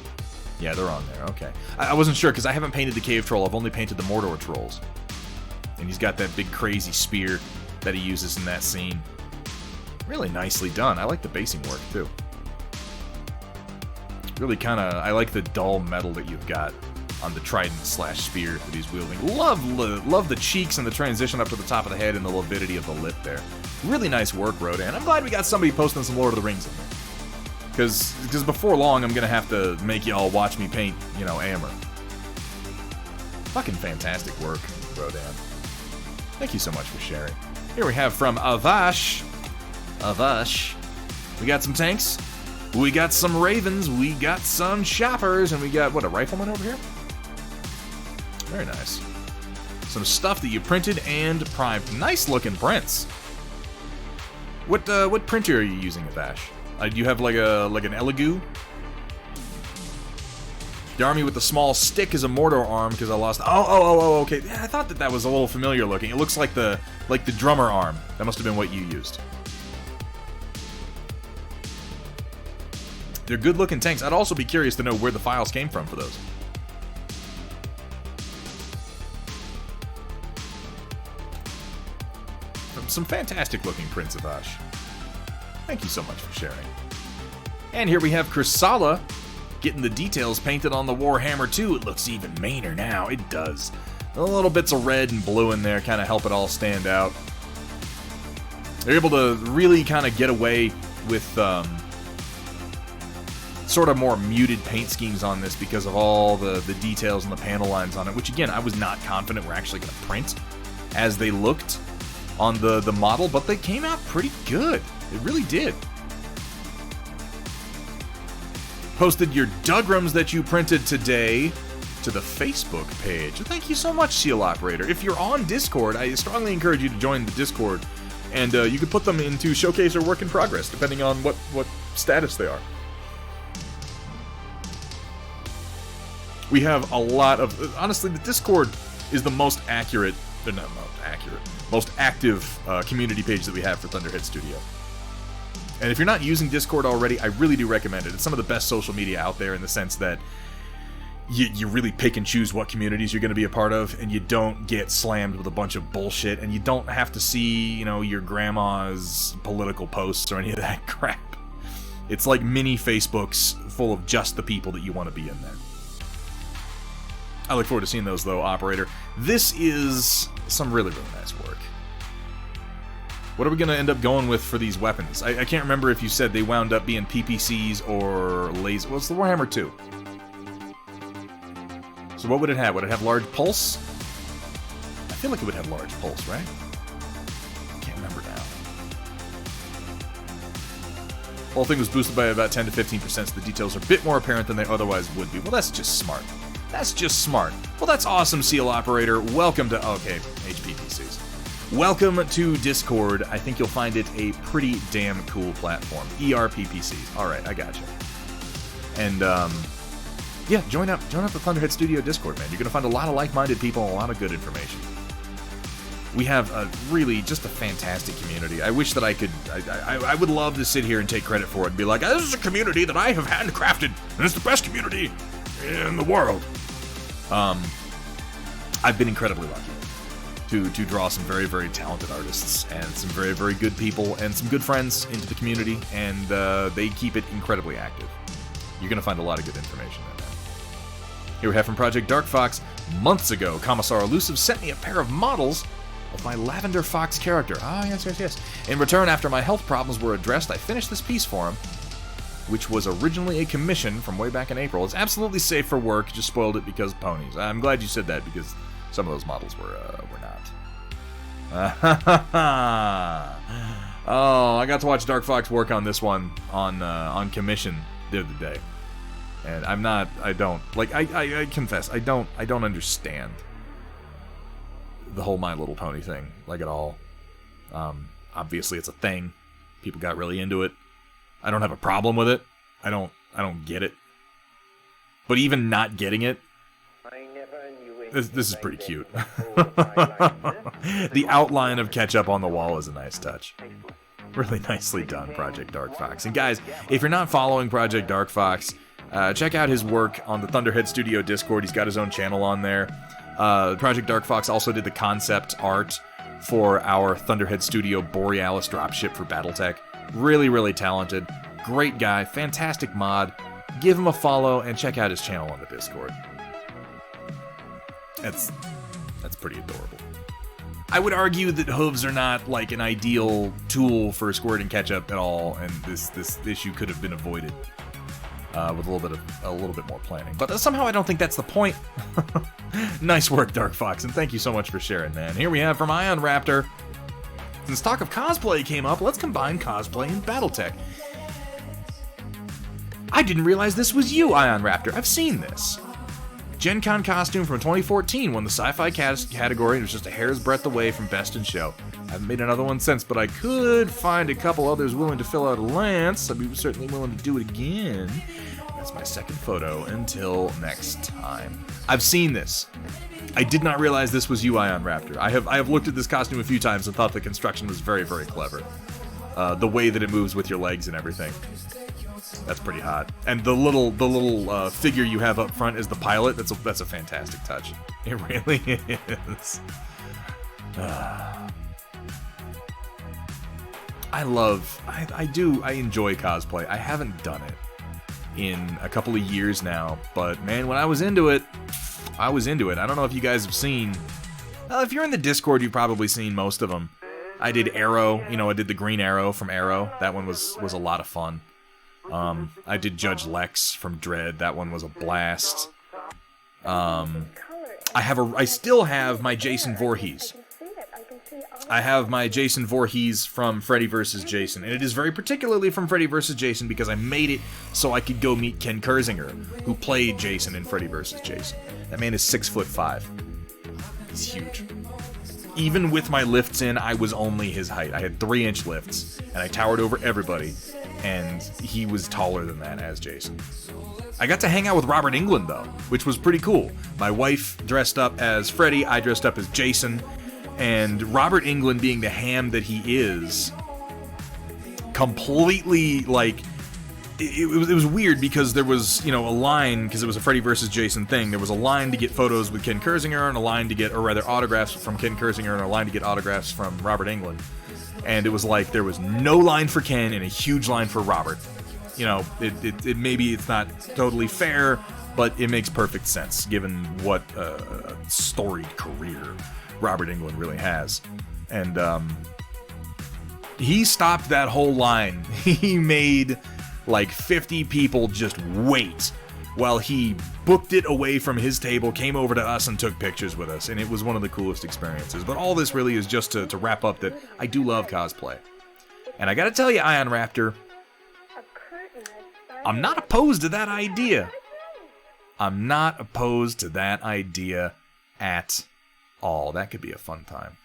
Speaker 2: Yeah, they're on there. Okay. I wasn't sure, because I haven't painted the Cave Troll. I've only painted the Mordor Trolls. And he's got that big crazy spear that he uses in that scene. Really nicely done. I like the basing work, too. Really kind of... I like the dull metal that you've got on the trident/spear that he's wielding. Love the cheeks and the transition up to the top of the head and the lividity of the lip there. Really nice work, Rodan. I'm glad we got somebody posting some Lord of the Rings in there. Because before long, I'm going to have to make y'all watch me paint, Amber. Fucking fantastic work, Rodan. Thank you so much for sharing. Here we have from Avash. Avash. We got some tanks. We got some ravens. We got some choppers. And we got, what, a rifleman over here? Very nice. Some stuff that you printed and primed. Nice looking prints. What printer are you using, Avash? Do you have like an Elegoo? The army with the small stick is a mortar arm because I lost. Oh, okay. Yeah, I thought that was a little familiar looking. It looks like the drummer arm. That must have been what you used. They're good looking tanks. I'd also be curious to know where the files came from for those. Some fantastic looking prints, Avash. Thank you so much for sharing. And here we have Chryssala getting the details painted on the Warhammer 2. It looks even meaner now. It does. The little bits of red and blue in there kind of help it all stand out. They're able to really kind of get away with sort of more muted paint schemes on this because of all the details and the panel lines on it, which again, I was not confident were actually going to print as they looked on the model, but they came out pretty good. It really did. Posted your Dugrams that you printed today to the Facebook page. Thank you so much, Seal Operator. If you're on Discord, I strongly encourage you to join the Discord, and you can put them into Showcase or Work in Progress, depending on what status they are. We have a lot of... Honestly, the Discord is the most accurate... They're not most accurate. Most active community page that we have for Thunderhead Studio. And if you're not using Discord already, I really do recommend it. It's some of the best social media out there in the sense that you really pick and choose what communities you're going to be a part of, and you don't get slammed with a bunch of bullshit, and you don't have to see, your grandma's political posts or any of that crap. It's like mini Facebooks full of just the people that you want to be in there. I look forward to seeing those, though, Operator. This is some really, really nice work. What are we going to end up going with for these weapons? I can't remember if you said they wound up being PPCs or laser. Well, it's the Warhammer 2. So what would it have? Would it have large pulse? I feel like it would have large pulse, right? I can't remember now. The whole thing was boosted by about 10 to 15%, so the details are a bit more apparent than they otherwise would be. Well, that's just smart. That's just smart. Well, that's awesome, Seal Operator. Welcome to... Okay, HPPCs. Welcome to Discord. I think you'll find it a pretty damn cool platform. ERPPCs. Alright, I gotcha. And, yeah, join up the Thunderhead Studio Discord, man. You're going to find a lot of like-minded people and a lot of good information. We have a really, just a fantastic community. I wish that I could... I would love to sit here and take credit for it and be like, this is a community that I have handcrafted, and it's the best community in the world. I've been incredibly lucky to draw some very, very talented artists and some very, very good people and some good friends into the community, and they keep it incredibly active. You're going to find a lot of good information in there. Here we have from Project Dark Fox. Months ago, Commissar Elusive sent me a pair of models of my Lavender Fox character. Ah, yes. In return, after my health problems were addressed, I finished this piece for him, which was originally a commission from way back in April. It's absolutely safe for work, just spoiled it because ponies. I'm glad you said that because some of those models were not. Oh, I got to watch Dark Fox work on this one on commission the other day. And I confess, I don't understand the whole My Little Pony thing, like at all. Obviously it's a thing. People got really into it. I don't have a problem with it. I don't get it. But even not getting it, this is pretty cute. The outline of Ketchup on the wall is a nice touch. Really nicely done, Project Dark Fox. And guys, if you're not following Project Dark Fox, check out his work on the Thunderhead Studio Discord. He's got his own channel on there. Project Dark Fox also did the concept art for our Thunderhead Studio Borealis dropship for Battletech. Really, really talented. Great guy. Fantastic mod. Give him a follow and check out his channel on the Discord. That's pretty adorable. I would argue that hooves are not like an ideal tool for squirting ketchup at all, and this issue could have been avoided. with a little bit more planning. But somehow I don't think that's the point. Nice work, Dark Fox, and thank you so much for sharing, man. Here we have from Ion Raptor. Since talk of cosplay came up, let's combine cosplay and Battletech. I didn't realize this was you, Ion Raptor. I've seen this. Gen Con costume from 2014 won the sci-fi category and was just a hair's breadth away from Best in Show. I haven't made another one since, but I could find a couple others willing to fill out a lance. I'd be certainly willing to do it again. That's my second photo. Until next time. I've seen this. I did not realize this was you, Ion Raptor. I have looked at this costume a few times and thought the construction was very, very clever. The way that it moves with your legs and everything. That's pretty hot. And the little figure you have up front is the pilot. That's a fantastic touch. It really is. I enjoy cosplay. I haven't done it in a couple of years now, but man, when I was into it, I was into it. I don't know if you guys have seen. If you're in the Discord, you've probably seen most of them. I did Arrow. I did the Green Arrow from Arrow. That one was a lot of fun. I did Judge Lex from Dread. That one was a blast. I still have my Jason Voorhees. I have my Jason Voorhees from Freddy vs. Jason, and it is very particularly from Freddy vs. Jason because I made it so I could go meet Ken Kersinger, who played Jason in Freddy vs. Jason. That man is 6'5". He's huge. Even with my lifts in, I was only his height. I had 3-inch lifts, and I towered over everybody, and he was taller than that as Jason. I got to hang out with Robert Englund, though, which was pretty cool. My wife dressed up as Freddy, I dressed up as Jason, and Robert Englund, being the ham that he is, completely, it was weird because there was, a line, because it was a Freddy vs. Jason thing, there was a line to get photos with Ken Kersinger, and a line to get, or rather, autographs from Ken Kersinger, and a line to get autographs from Robert Englund. And it was like, there was no line for Ken and a huge line for Robert. Maybe it's not totally fair, but it makes perfect sense, given what a storied career Robert Englund really has. And he stopped that whole line. He made 50 people just wait while he booked it away from his table, came over to us, and took pictures with us. And it was one of the coolest experiences. But all this really is just to wrap up that I do love cosplay. And I gotta tell you, Ion Raptor, I'm not opposed to that idea. I'm not opposed to that idea at all. That could be a fun time.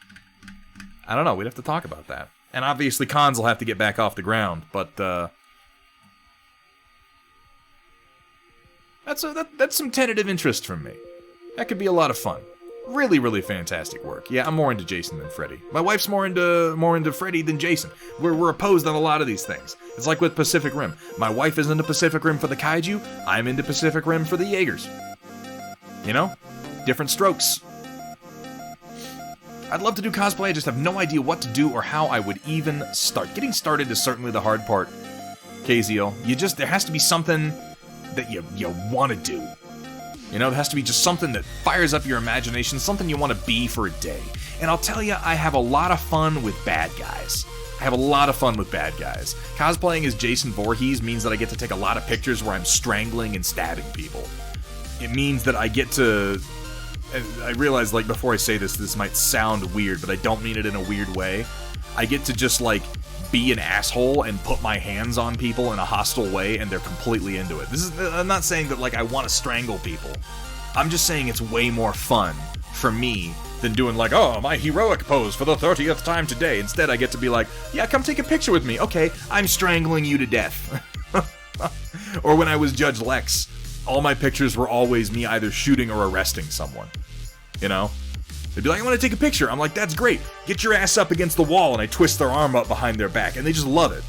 Speaker 2: I don't know. We'd have to talk about that. And obviously, cons will have to get back off the ground. But that's some tentative interest from me. That could be a lot of fun. Really, really fantastic work. Yeah, I'm more into Jason than Freddy. My wife's more into Freddy than Jason. We're opposed on a lot of these things. It's like with Pacific Rim. My wife is into Pacific Rim for the kaiju. I'm into Pacific Rim for the Jaegers. Different strokes. I'd love to do cosplay, I just have no idea what to do or how I would even start. Getting started is certainly the hard part, KZL. There has to be something that you want to do. There has to be just something that fires up your imagination, something you want to be for a day. And I'll tell you, I have a lot of fun with bad guys. Cosplaying as Jason Voorhees means that I get to take a lot of pictures where I'm strangling and stabbing people. It means that I get to... I realize, before I say this might sound weird, but I don't mean it in a weird way. I get to just, be an asshole and put my hands on people in a hostile way, and they're completely into it. I'm not saying that, I want to strangle people. I'm just saying it's way more fun for me than doing, my heroic pose for the 30th time today. Instead, I get to be yeah, come take a picture with me. Okay, I'm strangling you to death. Or when I was Judge Lex, all my pictures were always me either shooting or arresting someone. They'd be I want to take a picture. I'm that's great. Get your ass up against the wall, and I twist their arm up behind their back, and they just love it.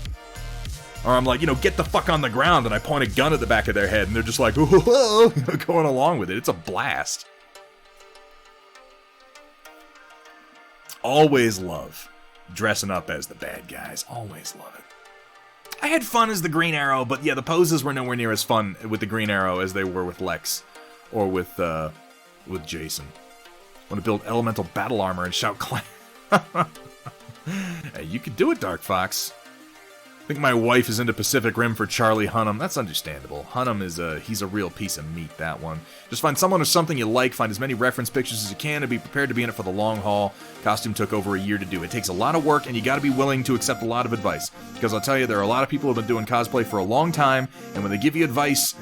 Speaker 2: Or I'm get the fuck on the ground, and I point a gun at the back of their head, and they're just whoa, going along with it. It's a blast. Always love dressing up as the bad guys. Always love it. I had fun as the Green Arrow, but yeah, the poses were nowhere near as fun with the Green Arrow as they were with Lex or with Jason. I want to build elemental battle armor and shout clan. Hey, you can do it, Dark Fox. I think my wife is into Pacific Rim for Charlie Hunnam. That's understandable. Hunnam he's a real piece of meat, that one. Just find someone or something you like, find as many reference pictures as you can, and be prepared to be in it for the long haul. Costume took over a year to do. It takes a lot of work, and you gotta be willing to accept a lot of advice. Because I'll tell you, there are a lot of people who have been doing cosplay for a long time, and when they give you advice,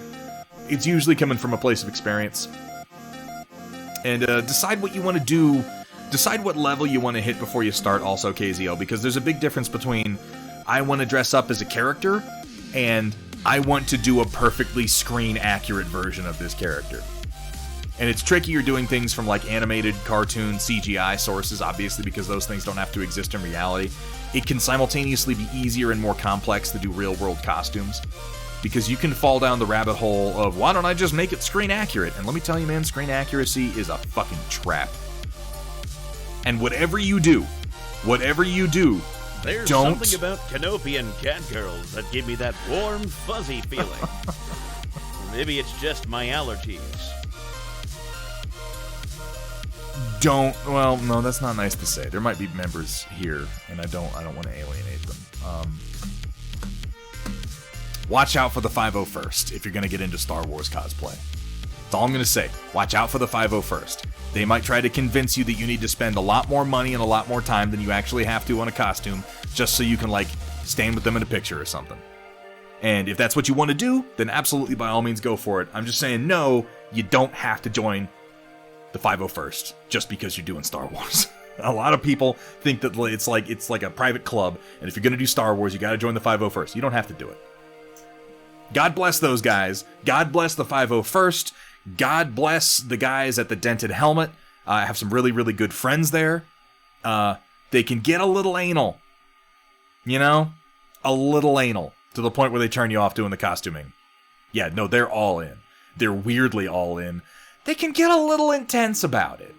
Speaker 2: it's usually coming from a place of experience. And decide what you want to do. Decide what level you want to hit before you start also, KZL, because there's a big difference between I want to dress up as a character, and I want to do a perfectly screen-accurate version of this character. And it's trickier doing things from, like, animated, cartoon, CGI sources, obviously, because those things don't have to exist in reality. It can simultaneously be easier and more complex to do real-world costumes, because you can fall down the rabbit hole of, why don't I just make it screen-accurate? And let me tell you, man, screen accuracy is a fucking trap. And whatever you do,
Speaker 7: There's
Speaker 2: don't.
Speaker 7: something about Canopian catgirls that give me that warm, fuzzy feeling. Maybe it's just my allergies.
Speaker 2: Well, no, that's not nice to say. There might be members here, and I don't want to alienate them. Watch out for the 501st if you're going to get into Star Wars cosplay. That's all I'm going to say. Watch out for the 501st. They might try to convince you that you need to spend a lot more money and a lot more time than you actually have to on a costume, just so you can, like, stand with them in a picture or something. And if that's what you want to do, then absolutely by all means go for it. I'm just saying, no, you don't have to join the 501st just because you're doing Star Wars. A lot of people think that it's like a private club, and if you're going to do Star Wars, you got to join the 501st. You don't have to do it. God bless those guys. God bless the 501st. God bless the guys at the Dented Helmet. I have some really, really good friends there. They can get a little anal. You know? A little anal. To the point where they turn you off doing the costuming. Yeah, no, they're all in. They're weirdly all in. They can get a little intense about it.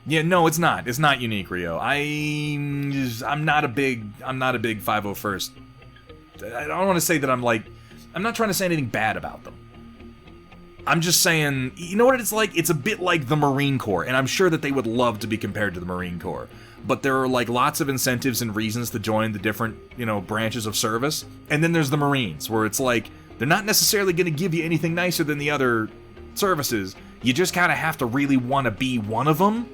Speaker 2: Yeah, no, it's not. It's not unique, Rio. I'm not a big 501st. I don't want to say that I'm not trying to say anything bad about them. I'm just saying, you know what it's like? It's a bit like the Marine Corps, and I'm sure that they would love to be compared to the Marine Corps. But there are, like, lots of incentives and reasons to join the different, branches of service. And then there's the Marines, where it's like, they're not necessarily going to give you anything nicer than the other services. You just kind of have to really want to be one of them,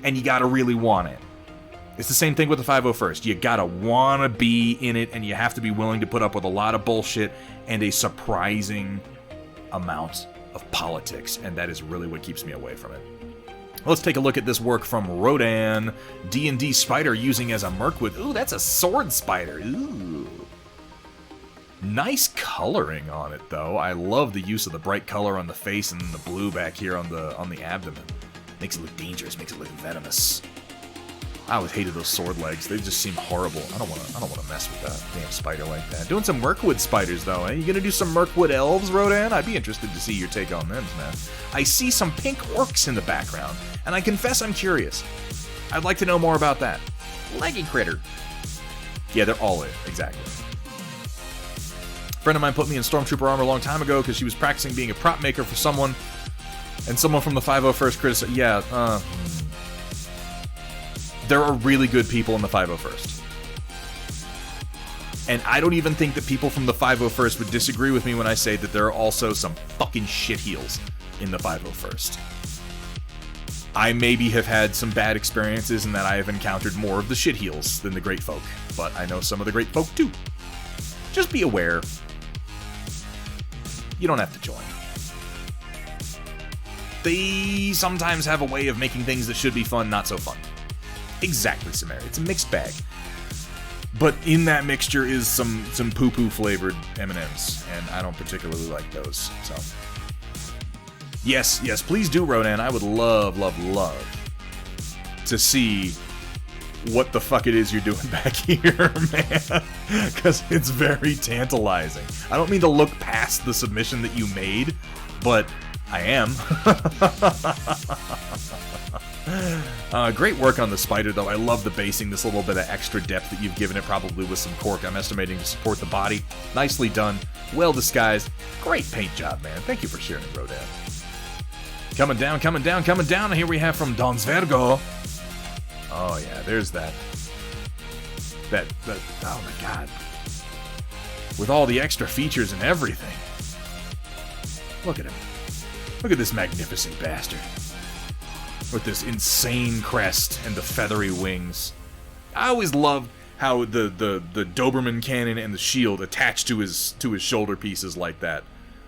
Speaker 2: and you got to really want it. It's the same thing with the 501st. You gotta want to be in it, and you have to be willing to put up with a lot of bullshit and a surprising amount of politics, and that is really what keeps me away from it. Let's take a look at this work from Rodan. D&D spider using as a Mirkwood. Ooh, that's a sword spider. Ooh. Nice coloring on it, though. I love the use of the bright color on the face and the blue back here on the abdomen. Makes it look dangerous, makes it look venomous. I always hated those sword legs. They just seem horrible. I don't want to mess with that damn spider like that. Doing some Mirkwood spiders, though, eh? You gonna do some Mirkwood elves, Rodan? I'd be interested to see your take on them, man. I see some pink orcs in the background, and I confess I'm curious. I'd like to know more about that. Leggy critter. Yeah, they're all in. Exactly. A friend of mine put me in Stormtrooper armor a long time ago because she was practicing being a prop maker for someone, and someone from the 501st criticized. Yeah, there are really good people in the 501st. And I don't even think that people from the 501st would disagree with me when I say that there are also some fucking shitheels in the 501st. I maybe have had some bad experiences in that I have encountered more of the shitheels than the great folk, but I know some of the great folk too. Just be aware. You don't have to join. They sometimes have a way of making things that should be fun not so fun. Exactly, Samara. It's a mixed bag. But in that mixture is some poo-poo flavored M&Ms, and I don't particularly like those, so. Yes, please do, Rodan. I would love to see what the fuck it is you're doing back here, man. Because it's very tantalizing. I don't mean to look past the submission that you made, but I am. Great work on the spider, though. I love the basing, this little bit of extra depth that you've given it, probably with some cork, I'm estimating, to support the body. Nicely done. Well disguised. Great paint job, man. Thank you for sharing, Rodan. Coming down. And here we have from Donsvergo. Oh, yeah, there's that. oh my god. With all the extra features and everything. Look at him. Look at this magnificent bastard. With this insane crest and the feathery wings. I always loved how the Doberman cannon and the shield attach to his shoulder pieces like that.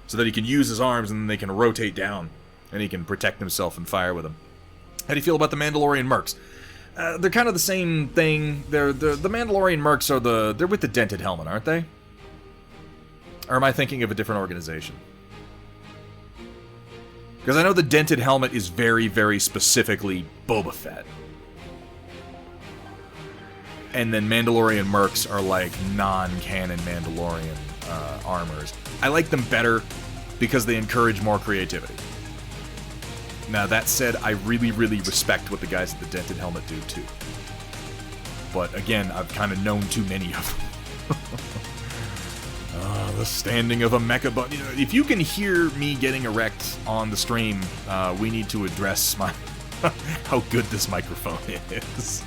Speaker 2: So that he can use his arms and then they can rotate down. And he can protect himself and fire with them. How do you feel about the Mandalorian Mercs? They're kind of the same thing. The Mandalorian Mercs are they're with the dented helmet, aren't they? Or am I thinking of a different organization? Because I know the dented helmet is very, very specifically Boba Fett. And then Mandalorian Mercs are like non-canon Mandalorian armors. I like them better because they encourage more creativity. Now, that said, I really, really respect what the guys at the dented helmet do, too. But, again, I've kind of known too many of them. The standing of a mecha button. You know, if you can hear me getting erect on the stream, we need to address my how good this microphone is.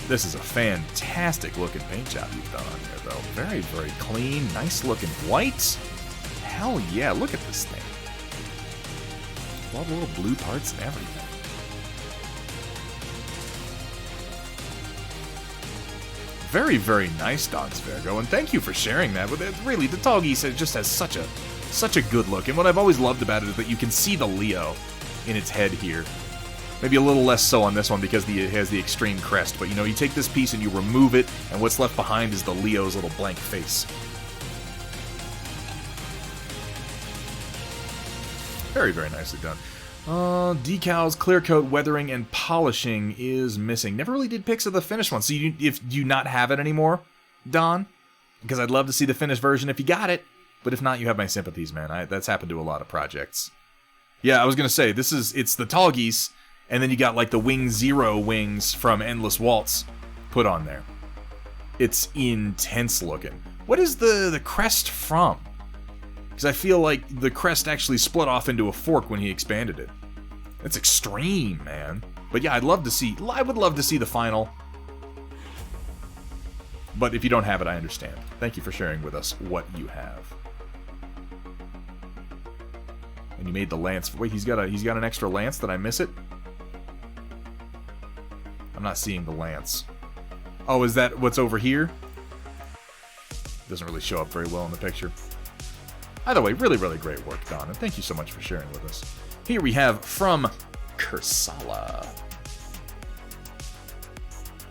Speaker 2: This is a fantastic looking paint job you've done on here, though. Very, very clean, nice looking white. Hell yeah, look at this thing. All the little blue parts and everything. Very, very nice, Dogs Virgo, and thank you for sharing that. But really, the Tall Geese just has such a good look, and what I've always loved about it is that you can see the Leo in its head here. Maybe a little less so on this one because it has the extreme crest, but you know, you take this piece and you remove it, and what's left behind is the Leo's little blank face. Very, very nicely done. Decals, clear coat, weathering, and polishing is missing. Never really did pics of the finished one. So do you not have it anymore, Don? Because I'd love to see the finished version if you got it. But if not, you have my sympathies, man. That's happened to a lot of projects. Yeah, I was going to say, it's the Tall Geese, and then you got like the Wing Zero wings from Endless Waltz put on there. It's intense looking. What is the crest from? Because I feel like the crest actually split off into a fork when he expanded it. That's extreme, man. But yeah, I would love to see the final. But if you don't have it, I understand. Thank you for sharing with us what you have. And you made the lance. Wait, he's got an extra lance. Did I miss it? I'm not seeing the lance. Oh, is that what's over here? Doesn't really show up very well in the picture. Either way, really, really great work, Don, and thank you so much for sharing with us. Here we have from Kursala.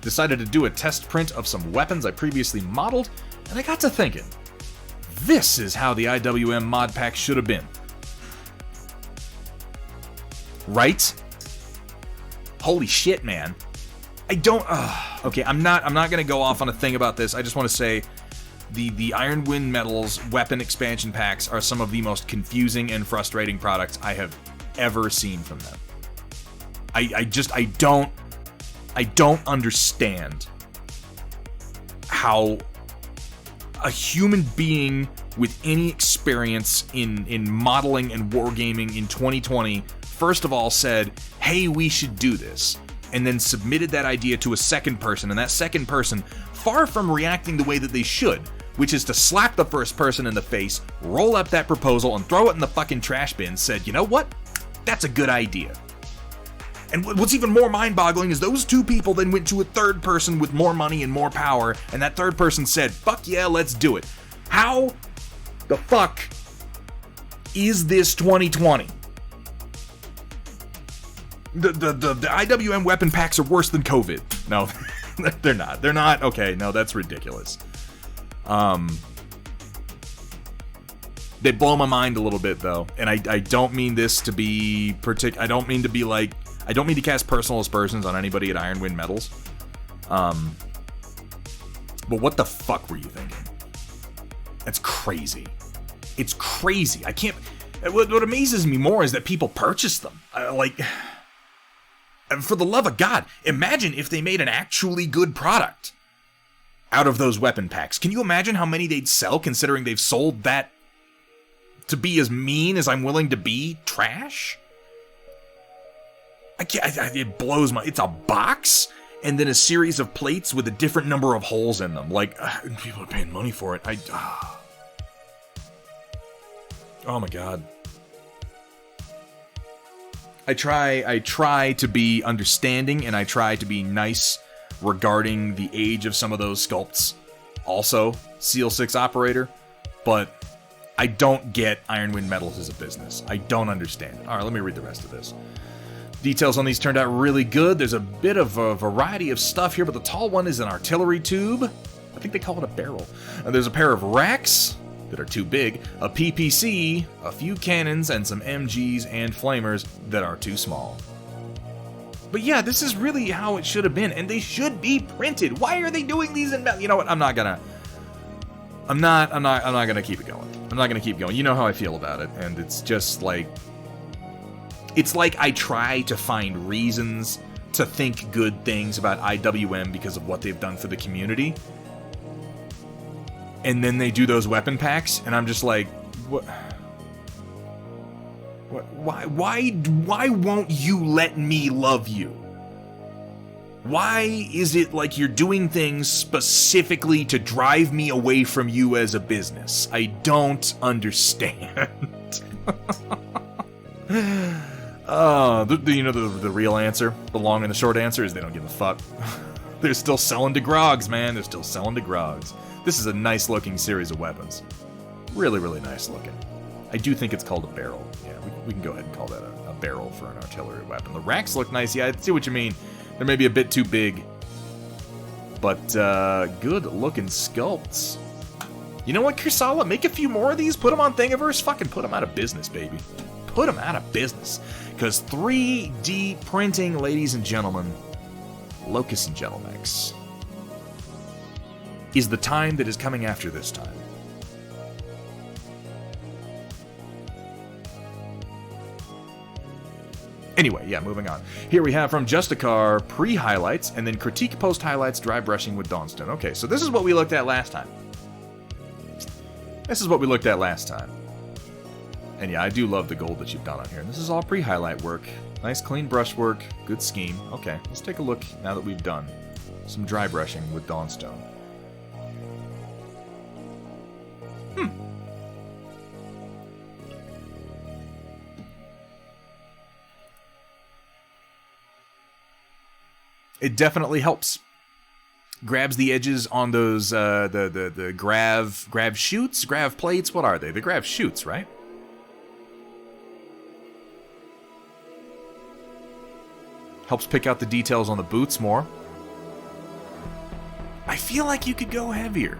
Speaker 2: Decided to do a test print of some weapons I previously modeled, and I got to thinking, this is how the IWM mod pack should have been. Right? Holy shit, man. I don't... okay, I'm not going to go off on a thing about this. I just want to say... The Iron Wind Metals weapon expansion packs are some of the most confusing and frustrating products I have ever seen from them. I don't understand how a human being with any experience in modeling and wargaming in 2020 first of all said, hey, we should do this, and then submitted that idea to a second person, and that second person, far from reacting the way that they should, which is to slap the first person in the face, roll up that proposal, and throw it in the fucking trash bin, said, you know what? That's a good idea. And what's even more mind-boggling is those two people then went to a third person with more money and more power, and that third person said, fuck yeah, let's do it. How the fuck is this 2020? The IWM weapon packs are worse than COVID. No, they're not. They're not. Okay, no, that's ridiculous. They blow my mind a little bit, though, and I don't mean this to be I don't mean to cast personal aspersions on anybody at Iron Wind Metals. But what the fuck were you thinking? That's crazy. It's crazy. I can't... What amazes me more is that people purchase them. For the love of God, imagine if they made an actually good product out of those weapon packs. Can you imagine how many they'd sell, considering they've sold that, to be as mean as I'm willing to be, trash? I can't, it blows my... It's a box, and then a series of plates with a different number of holes in them. Like, people are paying money for it. Oh my god. I try to be understanding, and I try to be nice regarding the age of some of those sculpts. Also, Seal 6 Operator, but I don't get Ironwind Metals as a business. I don't understand it. Alright, let me read the rest of this. Details on these turned out really good. There's a bit of a variety of stuff here, but the tall one is an artillery tube. I think they call it a barrel. There's a pair of racks that are too big, a PPC, a few cannons, and some MGs and flamers that are too small. But yeah, this is really how it should have been, and they should be printed. Why are they doing these in metal? You know what? I'm not gonna keep it going. I'm not gonna keep going. You know how I feel about it, and it's just like, it's like I try to find reasons to think good things about IWM because of what they've done for the community. And then they do those weapon packs, and I'm just like, what? Why won't you let me love you? Why is it like you're doing things specifically to drive me away from you as a business? I don't understand. The real answer, the long and the short answer is they don't give a fuck. They're still selling to grogs, man. They're still selling to grogs. This is a nice looking series of weapons. Really, really nice looking. I do think it's called a barrel. Yeah, we can go ahead and call that a barrel for an artillery weapon. The racks look nice. Yeah, I see what you mean. They're maybe a bit too big. But, good looking sculpts. You know what, Kursala? Make a few more of these. Put them on Thingiverse. Fucking put them out of business, baby. Put them out of business. Because 3D printing, ladies and gentlemen, Locust and Gentlemex, is the time that is coming after this time. Anyway, yeah, moving on. Here we have from Justicar pre-highlights, and then critique post-highlights, dry brushing with Dawnstone. Okay, so this is what we looked at last time. And yeah, I do love the gold that you've done on here. And this is all pre-highlight work. Nice clean brush work, good scheme. Okay, let's take a look now that we've done some dry brushing with Dawnstone. It definitely helps. Grabs the edges on those the grav shoots, grav plates. What are they? The grav shoots, right? Helps pick out the details on the boots more. I feel like you could go heavier.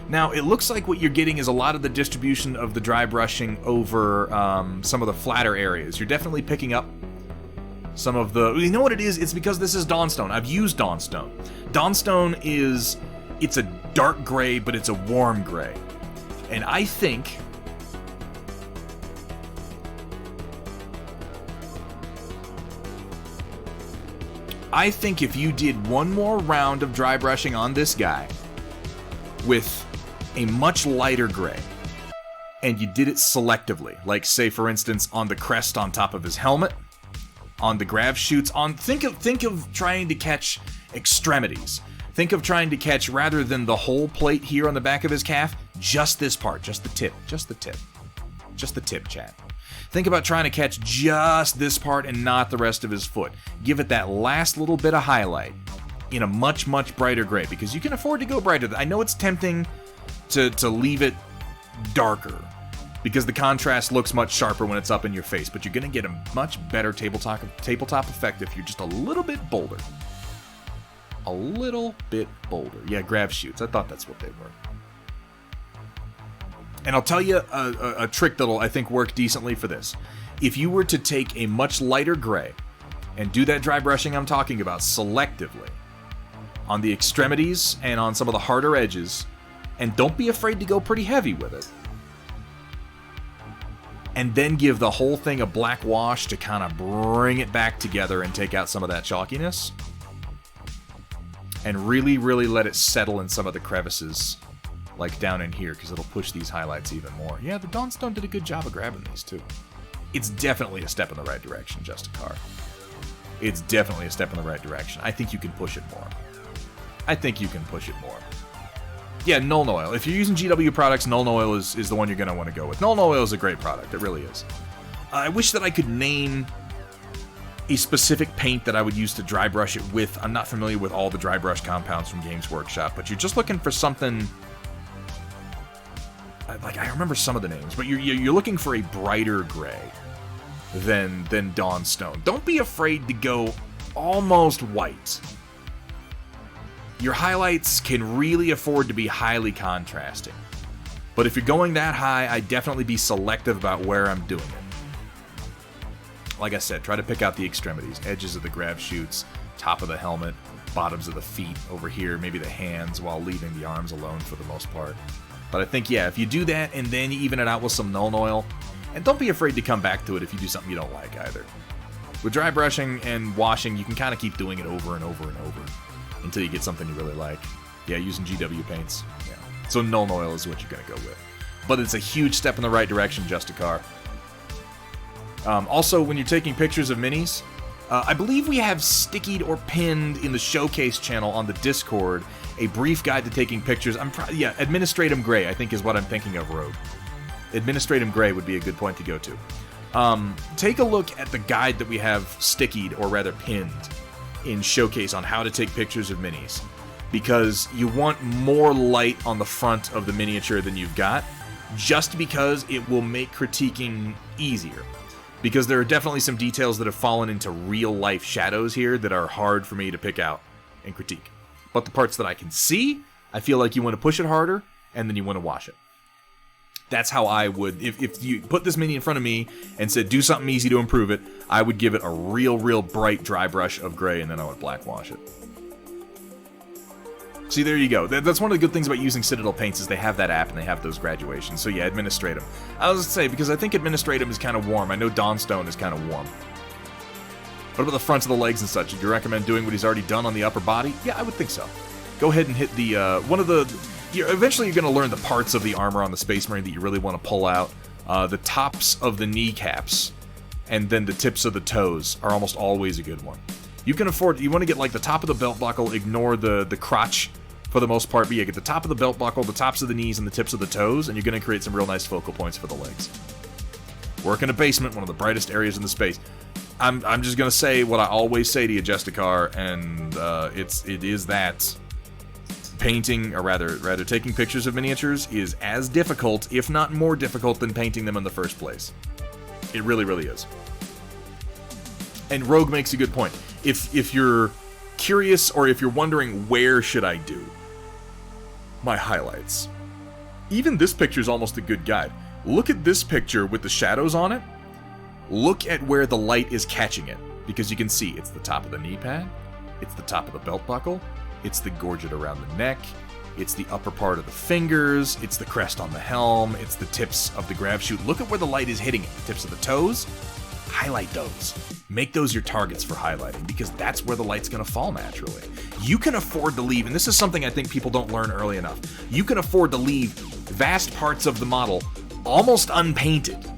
Speaker 2: Now, it looks like what you're getting is a lot of the distribution of the dry brushing over some of the flatter areas. You're definitely picking up some of the... You know what it is? It's because this is Dawnstone. I've used Dawnstone. Dawnstone is... It's a dark gray, but it's a warm gray. And I think... if you did one more round of dry brushing on this guy with a much lighter gray, and you did it selectively, like say for instance on the crest on top of his helmet, on the grav shoots, on think of trying to catch extremities. Think of trying to catch, rather than the whole plate here on the back of his calf, just this part, just the tip, chat. Think about trying to catch just this part and not the rest of his foot. Give it that last little bit of highlight in a much, much brighter gray, because you can afford to go brighter. I know it's tempting to leave it darker, because the contrast looks much sharper when it's up in your face, but you're going to get a much better tabletop effect if you're just a little bit bolder. A little bit bolder. Yeah, grav shoots. I thought that's what they were. And I'll tell you a trick that'll, I think, work decently for this. If you were to take a much lighter gray and do that dry brushing I'm talking about selectively on the extremities and on some of the harder edges, and don't be afraid to go pretty heavy with it, and then give the whole thing a black wash to kind of bring it back together and take out some of that chalkiness, and really, really let it settle in some of the crevices, like down in here, because it'll push these highlights even more. Yeah, the Dawnstone did a good job of grabbing these too. It's definitely a step in the right direction, Justicar. it's definitely a step in the right direction. I think you can push it more. Yeah, Nuln Oil. If you're using GW products, Nuln Oil is the one you're going to want to go with. Nuln Oil is a great product. It really is. I wish that I could name a specific paint that I would use to dry brush it with. I'm not familiar with all the dry brush compounds from Games Workshop, but you're just looking for something... Like, I remember some of the names, but you're looking for a brighter gray than Dawnstone. Don't be afraid to go almost white. Your highlights can really afford to be highly contrasting. But if you're going that high, I'd definitely be selective about where I'm doing it. Like I said, try to pick out the extremities, edges of the grab chutes, top of the helmet, bottoms of the feet, over here, maybe the hands, while leaving the arms alone for the most part. But I think, yeah, if you do that and then you even it out with some Nuln Oil, and don't be afraid to come back to it if you do something you don't like either. With dry brushing and washing, you can kind of keep doing it over and over and over until you get something you really like. Yeah, using GW paints. Yeah. So Nuln Oil is what you're going to go with. But it's a huge step in the right direction, Justicar. Also, when you're taking pictures of minis, I believe we have stickied or pinned in the Showcase channel on the Discord a brief guide to taking pictures. Yeah, Administratum Gray, I think is what I'm thinking of, Rogue. Administratum Gray would be a good point to go to. Take a look at the guide that we have stickied, or rather pinned, in Showcase on how to take pictures of minis, because you want more light on the front of the miniature than you've got, just because it will make critiquing easier. Because there are definitely some details that have fallen into real-life shadows here that are hard for me to pick out and critique. But the parts that I can see, I feel like you want to push it harder, and then you want to wash it. That's how I would, if you put this mini in front of me and said, do something easy to improve it, I would give it a real bright dry brush of gray, and then I would black wash it. See, there you go. That's one of the good things about using Citadel paints is they have that app and they have those graduations. So yeah, Administratum. I was going to say, because I think Administratum is kind of warm. I know Dawnstone is kind of warm. What about the fronts of the legs and such? Would you recommend doing what he's already done on the upper body? Yeah, I would think so. Go ahead and hit the, eventually you're going to learn the parts of the armor on the Space Marine that you really want to pull out. The tops of the kneecaps and then the tips of the toes are almost always a good one. You can afford, you want to get like the top of the belt buckle, ignore the crotch for the most part, but yeah, get the top of the belt buckle, the tops of the knees, and the tips of the toes, and you're going to create some real nice focal points for the legs. Work in a basement, one of the brightest areas in the space. I'm just going to say what I always say to you, Justicar, and it is that painting, or rather taking pictures of miniatures is as difficult, if not more difficult, than painting them in the first place. It really, really is. And Rogue makes a good point. If you're curious, or if you're wondering where should I do my highlights, even this picture is almost a good guide. Look at this picture with the shadows on it. Look at where the light is catching it, because you can see it's the top of the knee pad, it's the top of the belt buckle, it's the gorget around the neck, it's the upper part of the fingers, it's the crest on the helm, it's the tips of the grab chute. Look at where the light is hitting it. The tips of the toes, highlight those. Make those your targets for highlighting, because that's where the light's going to fall naturally. You can afford to leave, and this is something I think people don't learn early enough, you can afford to leave vast parts of the model almost unpainted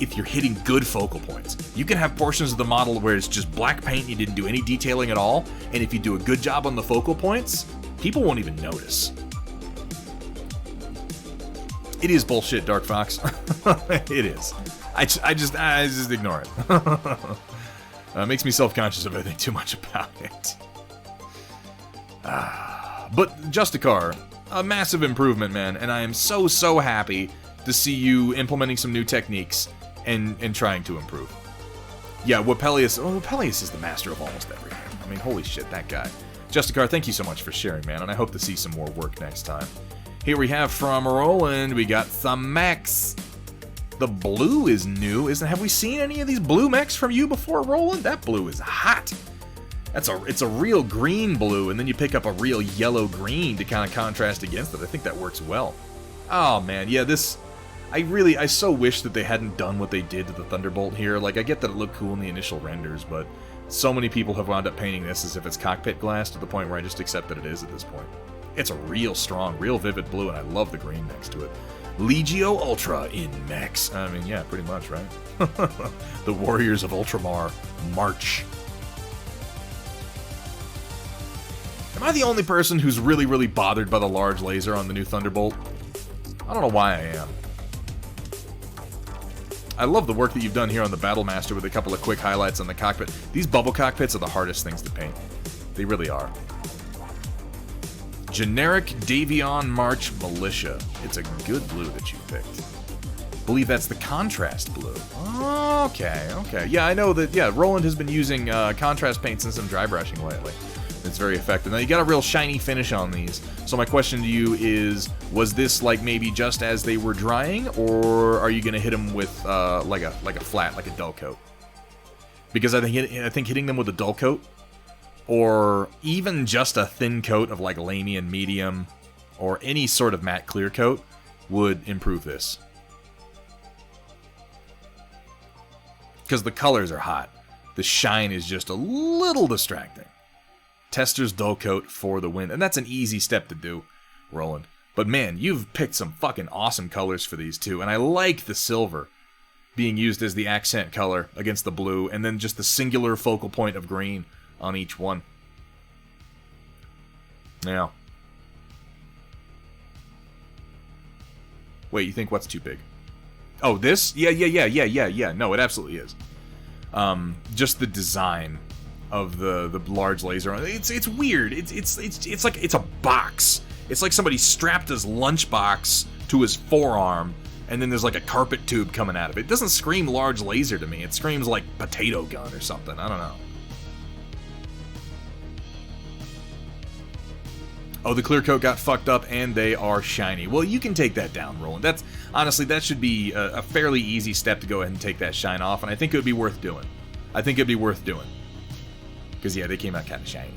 Speaker 2: if you're hitting good focal points. You can have portions of the model where it's just black paint and you didn't do any detailing at all, and if you do a good job on the focal points, people won't even notice. It is bullshit, Dark Fox. It is. I just ignore it. Makes me self-conscious if I think too much about it. But Justicar, a massive improvement, man, and I am so happy to see you implementing some new techniques and trying to improve. Yeah, Wapelius is the master of almost everything. I mean, holy shit, that guy. Justicar, thank you so much for sharing, man, and I hope to see some more work next time. Here we have from Roland, we got some mechs. The blue is new, isn't it? Have we seen any of these blue mechs from you before, Roland? That blue is hot. It's a real green blue, and then you pick up a real yellow-green to kind of contrast against it. I think that works well. Oh, man, yeah, this... I so wish that they hadn't done what they did to the Thunderbolt here. Like, I get that it looked cool in the initial renders, but so many people have wound up painting this as if it's cockpit glass, to the point where I just accept that it is at this point. It's a real strong, real vivid blue, and I love the green next to it. Legio Ultra in mechs. I mean, yeah, pretty much, right? The Warriors of Ultramar march. Am I the only person who's really, really bothered by the large laser on the new Thunderbolt? I don't know why I am. I love the work that you've done here on the Battlemaster with a couple of quick highlights on the cockpit. These bubble cockpits are the hardest things to paint. They really are. Generic Davion March Militia. It's a good blue that you picked. I believe that's the contrast blue. Okay, okay. Yeah, I know that, yeah, Roland has been using contrast paints and some dry brushing lately. It's very effective. Now, you got a real shiny finish on these. So my question to you is, was this like maybe just as they were drying, or are you going to hit them with like a flat, like a dull coat? Because I think hitting them with a dull coat, or even just a thin coat of like Lamian medium, or any sort of matte clear coat, would improve this. Because the colors are hot. The shine is just a little distracting. Tester's dull coat for the win. And that's an easy step to do, Roland. But man, you've picked some fucking awesome colors for these two. And I like the silver being used as the accent color against the blue. And then just the singular focal point of green on each one. Now. Wait, you think what's too big? Oh, this? Yeah. No, it absolutely is. Just the design of the large laser. It's weird. It's like it's a box. It's like somebody strapped his lunchbox to his forearm, and then there's like a carpet tube coming out of it. It doesn't scream large laser to me. It screams like potato gun or something. I don't know. Oh, the clear coat got fucked up, and they are shiny. Well, you can take that down, Roland. That's honestly, that should be a fairly easy step to go ahead and take that shine off, and I think it would be worth doing. Because, yeah, they came out kind of shiny.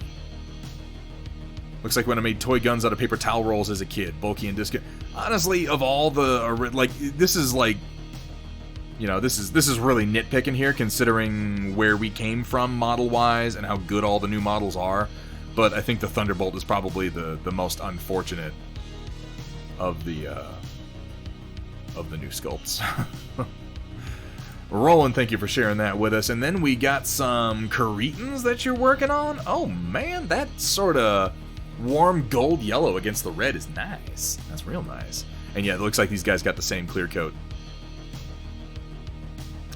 Speaker 2: Looks like when I made toy guns out of paper towel rolls as a kid, bulky and disc. Honestly, of all the, like, this is like, you know, this is really nitpicking here, considering where we came from model-wise and how good all the new models are. But I think the Thunderbolt is probably the most unfortunate of the new sculpts. Roland, thank you for sharing that with us. And then we got some Caretons that you're working on. Oh man, that sort of warm gold yellow against the red is nice. That's real nice. And yeah, it looks like these guys got the same clear coat.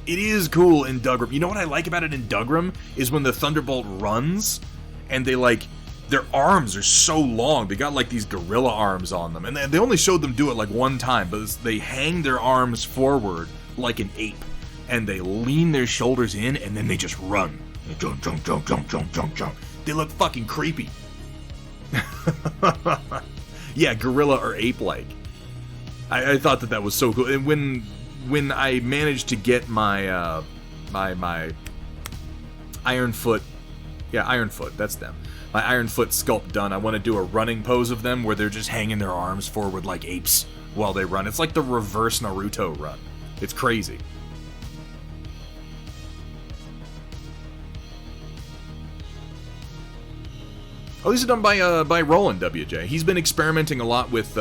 Speaker 2: It is cool in Dougram. You know what I like about it in Dougram is when the Thunderbolt runs and they like, their arms are so long. They got like these gorilla arms on them. And they only showed them do it like one time, but they hang their arms forward like an ape. And they lean their shoulders in, and then they just run. Jump, jump, jump, jump, jump, jump, jump. They look fucking creepy. Yeah, gorilla or ape-like. I thought that was so cool. And when I managed to get my my Iron Foot, yeah, Iron Foot, that's them. My Iron Foot sculpt done. I want to do a running pose of them where they're just hanging their arms forward like apes while they run. It's like the reverse Naruto run. It's crazy. Oh, these are done by Roland WJ. He's been experimenting a lot with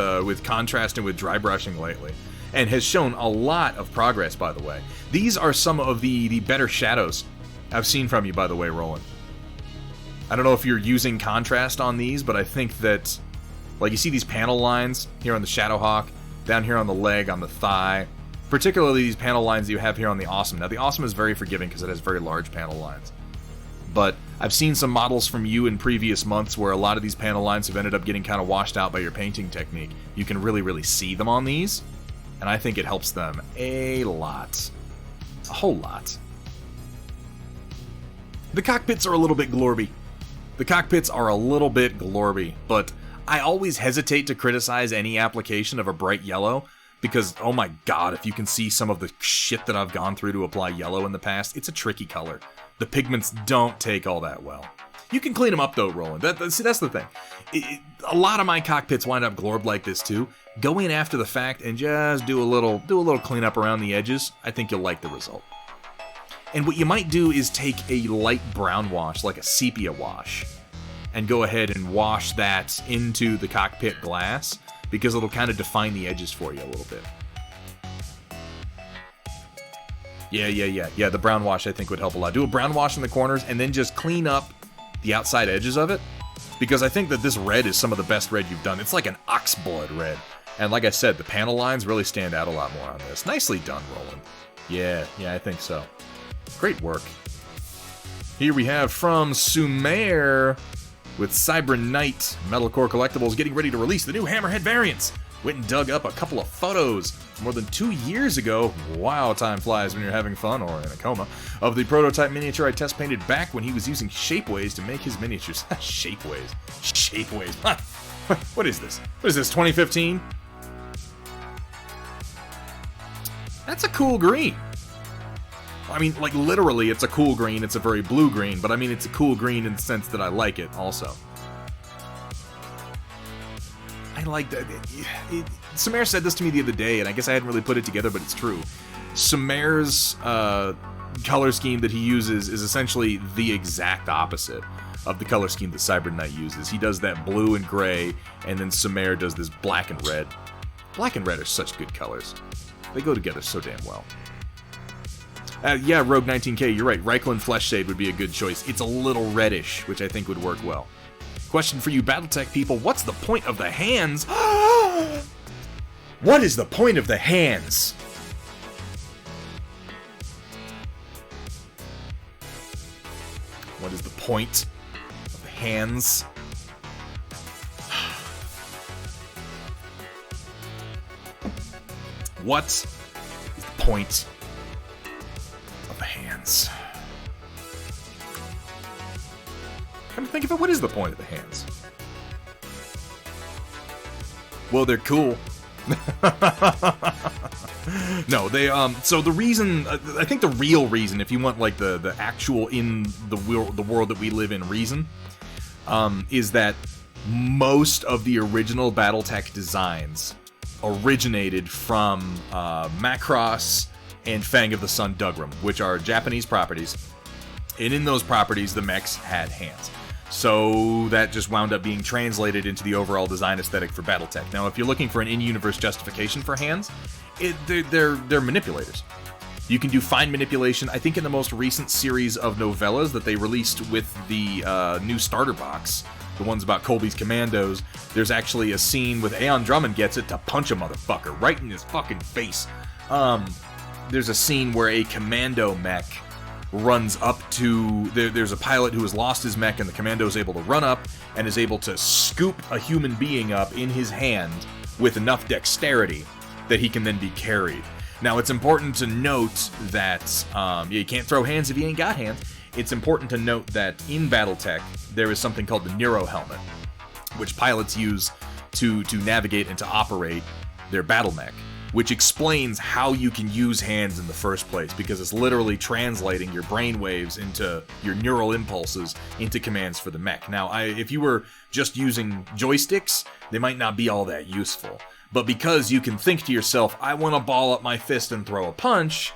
Speaker 2: contrast and with dry brushing lately, and has shown a lot of progress, by the way. These are some of the better shadows I've seen from you, by the way, Roland. I don't know if you're using contrast on these, but I think that, like, you see these panel lines here on the Shadowhawk, down here on the leg, on the thigh, particularly these panel lines that you have here on the Awesome. Now, the Awesome is very forgiving because it has very large panel lines. But I've seen some models from you in previous months where a lot of these panel lines have ended up getting kind of washed out by your painting technique. You can really, really see them on these, and I think it helps them a lot. A whole lot. The cockpits are a little bit glorby. The cockpits are a little bit glorby, but I always hesitate to criticize any application of a bright yellow, because, oh my god, if you can see some of the shit that I've gone through to apply yellow in the past, it's a tricky color. The pigments don't take all that well. You can clean them up though, Roland. See, that's the thing. A lot of my cockpits wind up glorbed like this too. Go in after the fact and just do a little cleanup around the edges. I think you'll like the result. And what you might do is take a light brown wash, like a sepia wash, and go ahead and wash that into the cockpit glass, because it'll kind of define the edges for you a little bit. Yeah, the brown wash I think would help a lot. Do a brown wash in the corners and then just clean up the outside edges of it. because I think that this red is some of the best red you've done. It's like an oxblood red. And like I said, the panel lines really stand out a lot more on this. Nicely done, Roland. Yeah, I think so. Great work. Here we have from Sumer with Cyber Knight Metalcore Collectibles getting ready to release the new Hammerhead variants. Went and dug up a couple of photos more than 2 years ago. Wow, time flies when you're having fun or in a coma. Of the prototype miniature I test painted back when he was using Shapeways to make his miniatures. Shapeways. Shapeways. What is this? What is this, 2015? That's a cool green. I mean, like, literally, it's a cool green. It's a very blue green, but I mean, it's a cool green in the sense that I like it also. I like that. Sumer said this to me the other day, and I guess I hadn't really put it together, but it's true. Sumer's color scheme that he uses is essentially the exact opposite of the color scheme that Cyber Knight uses. He does that blue and gray, and then Sumer does this black and red. Black and red are such good colors. They go together so damn well. Yeah, Rogue 19K, you're right. Reichland Flesh Shade would be a good choice. It's a little reddish, which I think would work well. Question for you Battletech people, what's the point of the hands? What is the point of the hands? What is the point of the hands? What is the point of the hands? Come to think of it, what is the point of the hands? Well, they're cool. No, they, so the reason, I think the real reason, if you want, like, the actual in the world that we live in reason, is that most of the original Battletech designs originated from Macross and Fang of the Sun Dougram, which are Japanese properties, and in those properties the mechs had hands. So that just wound up being translated into the overall design aesthetic for Battletech. Now, if you're looking for an in-universe justification for hands, they're manipulators. You can do fine manipulation. I think in the most recent series of novellas that they released with the new starter box, the ones about Colby's Commandos, there's actually a scene with Aeon Drummond gets it to punch a motherfucker right in his fucking face. There's a scene where a commando mech runs up to... There's a pilot who has lost his mech, and the commando is able to run up and is able to scoop a human being up in his hand with enough dexterity that he can then be carried. Now, it's important to note that you can't throw hands if you ain't got hands. It's important to note that in Battletech, there is something called the Nero Helmet, which pilots use to navigate and to operate their battle mech, which explains how you can use hands in the first place, because it's literally translating your brainwaves into your neural impulses into commands for the mech. Now, if you were just using joysticks, they might not be all that useful. But because you can think to yourself, I want to ball up my fist and throw a punch,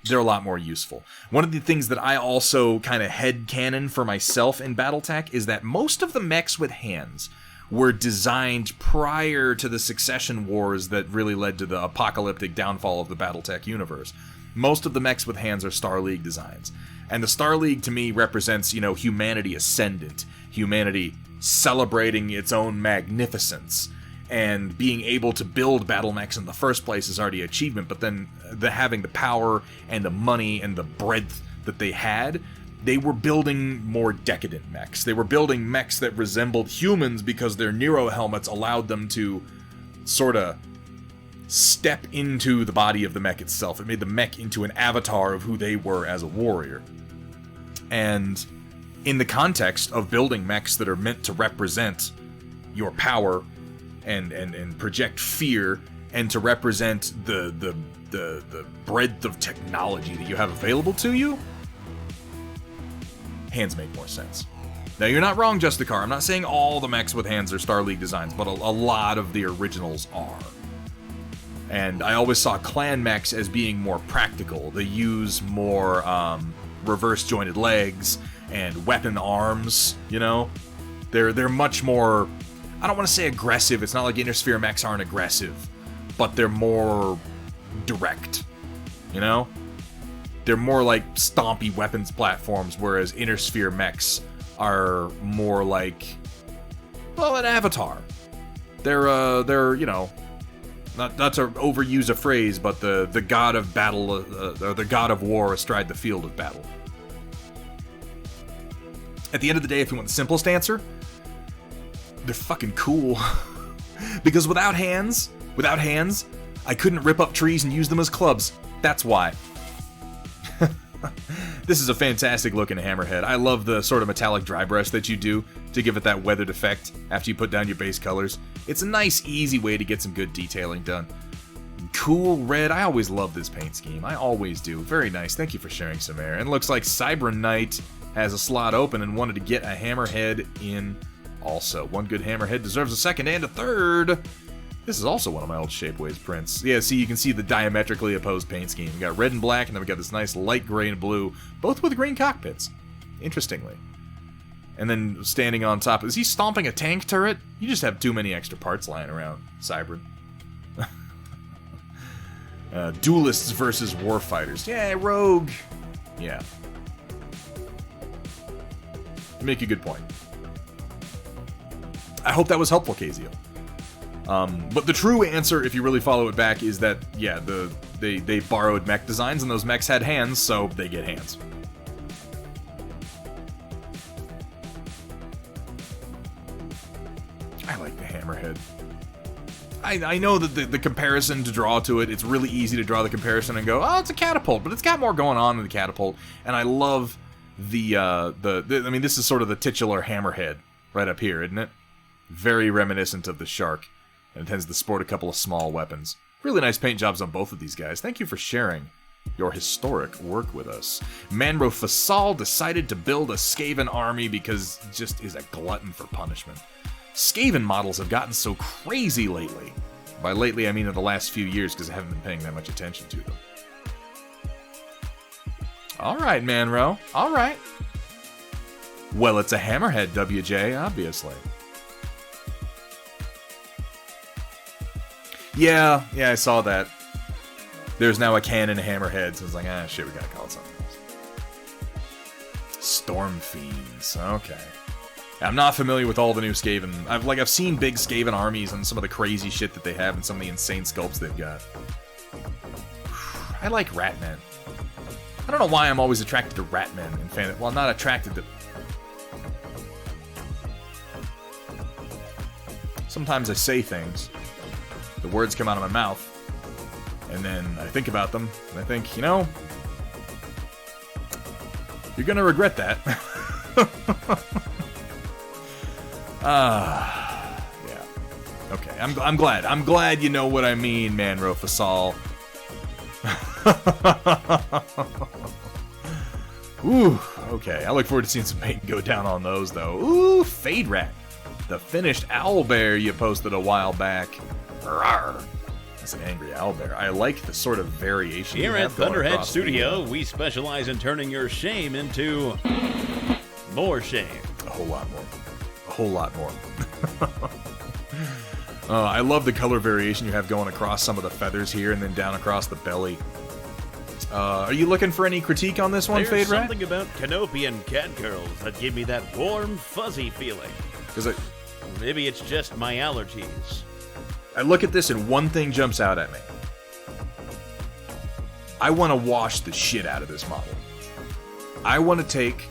Speaker 2: they're a lot more useful. One of the things that I also kind of headcanon for myself in Battletech is that most of the mechs with hands were designed prior to the succession wars that really led to the apocalyptic downfall of the Battletech universe. Most of the mechs with hands are Star League designs. And the Star League, to me, represents, humanity ascendant, humanity celebrating its own magnificence. And being able to build battle mechs in the first place is already an achievement, but then having the power and the money and the breadth that they had, they were building more decadent mechs. They were building mechs that resembled humans because their Nero helmets allowed them to sort of step into the body of the mech itself. It made the mech into an avatar of who they were as a warrior. And in the context of building mechs that are meant to represent your power and project fear and to represent the breadth of technology that you have available to you, hands make more sense. Now, you're not wrong, Justicar. I'm not saying all the mechs with hands are Star League designs, but a lot of the originals are. And I always saw clan mechs as being more practical. They use more reverse jointed legs and weapon arms, They're much more, I don't want to say aggressive. It's not like Inner Sphere mechs aren't aggressive, but they're more direct, They're more like stompy weapons platforms, whereas Inner Sphere mechs are more like Well, an avatar. They're you know, not to overuse a phrase, but the god of battle, or the god of war astride the field of battle. At the end of the day, if you want the simplest answer, they're fucking cool. Because without hands, I couldn't rip up trees and use them as clubs. That's why. This is a fantastic looking hammerhead. I love the sort of metallic dry brush that you do to give it that weathered effect after you put down your base colors. It's a nice, easy way to get some good detailing done. Cool red. I always love this paint scheme. I always do. Very nice. Thank you for sharing, Samara. And it looks like Cybern Knight has a slot open and wanted to get a hammerhead in also. One good hammerhead deserves a second and a third. This is also one of my old Shapeways prints. Yeah, see, you can see the diametrically opposed paint scheme. We got red and black, and then we got this nice light gray and blue, both with green cockpits, interestingly. And then standing on top, is he stomping a tank turret? You just have too many extra parts lying around, Cybern. Duelists versus warfighters. Yeah, rogue. Yeah. You make a good point. I hope that was helpful, KZO. But the true answer, if you really follow it back, is that, yeah, they borrowed mech designs, and those mechs had hands, so they get hands. I like the hammerhead. I know that the comparison to draw to it, it's really easy to draw the comparison and go, oh, it's a catapult, but it's got more going on than the catapult, and I love I mean, this is sort of the titular hammerhead right up here, isn't it? Very reminiscent of the shark. And it tends to sport a couple of small weapons. Really nice paint jobs on both of these guys. Thank you for sharing your historic work with us. Manro Fasal decided to build a Skaven army because he just is a glutton for punishment. Skaven models have gotten so crazy lately. By lately, I mean in the last few years, because I haven't been paying that much attention to them. Alright, Manro. Alright. Well, it's a hammerhead, WJ, obviously. Yeah, I saw that. There's now a cannon hammerhead, so it's like, shit, we gotta call it something else. Storm Fiends, okay. I'm not familiar with all the new Skaven. I've seen big Skaven armies and some of the crazy shit that they have and some of the insane sculpts they've got. I like Ratmen. I don't know why I'm always attracted to Ratmen in fan. Well, I'm not attracted to... Sometimes I say things. The words come out of my mouth, and then I think about them, and I think, you know, you're gonna regret that. Yeah. Okay, I'm glad. I'm glad you know what I mean, Manro Fasal. Ooh, okay. I look forward to seeing some paint go down on those, though. Ooh, Fade Rat. The finished owlbear you posted a while back. Rawr. That's an angry owlbear. I like the sort of variation
Speaker 7: here at Thunderhead Studio. We specialize in turning your shame into more shame.
Speaker 2: A whole lot more. A whole lot more. I love the color variation you have going across some of the feathers here and then down across the belly. Are you looking for any critique on this one, Fade Rat?
Speaker 7: There's something about Canopian cat girls that give me that warm, fuzzy feeling. Maybe it's just my allergies.
Speaker 2: I look at this and one thing jumps out at me. I want to wash the shit out of this model. I want to take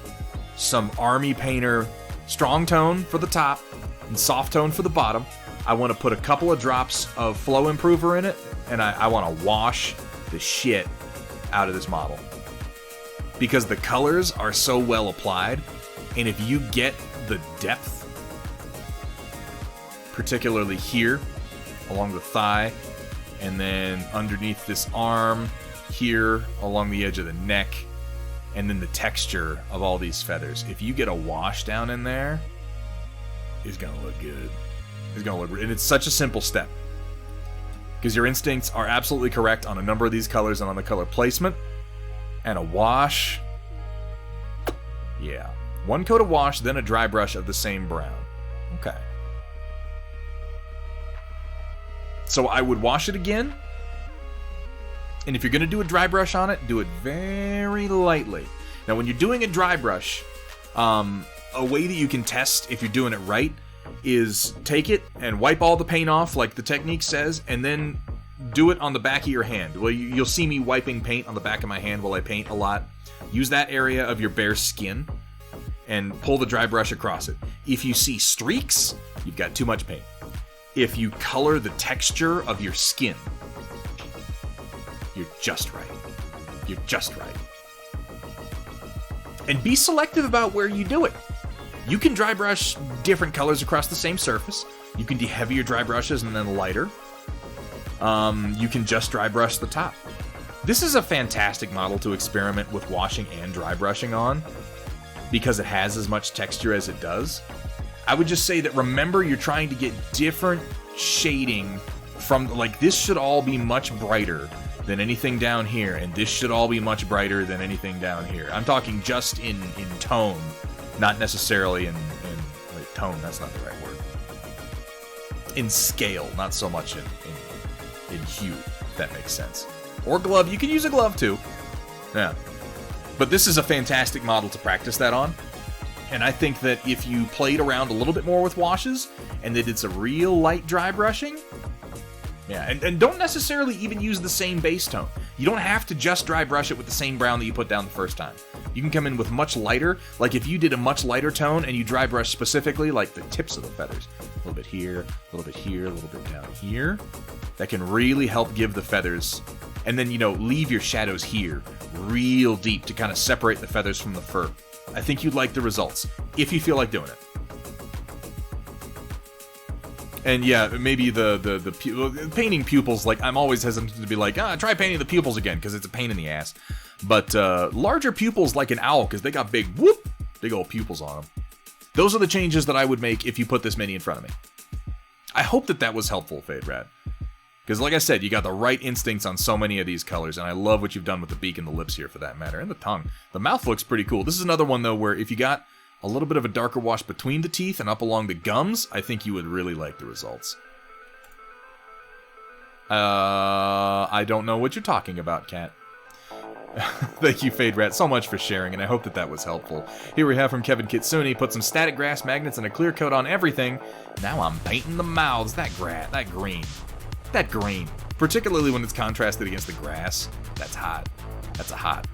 Speaker 2: some Army Painter strong tone for the top and soft tone for the bottom. I want to put a couple of drops of flow improver in it, and I want to wash the shit out of this model. Because the colors are so well applied, and if you get the depth, particularly here, along the thigh, and then underneath this arm, here, along the edge of the neck, and then the texture of all these feathers. If you get a wash down in there, it's gonna look good. It's gonna look, and it's such a simple step. Because your instincts are absolutely correct on a number of these colors and on the color placement. And a wash, yeah. One coat of wash, then a dry brush of the same brown. Okay. So I would wash it again. And if you're going to do a dry brush on it, do it very lightly. Now, when you're doing a dry brush, a way that you can test if you're doing it right is take it and wipe all the paint off like the technique says, and then do it on the back of your hand. Well, you'll see me wiping paint on the back of my hand while I paint a lot. Use that area of your bare skin and pull the dry brush across it. If you see streaks, you've got too much paint. If you color the texture of your skin, you're just right. You're just right. And be selective about where you do it. You can dry brush different colors across the same surface. You can do heavier dry brushes and then lighter. You can just dry brush the top. This is a fantastic model to experiment with washing and dry brushing on because it has as much texture as it does. I would just say that remember you're trying to get different shading from, like, this should all be much brighter than anything down here, and this should all be much brighter than anything down here. I'm talking just in tone, not necessarily in wait, tone, that's not the right word. In scale, not so much in hue, if that makes sense. Or glove, you can use a glove too. Yeah. But this is a fantastic model to practice that on. And I think that if you played around a little bit more with washes, and they did some real light dry brushing, yeah, and don't necessarily even use the same base tone. You don't have to just dry brush it with the same brown that you put down the first time. You can come in with much lighter, like if you did a much lighter tone and you dry brush specifically like the tips of the feathers. A little bit here, a little bit here, a little bit down here. That can really help give the feathers, and then, you know, leave your shadows here real deep to kind of separate the feathers from the fur. I think you'd like the results, if you feel like doing it. And yeah, maybe the painting pupils, like, I'm always hesitant to be like, try painting the pupils again, because it's a pain in the ass. But larger pupils like an owl, because they got big old pupils on them. Those are the changes that I would make if you put this mini in front of me. I hope that was helpful, Fade Rat. Because like I said, you got the right instincts on so many of these colors, and I love what you've done with the beak and the lips here for that matter, and the tongue. The mouth looks pretty cool. This is another one, though, where if you got a little bit of a darker wash between the teeth and up along the gums, I think you would really like the results. I don't know what you're talking about, Cat. Thank you, Fade Rat, so much for sharing, and I hope that was helpful. Here we have from Kevin Kitsune, put some static grass magnets and a clear coat on everything. Now I'm painting the mouths. That green. That green. Particularly when it's contrasted against the grass. That's hot. That's a hot.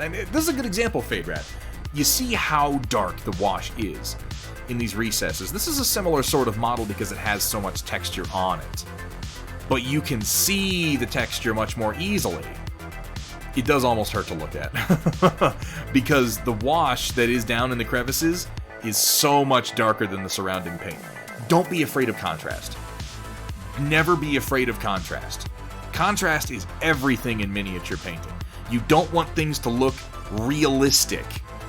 Speaker 2: And this is a good example, Fade Rat. You see how dark the wash is in these recesses. This is a similar sort of model because it has so much texture on it. But you can see the texture much more easily. It does almost hurt to look at. Because the wash that is down in the crevices is so much darker than the surrounding paint. Don't be afraid of contrast. Never be afraid of contrast. Contrast is everything in miniature painting. You don't want things to look realistic,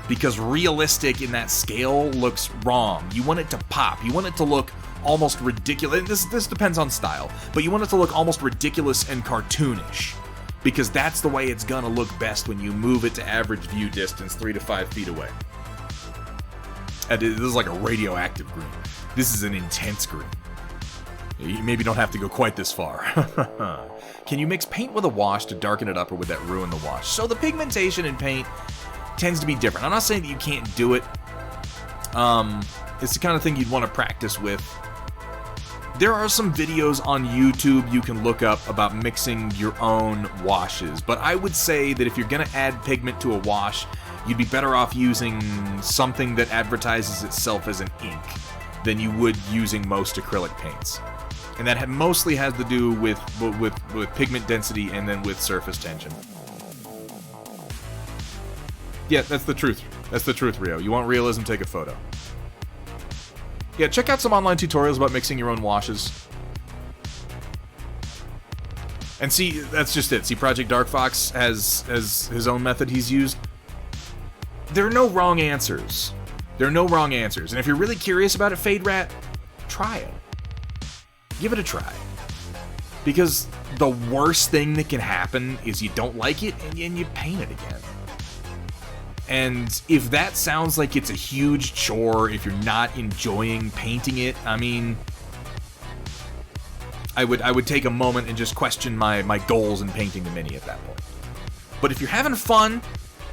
Speaker 2: because realistic in that scale looks wrong. You want it to pop. You want it to look almost ridiculous. This depends on style, but you want it to look almost ridiculous and cartoonish, because that's the way it's gonna look best when you move it to average view distance 3 to 5 feet away. And this is like a radioactive green. This is an intense green. You maybe don't have to go quite this far. Can you mix paint with a wash to darken it up, or would that ruin the wash? So the pigmentation in paint tends to be different. I'm not saying that you can't do it. It's the kind of thing you'd want to practice with. There are some videos on YouTube you can look up about mixing your own washes, but I would say that if you're going to add pigment to a wash, you'd be better off using something that advertises itself as an ink than you would using most acrylic paints. And that mostly has to do with pigment density and then with surface tension. Yeah, that's the truth. That's the truth, Rio. You want realism, take a photo. Yeah, check out some online tutorials about mixing your own washes. And see, that's just it. See, Project Dark Fox has his own method he's used. There are no wrong answers. There are no wrong answers. And if you're really curious about it, Fade Rat, try it. Give it a try. Because the worst thing that can happen is you don't like it and you paint it again. And if that sounds like it's a huge chore, if you're not enjoying painting it, I mean, I would take a moment and just question my goals in painting the mini at that point. But if you're having fun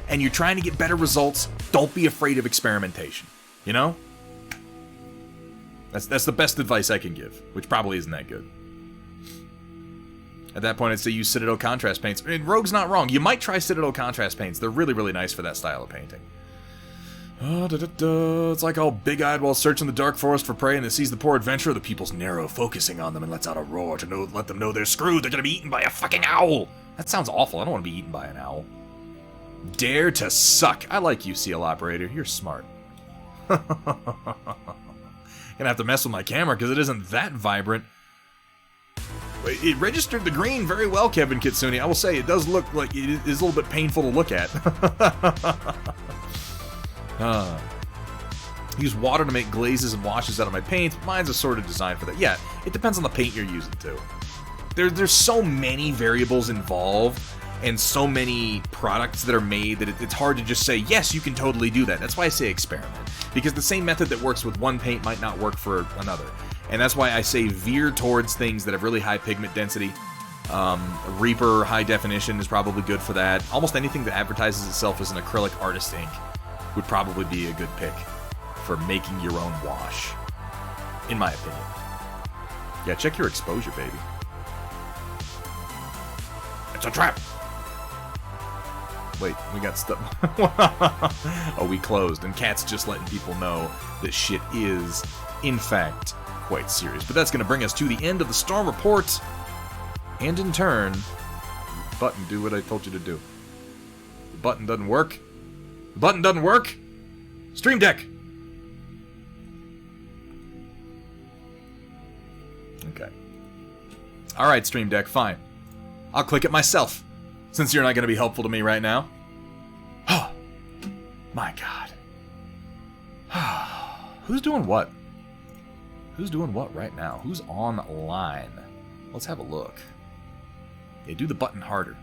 Speaker 2: and you're trying to get better results, don't be afraid of experimentation, you know? That's the best advice I can give, which probably isn't that good. At that point, I'd say use Citadel contrast paints. I mean, Rogue's not wrong. You might try Citadel contrast paints. They're really, really nice for that style of painting. It's like all big-eyed while searching the dark forest for prey and it sees the poor adventurer, the people's narrow, focusing on them and lets out a roar to let them know they're screwed. They're gonna be eaten by a fucking owl. That sounds awful. I don't want to be eaten by an owl. Dare to suck. I like you, Seal Operator. You're smart. Gonna have to mess with my camera because it isn't that vibrant. It registered the green very well, Kevin Kitsune. I will say, it does look like it is a little bit painful to look at. Use water to make glazes and washes out of my paint. Mine's a sort of design for that. Yeah, it depends on the paint you're using, too. There's so many variables involved and so many products that are made that it's hard to just say, yes, you can totally do that. That's why I say experiment. Because the same method that works with one paint might not work for another. And that's why I say veer towards things that have really high pigment density. Reaper high definition is probably good for that. Almost anything that advertises itself as an acrylic artist ink would probably be a good pick for making your own wash, in my opinion. Yeah, check your exposure, baby. It's a trap! Wait, we got stuff. Oh, we closed, and Cat's just letting people know that shit is, in fact, quite serious. But that's going to bring us to the end of the Storm Report, and in turn, button, do what I told you to do. The button doesn't work. The button doesn't work. Stream Deck. Okay. All right, Stream Deck, fine. I'll click it myself, since you're not going to be helpful to me right now. Oh, my God. Who's doing what? Who's doing what right now? Who's online? Let's have a look. Yeah, do the button harder.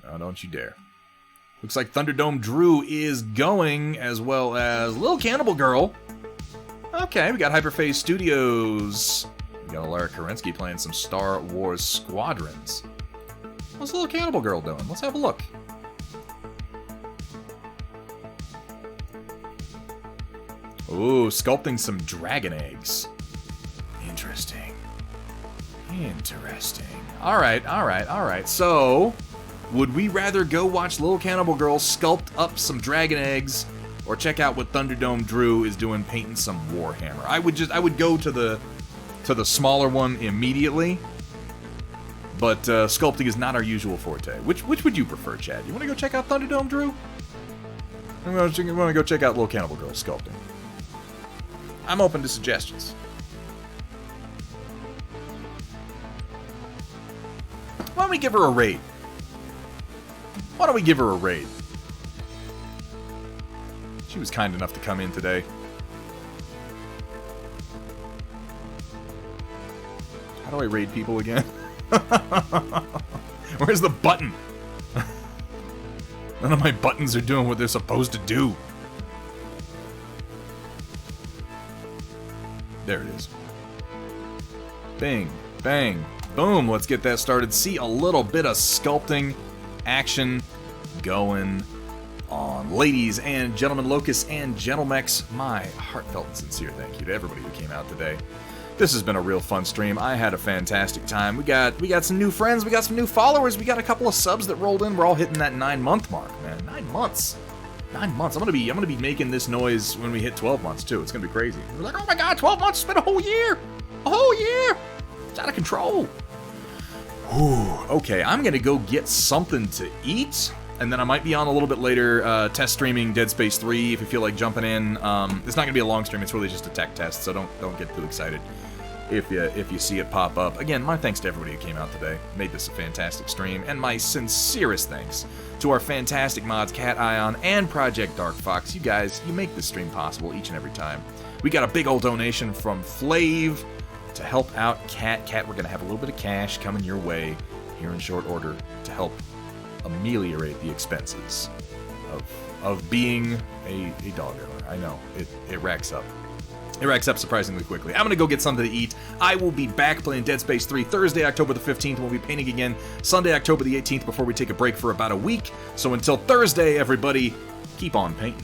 Speaker 2: Oh, don't you dare. Looks like Thunderdome Drew is going, as well as Lil Cannibal Girl. Okay, we got Hyperphase Studios. We got Lara Kerensky playing some Star Wars Squadrons. What's Lil Cannibal Girl doing? Let's have a look. Ooh, sculpting some dragon eggs. Interesting. Interesting. Alright. So, would we rather go watch Lil Cannibal Girl sculpt up some dragon eggs, or check out what Thunderdome Drew is doing painting some Warhammer? I would go to the smaller one immediately, but sculpting is not our usual forte. Which would you prefer, Chad? You want to go check out Thunderdome Drew? I want to go check out Lil Cannibal Girl sculpting. I'm open to suggestions. Why don't we give her a raid? She was kind enough to come in today. How do I raid people again? Where's the button? None of my buttons are doing what they're supposed to do. There it is. Bing, bang, boom. Let's get that started. See a little bit of sculpting action going on. Ladies and gentlemen, Locust and Gentlemex, my heartfelt and sincere thank you to everybody who came out today. This has been a real fun stream. I had a fantastic time. We got some new friends. We got some new followers. We got a couple of subs that rolled in. We're all hitting that 9-month mark, man. 9 months. 9 months. I'm gonna be making this noise when we hit 12 months too. It's gonna be crazy. We're like, oh my God, 12 months. It's been a whole year. A whole year. It's out of control. Whew. Okay, I'm gonna go get something to eat, and then I might be on a little bit later, test streaming Dead Space 3 if you feel like jumping in. It's not gonna be a long stream. It's really just a tech test, so don't get too excited if you see it pop up. Again, my thanks to everybody who came out today. Made this a fantastic stream, and my sincerest thanks to our fantastic mods, Cat Ion and Project Dark Fox. You guys, you make this stream possible each and every time. We got a big old donation from Flav to help out Cat. Cat, we're gonna have a little bit of cash coming your way here in short order to help ameliorate the expenses of being a dog owner. I know, it racks up. It racks up surprisingly quickly. I'm gonna go get something to eat. I will be back playing Dead Space 3 Thursday, October the 15th. We'll be painting again Sunday, October the 18th before we take a break for about a week. So until Thursday, everybody, keep on painting.